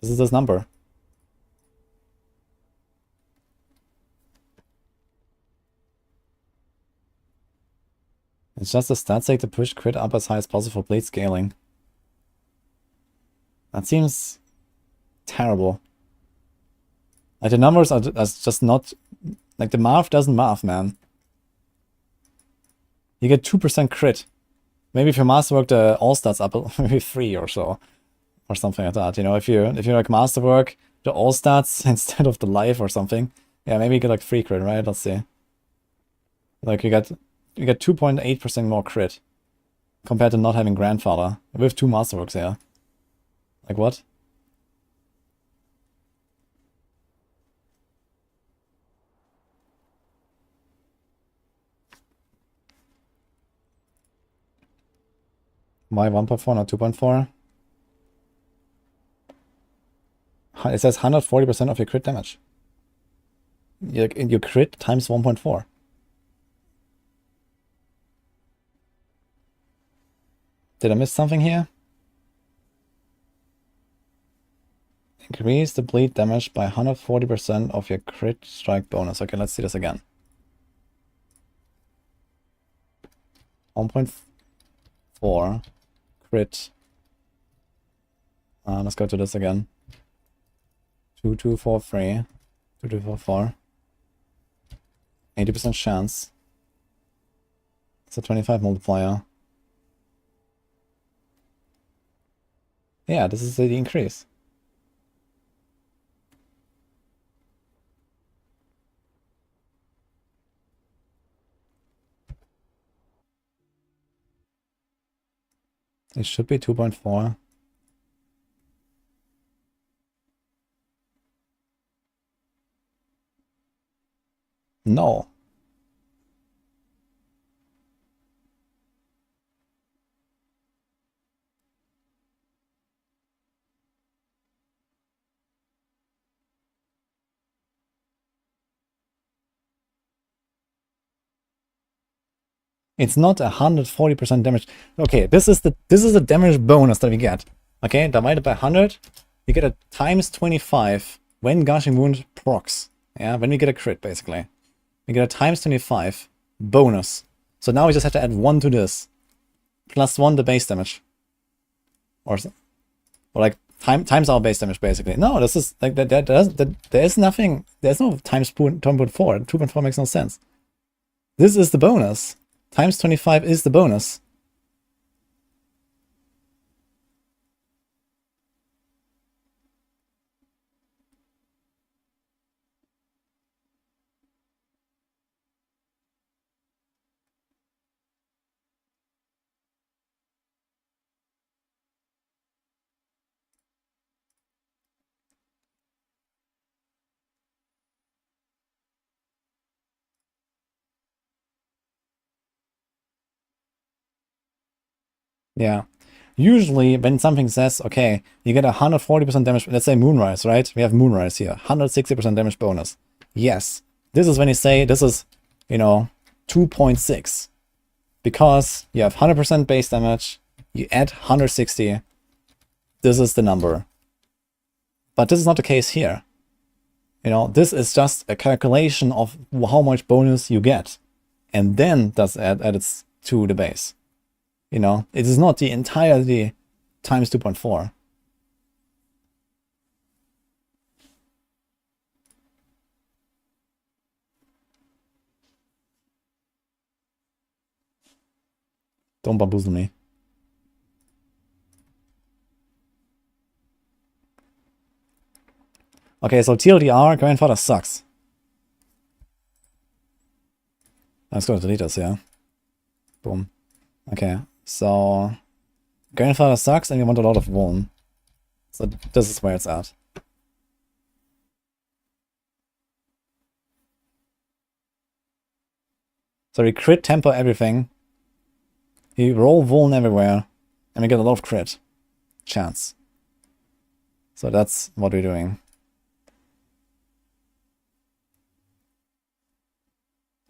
This is this number. It's just a stat sake to push crit up as high as possible for blade scaling. That seems terrible. Like, the numbers are just not... Like, the math doesn't math, man. You get 2% crit. Maybe if you masterwork the all stats up, maybe 3 or so. Or something like that. You know, if you like masterwork the all stats instead of the life or something. Yeah, maybe you get like 3 crit, right? Let's see. Like, you get 2.8% more crit. Compared to not having grandfather. With 2 masterworks here. Like, what? Why 1.4, not 2.4? It says 140% of your crit damage. Your crit times 1.4. Did I miss something here? Increase the bleed damage by 140% of your crit strike bonus. Okay, let's see this again. 1.4 crit Let's go to this again. 2, 2, 4, 3. 2, 2, 4, 4. 80% chance. It's a 25 multiplier. Yeah, this is the increase. It should be 2.4. No. It's not 140% damage. Okay, this is the damage bonus that we get. Okay, divided by 100, you get a times 25 when Gushing Wound procs. Yeah, when we get a crit, basically. We get a times 25 bonus. So now we just have to add 1 to this. Plus 1 the base damage. Or like times our base damage, basically. No, this is like there's nothing. There's no times 2.4. 2.4 makes no sense. This is the bonus. Times 25 is the bonus. Yeah. Usually when something says, okay, you get 140% damage, let's say Moonrise, right? We have Moonrise here, 160% damage bonus. Yes. This is when you say this is, 2.6. Because you have 100% base damage, you add 160. This is the number. But this is not the case here. This is just a calculation of how much bonus you get. And then that's added to the base. It is not the entirety times 2.4. Don't bamboozle me. Okay, so TLDR, grandfather sucks. Let's go to delete this, yeah. Boom. Okay, so grandfather sucks and we want a lot of Vuln. So this is where it's at. So we crit tempo everything. We roll Vuln everywhere. And we get a lot of crit chance. So that's what we're doing.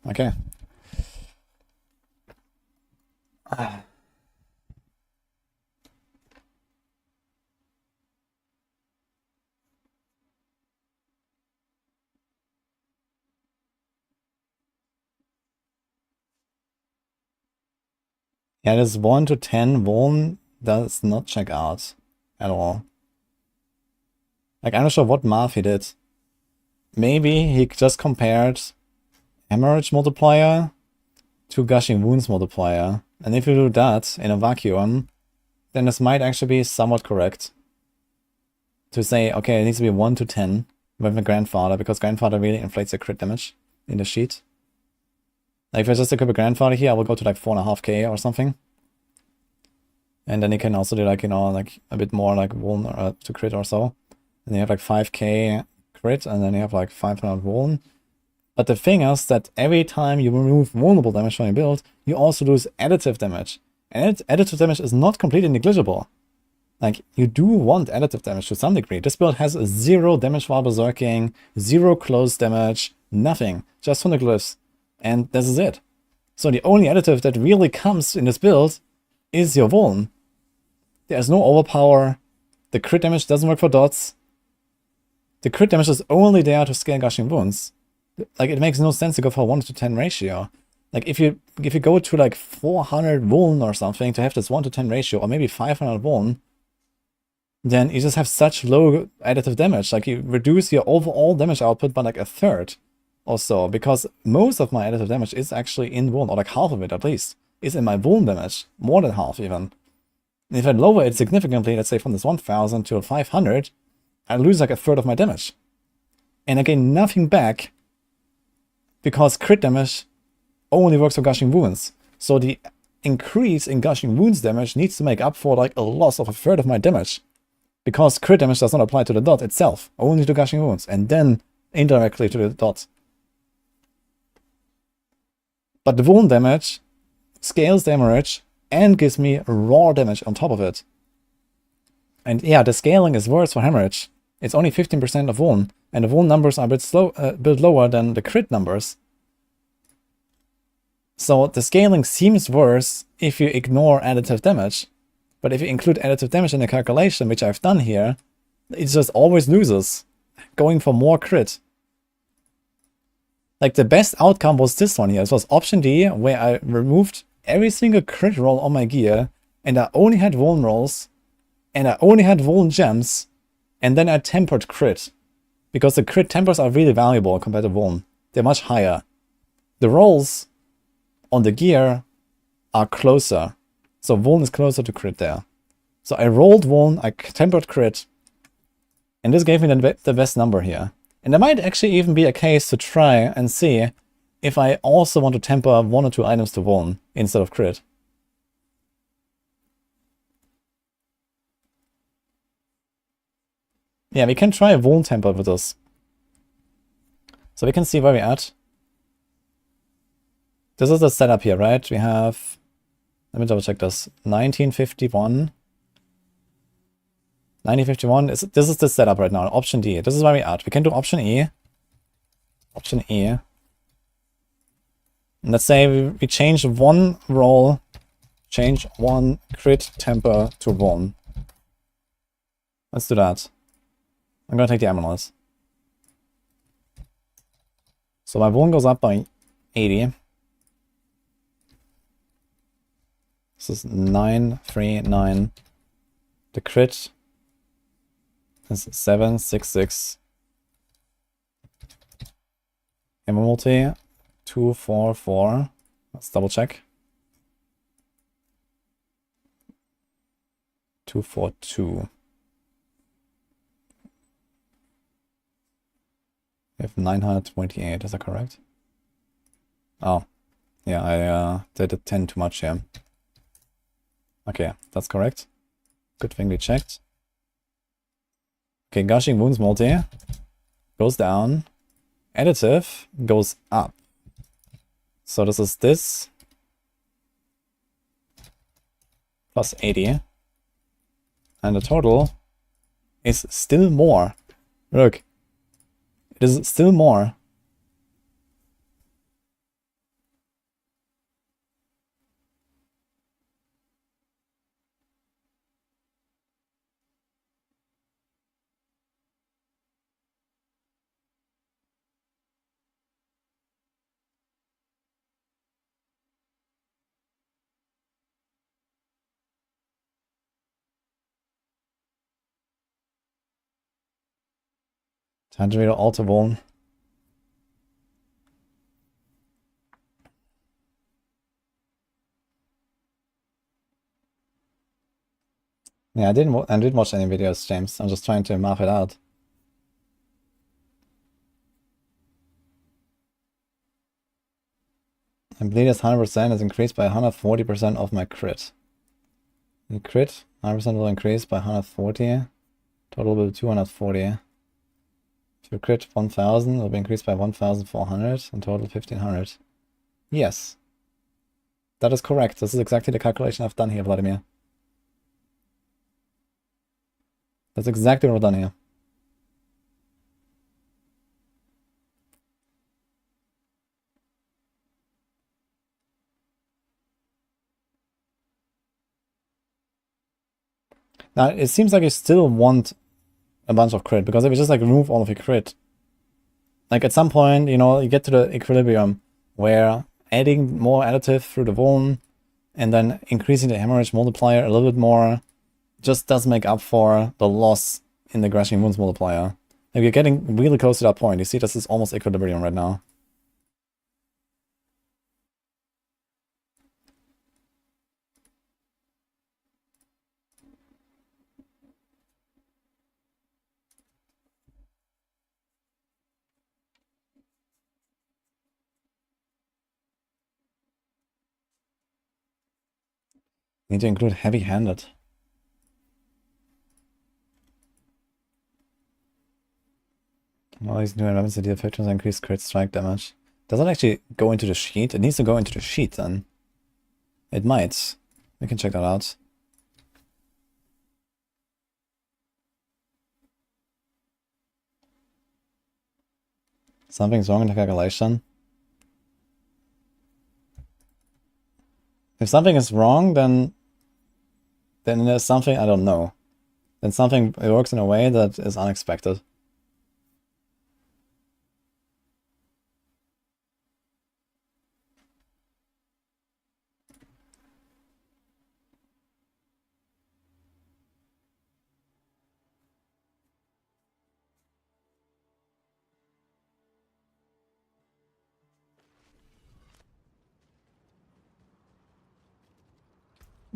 Okay. Yeah, this 1 to 10 Vuln does not check out at all. Like, I'm not sure what math he did. Maybe he just compared Hemorrhage multiplier to Gushing Wounds multiplier. And if you do that in a vacuum, then this might actually be somewhat correct. To say, okay, it needs to be 1 to 10 with the grandfather, because grandfather really inflates the crit damage in the sheet. Like if I just equip a grandfather here, I will go to like 4.5k or something. And then you can also do like, like a bit more like Vuln to crit or so. And you have like 5k crit, and then you have like 500 Vuln. But the thing is that every time you remove vulnerable damage from your build, you also lose additive damage. And additive damage is not completely negligible. Like, you do want additive damage to some degree. This build has 0 damage while berserking, 0 close damage, nothing. Just from the glyphs. And this is it. So the only additive that really comes in this build is your Vuln. There's no overpower. The crit damage doesn't work for dots. The crit damage is only there to scale Gushing Wounds. Like, it makes no sense to go for a 1 to 10 ratio. Like, if you go to like 400 Vuln or something to have this 1 to 10 ratio, or maybe 500 Vuln, then you just have such low additive damage. Like, you reduce your overall damage output by like a third or so, because most of my additive damage is actually in wound, or like half of it at least, is in my wound damage, more than half even. And if I lower it significantly, let's say from this 1000 to 500, I lose like a third of my damage. And I gain nothing back, because crit damage only works for gushing wounds. So the increase in gushing wounds damage needs to make up for like a loss of a third of my damage. Because crit damage does not apply to the dot itself, only to gushing wounds, and then indirectly to the dot. But the wound damage scales damage and gives me raw damage on top of it. And yeah, the scaling is worse for hemorrhage. It's only 15% of wound, and the wound numbers are a bit lower than the crit numbers. So the scaling seems worse if you ignore additive damage. But if you include additive damage in the calculation, which I've done here, it just always loses, going for more crit. Like, the best outcome was this one here. This was option D, where I removed every single crit roll on my gear, and I only had wound rolls, and I only had wound gems, and then I tempered crit. Because the crit tempers are really valuable compared to wound. They're much higher. The rolls on the gear are closer. So wound is closer to crit there. So I rolled wound, I tempered crit, and this gave me the best number here. And there might actually even be a case to try and see if I also want to temper 1 or 2 items to wound instead of crit. Yeah, we can try a wound temper with this. So we can see where we're at. This is the setup here, right? We have... Let me double check this. 1951. 1951. This is the setup right now. Option D. This is where we're at. We can do option E. Option E. And let's say we change one roll, change one crit temper to 1. Let's do that. I'm gonna take the emeralds. So my wound goes up by 80. This is 939. The crit is 766. Hammer multi 244. Let's double check. 242. We have 928, is that correct? Oh, yeah, I did a 10 too much here. Okay, that's correct. Good thing we checked. Okay, gushing wounds multi goes down. Additive goes up. So this is this plus 80. And the total is still more. Look. It is still more. Time to read altar one. Yeah, I didn't watch any videos, James. I'm just trying to map it out. And bleed is 100% is increased by 140% of my crit. The crit 100% will increase by 140. Total will be 240. If you crit 1000, it will be increased by 1400 and total 1500. Yes. That is correct. This is exactly the calculation I've done here, Vladimir. That's exactly what I've done here. Now, it seems like you still want a bunch of crit, because if you just like remove all of your crit, like at some point, you know, you get to the equilibrium where adding more additive through the wound and then increasing the hemorrhage multiplier a little bit more just does make up for the loss in the Grashing Wounds multiplier. Like, you're getting really close to that point. You see, this is almost equilibrium right now. Need to include heavy-handed. All these new weapons that deal 15% increased crit strike damage. Does it actually go into the sheet? It needs to go into the sheet then. It might. We can check that out. Something's wrong in the calculation. If something is wrong, then there's something I don't know. Then something it works in a way that is unexpected.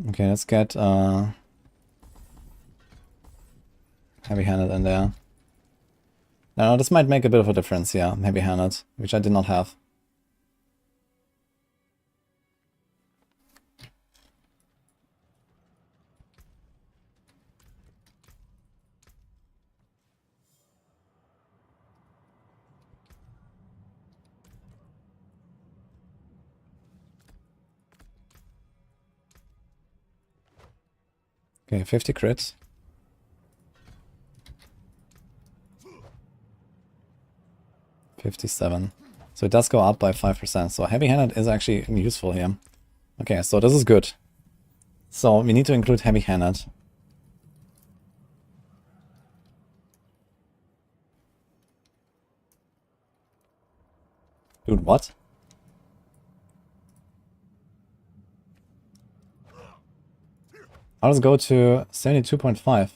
Okay, let's get heavy-handed in there. Now this might make a bit of a difference, yeah, heavy-handed, which I did not have. Okay, 50 crits. $57. So it does go up by 5%. So heavy-handed is actually useful here. Okay, so this is good. So we need to include heavy-handed. Dude, what? How does it go to 72.5?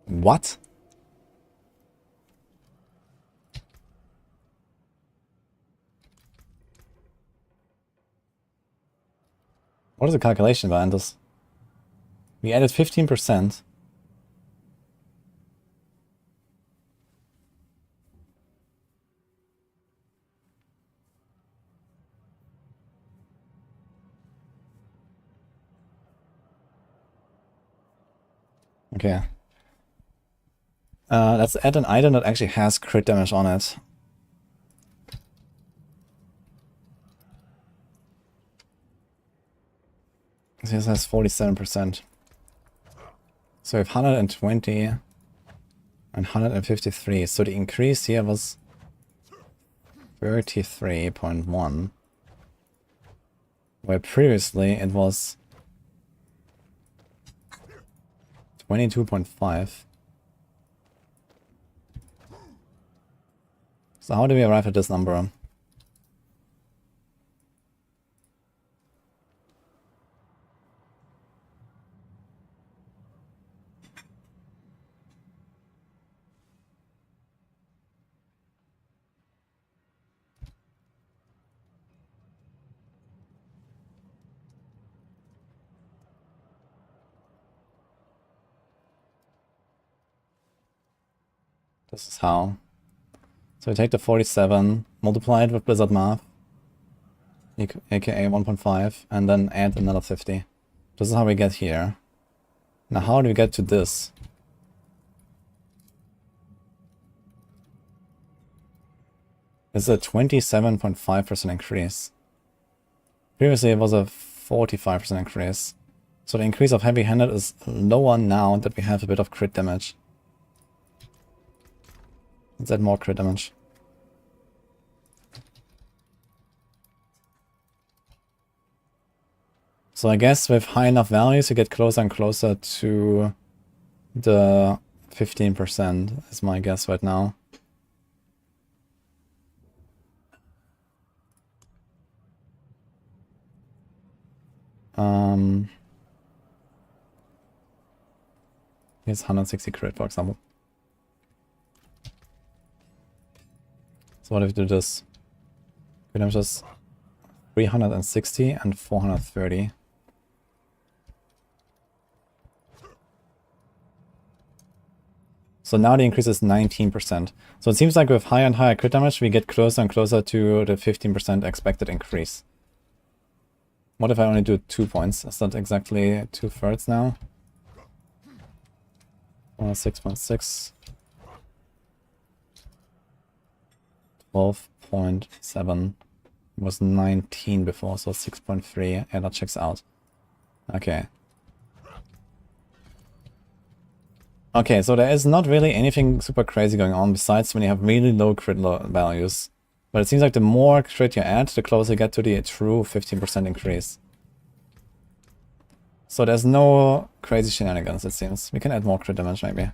What? What is the calculation behind this? We added 15%. Okay. Let's add an item that actually has crit damage on it. This has 47%. So we have 120 and 153. So the increase here was 33.1. Where previously it was 22.5. So how do we arrive at this number? This is how. So we take the 47, multiply it with Blizzard Math, aka 1.5, and then add another 50. This is how we get here. Now how do we get to this? It's a 27.5% increase. Previously it was a 45% increase. So the increase of heavy-handed is lower now that we have a bit of crit damage. Let's add more crit damage. So I guess with high enough values you get closer and closer to the 15% is my guess right now. Here's 160 crit, for example. So what if we do this? Crit damage is 360 and 430. So now the increase is 19%. So it seems like with higher and higher crit damage, we get closer and closer to the 15% expected increase. What if I only do 2 points? Is that exactly 2/3 now? 6.6. 12.7 was 19 before, so 6.3. Yeah, that checks out. Okay. Okay, so there is not really anything super crazy going on besides when you have really low crit values. But it seems like the more crit you add, the closer you get to the true 15% increase. So there's no crazy shenanigans, it seems. We can add more crit damage, maybe.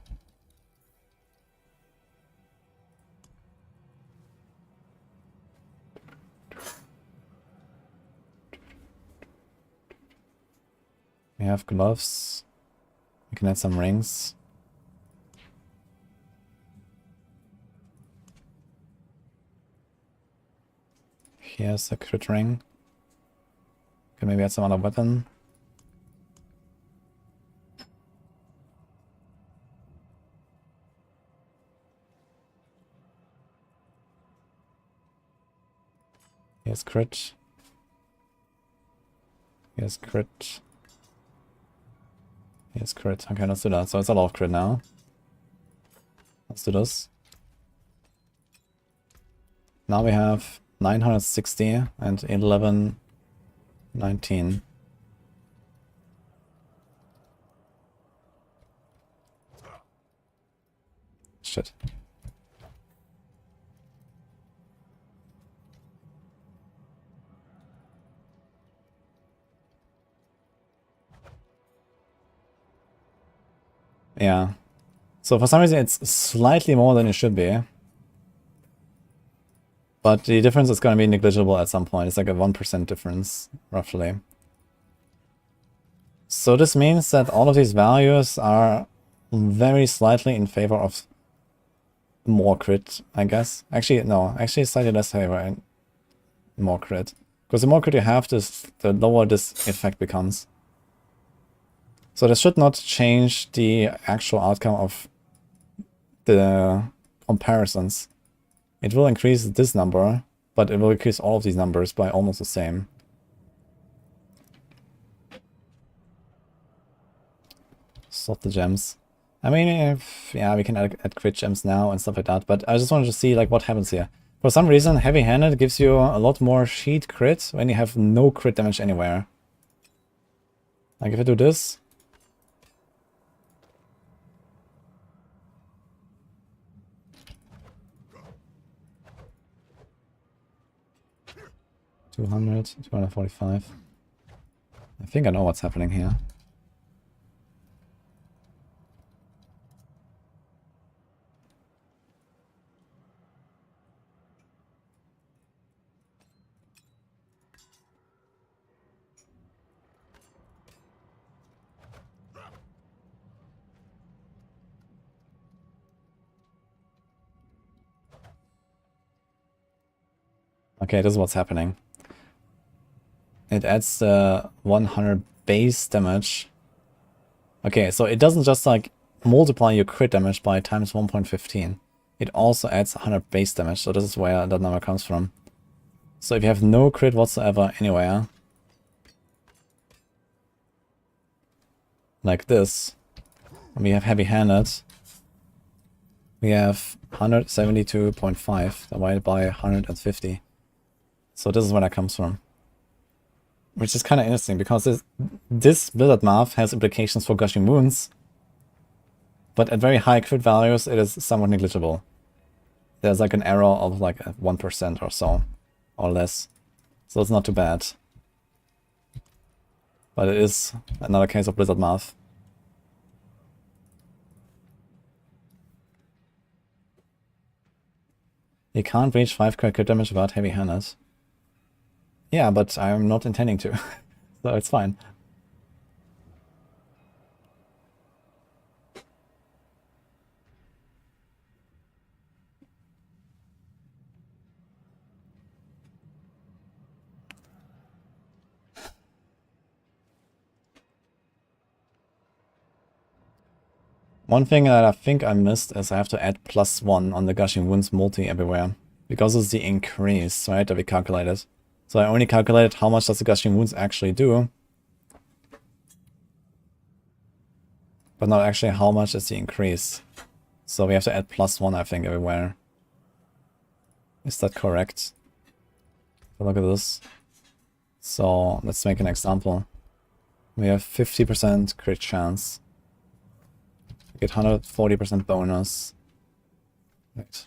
We have gloves. We can add some rings. Here's a crit ring. Can maybe add some other weapon. Here's crit. Here's crit. Here's crit. Okay, let's do that. So it's a lot of crit now. Let's do this. Now we have 960 and 1119. Shit. Yeah. So for some reason it's slightly more than it should be. But the difference is going to be negligible at some point. It's like a 1% difference, roughly. So this means that all of these values are very slightly in favor of more crit, I guess. Actually, no. Actually, slightly less favor in more crit. Because the more crit you have, the lower this effect becomes. So this should not change the actual outcome of the comparisons. It will increase this number, but it will increase all of these numbers by almost the same. Slot the gems. I mean, yeah, we can add crit gems now and stuff like that, but I just wanted to see like what happens here. For some reason, heavy-handed gives you a lot more sheet crit when you have no crit damage anywhere. Like if I do this, $200, $245. I think I know what's happening here. Okay, this is what's happening. It adds the 100 base damage. Okay, so it doesn't just like multiply your crit damage by times 1.15. It also adds 100 base damage, so this is where that number comes from. So if you have no crit whatsoever anywhere, like this, and we have heavy-handed, we have 172.5 divided by 150. So this is where that comes from. Which is kind of interesting, because this Blizzard math has implications for gushing wounds, but at very high crit values it is somewhat negligible. There's like an error of like 1% or so, or less. So it's not too bad. But it is another case of Blizzard math. You can't reach 5 crit damage without heavy-handed. Yeah, but I'm not intending to, so it's fine. One thing that I think I missed is I have to add +1 on the Gushing Wounds multi everywhere. Because it's the increase, right, that we calculated. So I only calculated how much does the Gushing Wounds actually do. But not actually how much is the increase. So we have to add +1, I think, everywhere. Is that correct? Look at this. So let's make an example. We have 50% crit chance. We get 140% bonus. Right.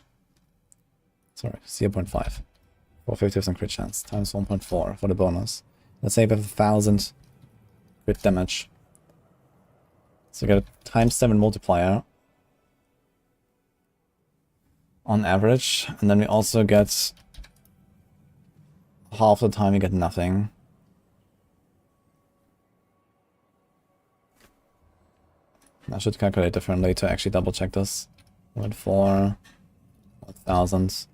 Sorry, 0.5. For 50% crit chance, times 1.4 for the bonus. Let's say we have 1000 crit damage. So we get a ×7 multiplier on average, and then we also get half the time we get nothing. I should calculate differently to actually double check this. 0.4, 1000.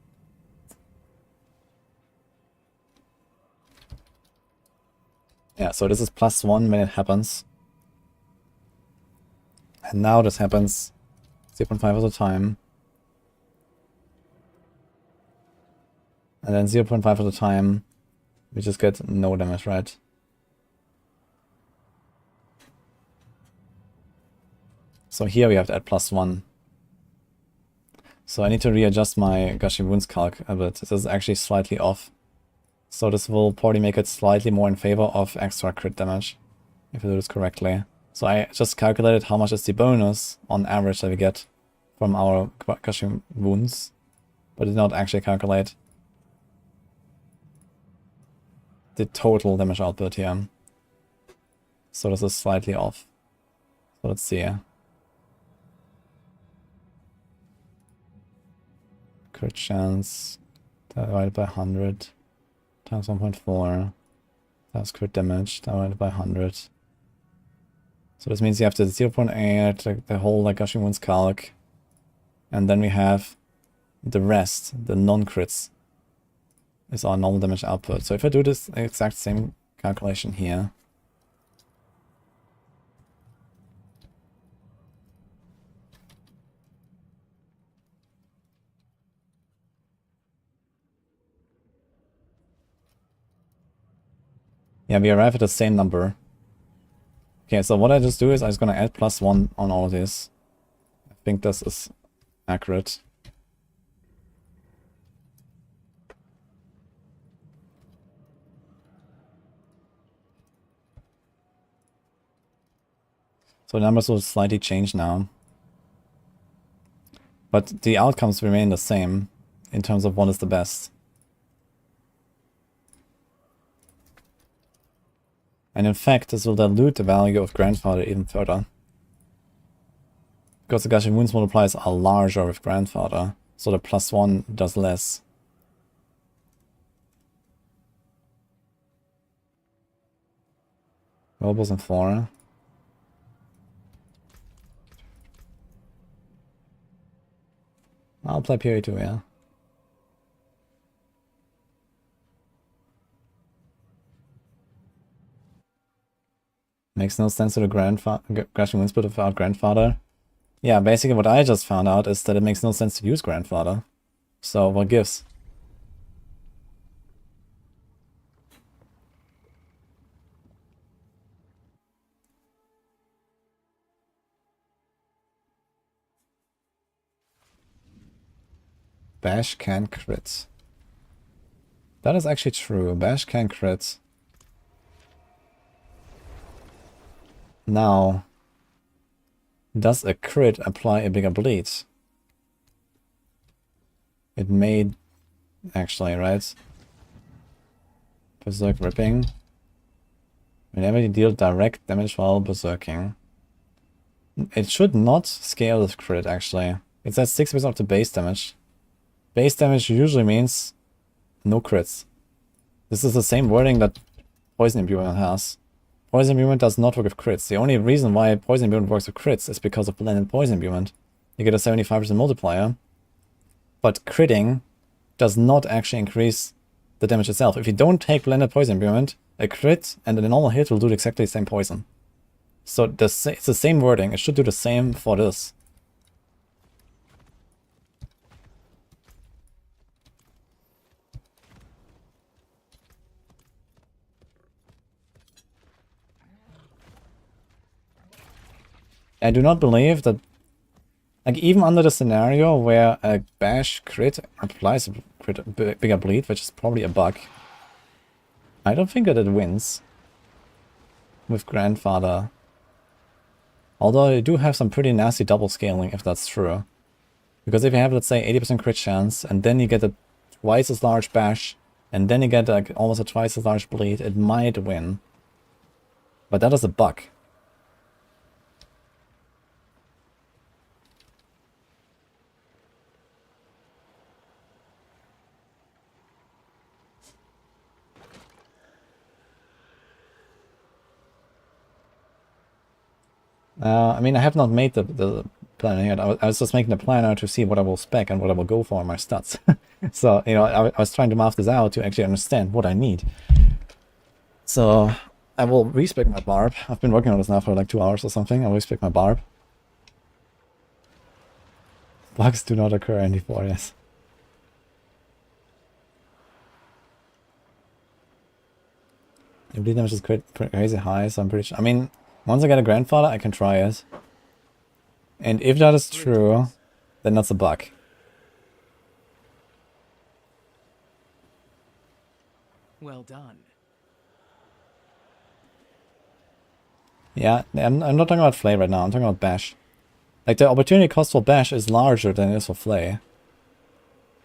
Yeah, so this is +1 when it happens. And now this happens 0.5 at a time. And then 0.5 at a time, we just get no damage, right? So here we have to add +1. So I need to readjust my Gushing Wounds calc a bit. This is actually slightly off. So this will probably make it slightly more in favor of extra crit damage, if I do this correctly. So I just calculated how much is the bonus on average that we get from our Gushing Wounds, but did not actually calculate the total damage output here. So this is slightly off. So let's see. Crit chance divided by 100 times 1.4 times crit damage divided by 100. So this means you have the 0.8, like the whole like Gushing Wounds calc, and then we have the rest, the non-crits, is our normal damage output. So if I do this exact same calculation here, yeah, we arrive at the same number. Okay, so what I just do is I'm just gonna add +1 on all of this. I think this is accurate. So the numbers will slightly change now. But the outcomes remain the same in terms of what is the best. And in fact, this will dilute the value of Grandfather even further. Because the Gushing Wounds multipliers are larger with Grandfather, so the +1 does less. Robles and 4. I'll play Piri too, yeah. Makes no sense to the Gushing Wounds split without Grandfather. Yeah, basically what I just found out is that it makes no sense to use Grandfather. So what gives? Bash can crit. That is actually true. Bash can crit. Now, does a crit apply a bigger bleed? It may actually, right? Berserk Ripping. Whenever you deal direct damage while berserking. It should not scale with crit, actually. It's at 6% of the base damage. Base damage usually means no crits. This is the same wording that Poison Imbuement has. Poison Imbuement does not work with crits. The only reason why Poison Imbuement works with crits is because of blended Poison Imbuement. You get a 75% multiplier, but critting does not actually increase the damage itself. If you don't take blended Poison Imbuement, a crit and a normal hit will do exactly the same poison. So it's the same wording. It should do the same for this. I do not believe that, like, even under the scenario where a bash crit applies a bigger bleed, which is probably a bug, I don't think that it wins with Grandfather. Although you do have some pretty nasty double scaling if that's true. Because if you have, let's say, 80% crit chance, and then you get a twice as large bash, and then you get like almost a twice as large bleed, it might win. But that is a bug. I mean, I have not made the plan yet. I was just making the plan out to see what I will spec and what I will go for in my stats. So, you know, I was trying to map this out to actually understand what I need. So, I will respec my Barb. I've been working on this now for like 2 hours or something. I'll respec my Barb. Bugs do not occur anymore, yes. The bleed damage is crazy high, so I'm pretty sure. I mean, once I get a Grandfather, I can try it. And if that is true, then that's a bug. Well done. Yeah, I'm not talking about Flay right now, I'm talking about Bash. Like, the opportunity cost for Bash is larger than it is for Flay.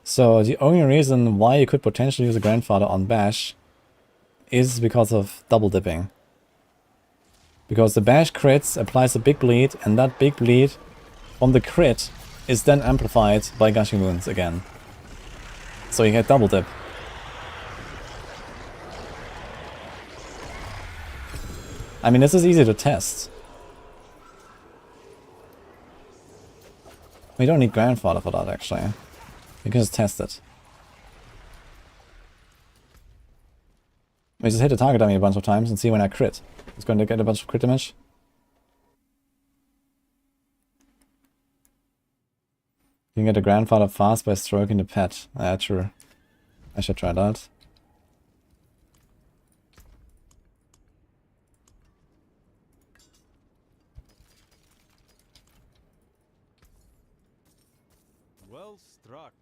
So the only reason why you could potentially use a Grandfather on Bash is because of double dipping. Because the Bash crits applies a big bleed, and that big bleed from the crit is then amplified by Gushing Wounds again. So you get double dip. I mean, this is easy to test. We don't need Grandfather for that, actually. We can just test it. We just hit the target dummy a bunch of times and see when I crit. It's going to get a bunch of crit damage. You can get a Grandfather fast by stroking the pet. True. I should try that. Well struck.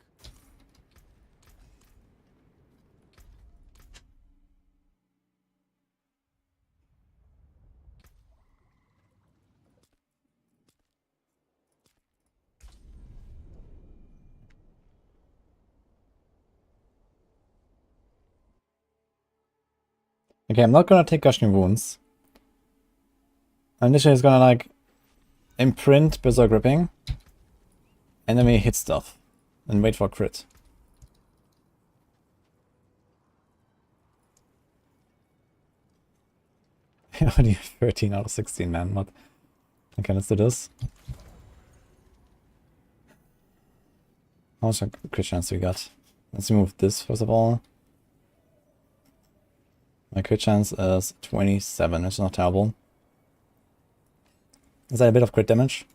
Okay, I'm not gonna take Gushing Wounds. I'm literally just gonna, like, imprint Berserk Ripping, and then we hit stuff, and wait for a crit. Only 13 out of 16, man. What? Okay, let's do this. How much crit chance do we got? Let's remove this first of all. My crit chance is 27, which is not terrible. Is that a bit of crit damage?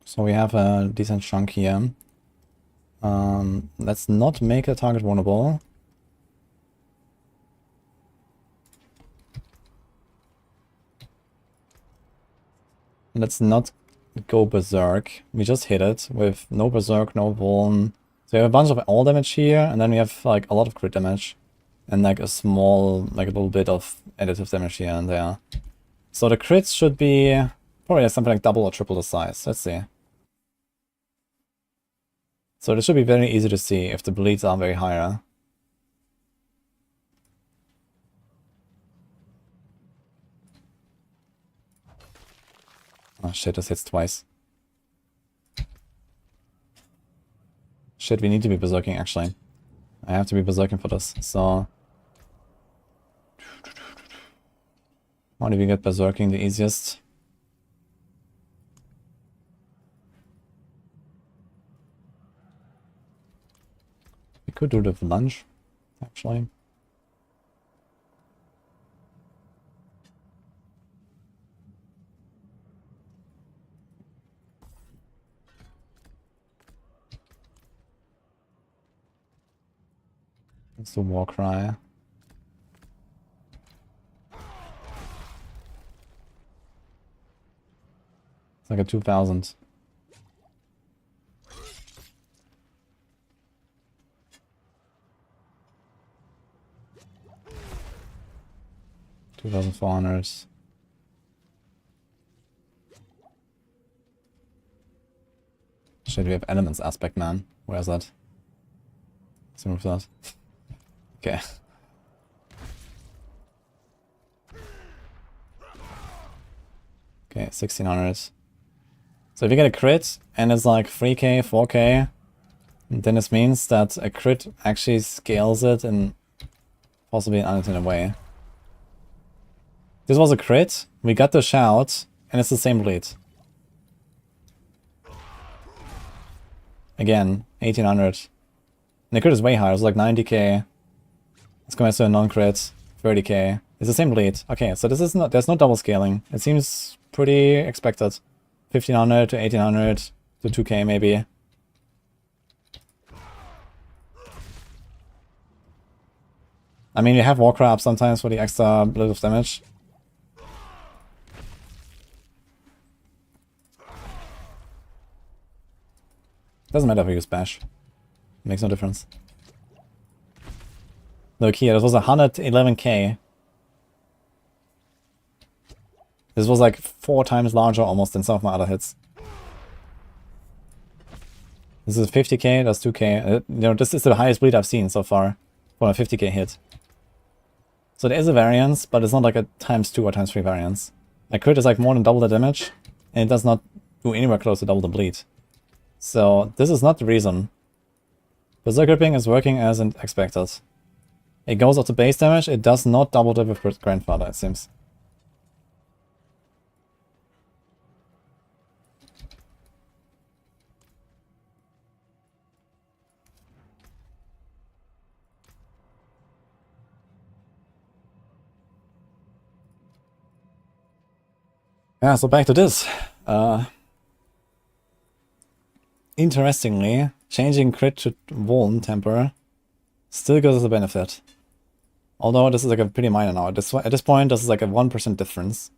So we have a decent chunk here. Let's not make a target vulnerable. Let's not go Berserk. We just hit it with no Berserk, no Vuln. So we have a bunch of all damage here, and then we have like a lot of crit damage. And like a small, like a little bit of additive damage here and there. So the crits should be probably something like double or triple the size. Let's see. So this should be very easy to see if the bleeds are very higher. Oh shit, this hits twice. Shit, we need to be berserking actually. I have to be berserking for this, so... How do we get berserking the easiest? We could do the lunge, actually. Let's do Warcry. It's like a 2000. $2,400. Shit, we have elements aspect, man. Where's that? Let's remove that. Okay. Okay, 1600. So if you get a crit and it's like 3k, 4k, then this means that a crit actually scales it in possibly an unintended way. This was a crit, we got the shout, and it's the same bleed. Again, 1800. And the crit is way higher, it's like 90k. Let's go to a non-crit, 30k. It's the same bleed. Okay, so this is not, there's no double scaling. It seems pretty expected. 1500 to 1800 to 2k maybe. I mean, you have Warcry up sometimes for the extra bit of damage. Doesn't matter if you use bash. Makes no difference. Look here, this was 111k. This was like 4 times larger almost than some of my other hits. This is 50k, that's 2k. You know, this is the highest bleed I've seen so far for a 50k hit. So there is a variance, but it's not like a ×2 or ×3 variance. A crit is like more than double the damage, and it does not do anywhere close to double the bleed. So this is not the reason. Berserk Gripping is working as expected. It goes up to base damage, it does not double the with Grandfather, it seems. Yeah, so back to this. Interestingly, changing crit to Vuln temper still gives us a benefit. Although this is like a pretty minor now. At this point, this is like a 1% difference.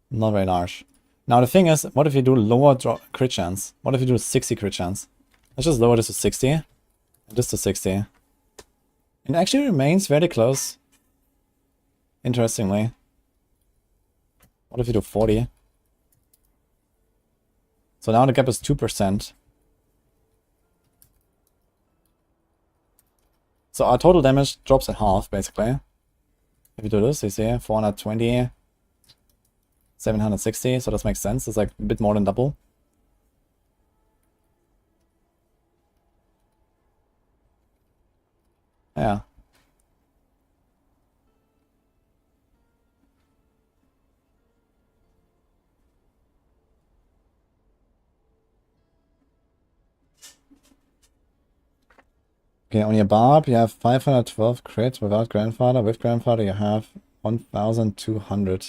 Not very large. Now the thing is, what if you do lower crit chance? What if you do 60 crit chance? Let's just lower this to 60. And this to 60. It actually remains very close. Interestingly. What if you do 40? So now the gap is 2%. So our total damage drops in half, basically. If you do this, you see 420, 760, so this makes sense. It's like a bit more than double. Yeah. Okay, on your Barb, you have 512 crit without Grandfather. With Grandfather, you have 1200.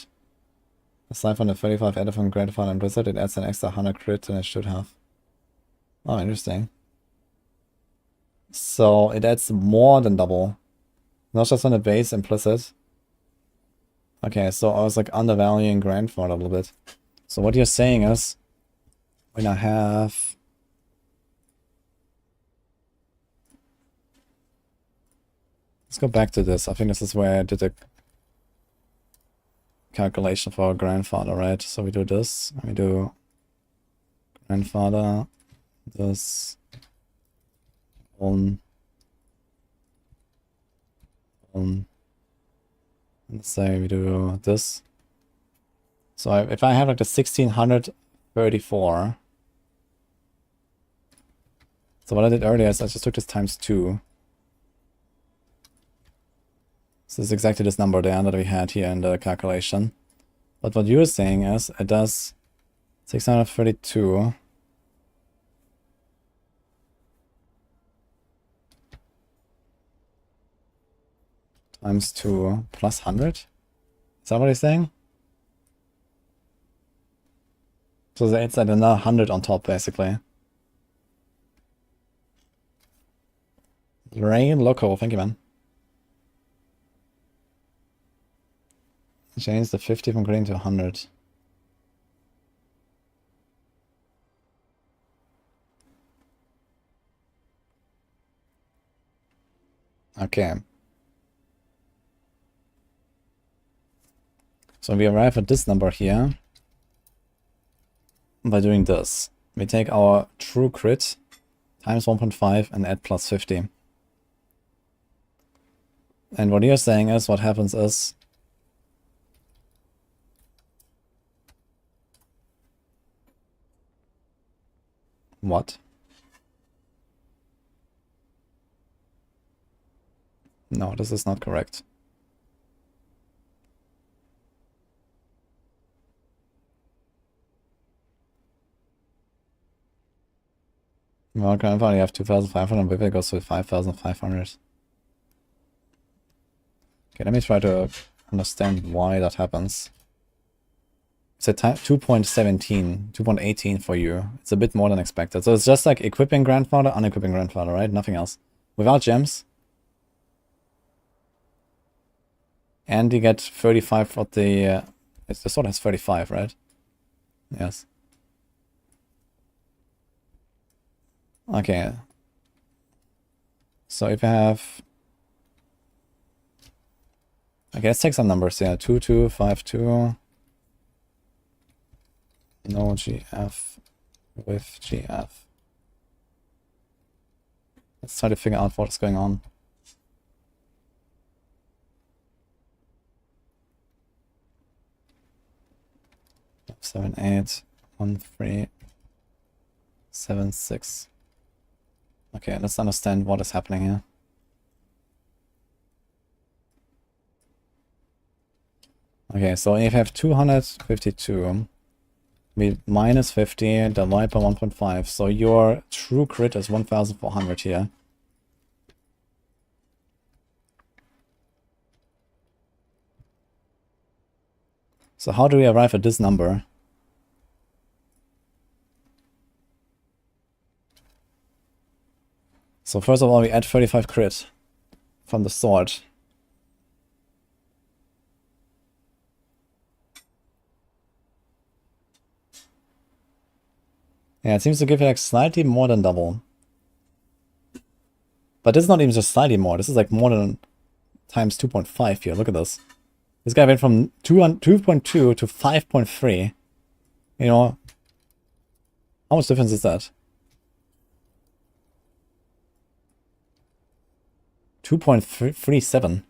Aside from the 35 added from Grandfather and Blizzard, it adds an extra 100 crit than it should have. Oh, interesting. So it adds more than double. Not just on the base implicit. Okay, so I was like undervaluing Grandfather a little bit. So what you're saying is, when I have... Let's go back to this. I think this is where I did a calculation for our Grandfather, right? So we do this, and we do Grandfather, this, and let's say we do this. So if I have like the 1634, so what I did earlier is I just took this ×2. So this is exactly this number there that we had here in the calculation. But what you're saying is it does 632 ×2 plus 100? Is that what he's saying? So it's like another 100 on top, basically. Rain Loco, thank you, man. Change the 50 from green to 100. Okay. So we arrive at this number here by doing this. We take our true crit times 1.5 and add plus 50. And what you're saying is, what happens is, what? No, this is not correct. Well, grandfather, you have 2,500, Vivid goes to 5,500. Okay, let me try to understand why that happens. It's a 2.17, 2.18 for you. It's a bit more than expected. So it's just like equipping grandfather, unequipping grandfather, right? Nothing else. Without gems. And you get 35 for the... the sword has 35, right? Yes. Okay. So if you have... Okay, let's take some numbers here. 2252. No GF with GF. Let's try to figure out what's going on. Seven, 8, 1, 3, 7, 6. Okay, let's understand what is happening here. Okay, so if you have 252, we minus 50, divide by 1.5, so your true crit is 1,400 here. So how do we arrive at this number? So first of all, we add 35 crit from the sword. Yeah, it seems to give you like slightly more than double. But this is not even just slightly more. This is like more than times 2.5 here. Look at this. This guy went from 2.2 to 5.3. You know, how much difference is that? 2.37.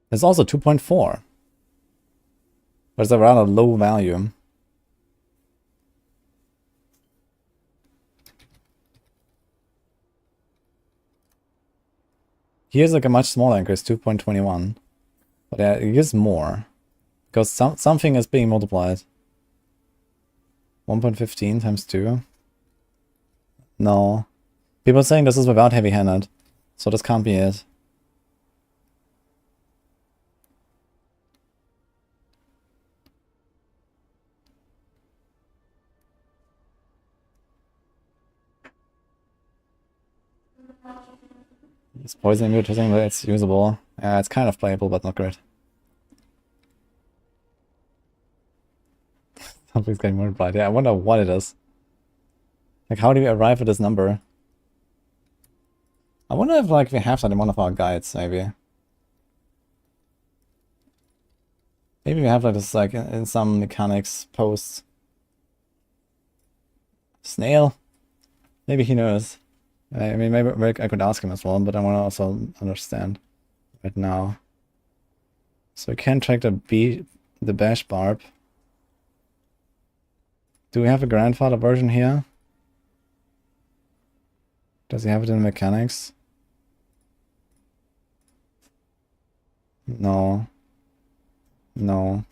There's also 2.4. But it's a rather low value. Here's like a much smaller increase, 2.21. But yeah, it gives more. Because something is being multiplied. 1.15 times 2. No. People are saying this is without heavy-handed. So this can't be it. It's poisoning me, but it's usable. Yeah, it's kind of playable, but not great. Something's getting multiplied. Yeah, I wonder what it is. Like, how do we arrive at this number? I wonder if, like, we have that in one of our guides, maybe. Maybe we have, like, this, like, in some mechanics posts. Snail? Maybe he knows. I mean, maybe I could ask him as well, but I want to also understand right now. So we can track the bash barb. Do we have a grandfather version here? Does he have it in mechanics? No. No.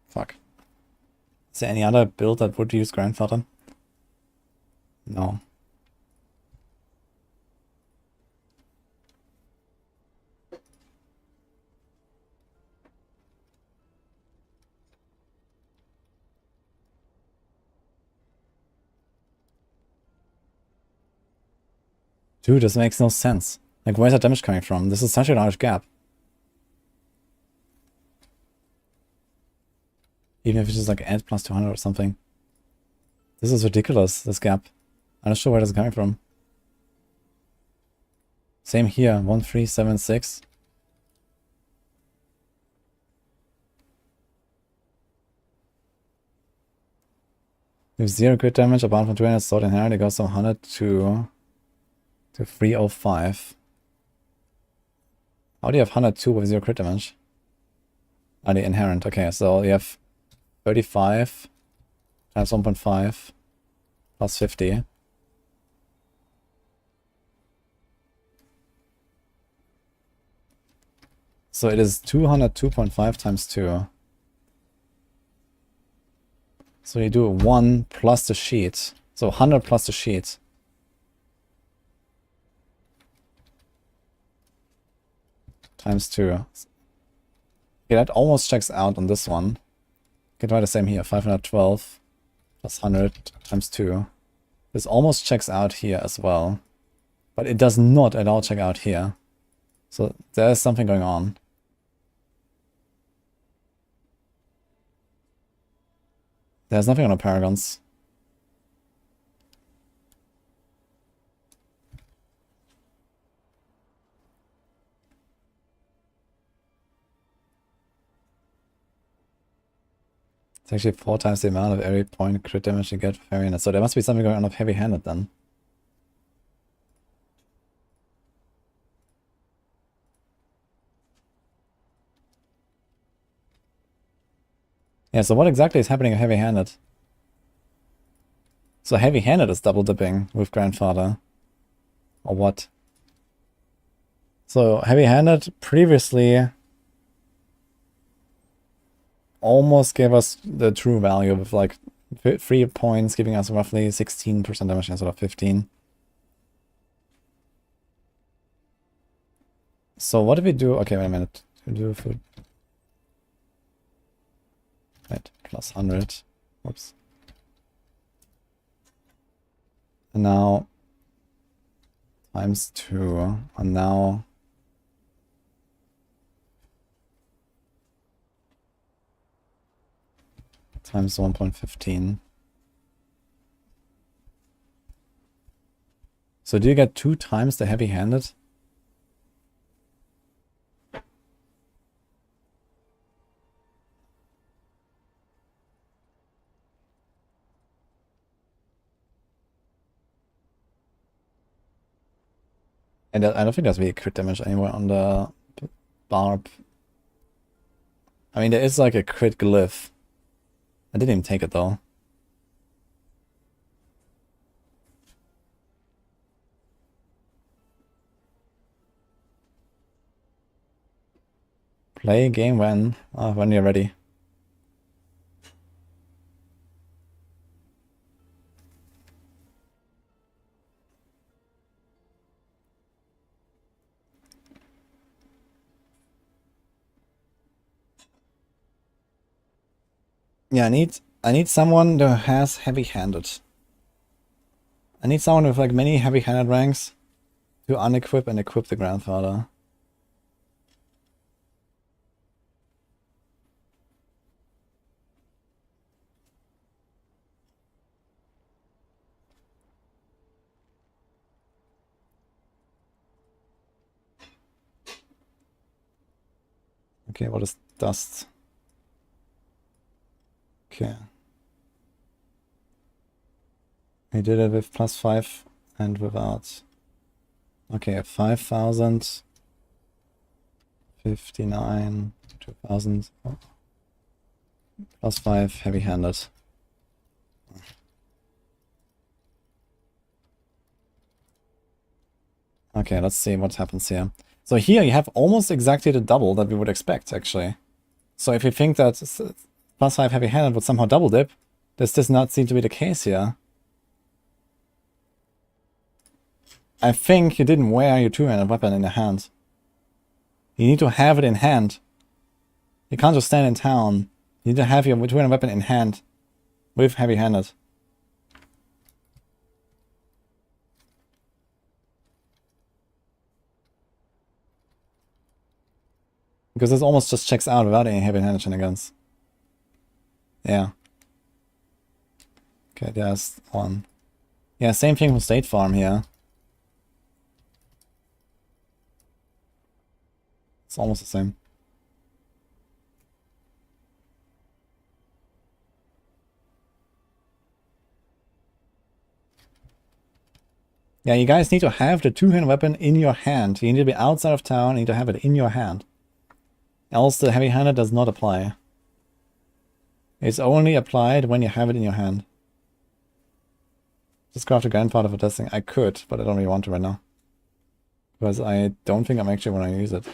Fuck. Is there any other build that would use grandfather? No. Dude, this makes no sense. Like, where's that damage coming from? This is such a large gap. Even if it's just like add plus 200 or something. This is ridiculous, this gap. I'm not sure where this is coming from. Same here, 1376. With 0 crit damage, apart from 200 sword inherent, it goes from 100 to 305. How do you have 102 with 0 crit damage? Ah, the inherent. Okay, so you have 35 times 1.5 plus 50. So it is 202.5 times 2. So you do 1 plus the sheet. So 100 plus the sheet. Times 2. Okay, that almost checks out on this one. You can try the same here. 512 plus 100 times 2. This almost checks out here as well. But it does not at all check out here. So there's something going on. There's nothing on the Paragons. It's actually 4 times the amount of every point crit damage you get for heavy-handed. So there must be something going on with heavy-handed then. Yeah, so what exactly is happening with heavy-handed? So heavy-handed is double dipping with Grandfather. Or what? So heavy-handed previously almost gave us the true value of like 3 points, giving us roughly 16% damage instead of 15. So what do we do? Okay, wait a minute. We do food. Wait, plus 100. Whoops. And now times 2. And now times 1.15. So do you get 2 times the heavy-handed? And I don't think there's really crit damage anywhere on the Barb. I mean, there is like a crit glyph. I didn't even take it though. Play game when you're ready. Yeah, I need someone who has heavy-handed. I need someone with like many heavy-handed ranks to unequip and equip the Grandfather. Okay, what is dust? Okay. We did it with +5 and without. Okay, 5,000, 59, 2,000, +5 heavy-handed. Okay, let's see what happens here. So here you have almost exactly the double that we would expect, actually. So if you think that +5 heavy-handed would somehow double dip, this does not seem to be the case here. I think you didn't wear your two-handed weapon in the hand. You need to have it in hand. You can't just stand in town. You need to have your two-handed weapon in hand with heavy-handed. Because this almost just checks out without any heavy-handed shenanigans. Yeah. Okay, there's one. Yeah, same thing with State Farm here. It's almost the same. Yeah, you guys need to have the two-hand weapon in your hand. You need to be outside of town, you need to have it in your hand. Else the heavy-handed does not apply. It's only applied when you have it in your hand. Just craft a grandfather for testing. I could, but I don't really want to right now. Because I don't think I'm actually going to use it.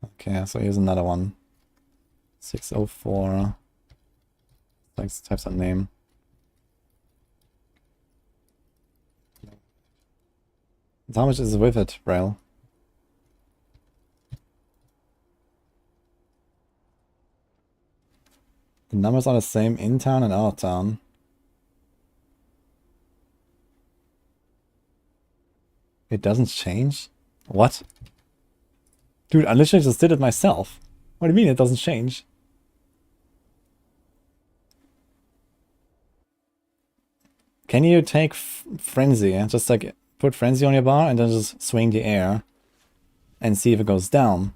Okay, so here's another one. 604. Let's type some name. How much is with it, Braille? The numbers are the same in town and out of town. It doesn't change? What? Dude, I literally just did it myself. What do you mean it doesn't change? Can you take Frenzy? Just like put Frenzy on your bar and then just swing the air and see if it goes down.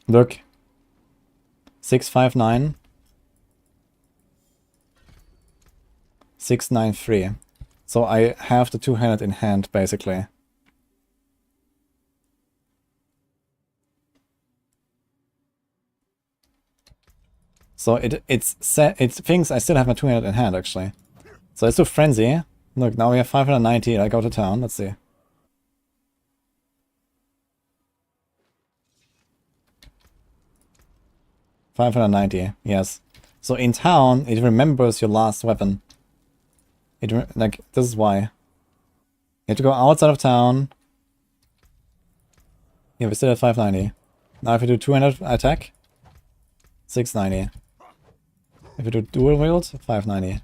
Look. 659. 693. So I have the two-handed in hand, basically. So it thinks I still have my two-handed in hand, actually. So let's do Frenzy. Look, now we have 590. I go to town. Let's see. $590, yes. So in town, it remembers your last weapon. Like, this is why. You have to go outside of town. Yeah, we still at 590. Now if you do two-handed attack, 690. If you do dual wield, 590.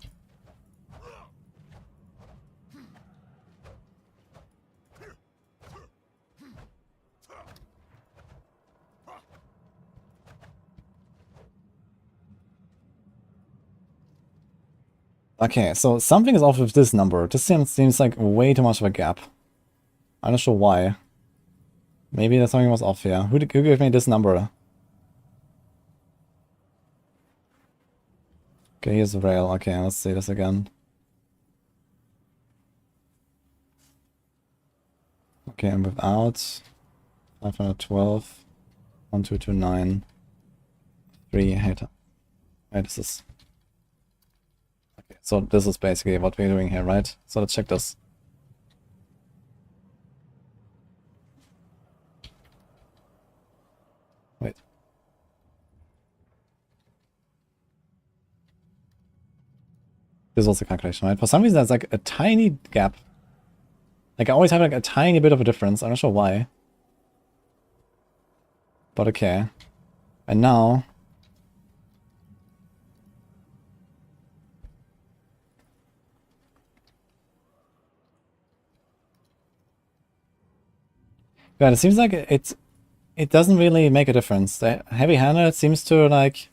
Okay, so something is off with this number. This seems like way too much of a gap. I'm not sure why. Maybe that something was off here. Who gave me this number? Okay, here's the rail. Okay, let's see this again. Okay, and without 512, 1229, 3 hater. Wait, this is... Okay, so this is basically what we're doing here, right? So let's check this. Wait. This was the calculation, right? For some reason, there's like a tiny gap. Like I always have like a tiny bit of a difference. I'm not sure why. But okay. And now... Yeah, it seems like it doesn't really make a difference. The heavy-handed seems to like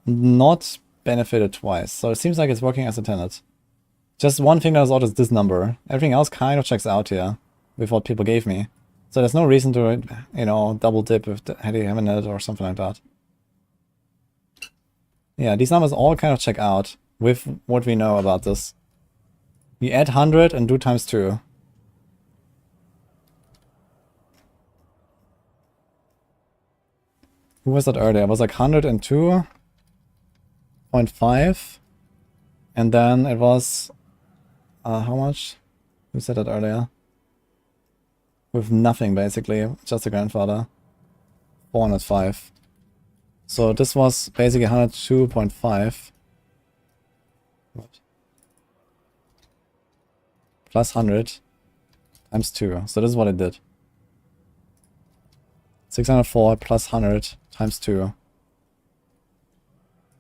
not benefit it twice. So it seems like it's working as intended. Just one thing that is odd is this number. Everything else kind of checks out here with what people gave me. So there's no reason to, you know, double dip with the heavy-handed or something like that. Yeah, these numbers all kind of check out with what we know about this. You add 100 and do times 2. Who was that earlier? It was like 102.5. And then it was... how much? Who said that earlier? With nothing, basically. Just a grandfather. 405. So this was basically 102.5. What? Plus 100. times 2. So this is what it did. 604 plus 100 times 2.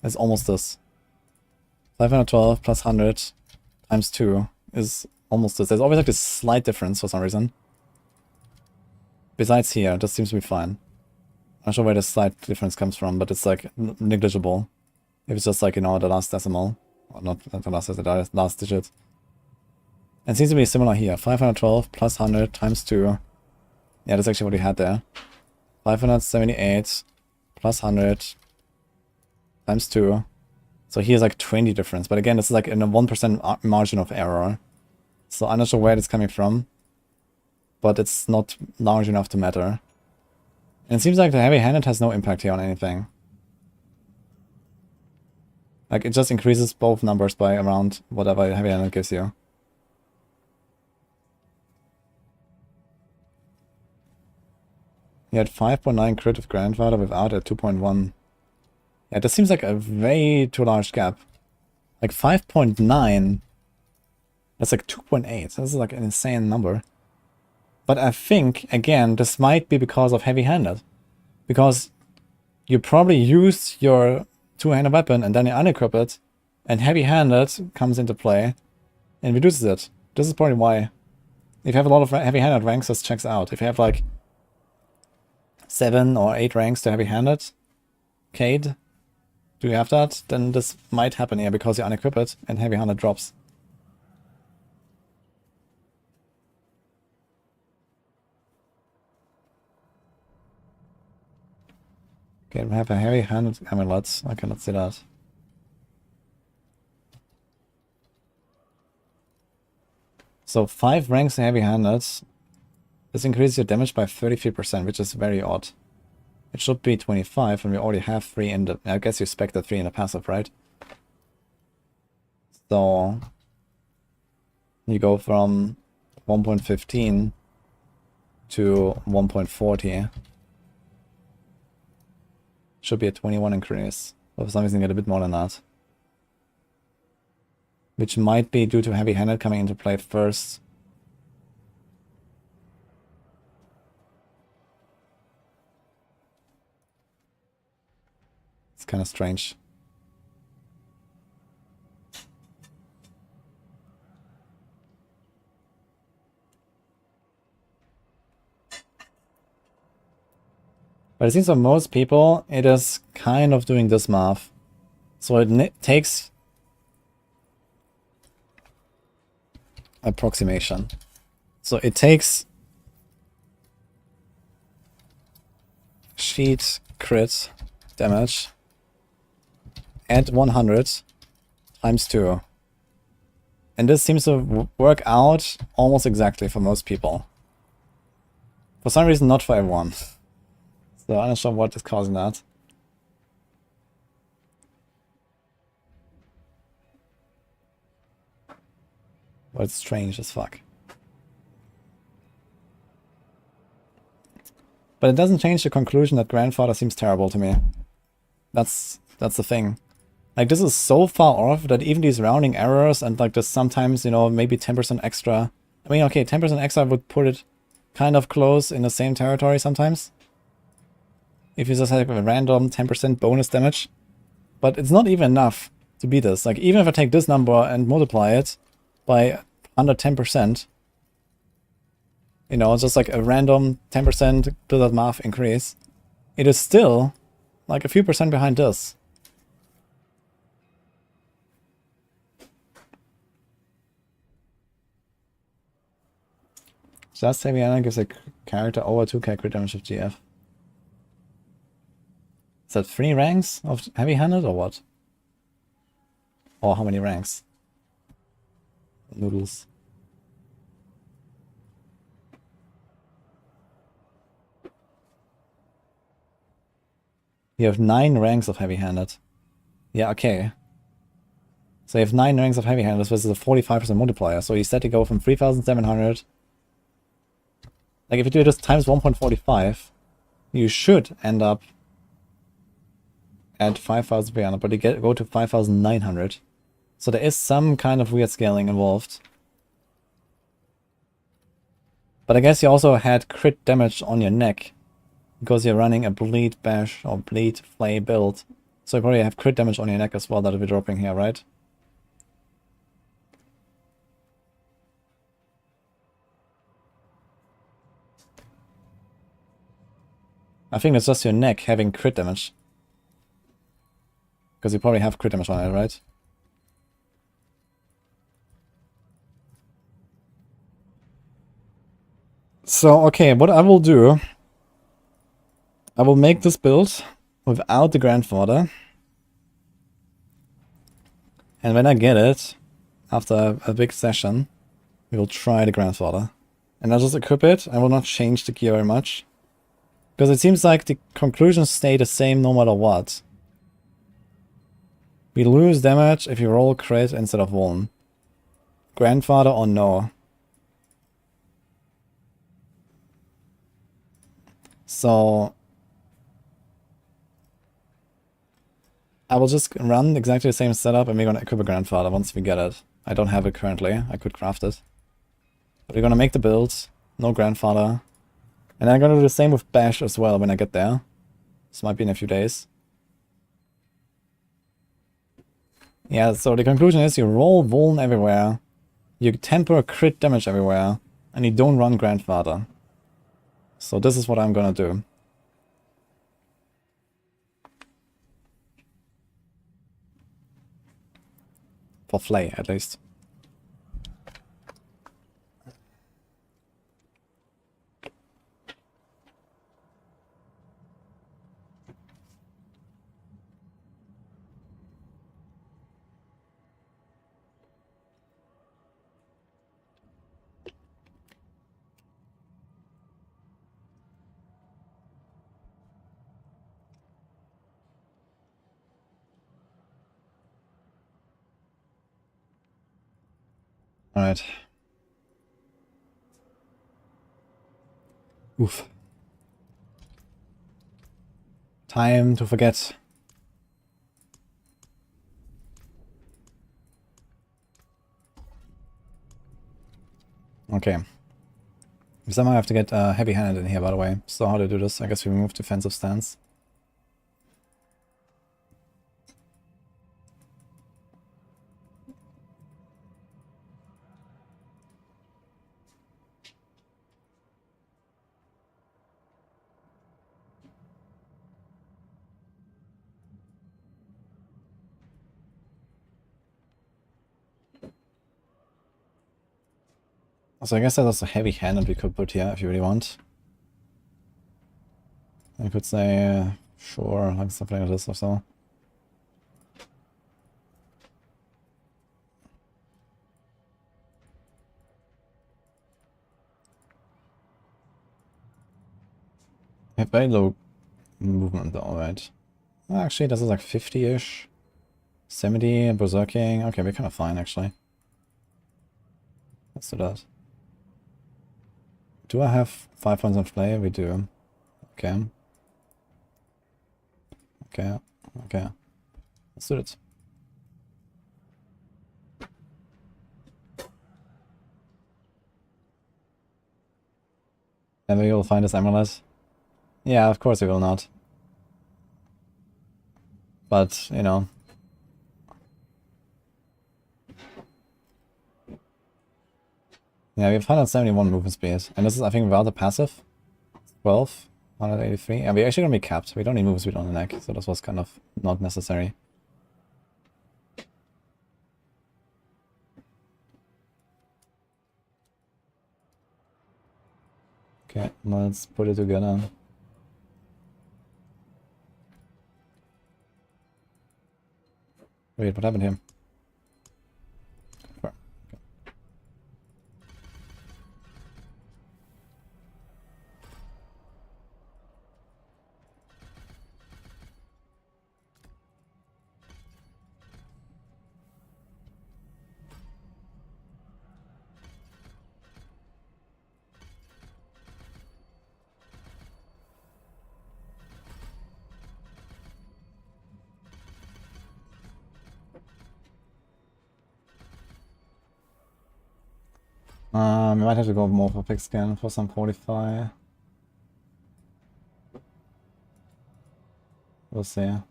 It's almost this. 512 plus 100 times 2 is almost this. There's always like this slight difference for some reason. Besides here, this seems to be fine. I'm not sure where the slight difference comes from, but it's like negligible. If it's just like, you know, the last decimal. Or not the last decimal, the last digit. And it seems to be similar here. 512 plus 100 times 2. Yeah, that's actually what we had there. 578 plus 100 times 2. So here's like 20 difference. But again, this is like in a 1% margin of error. So I'm not sure where it's coming from. But it's not large enough to matter. And it seems like the heavy-handed has no impact here on anything. Like, it just increases both numbers by around whatever heavy-handed gives you. He had 5.9 crit of Grandfather without a 2.1. Yeah, this seems like a way too large gap. Like 5.9. That's like 2.8. This is like an insane number. But I think, again, this might be because of heavy-handed. Because you probably use your two-handed weapon and then you unequip it, and heavy-handed comes into play and reduces it. This is probably why. If you have a lot of heavy-handed ranks, this checks out. If you have like 7 or 8 ranks to heavy-handed, Cade, do you have that? Then this might happen here because you unequip it and heavy-handed drops. Okay, we have a heavy-handed amulet. I cannot see that. So 5 ranks heavy-handed. This increases your damage by 33%, which is very odd. It should be 25, and we already have 3 in the... I guess you expected 3 in the passive, right? So... you go from 1.15 to 1.40. Should be a 21 increase. But for some reason get a bit more than that. Which might be due to heavy-handed coming into play first. It's kind of strange. But it seems for most people, it is kind of doing this math. So it takes approximation. So it takes sheet crit damage at 100 times 2. And this seems to work out almost exactly for most people. For some reason, not for everyone. So I'm not sure what is causing that. But it's strange as fuck. But it doesn't change the conclusion that Grandfather seems terrible to me. That's the thing. Like, this is so far off that even these rounding errors and like this sometimes, you know, maybe 10% extra. I mean, okay, 10% extra would put it kind of close in the same territory sometimes. If you just have a random 10% bonus damage. But it's not even enough to beat this. Like, even if I take this number and multiply it by under 10%, you know, just like a random 10% to that math increase, it is still like a few percent behind this. Just Heavy-handed gives a character over 2k crit damage of GF. Is that 3 ranks of heavy-handed or what? Or how many ranks? Noodles. You have 9 ranks of heavy-handed. Yeah, okay. So you have 9 ranks of heavy-handed versus a 45% multiplier. So you said to go from 3,700. Like if you do this times 1.45, you should end up at 5,300, but you go to 5,900. So there is some kind of weird scaling involved. But I guess you also had crit damage on your neck because you're running a bleed bash or bleed flay build. So you probably have crit damage on your neck as well that will be dropping here, right? I think it's just your neck having crit damage. Because you probably have crit damage on it, right? So, okay, what I will do... I will make this build without the Grandfather. And when I get it, after a big session, we will try the Grandfather. And I'll just equip it. I will not change the gear very much. Because it seems like the conclusions stay the same no matter what. We lose damage if you roll crit instead of one. Grandfather or no. So... I will just run exactly the same setup and we're gonna equip a Grandfather once we get it. I don't have it currently. I could craft it. But we're gonna make the build. No Grandfather. And I'm gonna do the same with Bash as well when I get there. This might be in a few days. Yeah, so the conclusion is you roll Vuln everywhere, you temper crit damage everywhere, and you don't run Grandfather. So this is what I'm gonna do. For Flay, at least. Alright. Oof. Time to forget. Okay. We somehow have to get heavy-handed in here, by the way. So how to do this? I guess we remove defensive stance. So I guess that's also heavy-handed we could put here if you really want. I could say, sure, like something like this or so. We have very low movement though, right? Actually, this is like 50-ish. 70, berserking. Okay, we're kind of fine actually. Let's do that. Do I have 5 points on play? We do. Okay. Okay. Okay. Let's do it. And we will find this amulet. Yeah, of course we will not. But, you know. Yeah, we have 171 movement speed. And this is, I think, without the passive. 12. 183. And we're actually going to be capped. We don't need movement speed on the neck. So this was kind of not necessary. Okay, let's put it together. Wait, what happened here? Okay. We might have to go more for pick scan for some fortify. We'll see. I'm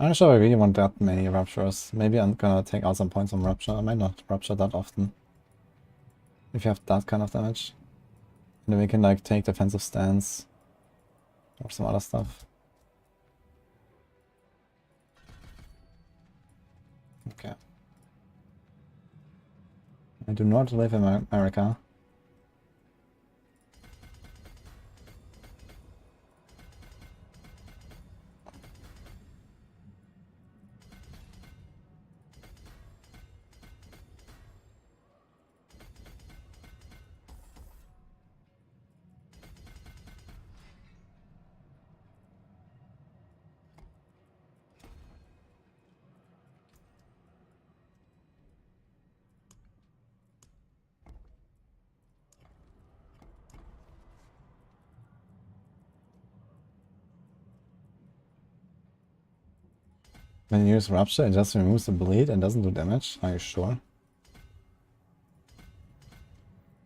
not sure I really want that many ruptures. Maybe I'm gonna take out some points on rupture. I might not rupture that often. If you have that kind of damage. And then we can like take defensive stance. Or some other stuff. Okay. I do not live in America. When you use Rupture, it just removes the bleed and doesn't do damage. Are you sure?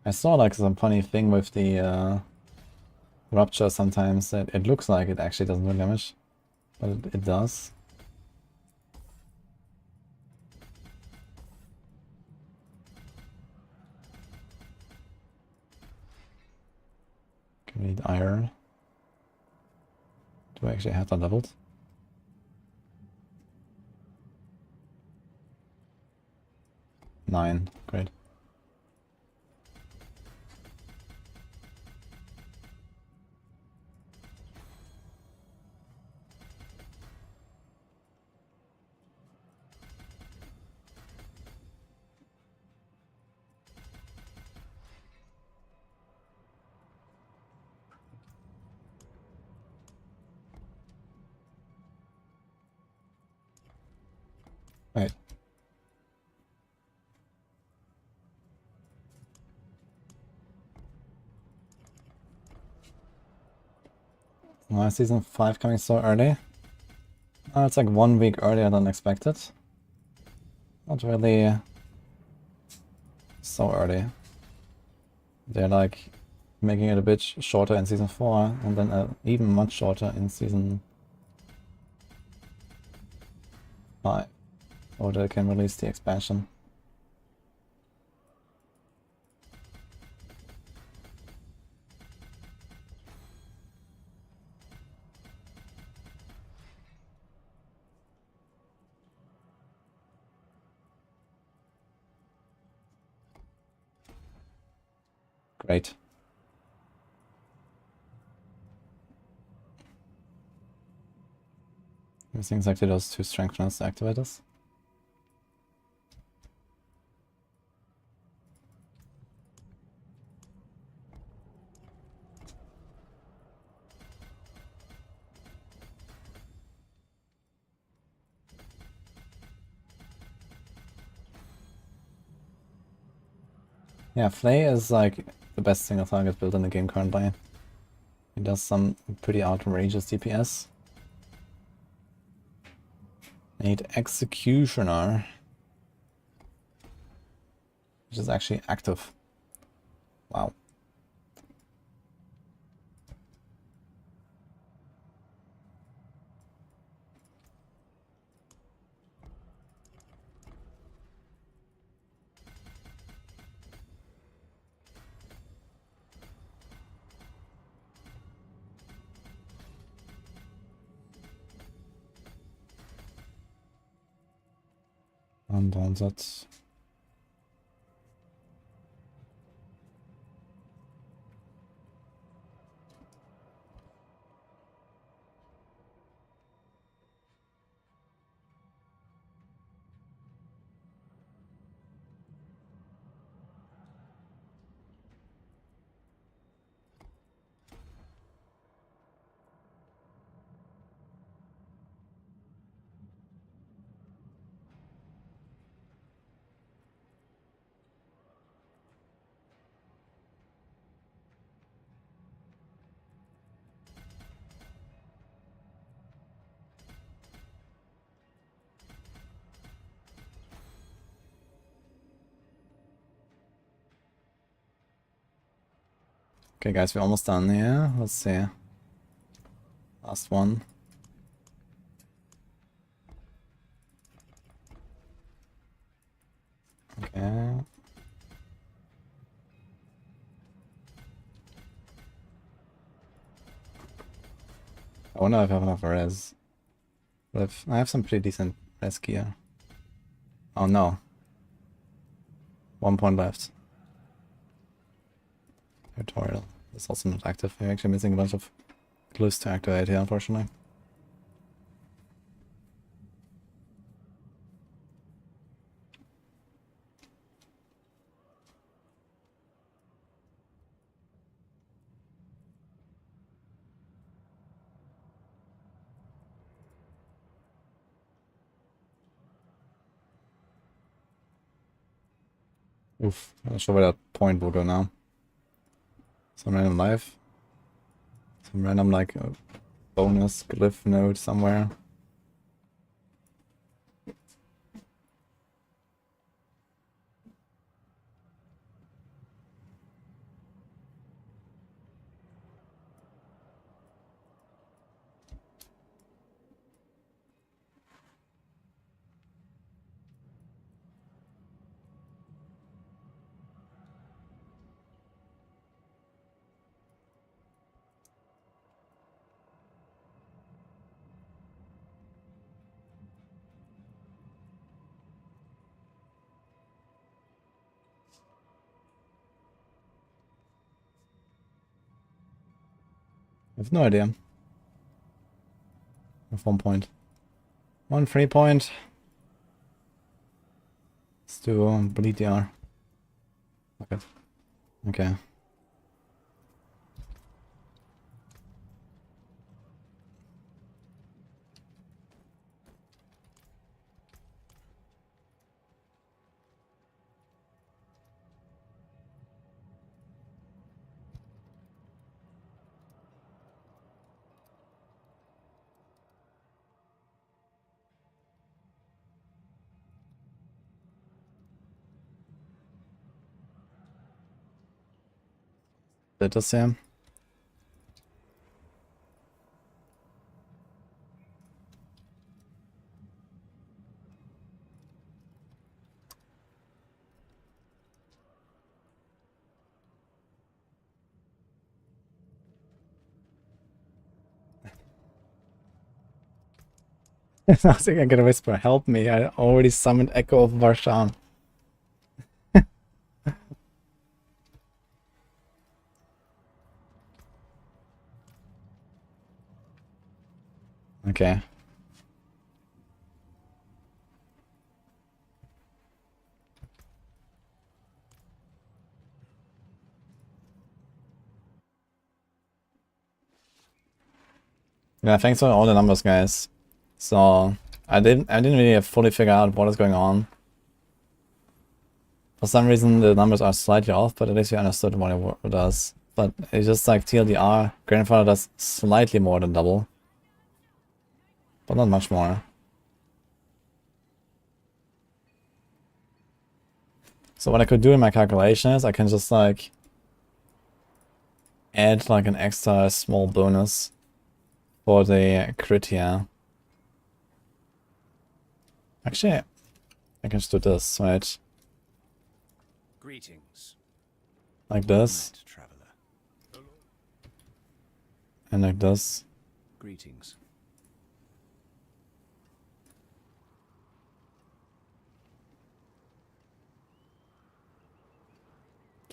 I saw like some funny thing with the Rupture sometimes that it looks like it actually doesn't do damage. But it does. We need iron. Do I actually have that leveled? Nine. Great. Wait. Why is season 5 coming so early? Oh, it's like 1 week earlier than expected. Not really so early. They're like making it a bit shorter in season 4 and then even much shorter in season 5. Or they can release the expansion. Great. It seems like those two strengtheners activators. Yeah, Flay is like the best single target build in the game currently. He does some pretty outrageous DPS. Need Executioner, which is actually active. Wow. Undaunted. Okay, guys, we're almost done here. Let's see. Last one. Okay. I wonder if I have enough res. But if I have some pretty decent res gear. Oh no. 1 point left. Tutorial. It's also not active. We're actually missing a bunch of glyphs to activate here, unfortunately. Oof, I'm not sure where that point will go now. Some random life. Some random like bonus glyph node somewhere. I have no idea. With 1 point. 1 free point. Let's do PTR. Okay. Okay. Did das ja. I think I'm gonna whisper, help me, I already summoned Echo of Varshan. Okay. Yeah, thanks for all the numbers, guys. So I didn't really fully figure out what is going on. For some reason the numbers are slightly off, but at least we understood what it does. But it's just like TLDR, grandfather does slightly more than double. But not much more. So what I could do in my calculation is I can just like add like an extra small bonus for the crit here. Actually, I can just do this, right? Greetings. Like this. Night, traveler. And like this. Greetings.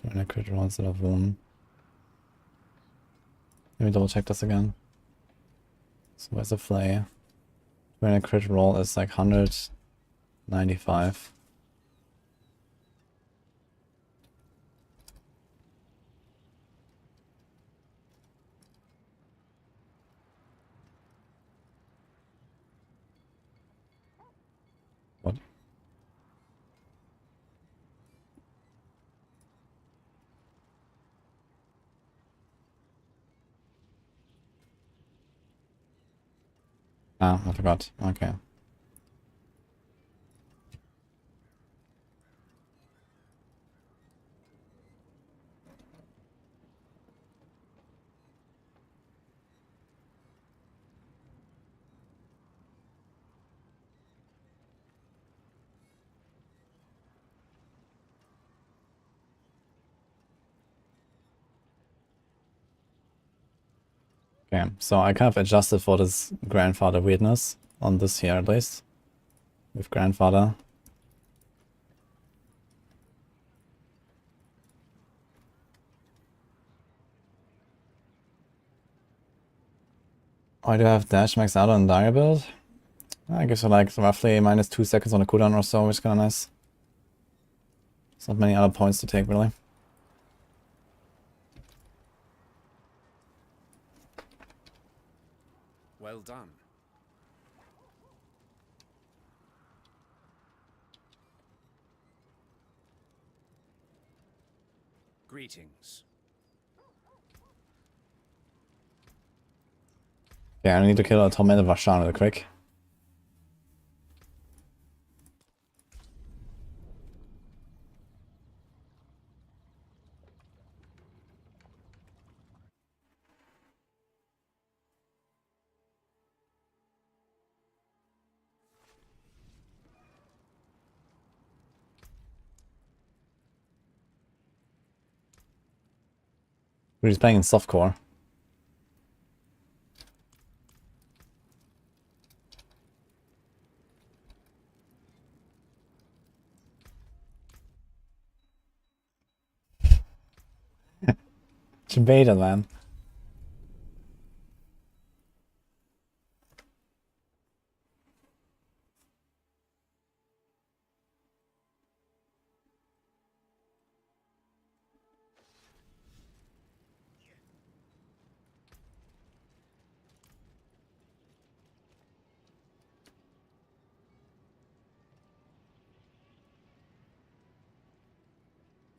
Doing a crit roll instead of one. Let me double check this again. So where's the flay? When a crit roll is like 195. What? Ah, I forgot. Okay. Okay, so I kind of adjusted for this grandfather weirdness on this here at least. With grandfather. Why do I have dash max out on dire build? I guess I like roughly minus 2 seconds on a cooldown or so, which is kind of nice. There's not many other points to take really. Well done. Greetings. Yeah, I need to kill a tormented Varshan real quick. We're just playing in softcore. It's beta, man.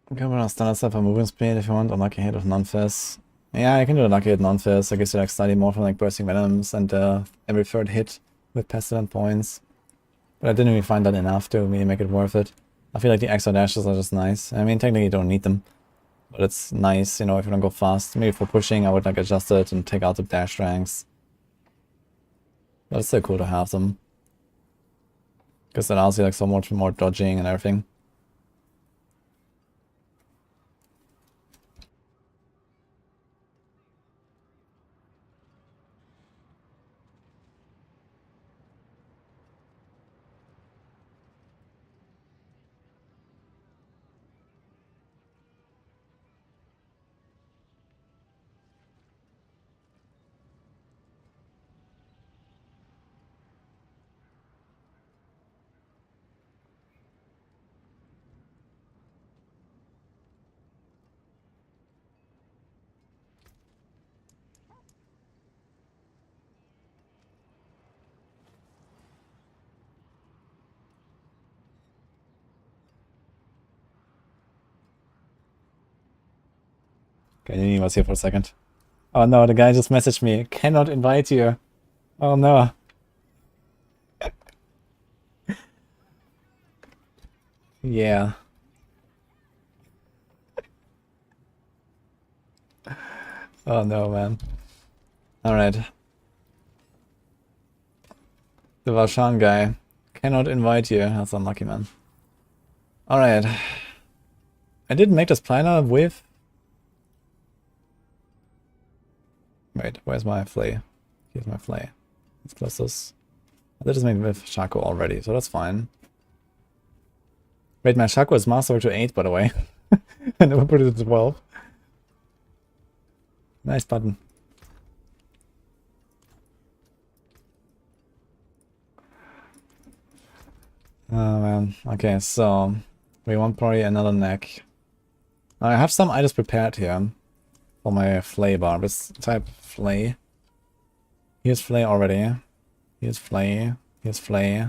Okay, we're gonna start stuff for movement speed if you want, or lucky hit with non-fizz. Yeah, I can do a lucky hit non-fizz. I guess you like slightly more from like bursting venoms and every third hit with pestilent points. But I didn't really find that enough to really make it worth it. I feel like the extra dashes are just nice. I mean, technically you don't need them. But it's nice, you know, if you don't go fast. Maybe for pushing I would like adjust it and take out the dash ranks. But it's still cool to have them. Because it allows you like so much more dodging and everything. Okay, Nini was here for a second. Oh no, the guy just messaged me. Cannot invite you. Oh no. Yeah. Oh no, man. Alright. The Varshan guy. Cannot invite you. That's unlucky, man. Alright. I didn't make this planner with... Wait, where's my flay? Here's my flay. Let's close this. I did just make it with Shaco already, so that's fine. Wait, my Shaco is master to 8, by the way. I never put it to 12. Nice button. Oh man. Okay, so we want probably another neck. I have some items prepared here for my flay barb. Let's type flay. Here's flay already. Here's flay. Here's flay.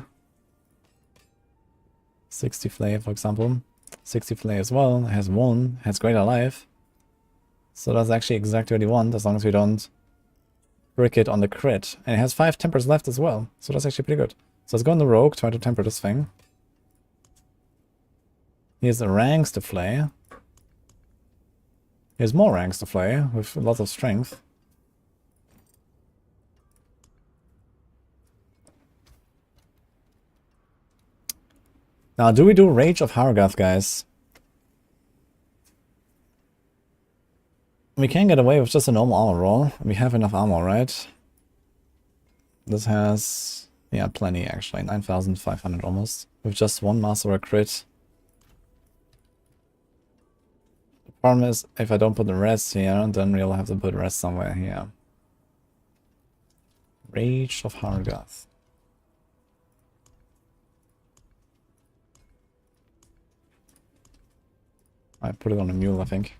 60 flay, for example. 60 flay as well. It has 1. Has greater life. So that's actually exactly what you want, as long as we don't brick it on the crit. And it has 5 tempers left as well. So that's actually pretty good. So let's go on the rogue, try to temper this thing. Here's the ranks to flay. Here's more ranks to flay, with lots of strength. Now, do we do Rage of Hargath, guys? We can get away with just a normal armor roll. We have enough armor, right? This has, yeah, plenty actually. 9,500 almost. With just one master or crit. The problem is, if I don't put the rest here, then we'll have to put the rest somewhere here. Rage of Hargath. I put it on a mule, I think.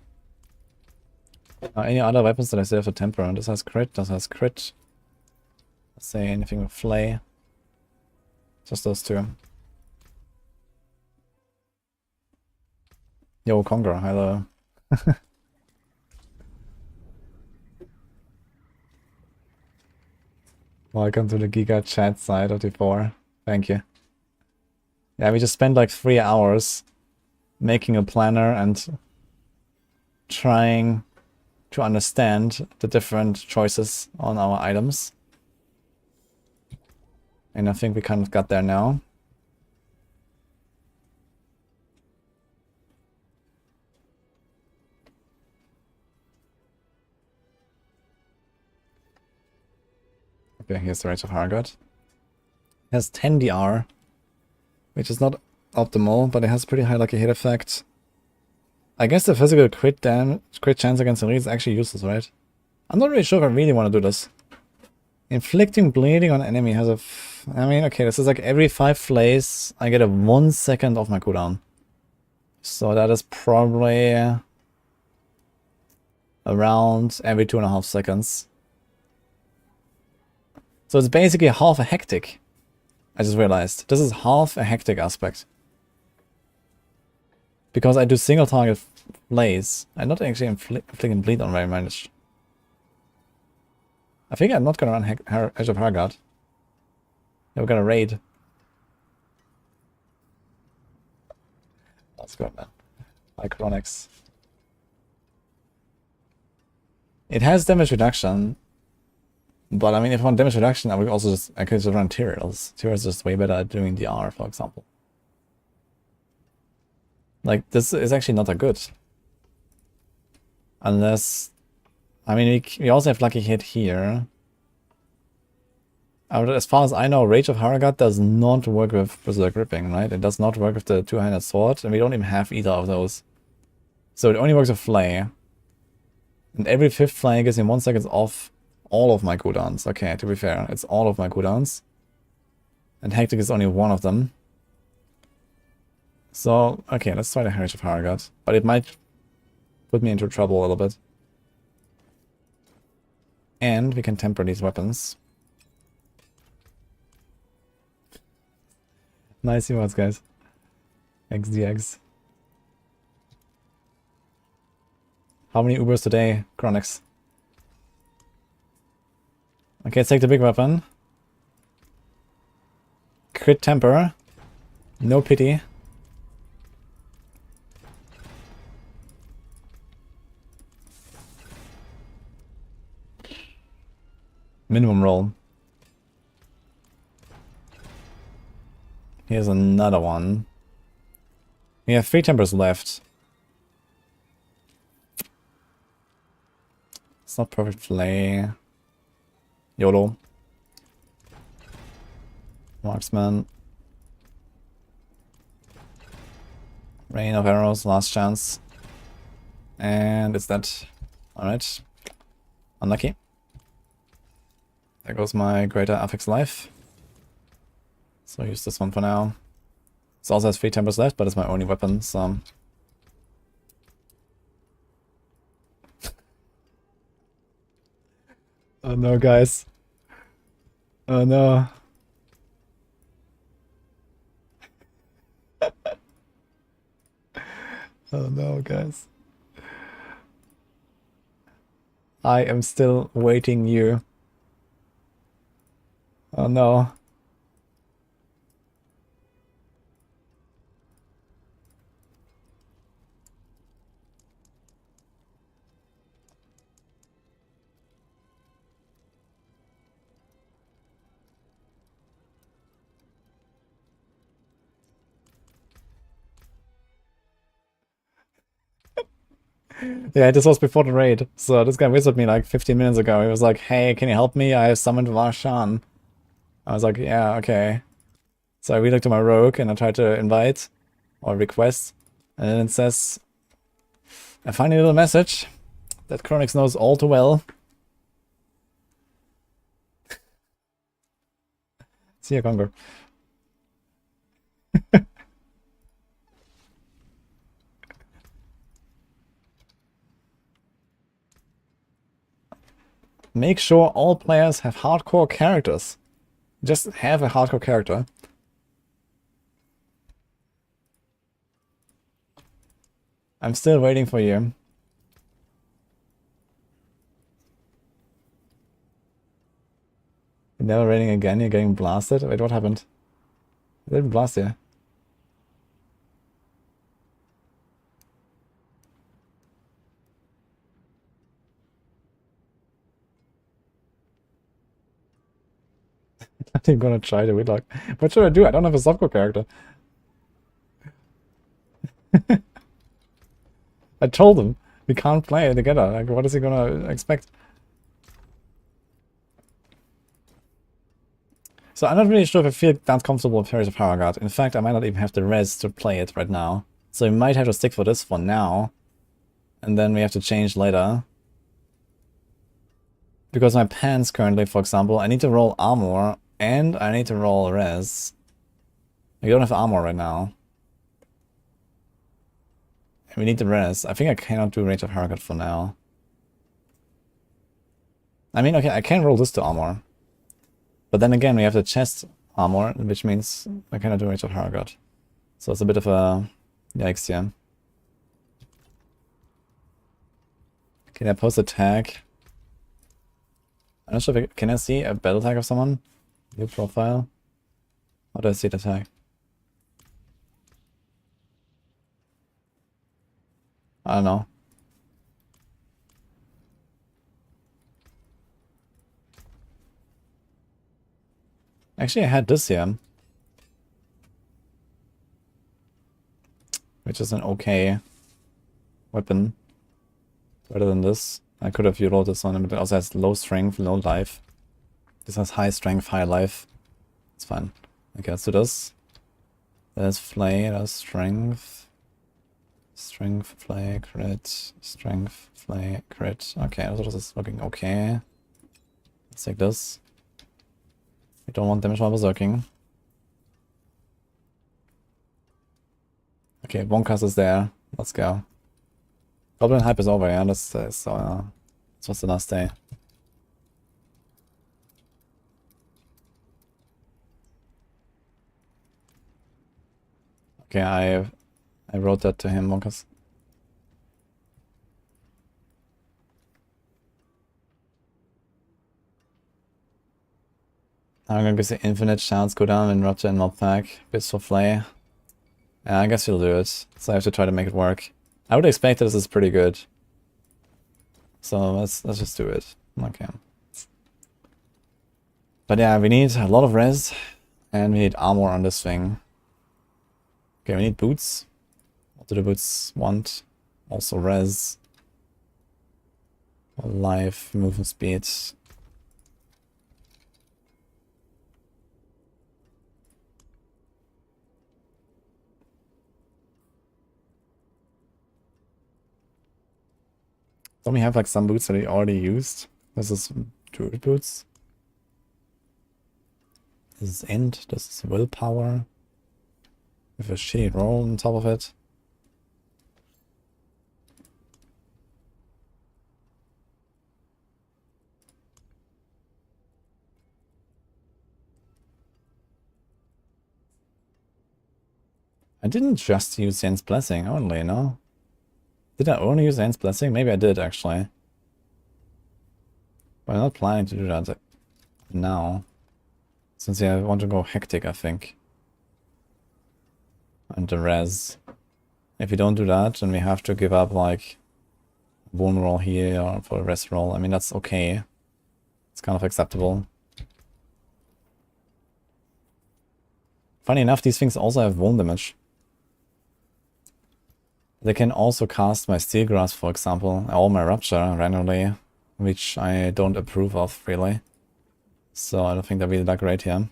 Any other weapons that I still have to temper? This has crit, this has crit. Let's say anything with flay. Just those two. Yo, Conqueror, hello. Welcome to the Giga chat side of the 4. Thank you. Yeah, we just spent like 3 hours making a planner and trying to understand the different choices on our items. And I think we kind of got there now. Okay, here's the Rage of Hargath. It has 10 DR, which is not optimal, but it has pretty high lucky hit effect. I guess the physical crit chance against elite is actually useless, right? I'm not really sure if I really want to do this. Inflicting bleeding on enemy has a... I mean, okay, this is like every 5 flays, I get a 1 second off my cooldown. So that is probably around every 2.5 seconds. So it's basically half a hectic. I just realized. This is half a hectic aspect. Because I do single target flays. I'm not actually inflicting bleed on very much. I think I'm not gonna run Edge of Hargath. Yeah, we're gonna raid. That's good, man. Icronics. It has damage reduction. But I mean, if I want damage reduction, I could just run Tyraels. Tyraels is just way better at doing DR, for example. Like, this is actually not that good. Unless... I mean, we also have lucky hit here. As far as I know, Rage of Hargath does not work with Berserk Gripping, right? It does not work with the two-handed sword, and we don't even have either of those. So it only works with Flay. And every 5th Flay gives me 1 second off all of my cooldowns. Okay, to be fair, it's all of my cooldowns. And Hectic is only one of them. So, okay, let's try the Rage of Hargath. But it might put me into trouble a little bit. And we can temper these weapons. Nice emotes, guys. XDX. How many Ubers today, Chronix? Okay, let's take the big weapon. Crit temper. No pity. Minimum roll. Here's another one. We have 3 tempers left. It's not perfect flay. YOLO. Marksman. Rain of arrows, last chance. And it's that. Alright. Unlucky. There goes my greater affix life. So I'll use this one for now. It also has 3 tempers left, but it's my only weapon, so... Oh no, guys. Oh no. Oh no, guys. I am still waiting you. Oh no. Yeah, this was before the raid. So this guy whispered me like 15 minutes ago. He was like, hey, can you help me? I have summoned Varshan. I was like, yeah, okay. So I relooked to my rogue and I tried to invite or request. And then it says a funny little message that Chronix knows all too well. See ya, Conquer. Make sure all players have hardcore characters. Just have a hardcore character. I'm still waiting for you. You're never raiding again, you're getting blasted? Wait, what happened? I didn't blast you. I'm gonna try the Whitlock. What should I do? I don't have a softcore character. I told him we can't play together. Like, what is he gonna expect? So I'm not really sure if I feel that comfortable with Heroes of Paragon. In fact, I might not even have the res to play it right now. So we might have to stick for this for now. And then we have to change later. Because my pants currently, for example, I need to roll armor and I need to roll res. We don't have armor right now. And we need the res. I think I cannot do Rage of Paragon for now. I mean, okay, I can roll this to armor. But then again, we have the chest armor, which means I cannot do Rage of Paragon. So it's a bit of a yikes here. Can I post a tag? I'm not sure if can I see a battle tag of someone? New profile? How do I see the tag? I don't know. Actually, I had this here. Which is an okay weapon. Better than this. I could have rolled this one, but it also has low strength, low life. This has high strength, high life. It's fine. Okay, let's do this. There's flay, there's strength. Strength, flay, crit. Strength, flay, crit. Okay, so this is looking okay. Let's take this. We don't want damage while berserking. Okay, Bonkers is there. Let's go. Goblin hype is over, yeah. This was the last day. Okay, I wrote that to him, Bonkers. I'm gonna say infinite chance go down and Roger and mob pack. Bits for flay. Yeah, I guess we'll do it. So I have to try to make it work. I would expect that this is pretty good. So let's just do it. Okay. But yeah, we need a lot of res and we need armor on this thing. Okay, we need boots. What do the boots want? Also res. Life, movement speed. Don't we have like some boots that we already used? This is Druid boots. This is int. This is willpower. With a shitty roll on top of it. I didn't just use Zen's Blessing only, no? Did I only use Zen's Blessing? Maybe I did, actually. But I'm not planning to do that now. Since I want to go hectic, I think. And the res. If we don't do that, then we have to give up, like, one roll here or for a res roll. I mean, that's okay. It's kind of acceptable. Funny enough, these things also have wound damage. They can also cast my Steel Grasp, for example, or my Rupture randomly, which I don't approve of, really. So I don't think that'd be that great here.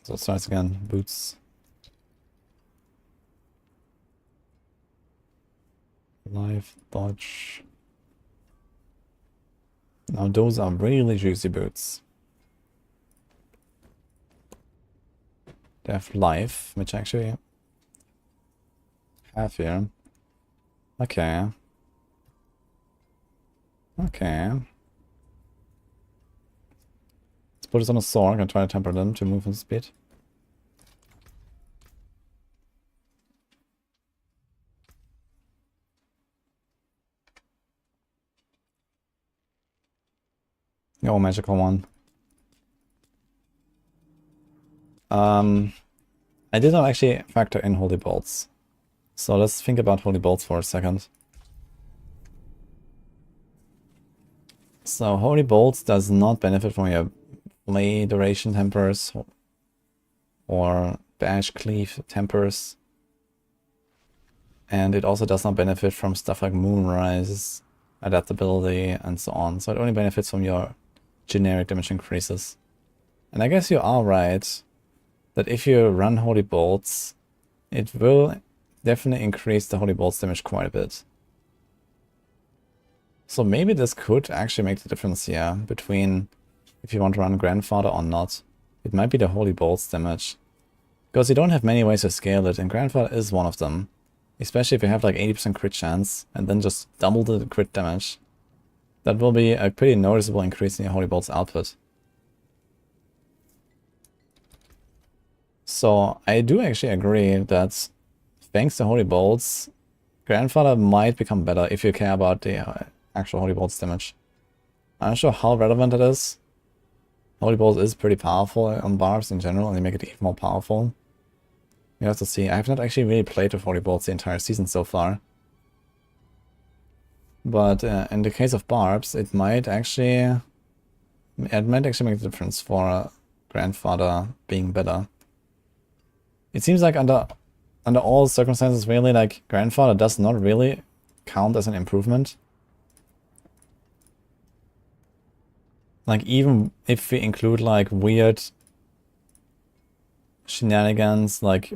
So it starts again, boots. Life, dodge. Now those are really juicy boots. They have life, which I actually have here. Okay. Okay. Let's put this on a Sorc and try to temper them to move in speed. Oh, magical one. I did not actually factor in Holy Bolts. So let's think about Holy Bolts for a second. So Holy Bolts does not benefit from your Flay duration tempers or Bash Cleave tempers. And it also does not benefit from stuff like Moonrise, adaptability, and so on. So it only benefits from your generic damage increases. And I guess you are right that if you run Holy Bolts, it will definitely increase the Holy Bolts damage quite a bit. So maybe this could actually make the difference here between if you want to run Grandfather or not. It might be the Holy Bolts damage. Because you don't have many ways to scale it, and Grandfather is one of them. Especially if you have like 80% crit chance, and then just double the crit damage. That will be a pretty noticeable increase in your Holy Bolts output. So I do actually agree that thanks to Holy Bolts, Grandfather might become better if you care about the actual Holy Bolts damage. I'm not sure how relevant it is. Holy Bolts is pretty powerful on Barbs in general, and they make it even more powerful. You have to see. I have not actually really played with Holy Bolts the entire season so far. But in the case of Barbs, it might actually make the difference for Grandfather being better. It seems like under all circumstances, really, like Grandfather does not really count as an improvement. Like even if we include like weird shenanigans, like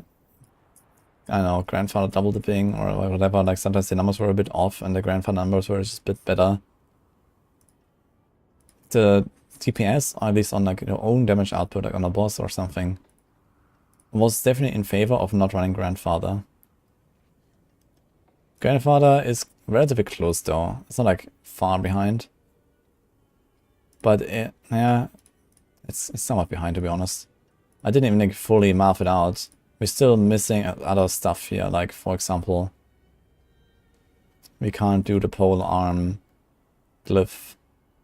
I don't know, Grandfather double dipping or whatever, like sometimes the numbers were a bit off and the Grandfather numbers were just a bit better. The TPS, or at least on like your own damage output, like on a boss or something, was definitely in favor of not running Grandfather. Grandfather is relatively close though. It's not like far behind. But yeah, it's somewhat behind to be honest. I didn't even like fully math it out. We're still missing other stuff here, like for example, we can't do the pole arm glyph.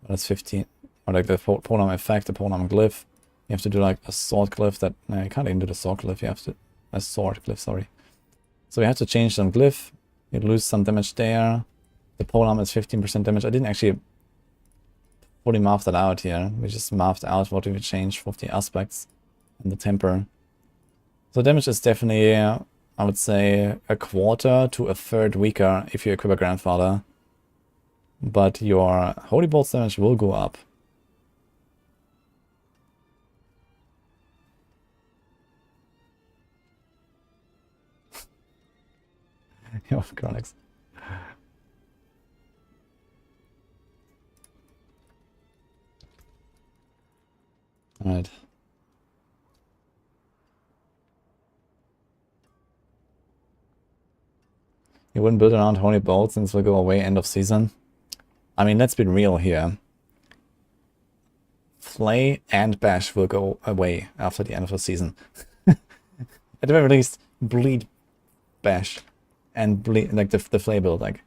That's 15, or like the pole arm effect, the pole arm glyph. You have to do like a sword glyph that, no, you can't even do the sword glyph, you have to, a sword glyph, sorry. So we have to change some glyph, you lose some damage there. The pole arm is 15% damage. I didn't actually fully math that out here. We just mathed out what we change for the aspects and the temper. So damage is definitely, I would say, a quarter to a third weaker if you equip a Grandfather. But your Holy Bolts damage will go up. Yo, Chronix. Alright. You wouldn't build around Holy Bolts since we'll go away end of season. I mean, let's be real here. Flay and Bash will go away after the end of the season. At the very least, bleed Bash and bleed like the Flay build, like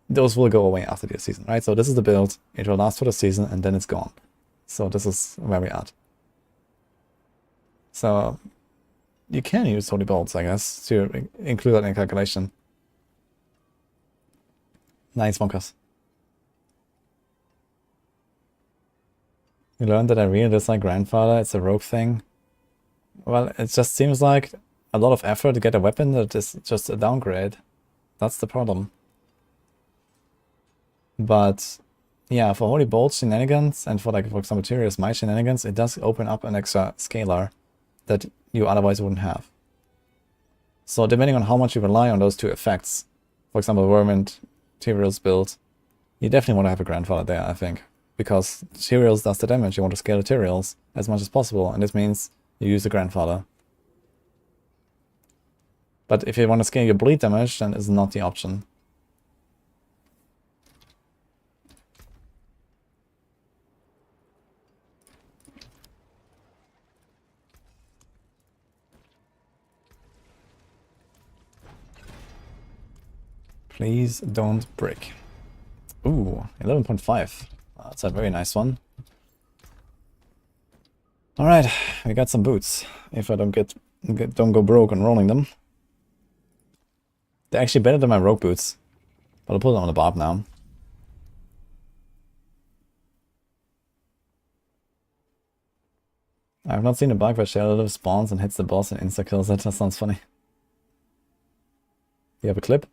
those will go away after the season, right? So this is the build. It will last for the season and then it's gone. So this is where we're at. So you can use Holy Bolts, I guess, to include that in calculation. Nice, Monkas. You learned that I really dislike Grandfather, it's a rogue thing. Well, it just seems like a lot of effort to get a weapon that is just a downgrade. That's the problem. But yeah, for Holy Bolt shenanigans and for, like, for example, Tyrius Might shenanigans, it does open up an extra scalar that you otherwise wouldn't have. So depending on how much you rely on those two effects, for example, Vermint, Tyrius build, you definitely want to have a Grandfather there, I think. Because Tyrius does the damage, you want to scale the Tyrius as much as possible, and this means you use the Grandfather. But if you want to scale your bleed damage, then it's not the option. Please don't break. Ooh, 11.5. That's a very nice one. Alright, we got some boots. If I don't go broke on rolling them. They're actually better than my rogue boots. But I'll put them on the Barb now. I have not seen a bug where Shadow spawns and hits the boss and insta-kills it. That sounds funny. Do you have a clip?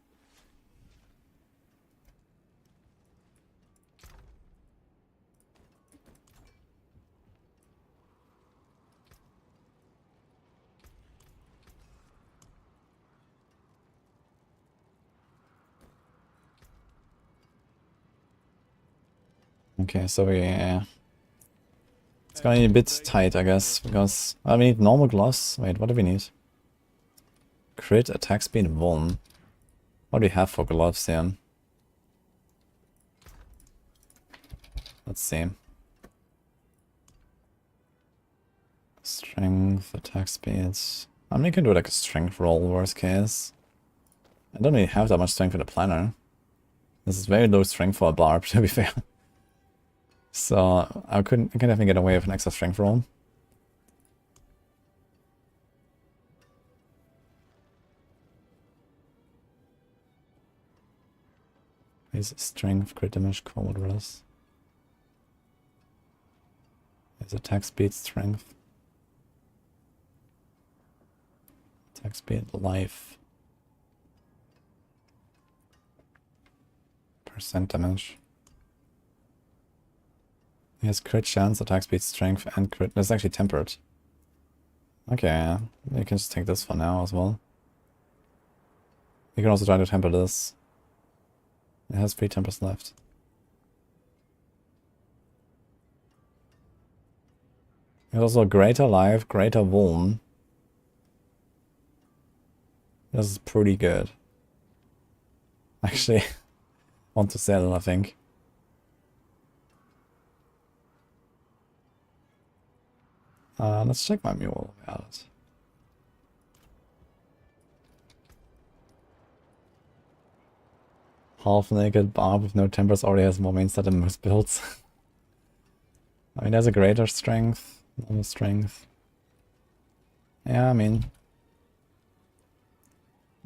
Okay, so it's gonna be a bit tight, I guess, because we need normal gloves. Wait, what do we need? Crit, attack speed, vuln. What do we have for gloves here? Let's see. Strength, attack speeds. I mean, you can do like a strength roll, worst case. I don't really have that much strength in the planner. This is very low strength for a Barb, to be fair. So I can definitely get away with an extra strength roll. Is strength, crit damage, cold rolls. Is attack speed, strength. Attack speed, life. Percent damage. He has crit chance, attack speed, strength, and crit. That's actually tempered. Okay, you can just take this for now as well. You can also try to temper this. It has 3 tempers left. There's also greater life, greater vuln. This is pretty good. Actually, want to sell it, I think. Let's check my mule out. Half naked Barb with no tempers already has more main stat than most builds. I mean, there's a greater strength, normal strength. Yeah, I mean,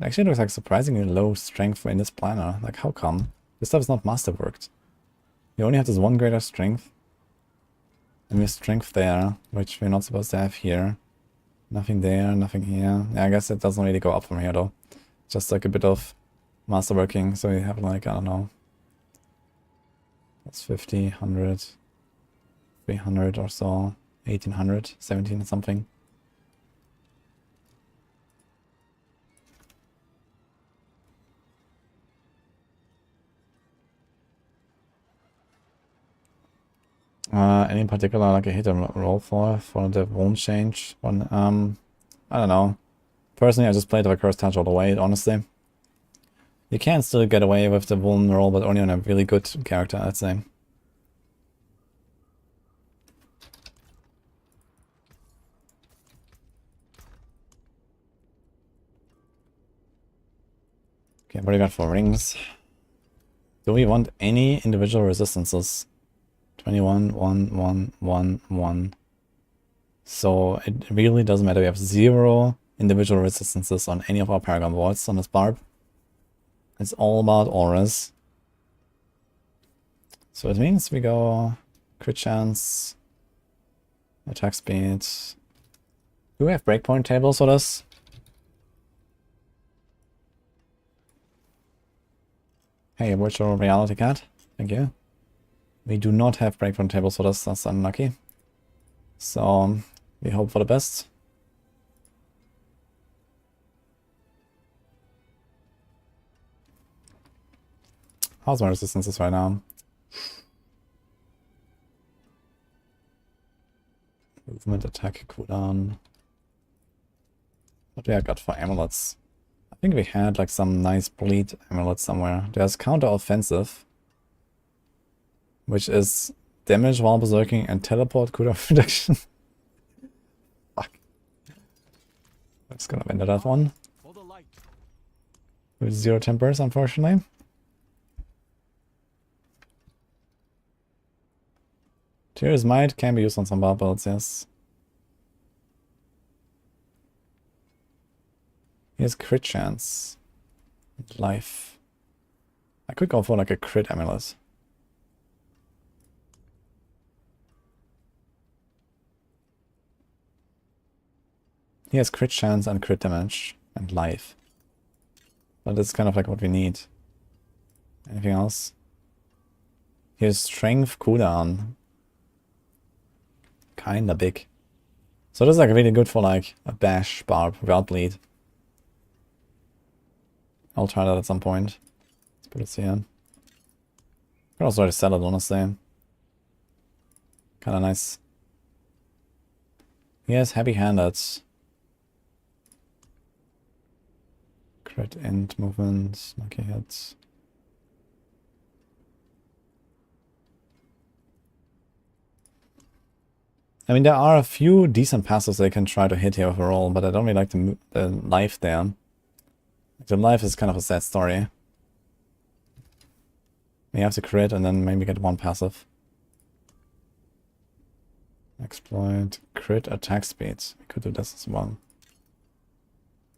it actually looks like surprisingly low strength in this planner. Like, how come? This stuff is not masterworked. You only have this one greater strength. And we have strength there, which we're not supposed to have here. Nothing there, nothing here. Yeah, I guess it doesn't really go up from here though. Just like a bit of masterworking, so you have like, I don't know. That's 50, 100, 300 or so. 1800, 17 something. Any particular like a hit and roll for the won't change one? I don't know. Personally, I just played with a Curse Touch all the way, honestly. You can still get away with the Vuln roll, but only on a really good character, I'd say. Okay, what do you got for rings? Do we want any individual resistances? 21, 1, 1, 1, 1. So it really doesn't matter. We have 0 individual resistances on any of our Paragon wards on this Barb. It's all about auras. So it means we go crit chance, Attack speed. Do we have breakpoint tables for this? Hey, virtual reality cat. Thank you. We do not have breakpoint tables for this. That's unlucky. So, we hope for the best. How's my resistances right now? Movement, attack, cooldown. What do I got for amulets? I think we had like some nice bleed amulets somewhere. There's counter offensive, which is damage while berserking and teleport cooldown reduction. Fuck. I'm just gonna vendor that one. With 0 tempers, unfortunately. Tears Might can be used on some Barb builds, yes. Here's crit chance. Life. I could go for like a crit amulet. He has crit chance and crit damage and life. But that's kind of like what we need. Anything else? Here's strength cooldown. Kinda big. So this is like really good for like a bash barb without bleed. I'll try that at some point. Let's put it here. Could also already sell it, honestly. Kinda nice. He has heavy-handed. Crit end movement, lucky hits. I mean, there are a few decent passes they can try to hit here overall, but I don't really like the life there. The life is kind of a sad story. We have to crit and then maybe get one passive. Exploit, crit, attack speed. We could do this as well.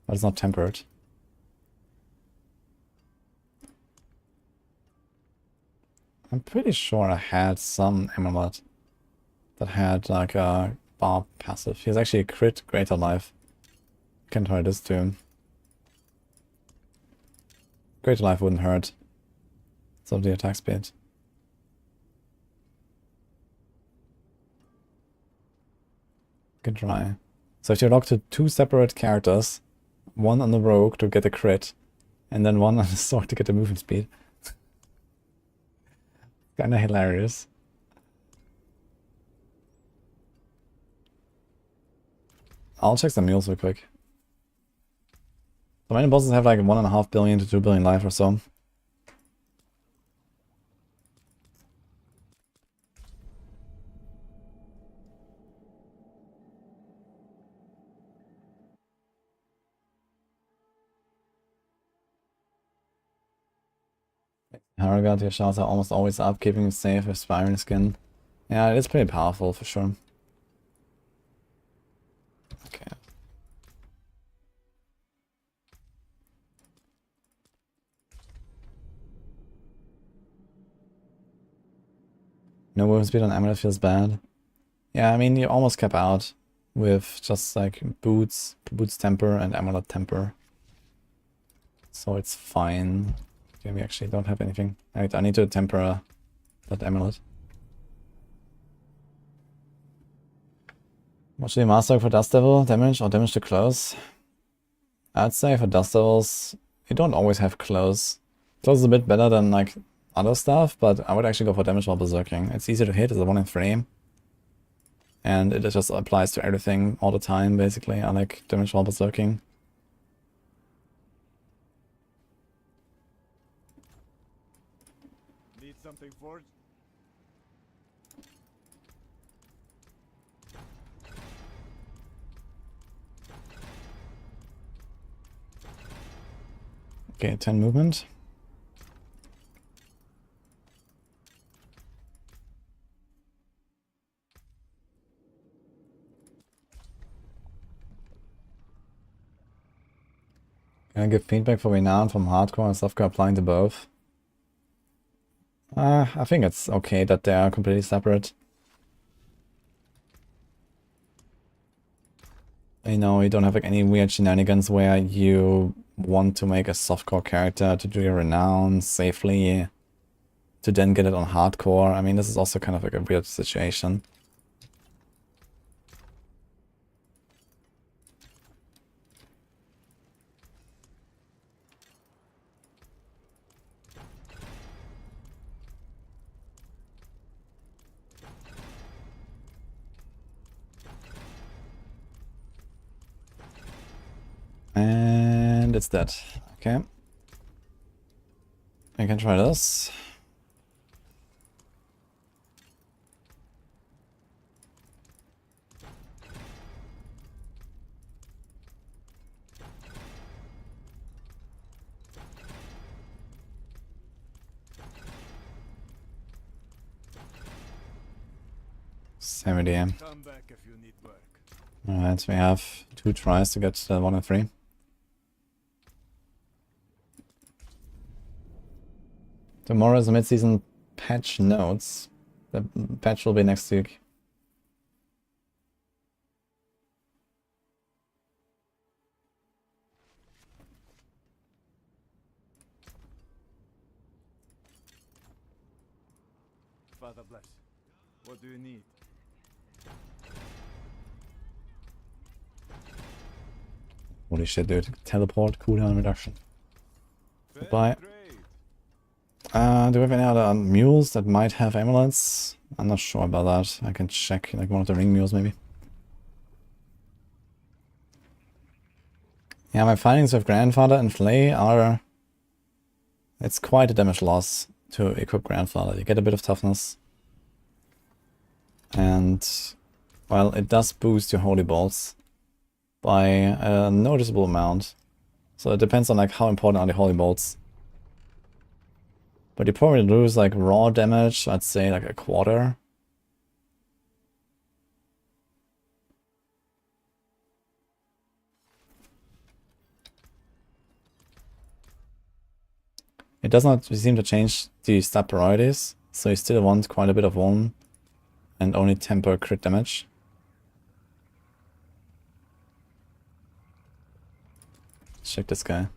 But it's not tempered. I'm pretty sure I had some amulet that had like a Barb passive. He's actually a crit greater life. Can try this too. Greater life wouldn't hurt. So the attack speed. Good try. So if you lock to 2 separate characters, one on the rogue to get a crit, and then one on the sword to get the movement speed. Kinda hilarious. I'll check some mules real quick. So many bosses have like 1.5 billion to 2 billion life or so. Paragon, your shots are almost always up, keeping you safe with Spiraling Skin. Yeah, it's pretty powerful for sure. Okay. No movement speed on Amulet feels bad. Yeah, I mean, you almost cap out with just like Boots Temper and Amulet Temper. So it's fine. Okay, we actually don't have anything. Right, I need to temper that Amulet. What should you master for Dust Devil? Damage or damage to close? I'd say for Dust Devils, you don't always have close. Close is a bit better than like other stuff, but I would actually go for damage while berserking. It's easy to hit, it's a 1 in 3. And it just applies to everything all the time, basically. I like damage while berserking. Need something forged? Okay, 10 movement. Can I give feedback for renown from hardcore and softcore applying to both? I think it's okay that they are completely separate. You know, you don't have like any weird shenanigans where you want to make a softcore character to do your renown safely to then get it on hardcore. I mean, this is also kind of like a weird situation. And it's dead. Okay. I can try this. Same idea. Come back if you need work. Alright, we have 2 tries to get 1 and 3. Tomorrow is the mid-season patch notes. The patch will be next week. Father bless. What do you need? Holy shit, dude. Teleport, cooldown reduction. Goodbye. Do we have any other mules that might have amulets? I'm not sure about that. I can check, like one of the ring mules maybe. Yeah, my findings with Grandfather and Flay are... It's quite a damage loss to equip Grandfather. You get a bit of toughness. And... well, it does boost your Holy Bolts by a noticeable amount. So it depends on like how important are the Holy Bolts. But you probably lose like raw damage, I'd say like a quarter. It does not seem to change the stat priorities, so you still want quite a bit of one and only temper crit damage. Check this guy.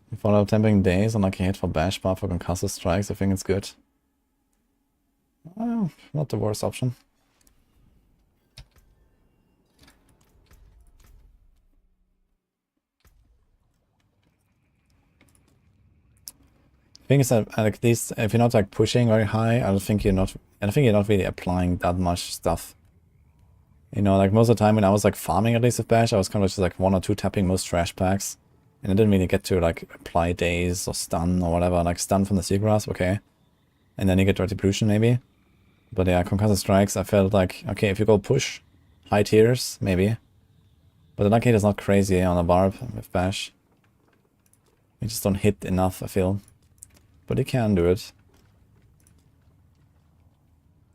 You follow tempering days on like a hit for bash bar for concussive strikes, I think it's good. Well, not the worst option. Thing is that at least if you're not like pushing very high, I don't think you're not really applying that much stuff. You know, like most of the time when I was like farming at least with bash, I was kind of just like 1 or 2 tapping most trash packs. And I didn't really get to like apply daze or stun or whatever, like stun from the seagrass, okay. And then you get retribution maybe. But yeah, concussive strikes, I felt like, okay, if you go push, high tiers, maybe. But the lucky hit is not crazy on a Barb with bash. You just don't hit enough, I feel. But you can do it.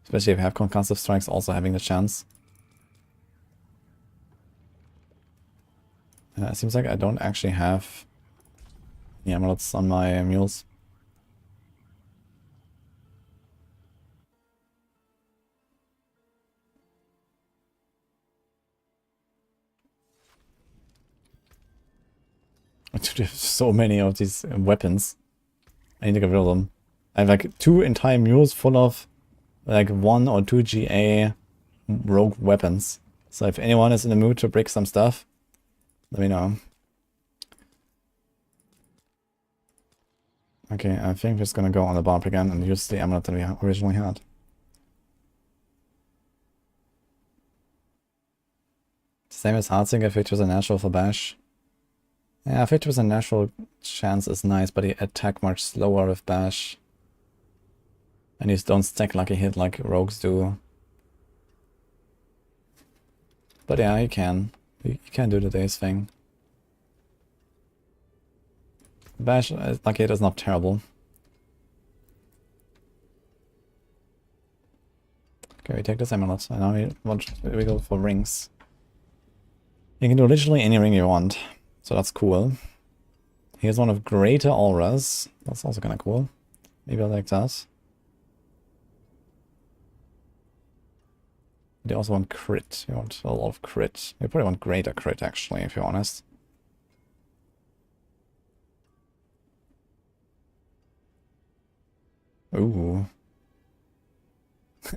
Especially if you have concussive strikes also having the chance. It seems like I don't actually have any amulets on my mules. Dude, I have so many of these weapons. I need to get rid of them. I have like 2 entire mules full of like 1 or 2 GA rogue weapons. So if anyone is in the mood to brick some stuff, let me know. Okay, I think we're just gonna go on the Barb again and use the amulet that we originally had. Same as Heartsinger, 50% natural for bash. Yeah, 50% natural chance is nice, but you attack much slower with bash. And you don't stack lucky hit like rogues do. But yeah, you can. You can do the daze thing. Bash, lucky hit is not terrible. Okay, we take this amulet, and now we go for rings. You can do literally any ring you want, so that's cool. Here's one of greater auras. That's also kind of cool. Maybe I like that. They also want crit. You want a lot of crit. You probably want greater crit, actually, if you're honest. Ooh.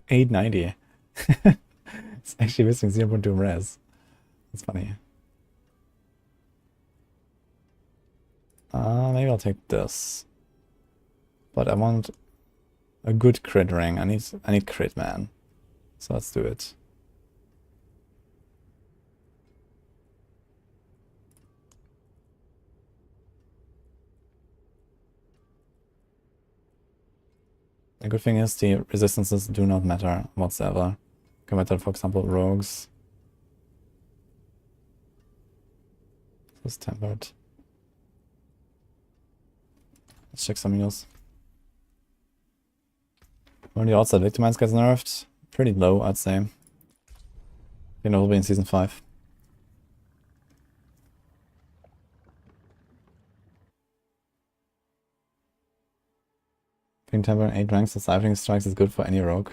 890. It's actually missing 0.2 res. That's funny. Maybe I'll take this. But I want a good crit ring. I need crit, man. So let's do it. The good thing is the resistances do not matter whatsoever. Compared to, for example, rogues. This is tempered. Let's check some heals. When the odds that Victimize gets nerfed, pretty low, I'd say. You know, it'll be in Season 5. Ping temper 8 ranks of Siphoning Strikes is good for any rogue.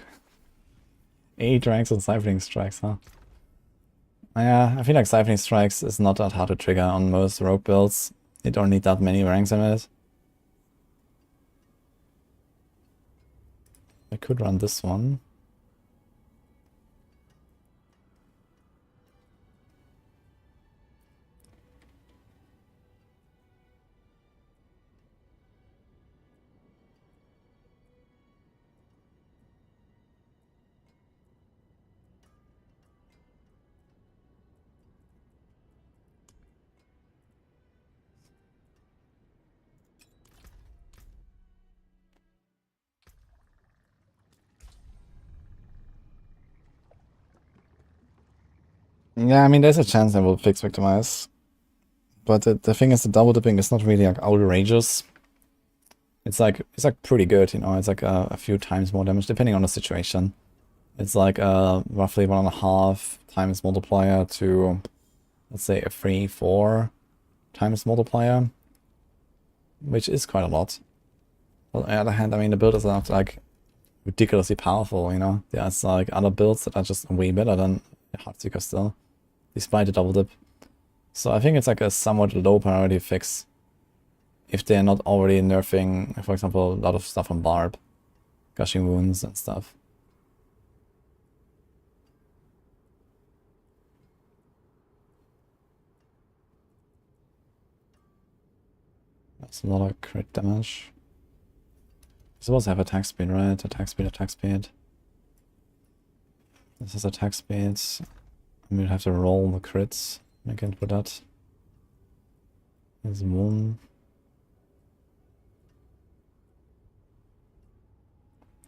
8 ranks of Siphoning Strikes, huh? Yeah, I feel like Siphoning Strikes is not that hard to trigger on most rogue builds. You don't need that many ranks in it. I could run this one. Yeah, I mean, there's a chance I will fix Victimize. But the thing is, the double dipping is not really like outrageous. It's like pretty good, you know. It's like a few times more damage depending on the situation. It's like roughly 1.5 times multiplier to, let's say, a 3-4 times multiplier, which is quite a lot. But on the other hand, I mean, the build is not like ridiculously powerful, you know. There's like other builds that are just way better than Heartseeker still, despite the double dip. So I think it's like a somewhat low priority fix if they're not already nerfing, for example, a lot of stuff on Barb, gushing wounds and stuff. That's a lot of crit damage. You're supposed to have attack speed, right? Attack speed, attack speed. This is attack speed. I'm gonna have to roll the crits. I can't put that. There's one.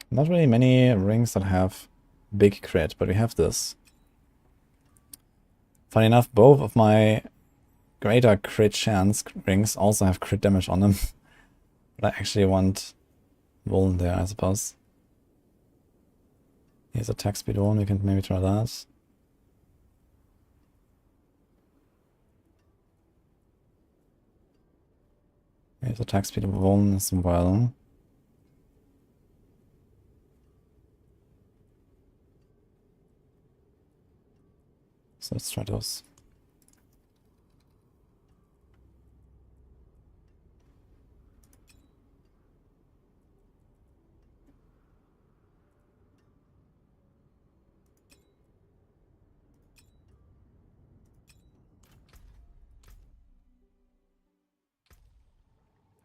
Not really many rings that have big crit, but we have this. Funny enough, both of my greater crit chance rings also have crit damage on them. But I actually want Vuln there, I suppose. Here's attack speed 1, we can maybe try that. Here's attack speed of 1 as well. So let's try those.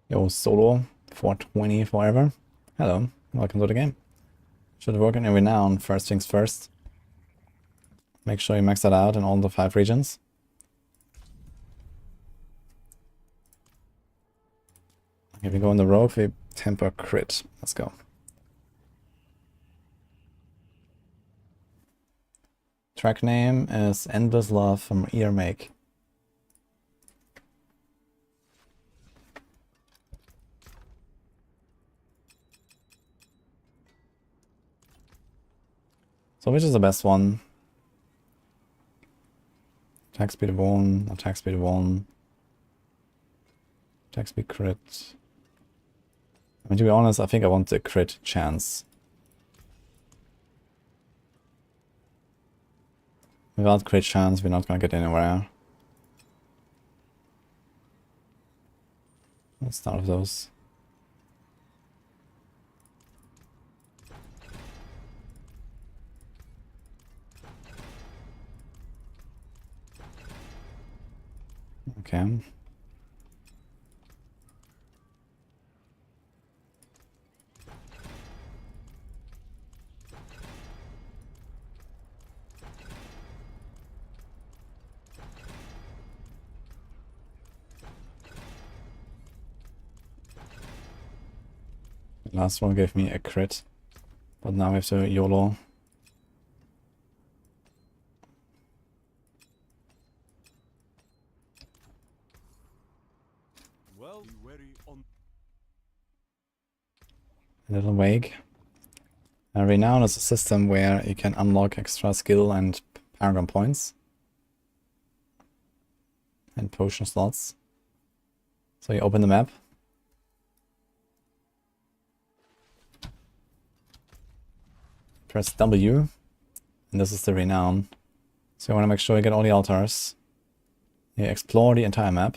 Yo, solo 420 forever. Hello, welcome to the game. Should work in every now on first things first. Make sure you max that out in all the 5 regions. If we go in the rogue, we temper crit. Let's go. Track name is Endless Love from Ear Make. So which is the best one? Attack speed 1, attack speed 1. Attack speed crit. I mean, to be honest, I think I want the crit chance. Without great chance, we're not gonna get anywhere. Let's start with those. Okay. The last one gave me a crit, but now we have to YOLO. Well, be wary on. A little vague. Renown is a system where you can unlock extra skill and Paragon points. And potion slots. So you open the map. Press W. And this is the Renown. So you want to make sure you get all the altars. You explore the entire map.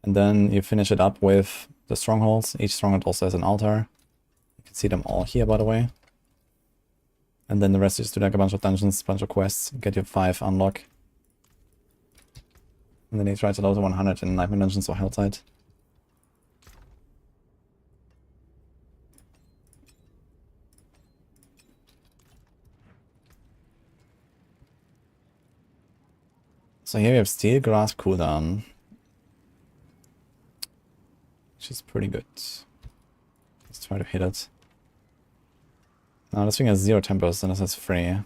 And then you finish it up with the strongholds. Each stronghold also has an altar. You can see them all here, by the way. And then the rest is to like a bunch of dungeons, bunch of quests, get your 5 unlock. And then you try to load the 100 in Nightmare Dungeons or Helltide. So here we have Steel Grasp Cooldown. Which is pretty good. Let's try to hit it. Now this thing has 0 tempos and this has 3.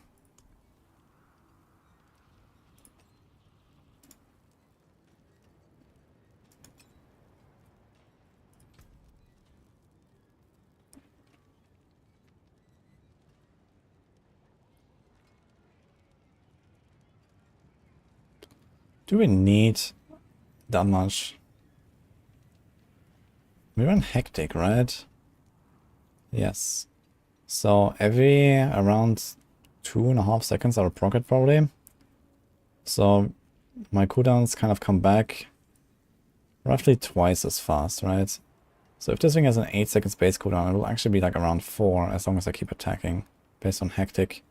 Do we need that much? We run Hectic, right? Yes. So every around 2.5 seconds I'll proc it probably. So my cooldowns kind of come back roughly twice as fast, right? So if this thing has an 8-second space cooldown, it will actually be like around 4 as long as I keep attacking based on Hectic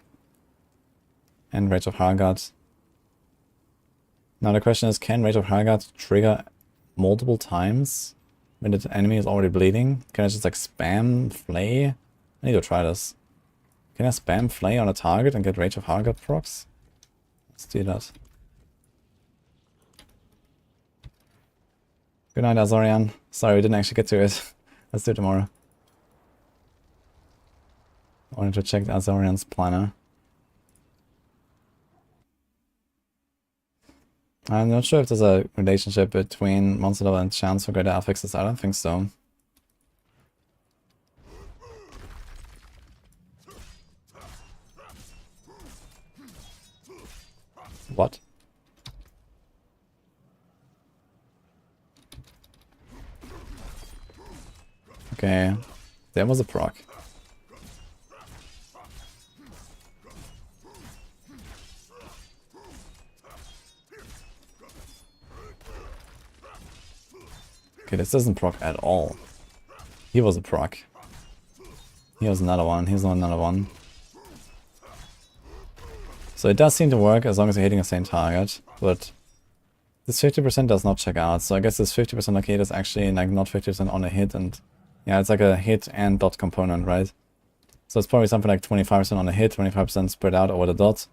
and Rage of Hargard. Now the question is, can Rage of Hargard trigger multiple times when the enemy is already bleeding? Can I just like spam Flay? I need to try this. Can I spam Flay on a target and get Rage of Hargard procs? Let's do that. Good night, Azorian. Sorry we didn't actually get to it. Let's do it tomorrow. I wanted to check Azorian's planner. I'm not sure if there's a relationship between monster level and chance for greater affixes. I don't think so. What? Okay, there was a proc. Okay, this doesn't proc at all. He was a proc. He was another one. He's not another one. So it does seem to work as long as you're hitting the same target, but this 50% does not check out. So I guess this 50% arcade is actually like not 50% on a hit, and yeah, it's like a hit and dot component, right? So it's probably something like 25% on a hit, 25% spread out over the dot.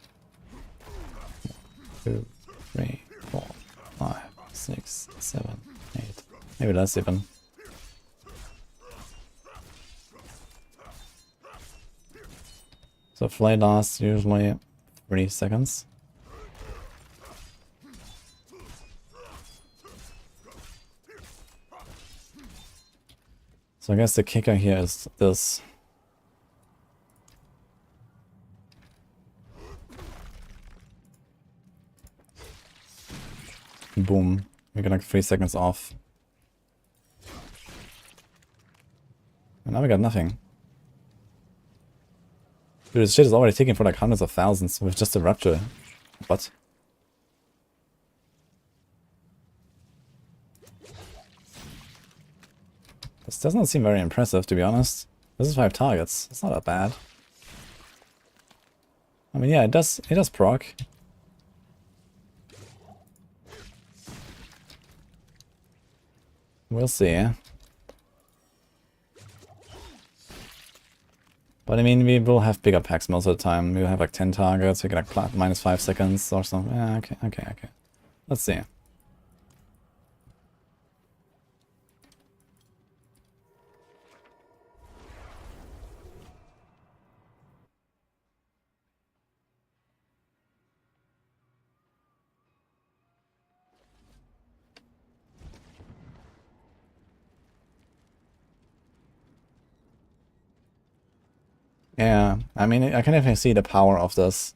2, 3, 4, 5, 6, 7, 8. Maybe less even. So Flay lasts usually 3 seconds. So I guess the kicker here is this. Boom. We get like 3 seconds off. And now we got nothing. Dude, this shit is already taking for like hundreds of thousands with just a rupture. What? This does not seem very impressive, to be honest. This is 5 targets. It's not that bad. I mean, yeah, it does proc. We'll see. But I mean, we will have bigger packs most of the time. We'll have like 10 targets, we get like minus 5 seconds or something. Yeah, okay. Let's see. Yeah, I mean, I can definitely see the power of this.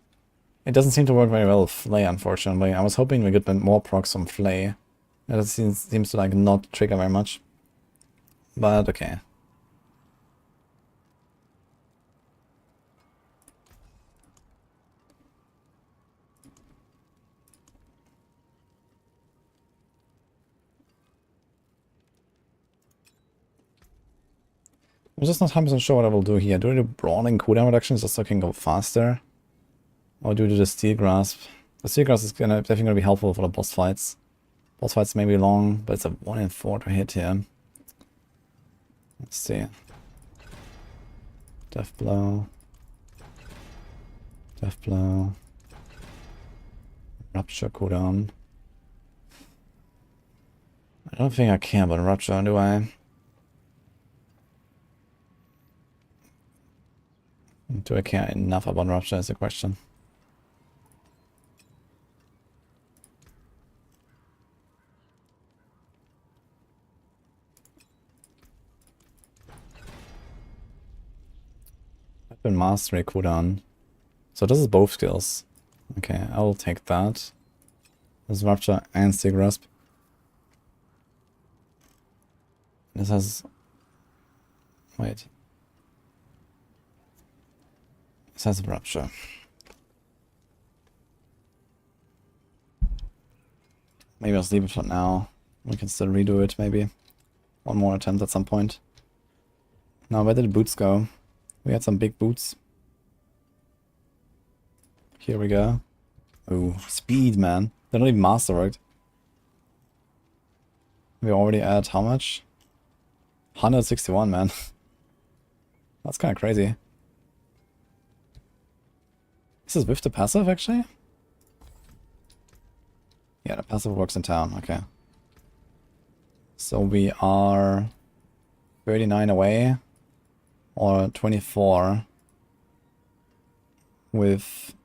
It doesn't seem to work very well with Flay, unfortunately. I was hoping we could get more procs from Flay. It seems to like not trigger very much. But okay. I'm just not 100% sure what I will do here. Do I do brawling cooldown reductions just so I can go faster? Or do I do the Steel Grasp? The Steel Grasp is definitely gonna be helpful for the boss fights. Boss fights may be long, but it's a 1 in 4 to hit here. Let's see. Death Blow. Death Blow. Rupture cooldown. I don't think I care about Rupture, do I? Do I care enough about Rupture is the question. Weapon Mastery cooldown. So this is both skills. Okay, I will take that. This is Rupture and Steel Grasp. This has... Wait. This has Rupture. Maybe I'll just leave it for now. We can still redo it, maybe. One more attempt at some point. Now, where did the boots go? We had some big boots. Here we go. Ooh, speed, man. They're not even masterworked. We already at how much? 161, man. That's kind of crazy. This is with the passive, actually? Yeah, the passive works in town, okay. So we are 39 away, or 24 with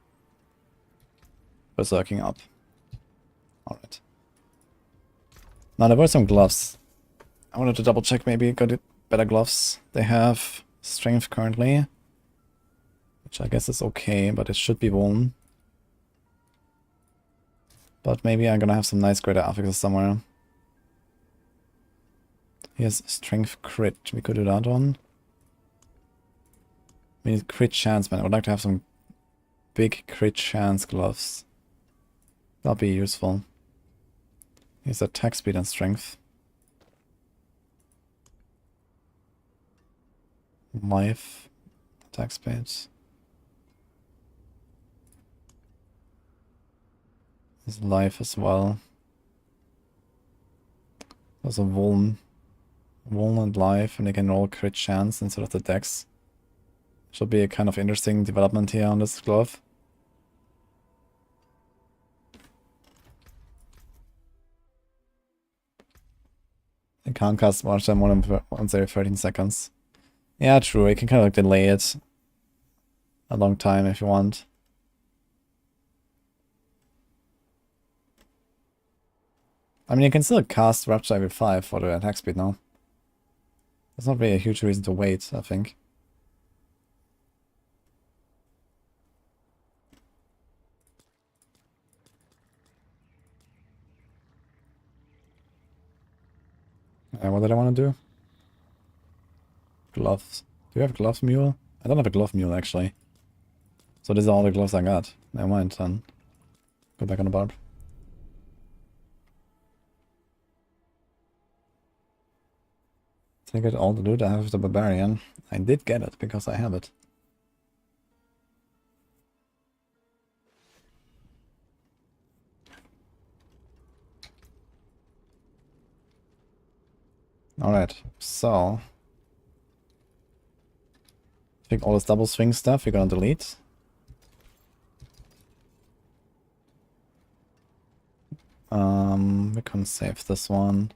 berserking up. Alright. Now there were some gloves. I wanted to double check, maybe got it better gloves. They have strength currently, which I guess is okay, but it should be one. But maybe I'm gonna have some nice greater affixes somewhere. Here's strength crit. We could do that one. We need crit chance, man. I would like to have some big crit chance gloves. That'll be useful. Here's attack speed and strength. Life. Attack speed. There's life as well. There's a Vuln and life, and they can roll crit chance instead of the dex. Should be a kind of interesting development here on this glove. It can't cast much than once every 13 seconds. Yeah, true. You can kind of like delay it a long time if you want. I mean, you can still cast Rupture every 5 for the attack speed now. There's not really a huge reason to wait, I think. What did I want to do? Gloves. Do you have a glove mule? I don't have a glove mule, actually. So these are all the gloves I got. Never mind then. Go back on the Barb. Take it all the loot I have with the Barbarian. I did get it because I have it. Alright, so I think all this double swing stuff we're gonna delete. We can save this one.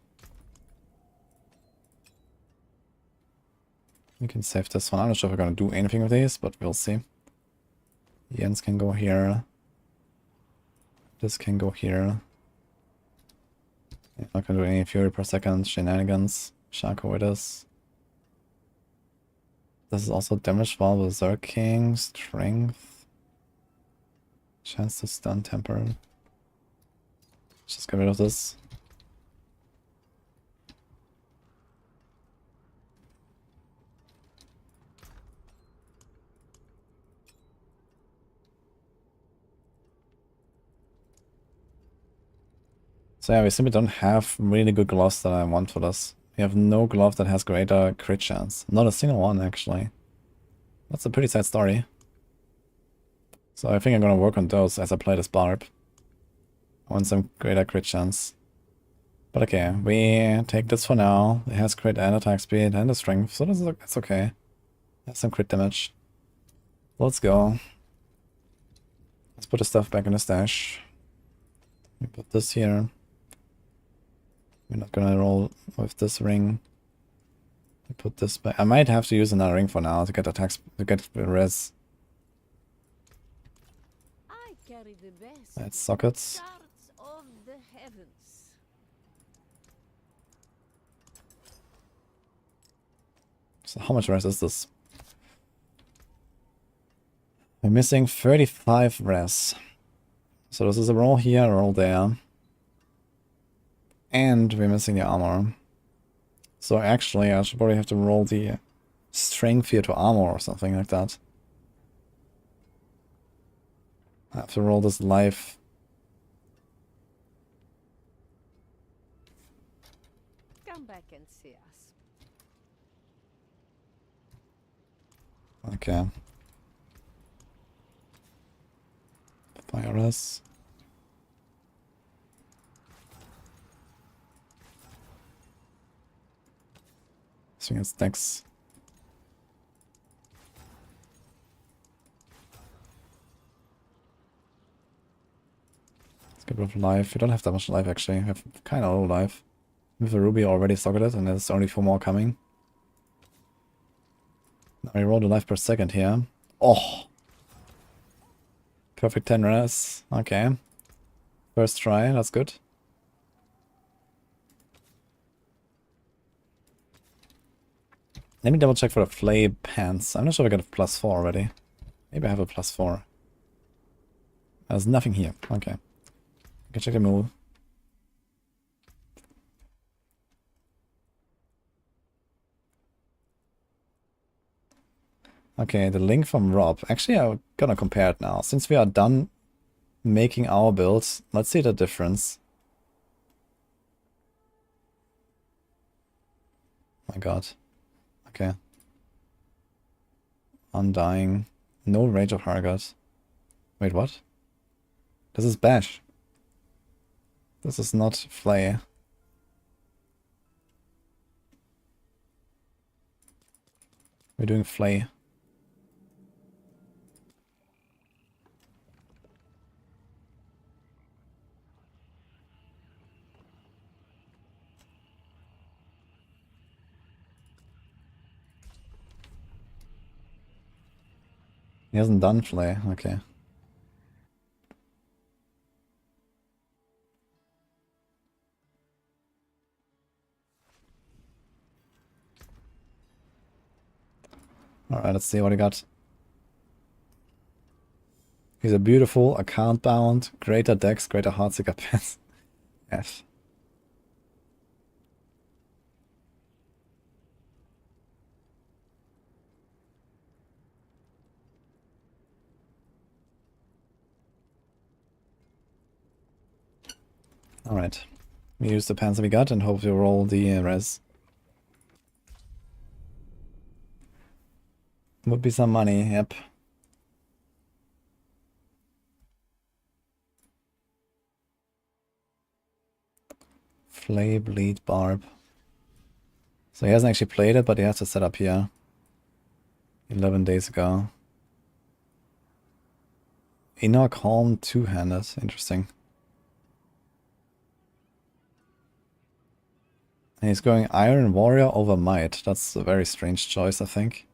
We can save this one. I'm not sure if we're gonna do anything with these, but we'll see. Jens can go here. This can go here. Yeah, not gonna do any fury per second shenanigans. Shaco with this. This is also damage while berserking, strength. Chance to stun temper. Let's just get rid of this. So yeah, we simply don't have really good gloves that I want for this. We have no glove that has greater crit chance. Not a single one, actually. That's a pretty sad story. So I think I'm gonna work on those as I play this Barb. I want some greater crit chance. But okay, we take this for now. It has crit and attack speed and the strength, so that's okay. It has some crit damage. Let's go. Let's put the stuff back in the stash. We put this here. We're not gonna roll with this ring. We put this back. I might have to use another ring for now to get attacks, to get res. I carry the best That's sockets. shards of the heavens. So how much res is this? We're missing 35 res. So this is a roll here, a roll there. And we're missing the armor. So actually I should probably have to roll the strength here to armor or something like that. I have to roll this life. Come back and see us. Okay. Fire us. I think it's next. Let's get rid of life. We don't have that much life actually. We have kind of low life. With a ruby already socketed and there's only 4 more coming. Now we roll the life per second here. Oh! Perfect 10 res. Okay. First try, that's good. Let me double check for the flay pants. I'm not sure if I got a +4 already. Maybe I have a +4. There's nothing here. Okay. I can check the move. Okay, the link from Rob. Actually, I'm gonna compare it now. Since we are done making our builds, let's see the difference. My god. Okay. Undying. No Rage of Hargot. Wait, what? This is Bash. This is not Flay. We're doing Flay. He hasn't done Flay, okay. Alright, let's see what he got. He's a beautiful, account bound, greater dex, greater heartseeker pants. F. Alright. We use the pants we got and hope to roll the res. Would be some money, yep. Flay, bleed, barb. So he hasn't actually played it, but he has to set up here. 11 days ago. Inner Calm two-handed. Interesting. And he's going Iron Warrior over Might. That's a very strange choice, I think.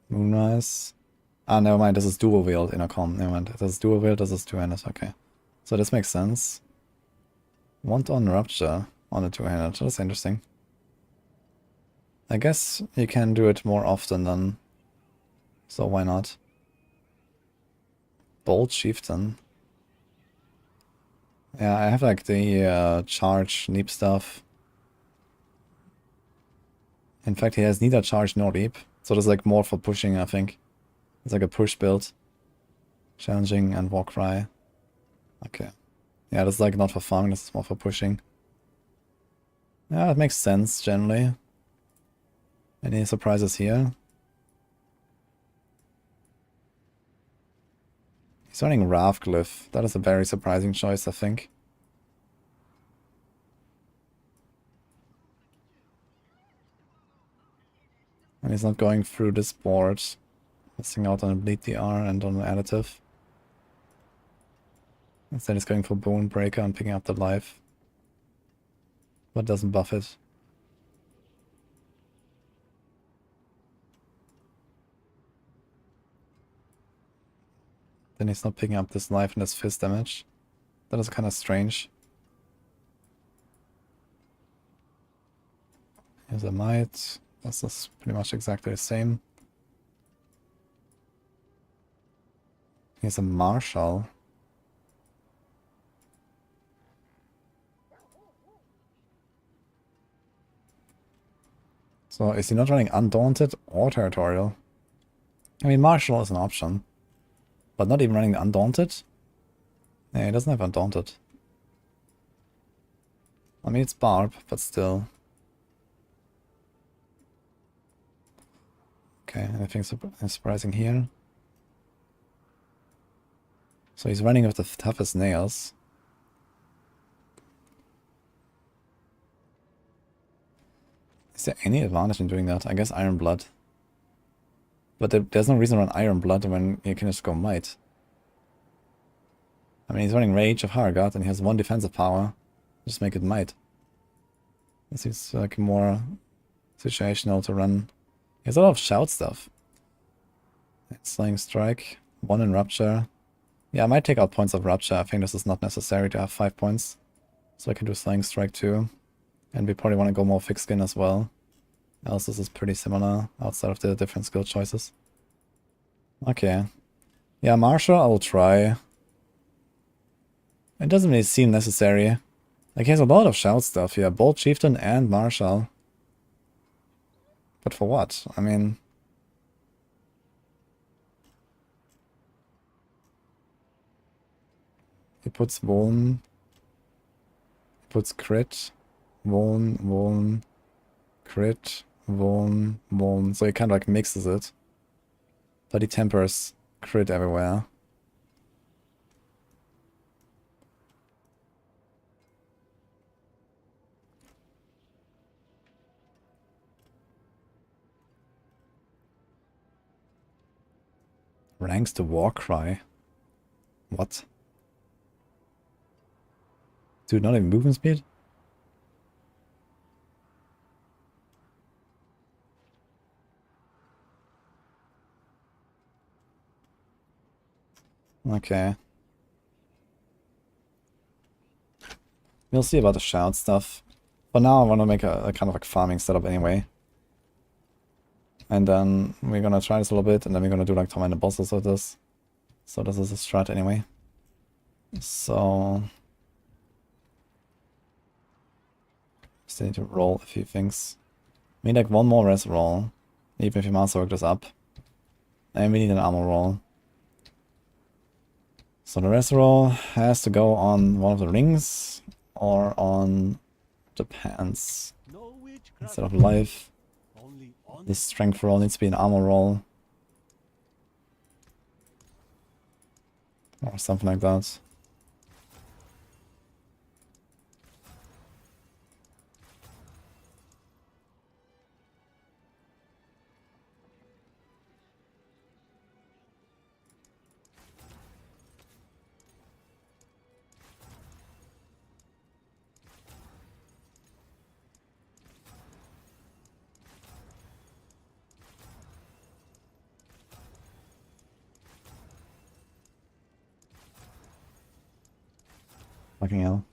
Moonrise. Ah, never mind. This is dual wield. Inner Calm. Never mind. This is dual wield. This is two-handed. Okay. So this makes sense. Want on Rupture on the two-handed. That's interesting. I guess you can do it more often than... So why not? Bold Chieftain. Yeah, I have like the charge leap stuff. In fact, he has neither charge nor leap. So there's like more for pushing, I think. It's like a push build. Challenging and Warcry. Okay. Yeah, this is like not for farming, this is more for pushing. Yeah, it makes sense generally. Any surprises here? He's running Wrath Glyph. That is a very surprising choice, I think. And he's not going through this board. Missing out on a Bleed DR and on an additive. Instead he's going for Bone Breaker and picking up the life. But doesn't buff it. Then he's not picking up this life and this fist damage. That is kind of strange. Here's a Might. This is pretty much exactly the same. Here's a Marshal. So is he not running Undaunted or Territorial? I mean, Marshal is an option. But not even running the Undaunted? Yeah, he doesn't have Undaunted. I mean, it's Barb, but still. Okay, anything surprising here? So he's running with the toughest nails. Is there any advantage in doing that? I guess Iron Blood. But there's no reason to run Iron Blood when you can just go Might. I mean, he's running Rage of Haragat and he has one defensive power. Just make it Might. This is like more situational to run. He has a lot of shout stuff. Slaying Strike, 1 in Rupture. Yeah, I might take out points of Rupture. I think this is not necessary to have 5 points. So I can do Slaying Strike too. And we probably want to go more Thick Skin as well. Else this is pretty similar outside of the different skill choices. Okay. Yeah, Marshal I will try. It doesn't really seem necessary. Like, he has a lot of shout stuff here. Bold Chieftain and Marshal. But for what? I mean... He puts Vuln. He puts Crit. Vuln, Vuln. Crit. Vuln, Vuln. So he kind of like mixes it. But he tempers Crit everywhere. Ranks to Warcry. What? Dude, not even movement speed? Okay. We'll see about the shout stuff. For now I want to make a kind of like farming setup anyway. And then we're gonna try this a little bit, and then we're gonna do like torment the bosses with this. So this is a strat anyway. So... Still need to roll a few things. We need like one more res roll. Even if you master work this up. And we need an armor roll. So the reservoir has to go on one of the rings or on the pants instead of life. This strength roll needs to be an armor roll. Or something like that. Fucking hell.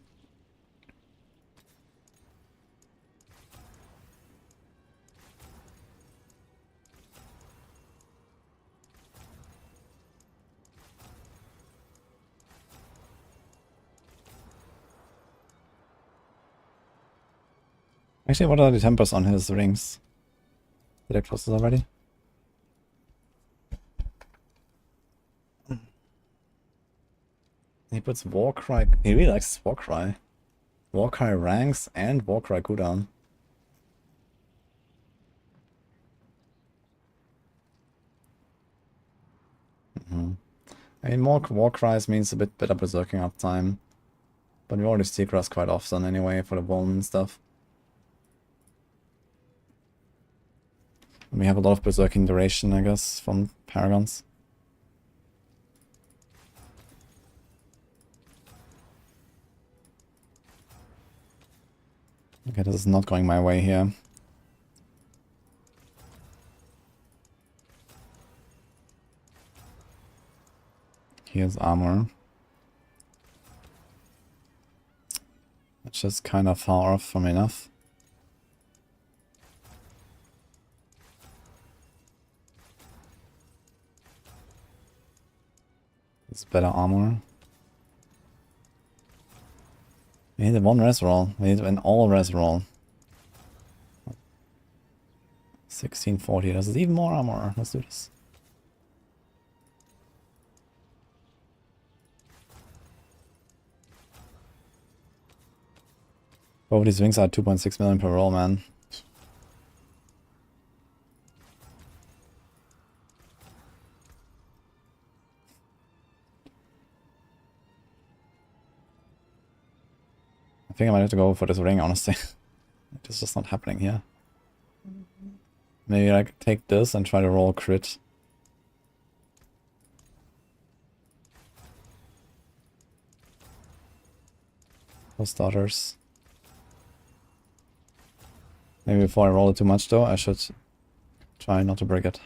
Actually, what are the tempers on his rings? Did I close this already? He puts Warcry. He really likes Warcry. Warcry ranks and Warcry cooldown. I mean, more Warcries means a bit better berserking uptime. But we already see grass quite often anyway for the bone and stuff. And we have a lot of berserking duration, I guess, from Paragons. Okay, this is not going my way here. Here's armor. It's just kind of far off from enough. It's better armor. We need a one res roll. We need an all res roll. 1640. This is even more armor. Let's do this. Both these wings are 2.6 million per roll, man. I think I might have to go for this ring, honestly. It's just not happening here. Maybe I could take this and try to roll crit. For starters. Maybe before I roll it too much though, I should try not to break it.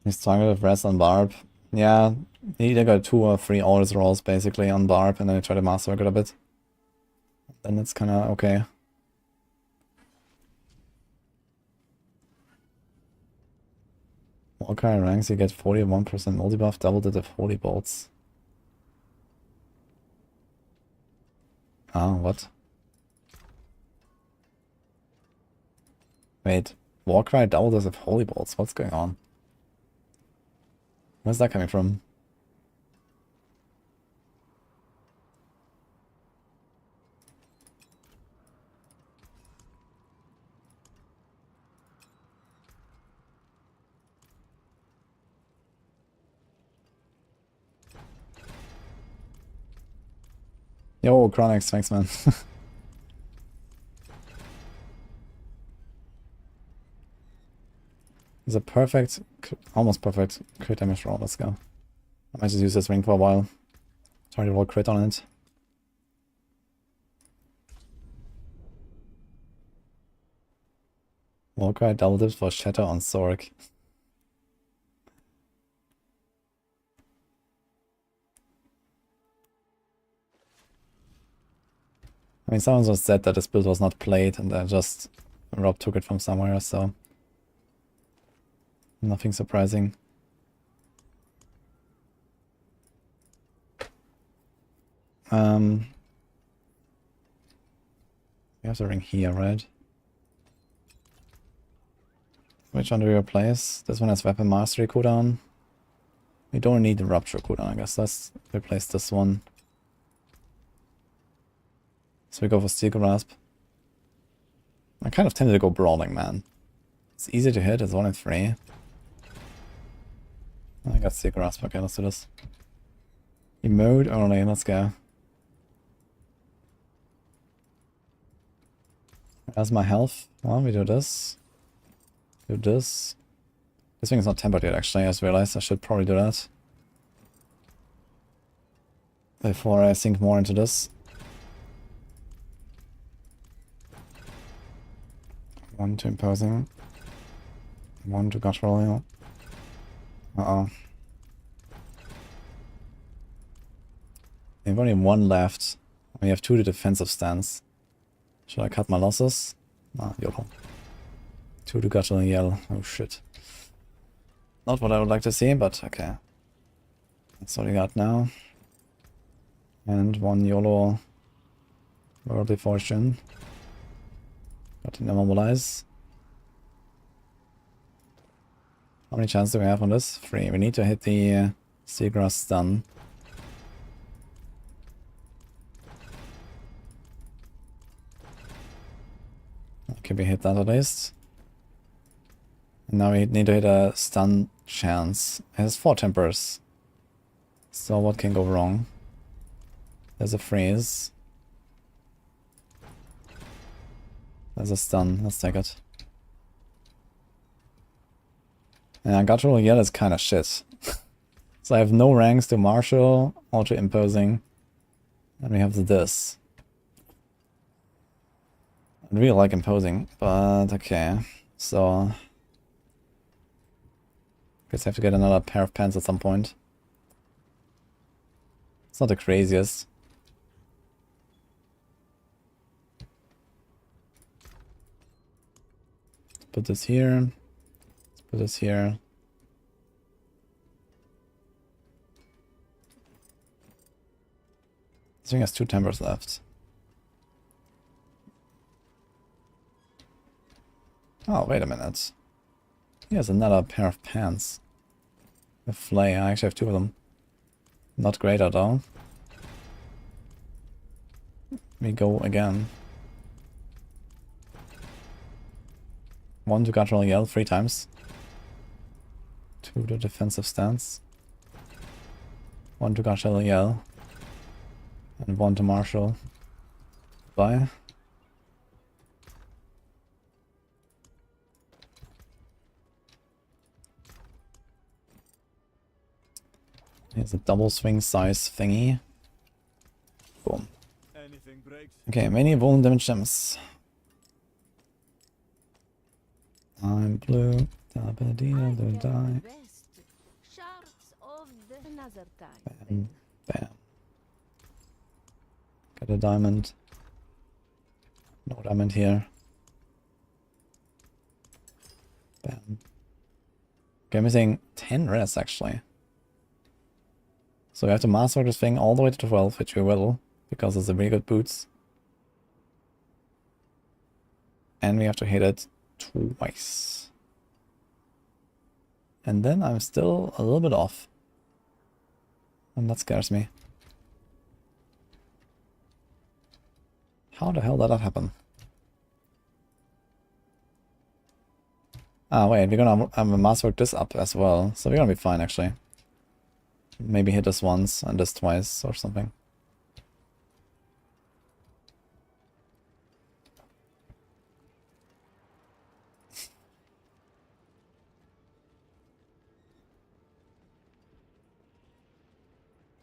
He's targeted res on Barb. Yeah, he either got 2 or 3 orders rolls basically on Barb and then I try to masterwork it a bit. Then it's kinda okay. What kind of ranks you get 41% multi-buff, doubled it at 40 bolts. Ah, what? Wait, Warcry doubled as of holy bolts, what's going on? Where's that coming from? Yo, Chronix, thanks man. It's a perfect, almost perfect crit damage roll, let's go. I might just use this ring for a while. Try to roll crit on it. Warcry double dips for Shatter on Sorc. I mean, someone just said that this build was not played and then just Rob took it from somewhere, so nothing surprising. We have the ring here, right? Which one do we replace? This one has weapon mastery cooldown. We don't need the rupture cooldown, I guess. Let's replace this one. So we go for steel grasp. I'm kind of tempted to go brawling, man. It's easy to hit, it's 1 in 3. I got steel grasp, okay, let's do this. Emote only, let's go. As my health, well, we do this. Do this. This thing is not tempered yet, actually. I just realized I should probably do that before I sink more into this. 1 to imposing. 1 to gut roll. Uh-oh. We have only 1 left. We have 2 to defensive stance. Should I cut my losses? Ah, YOLO. 2 to gut and yell. Oh shit. Not what I would like to see, but okay. That's what we got now. And 1 YOLO Worldly Fortune. Got to immobilize. How many chances do we have on this? 3. We need to hit the Seagrass stun. Okay, we hit that at least. And now we need to hit a stun chance. It has 4 tempers. So what can go wrong? There's a freeze. There's a stun. Let's take it. And gut roll yet is kind of shit. So I have no ranks to martial or to imposing. And we have this. I really like imposing, but okay. So guess I have to get another pair of pants at some point. It's not the craziest. Put this here. Let's put this here. This thing has 2 tempers left. Oh, wait a minute. He has another pair of pants. A flay. I actually have 2 of them. Not great at all. We go again. 1 to control yell 3 times. 2 to defensive stance. 1 to control yell. And 1 to martial. Bye. Here's a double swing size thingy. Boom. Okay, many volume damage gems. I'm blue. Die. Shards of the another time. Bam. Bam. Got a diamond. No diamond here. Bam. Okay, I'm missing 10 rest actually. So we have to master this thing all the way to 12, which we will, because it's a really good boots. And we have to hit it twice. And then I'm still a little bit off. And that scares me. How the hell did that happen? Ah, wait, we're gonna master this up as well, so we're gonna be fine actually. Maybe hit this once and this twice or something.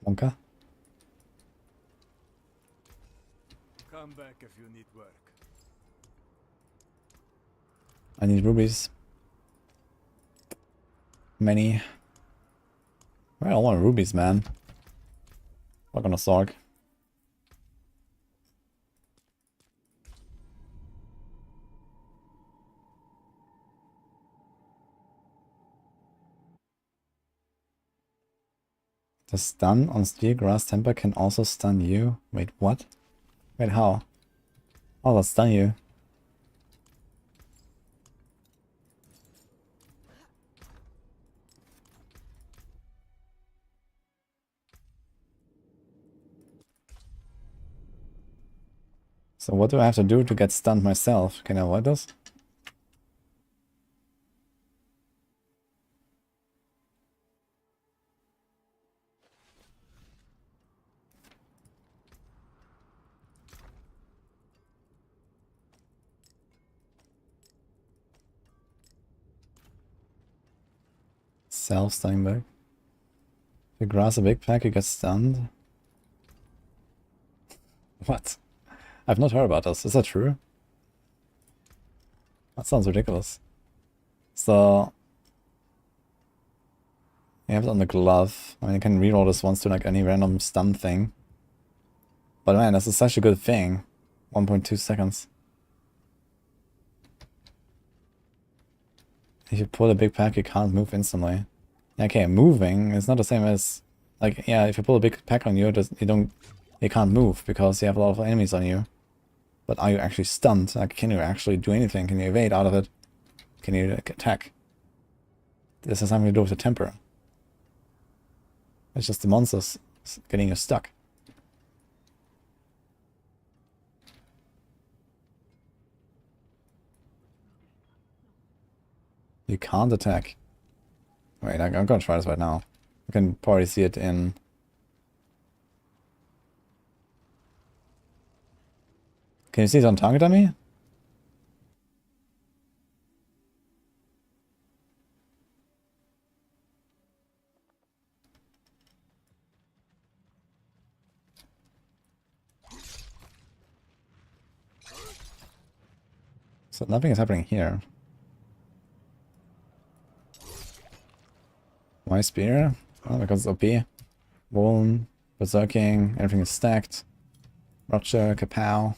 Wonka? Come back if you need work. I need rubies. Many. I don't want rubies, man. Not gonna Sorc. The stun on steel grass temper can also stun you. Wait, what? Wait, how? Oh, let's stun you. So what do I have to do to get stunned myself? Can I avoid this? Self-stunning back. If you grass a big pack, you get stunned. What? I've not heard about this. Is that true? That sounds ridiculous. So you have it on the glove. I mean, you can reroll this once to like any random stun thing. But man, this is such a good thing. 1.2 seconds. If you pull a big pack, you can't move instantly. Okay, moving is not the same as like, yeah, if you pull a big pack on you, you can't move because you have a lot of enemies on you. But are you actually stunned? Like, can you actually do anything? Can you evade out of it? Can you like, attack? This has something to do with the temper. It's just the monsters getting you stuck. You can't attack. Wait, I'm gonna try this right now. I can probably see it in... Can you see it on target on me? So nothing is happening here. My spear? Oh, because it's OP. Woolen, berserking, everything is stacked. Roger, kapow.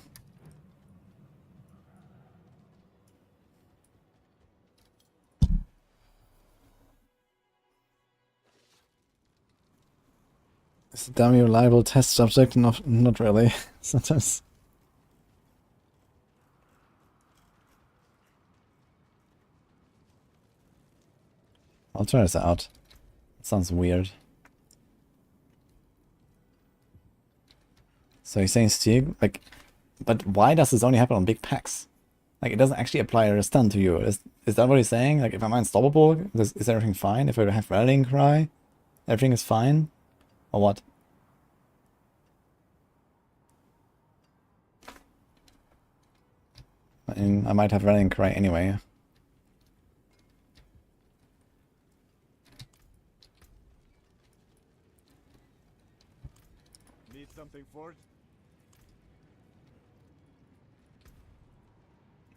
Is the dummy reliable test subject? Not really. Sometimes. I'll try this out. It sounds weird. So you're saying Stieg, like, but why does this only happen on big packs? Like, it doesn't actually apply a stun to you. Is that what he's saying? Like, if I'm unstoppable, is everything fine? If I have rallying cry, everything is fine? Or what? I mean, I might have rallying cry anyway. Need something for it?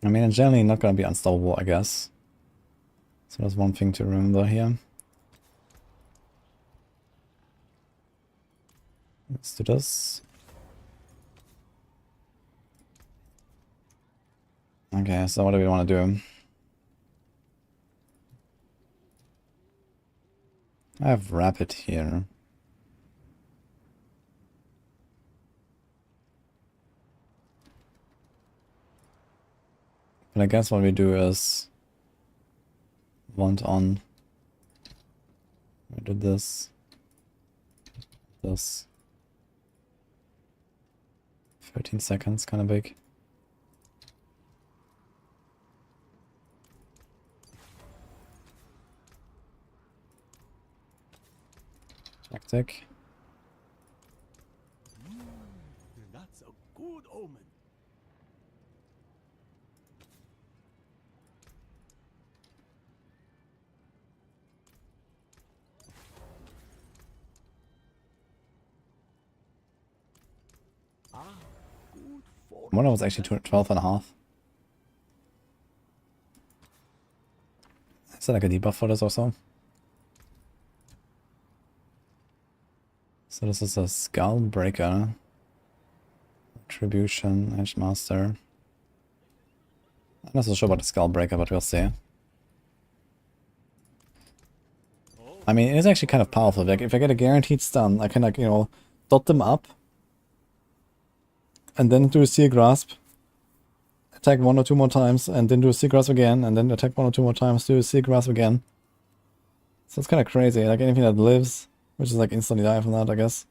I mean, it's generally not going to be unstoppable, I guess. So that's one thing to remember here. Let's do this. Okay, so what do we want to do? I have rapid here. But I guess what we do is want on. We do this. 13 seconds, kind of big. Tactic. That's a good omen. One was actually 12 and a half. Is that like a debuff for this or so? So this is a Skull Breaker. Attribution, Edge Master. I'm not so sure about the Skull Breaker, but we'll see. I mean, it is actually kind of powerful. Like, if I get a guaranteed stun, I can, like, you know, dot them up. And then do a Seal Grasp. attack 1 or 2 more times, and then do a Sea Grasp again, and then attack 1 or 2 more times, do a Sea Grasp again. So it's kind of crazy, like anything that lives, which is like instantly die from that, I guess.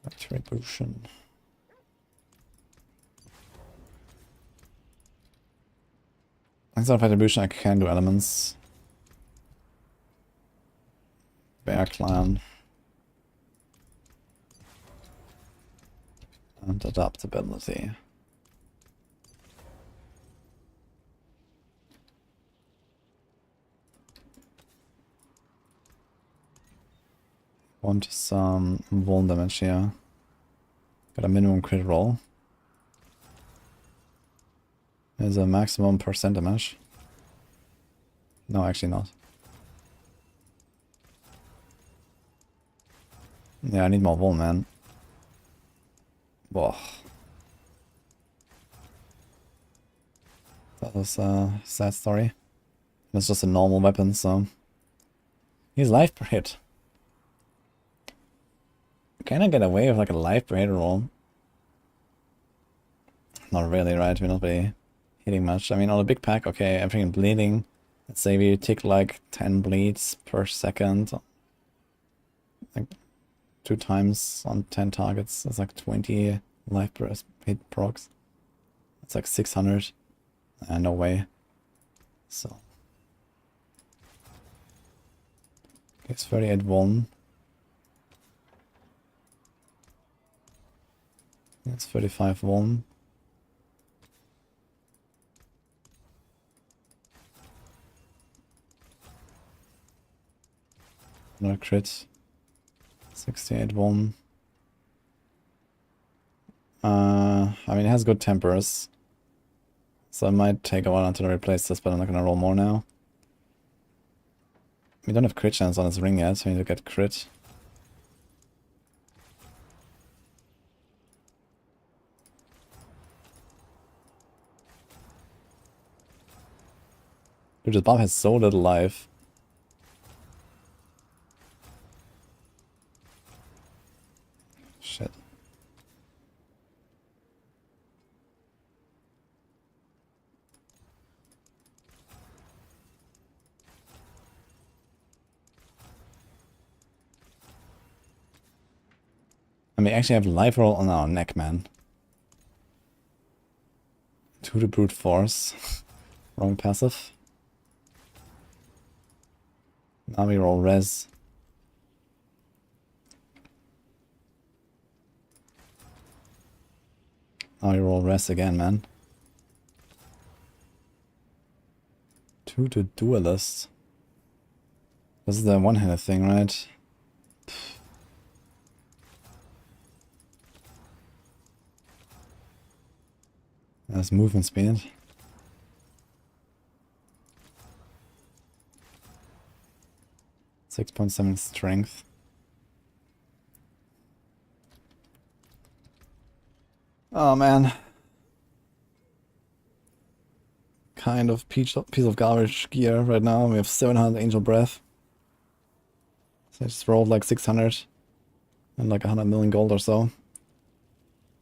Retribution. Instead of Retribution, I can do elements. Bear Clan. And adaptability. Want some vuln damage here. Got a minimum crit roll. There's a maximum percent damage. No, actually not. Yeah, I need more vuln, man. Whoa. That was a sad story. It's just a normal weapon, so... He's life per hit. Can I get away with like a life per hit roll? Not really, right? We're not really hitting much. I mean, on a big pack, okay, everything bleeding. Let's say we tick like 10 bleeds per second. Like 2 times on 10 targets. That's like 20 life per hit procs. That's like 600. No way. So. It's 38 vuln. That's 35 vuln. Another crit. 68 vuln. I mean, it has good tempers. So it might take a while until I replace this, but I'm not gonna roll more now. We don't have crit chance on this ring yet, so we need to get crit. Dude, this Barb has so little life. Shit. I mean, actually have life roll on our neck, man. To the brute force. Wrong passive. Now we roll res. Now we roll res again, man. To the duelist. This is the one-handed thing, right? That's movement speed. .7 strength. Oh man. Kind of piece of garbage gear right now. We have 700 angel breath. So I just rolled like 600 and like 100 million gold or so.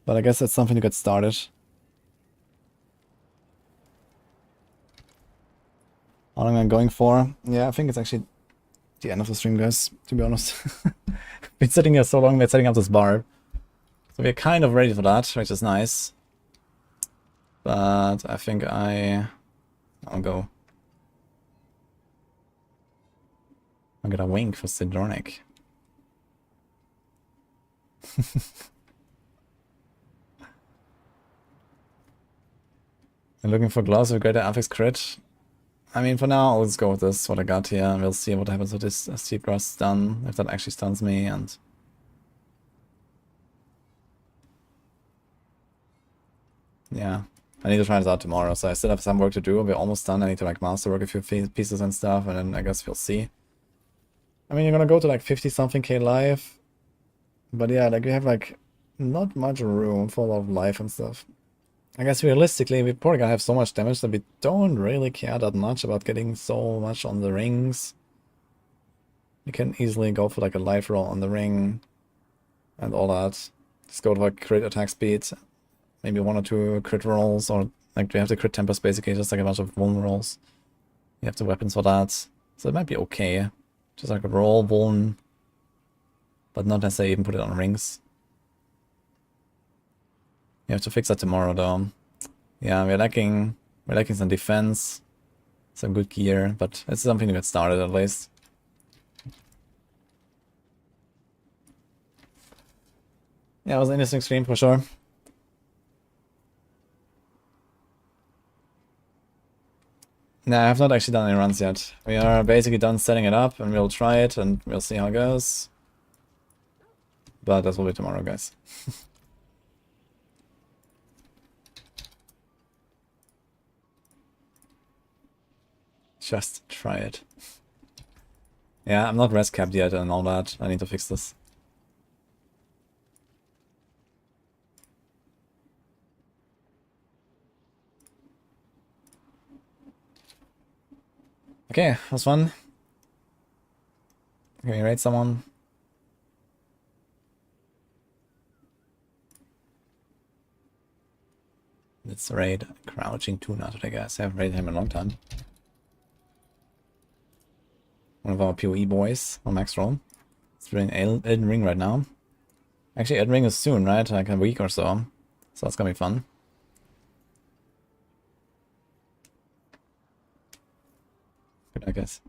But I guess that's something to get started. How long am I going for? Yeah, I think it's actually the end of the stream, guys, to be honest. Been sitting here so long, we're setting up this Barb. So we're kind of ready for that, which is nice. But I think I'll go. I'm gonna wink for Sidronic. I'm looking for gloves with greater affix crit. I mean, for now, I'll just go with this, what I got here, and we'll see what happens with this Steep Grass stun, if that actually stuns me, and... yeah, I need to try this out tomorrow, so I still have some work to do. We're almost done. I need to like masterwork a few pieces and stuff, and then I guess we'll see. I mean, you're gonna go to like 50-something K life, but yeah, like we have like not much room for a lot of life and stuff. I guess realistically, we're probably gonna have so much damage that we don't really care that much about getting so much on the rings. We can easily go for like a life roll on the ring and all that. Just go to like crit attack speed, maybe 1 or 2 crit rolls, or like we have the crit tempers basically, just like a bunch of vuln rolls. You have the weapons for that, so it might be okay. Just like a roll, vuln, but not necessarily even put it on rings. You have to fix that tomorrow though. Yeah, we're lacking some defense, some good gear, but it's something to get started at least. Yeah, it was an interesting stream for sure. Nah, I have not actually done any runs yet. We are basically done setting it up and we'll try it and we'll see how it goes. But that will be tomorrow, guys. Just try it. Yeah, I'm not res capped yet and all that. I need to fix this. Okay, that was fun. Can we raid someone? Let's raid Crouching Tuna today, guys. I haven't raided him in a long time. One of our PoE boys on max roll. It's doing Elden Ring right now. Actually, Elden Ring is soon, right? Like a week or so. So that's gonna be fun. Good, I guess.